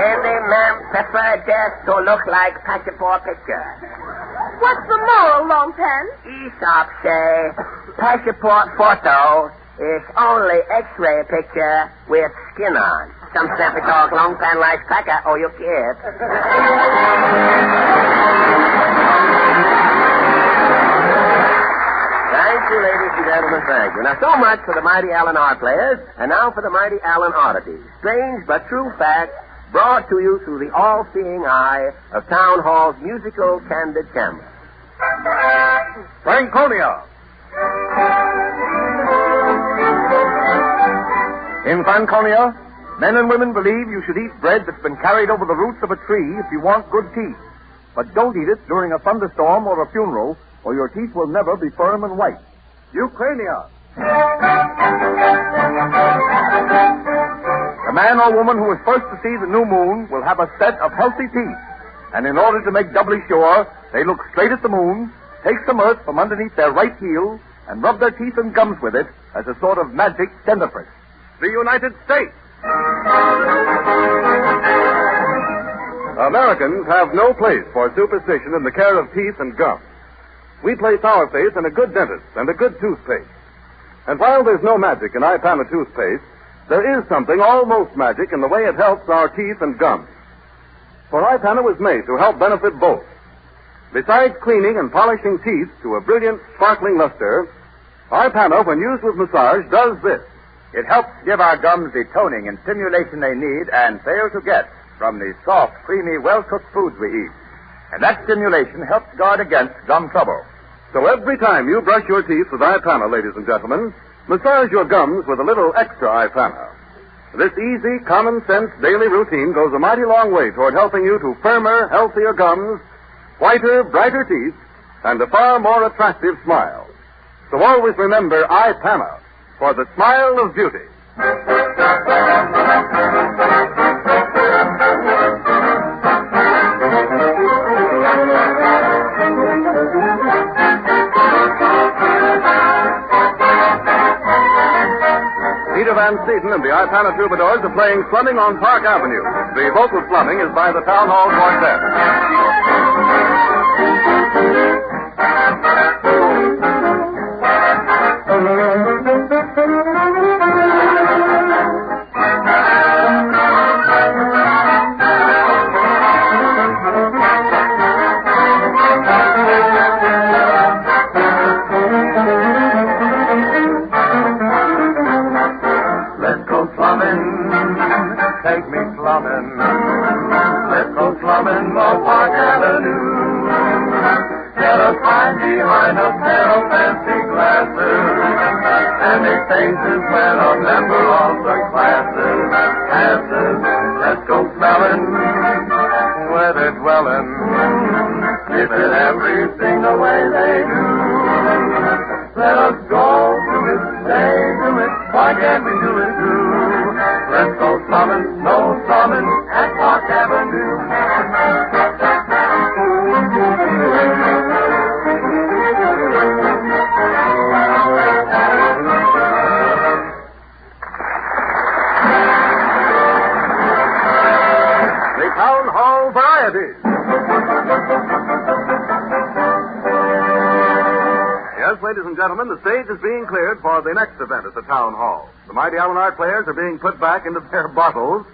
Any man prefer death to look like passport picture. What's the moral, Long Pan? Aesop say passport photo is only X-ray picture with skin on. Some snappy dog, Long Pan rice cracker, or you kid. Thank you, ladies and gentlemen, thank you. Now, so much for the Mighty Allen Art Players, and now for the Mighty Allen Oddities. Strange but true facts brought to you through the all-seeing eye of Town Hall's musical candid camera. Franconia. In Franconia, men and women believe you should eat bread that's been carried over the roots of a tree if you want good teeth. But don't eat it during a thunderstorm or a funeral, or your teeth will never be firm and white. Ukrainia. The man or woman who is first to see the new moon will have a set of healthy teeth. And in order to make doubly sure, they look straight at the moon, take some earth from underneath their right heel, and rub their teeth and gums with it as a sort of magic dentifrice. The United States. Americans have no place for superstition in the care of teeth and gums. We place our faith in a good dentist and a good toothpaste. And while there's no magic in Ipana toothpaste, there is something almost magic in the way it helps our teeth and gums. For Ipana was made to help benefit both. Besides cleaning and polishing teeth to a brilliant, sparkling luster, Ipana, when used with massage, does this. It helps give our gums the toning and stimulation they need and fail to get from the soft, creamy, well-cooked foods we eat. And that stimulation helps guard against gum trouble. So every time you brush your teeth with iPana, ladies and gentlemen, massage your gums with a little extra iPana. This easy, common-sense daily routine goes a mighty long way toward helping you to firmer, healthier gums, whiter, brighter teeth, and a far more attractive smile. So always remember iPana for the smile of beauty. Peter Van Steeden and the iPana Troubadours are playing Slumming on Park Avenue. The vocal slumming is by the Town Hall Quartet. Take me slumming. Let's go slumming on Park Avenue. Get us hide behind a pair of fancy glasses and make faces when a member of the classes passes. Let's go smelling where they're dwelling. If it everything the way they do. Let us go to it, stay to it. Why can't we do it too? Let's go slumming, no slumming at Park Avenue. The Town Hall Varieties. Yes, ladies and gentlemen, the stage is being cleared for the next event at the Town Hall. The Mighty Allen Art players are being put back into their bottles,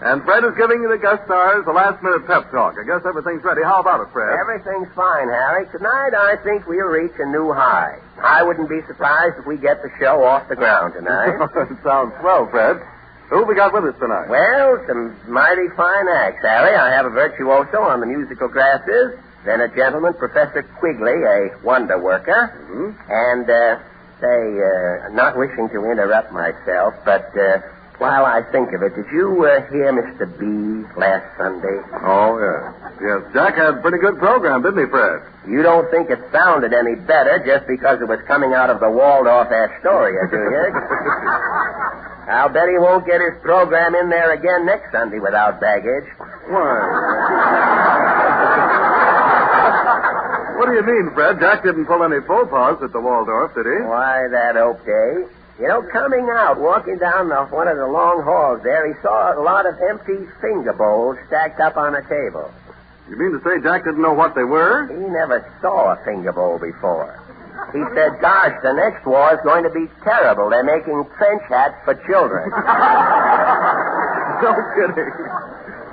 and Fred is giving the guest stars a last-minute pep talk. I guess everything's ready. How about it, Fred? Everything's fine, Harry. Tonight, I think we'll reach a new high. I wouldn't be surprised if we get the show off the ground tonight. It sounds swell, Fred. Who have we got with us tonight? Well, some mighty fine acts, Harry. I have a virtuoso on the musical grasses, then a gentleman, Professor Quigley, a wonder worker, and, not wishing to interrupt myself, but while I think of it, did you hear Mr. B last Sunday? Oh, yes. Yes, Jack had a pretty good program, didn't he, Fred? You don't think it sounded any better just because it was coming out of the Waldorf Astoria, do you? I'll bet he won't get his program in there again next Sunday without baggage. What do you mean, Fred? Jack didn't pull any faux pas at the Waldorf, did he? Why, that okay. You know, coming out, walking down one of the long halls there, he saw a lot of empty finger bowls stacked up on a table. You mean to say Jack didn't know what they were? He never saw a finger bowl before. He said, gosh, the next war is going to be terrible. They're making trench hats for children. No kidding.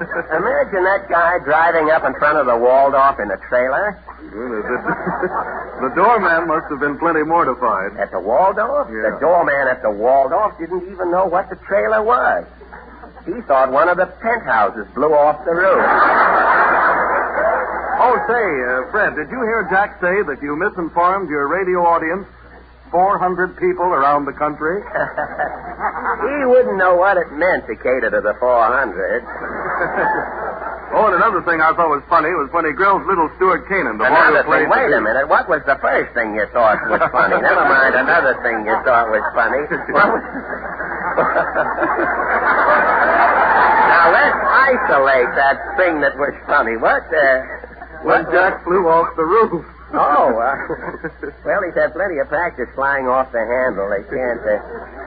Imagine that guy driving up in front of the Waldorf in a trailer. The doorman must have been plenty mortified. At the Waldorf? Yeah. The doorman at the Waldorf didn't even know what the trailer was. He thought one of the penthouses blew off the roof. Oh, say, Fred, did you hear Jack say that you misinformed your radio audience? 400 people around the country? He wouldn't know what it meant to cater to the 400. Oh, and another thing I thought was funny was when he grilled little Stuart Canaan, the boy who played... Wait a minute. What was the first thing you thought was funny? Never mind another thing you thought was funny. Now, let's isolate that thing that was funny. When Jack flew off the roof. Oh, well, he's had plenty of practice flying off the handle. They can't...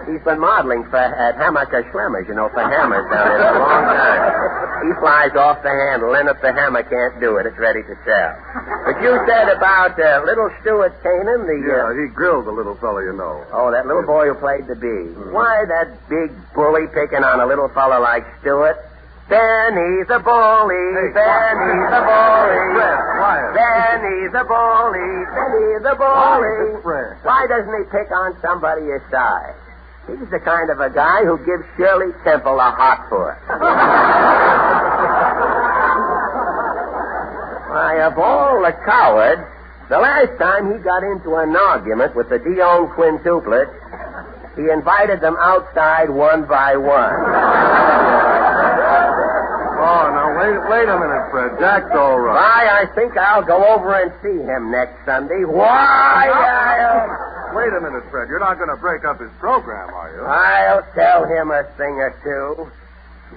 he's been modeling at Hammaker Schlemmers, for hammers down there for a long time. He flies off the handle, and if the hammer can't do it, it's ready to sell. But you said about little Stuart Canaan, Yeah, he grilled the little fellow, you know. Oh, that little boy who played the bee. Why, that big bully picking on a little fellow like Stuart? Benny's a bully, Benny's a bully. Benny's a bully, Benny's a bully. Why doesn't he pick on somebody his size? He's the kind of a guy who gives Shirley Temple a hot foot. Why, of all the cowards, the last time he got into an argument with the Dion quintuplets, he invited them outside one by one. Oh, now, wait a minute, Fred. Jack's all right. Why, I think I'll go over and see him next Sunday. Why, Wait a minute, Fred. You're not going to break up his program, are you? I'll tell him a thing or two.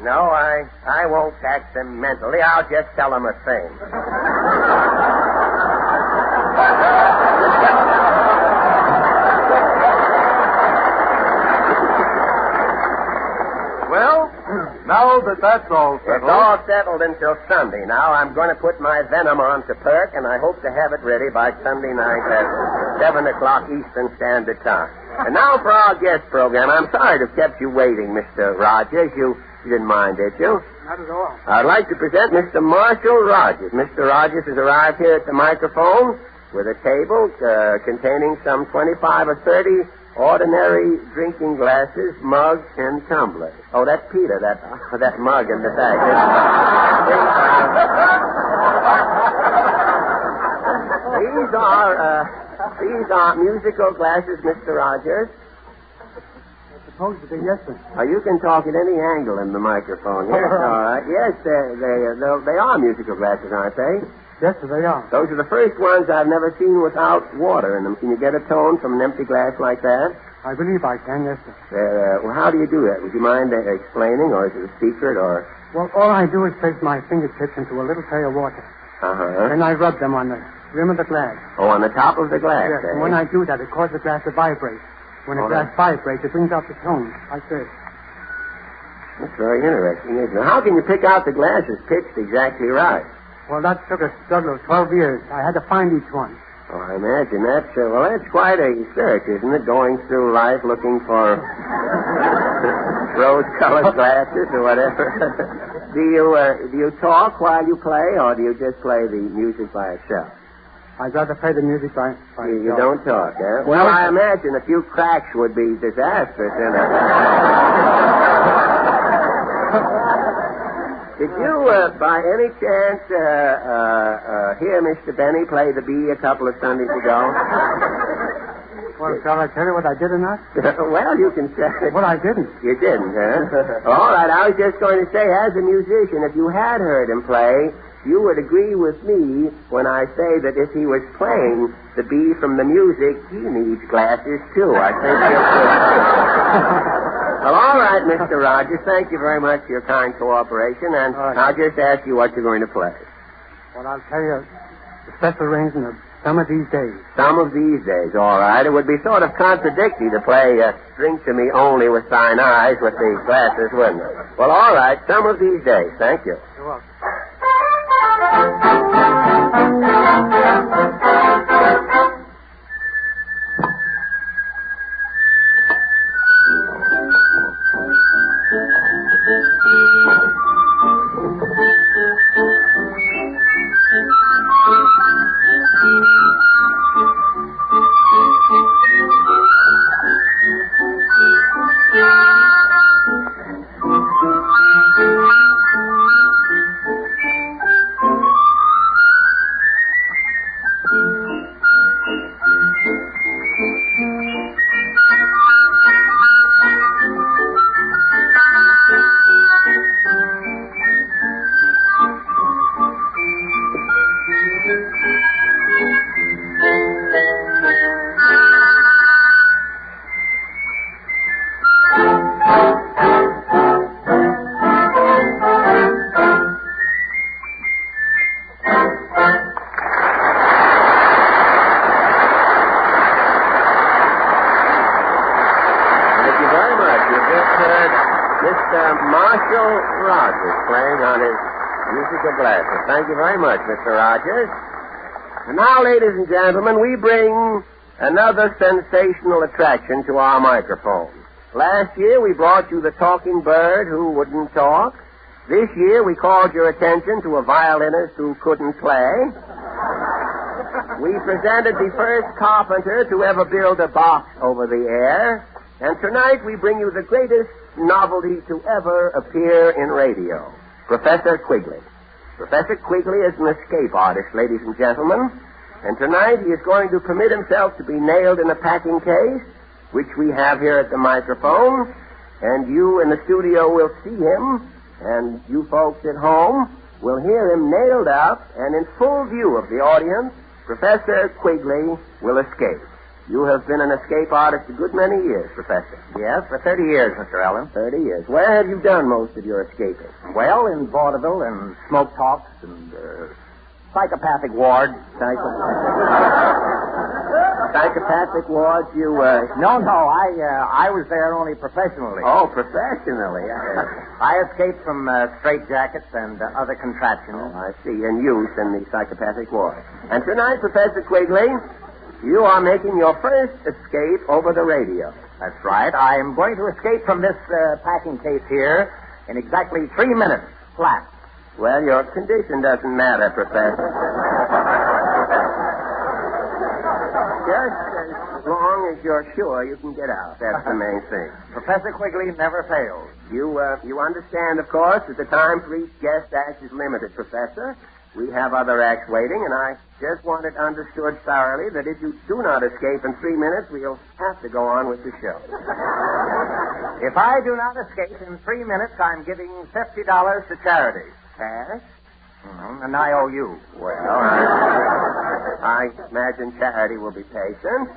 No, I won't tax him mentally. I'll just tell him a thing. Well, now that that's all settled... It's all settled until Sunday. Now, I'm going to put my venom on to perk, and I hope to have it ready by Sunday night at 7 o'clock Eastern Standard Time. And now for our guest program. I'm sorry to have kept you waiting, Mr. Rogers. You didn't mind, did you? Not at all. I'd like to present Mr. Marshall Rogers. Mr. Rogers has arrived here at the microphone with a table containing some 25 or 30 ordinary drinking glasses, mugs, and tumblers. Oh, that's Peter, that mug in the back. These are musical glasses, Mr. Rogers. Supposed to be, yes, sir. You can talk at any angle in the microphone. Yes, all right. Yes, they are musical glasses, aren't they? Yes, sir, they are. Those are the first ones I've never seen without water in them. Can you get a tone from an empty glass like that? I believe I can, yes, sir. Well, how do you do that? Would you mind explaining, or is it a secret, or... Well, all I do is place my fingertips into a little tray of water. Uh-huh. Then I rub them on the rim of the glass. Oh, on the top of the glass, yes, and when I do that, it causes the glass to vibrate. When the glass vibrates, it brings out the tone, like this. That's very interesting, isn't it? How can you pick out the glasses pitched exactly right? Well, that took a struggle of 12 years. I had to find each one. Oh, I imagine that's... that's quite a search, isn't it? Going through life looking for rose-colored glasses or whatever. Do you talk while you play, or do you just play the music by itself? I'd rather play the music by You don't talk, eh? Well, I imagine a few cracks would be disastrous in it. Did you, by any chance, hear Mr. Benny play the bee a couple of Sundays ago? Well, shall I tell you what I did or not? Well, you can say. Well, I didn't. You didn't, huh? All right, I was just going to say, as a musician, if you had heard him play, you would agree with me when I say that if he was playing the bee from the music, he needs glasses, too. I think Well, all right, Mr. Rogers. Thank you very much for your kind cooperation, and I'll just ask you what you're going to play. Well, I'll tell you the special arrangement of Some of These Days. Some of These Days, all right. It would be sort of contradictory to play Drink to Me Only with Thine Eyes with the glasses, wouldn't it? Well, all right. Some of These Days. Thank you. You're welcome. Thank you very much, Mr. Rogers. And now, ladies and gentlemen, we bring another sensational attraction to our microphone. Last year, we brought you the talking bird who wouldn't talk. This year, we called your attention to a violinist who couldn't play. We presented the first carpenter to ever build a box over the air. And tonight, we bring you the greatest novelty to ever appear in radio, Professor Quigley. Professor Quigley is an escape artist, ladies and gentlemen. And tonight he is going to permit himself to be nailed in a packing case, which we have here at the microphone. And you in the studio will see him, and you folks at home will hear him nailed up, and in full view of the audience, Professor Quigley will escape. You have been an escape artist a good many years, Professor. Yes, for 30 years, Mr. Allen. 30 years. Where have you done most of your escaping? Well, in vaudeville and smoke talks and psychopathic wards. Psychopathic wards, you, No, I was there only professionally. Oh, professionally. I escaped from straitjackets and other contraptions. Oh, I see. In use in the psychopathic ward. And tonight, Professor Quigley, you are making your first escape over the radio. That's right. I am going to escape from this packing case here in exactly 3 minutes flat. Well, your condition doesn't matter, Professor. Just as long as you're sure you can get out. That's the main thing. Professor Quigley never fails. You understand, of course, that the time for each guest act is limited, Professor. We have other acts waiting, and I just want it understood thoroughly that if you do not escape in 3 minutes, we'll have to go on with the show. If I do not escape in 3 minutes, I'm giving $50 to charity. Cash? And I owe you. Well, I imagine charity will be patient.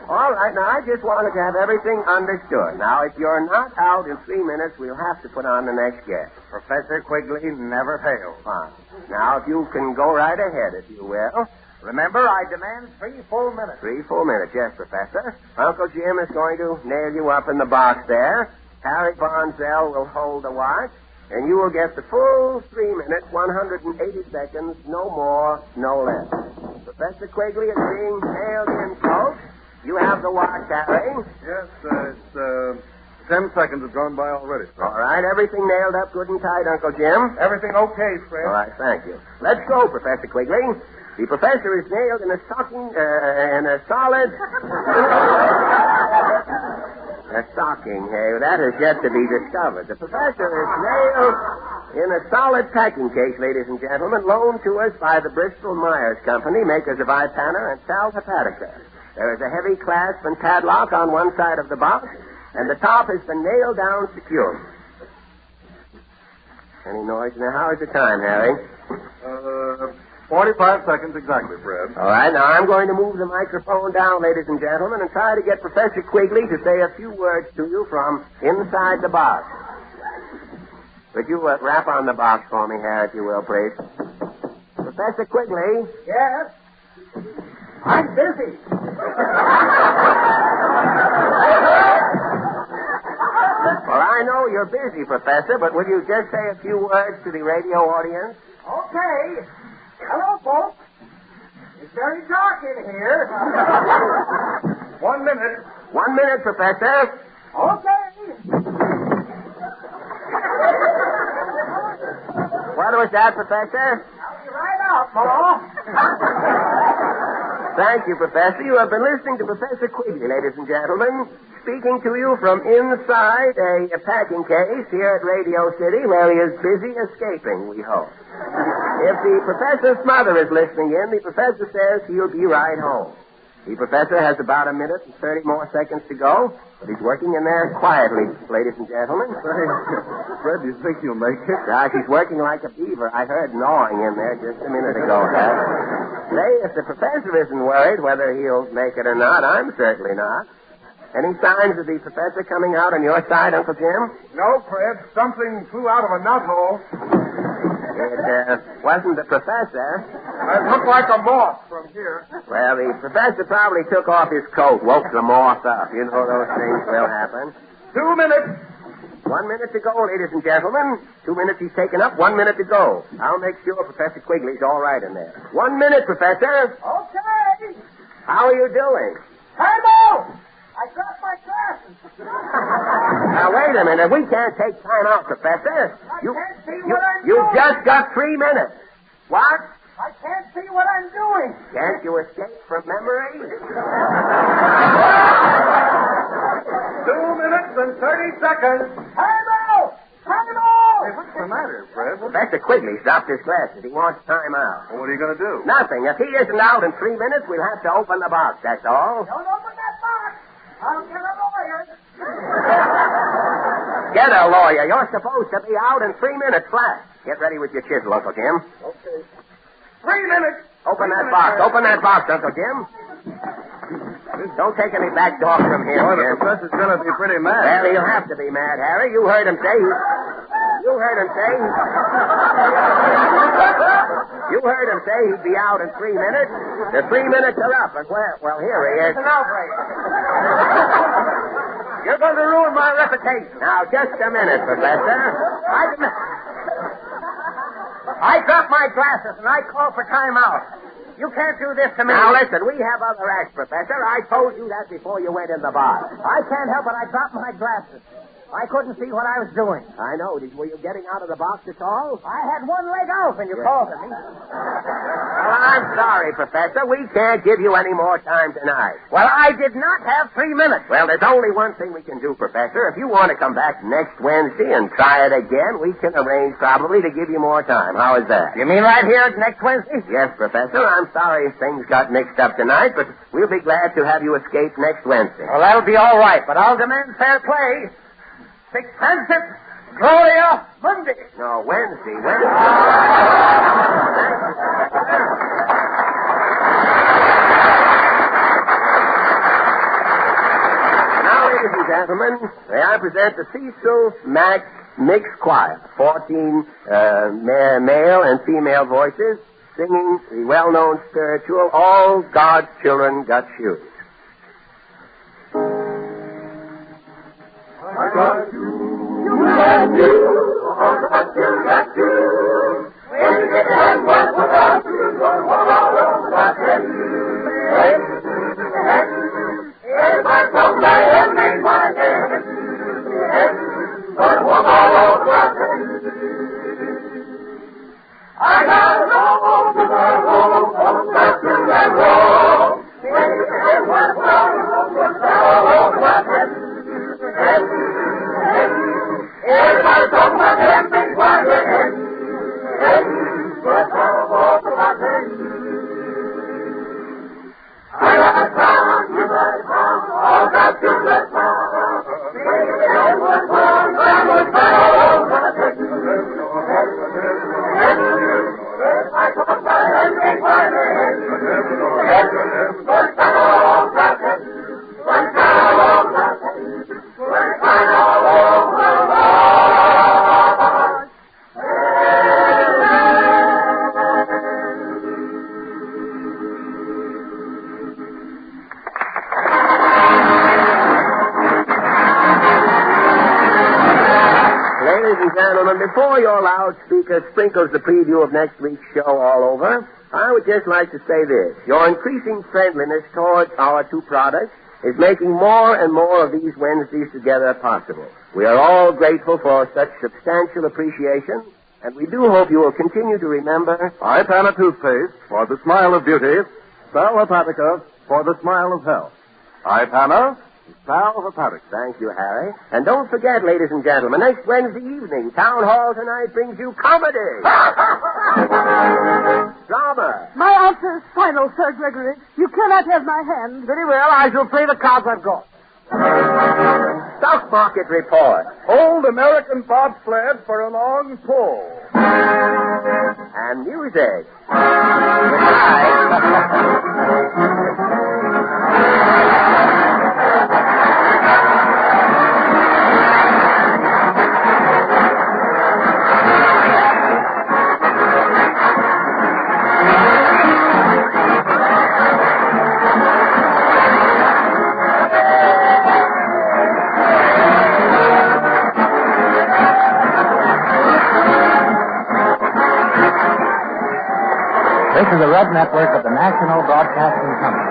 All right, now, I just wanted to have everything understood. Now, if you're not out in 3 minutes, we'll have to put on the next guest. Professor Quigley never fails. Fine. Now, if you can go right ahead, if you will. Remember, I demand 3 full minutes. 3 full minutes, yes, Professor. Uncle Jim is going to nail you up in the box there. Harry Bonzell will hold the watch. And you will get the full 3 minutes, 180 seconds, no more, no less. Professor Quigley is being nailed in, folks. You have the watch, Harry. Yes, it's 10 seconds have gone by already, sir. All right, everything nailed up good and tight, Uncle Jim? Everything okay, Fred? All right, thank you. Let's go, Professor Quigley. The professor is nailed in a solid... A stocking, hey, that is yet to be discovered. The professor is nailed in a solid packing case, ladies and gentlemen, loaned to us by the Bristol-Myers Company, makers of Ipana and Sal Hepatica. There is a heavy clasp and padlock on one side of the box, and the top has been nailed down securely. Any noise? Now, how is the time, Harry? 45 seconds exactly, Fred. All right, now I'm going to move the microphone down, ladies and gentlemen, and try to get Professor Quigley to say a few words to you from inside the box. Would you rap on the box for me, Harry, if you will, please? Professor Quigley? Yes? I'm busy. Well, I know you're busy, Professor, but will you just say a few words to the radio audience? Okay. Hello, folks. It's very dark in here. 1 minute. 1 minute, Professor. Okay. What was that, Professor? I'll be right out, Ma. Thank you, Professor. You have been listening to Professor Quigley, ladies and gentlemen, speaking to you from inside a packing case here at Radio City, where he is busy escaping, we hope. If the professor's mother is listening in, the professor says he'll be right home. The professor has about 1 minute and 30 more seconds to go, but he's working in there quietly, ladies and gentlemen. Fred, do you think you'll make it? Gosh, he's working like a beaver. I heard gnawing in there just a minute ago. Say, if the professor isn't worried whether he'll make it or not, I'm certainly not. Any signs of the professor coming out on your side, Uncle Jim? No, Fred. Something flew out of a nut hole. It wasn't the professor. It looked like a moth from here. Well, the professor probably took off his coat, woke the moth up. You know those things will happen. 2 minutes. 1 minute to go, ladies and gentlemen. 2 minutes he's taken up, 1 minute to go. I'll make sure Professor Quigley's all right in there. 1 minute, Professor. Okay. How are you doing? Time out. I dropped my glasses. Now, wait a minute. We can't take time out, Professor. I can't see what I'm You doing. just got 3 minutes. What? I can't see what I'm doing. Can't you escape from memory? 2 minutes and 30 seconds. Time out! Time out! What's the matter, Fred? Professor Quigley's dropped his glasses. He wants time out. Well, what are you going to do? Nothing. If he isn't out in 3 minutes, we'll have to open the box, that's all. Don't open that box. I'll get a lawyer. Get a lawyer. You're supposed to be out in 3 minutes flat. Get ready with your chisel, Uncle Jim. Okay. 3 minutes. Open that box. Open that box, Uncle Jim. Don't take any back talk from him. Boy, the professor's going to be pretty mad. Well, he'll have to be mad, Harry. You heard him say. You heard him say. You heard him say he'd be out in 3 minutes. The 3 minutes are up, and well, here he is. It's an outrage. You're going to ruin my reputation. Now, just a minute, Professor. I dropped my glasses and I called for time out. You can't do this to me. Now, listen, we have other acts, Professor. I told you that before you went in the box. I can't help it. I dropped my glasses. I couldn't see what I was doing. I know. Were you getting out of the box at all? I had one leg out when you called me. Well, I'm sorry, Professor. We can't give you any more time tonight. Well, I did not have 3 minutes. Well, there's only one thing we can do, Professor. If you want to come back next Wednesday and try it again, we can arrange probably to give you more time. How is that? You mean right here next Wednesday? Yes, Professor. I'm sorry things got mixed up tonight, but we'll be glad to have you escape next Wednesday. Well, that'll be all right, but I'll demand fair play. Sixpences, Gloria, Monday. No, Wednesday. Now, ladies and gentlemen, may I present the Cecil Mack Mixed Choir. 14 male and female voices singing the well-known spiritual, All God's Children Got Shoes. I got you got you, all got you got you. When you get that one, what got you, what got you. Everybody come by and make my head. But what got you. I got to go to the road, got you that road. When you get that one, what got you. Everybody talk about them big white head. I got a crown, you got a crown, all got you got crown. I talk about them big white head. Before your loudspeaker sprinkles the preview of next week's show all over, I would just like to say this. Your increasing friendliness towards our two products is making more and more of these Wednesdays together possible. We are all grateful for such substantial appreciation, and we do hope you will continue to remember Ipana toothpaste for the smile of beauty, Sal Hepatica for the smile of health. Ipana, Sal Hepatica. Thank you, Harry. And don't forget, ladies and gentlemen, next Wednesday evening, Town Hall tonight brings you comedy. Drama. My answer is final, Sir Gregory. You cannot have my hand. Very well, I shall play the cards I've got. Stock market report. Old American bobsled for a long pull. And music. Goodbye. This is the Red Network of the National Broadcasting Company.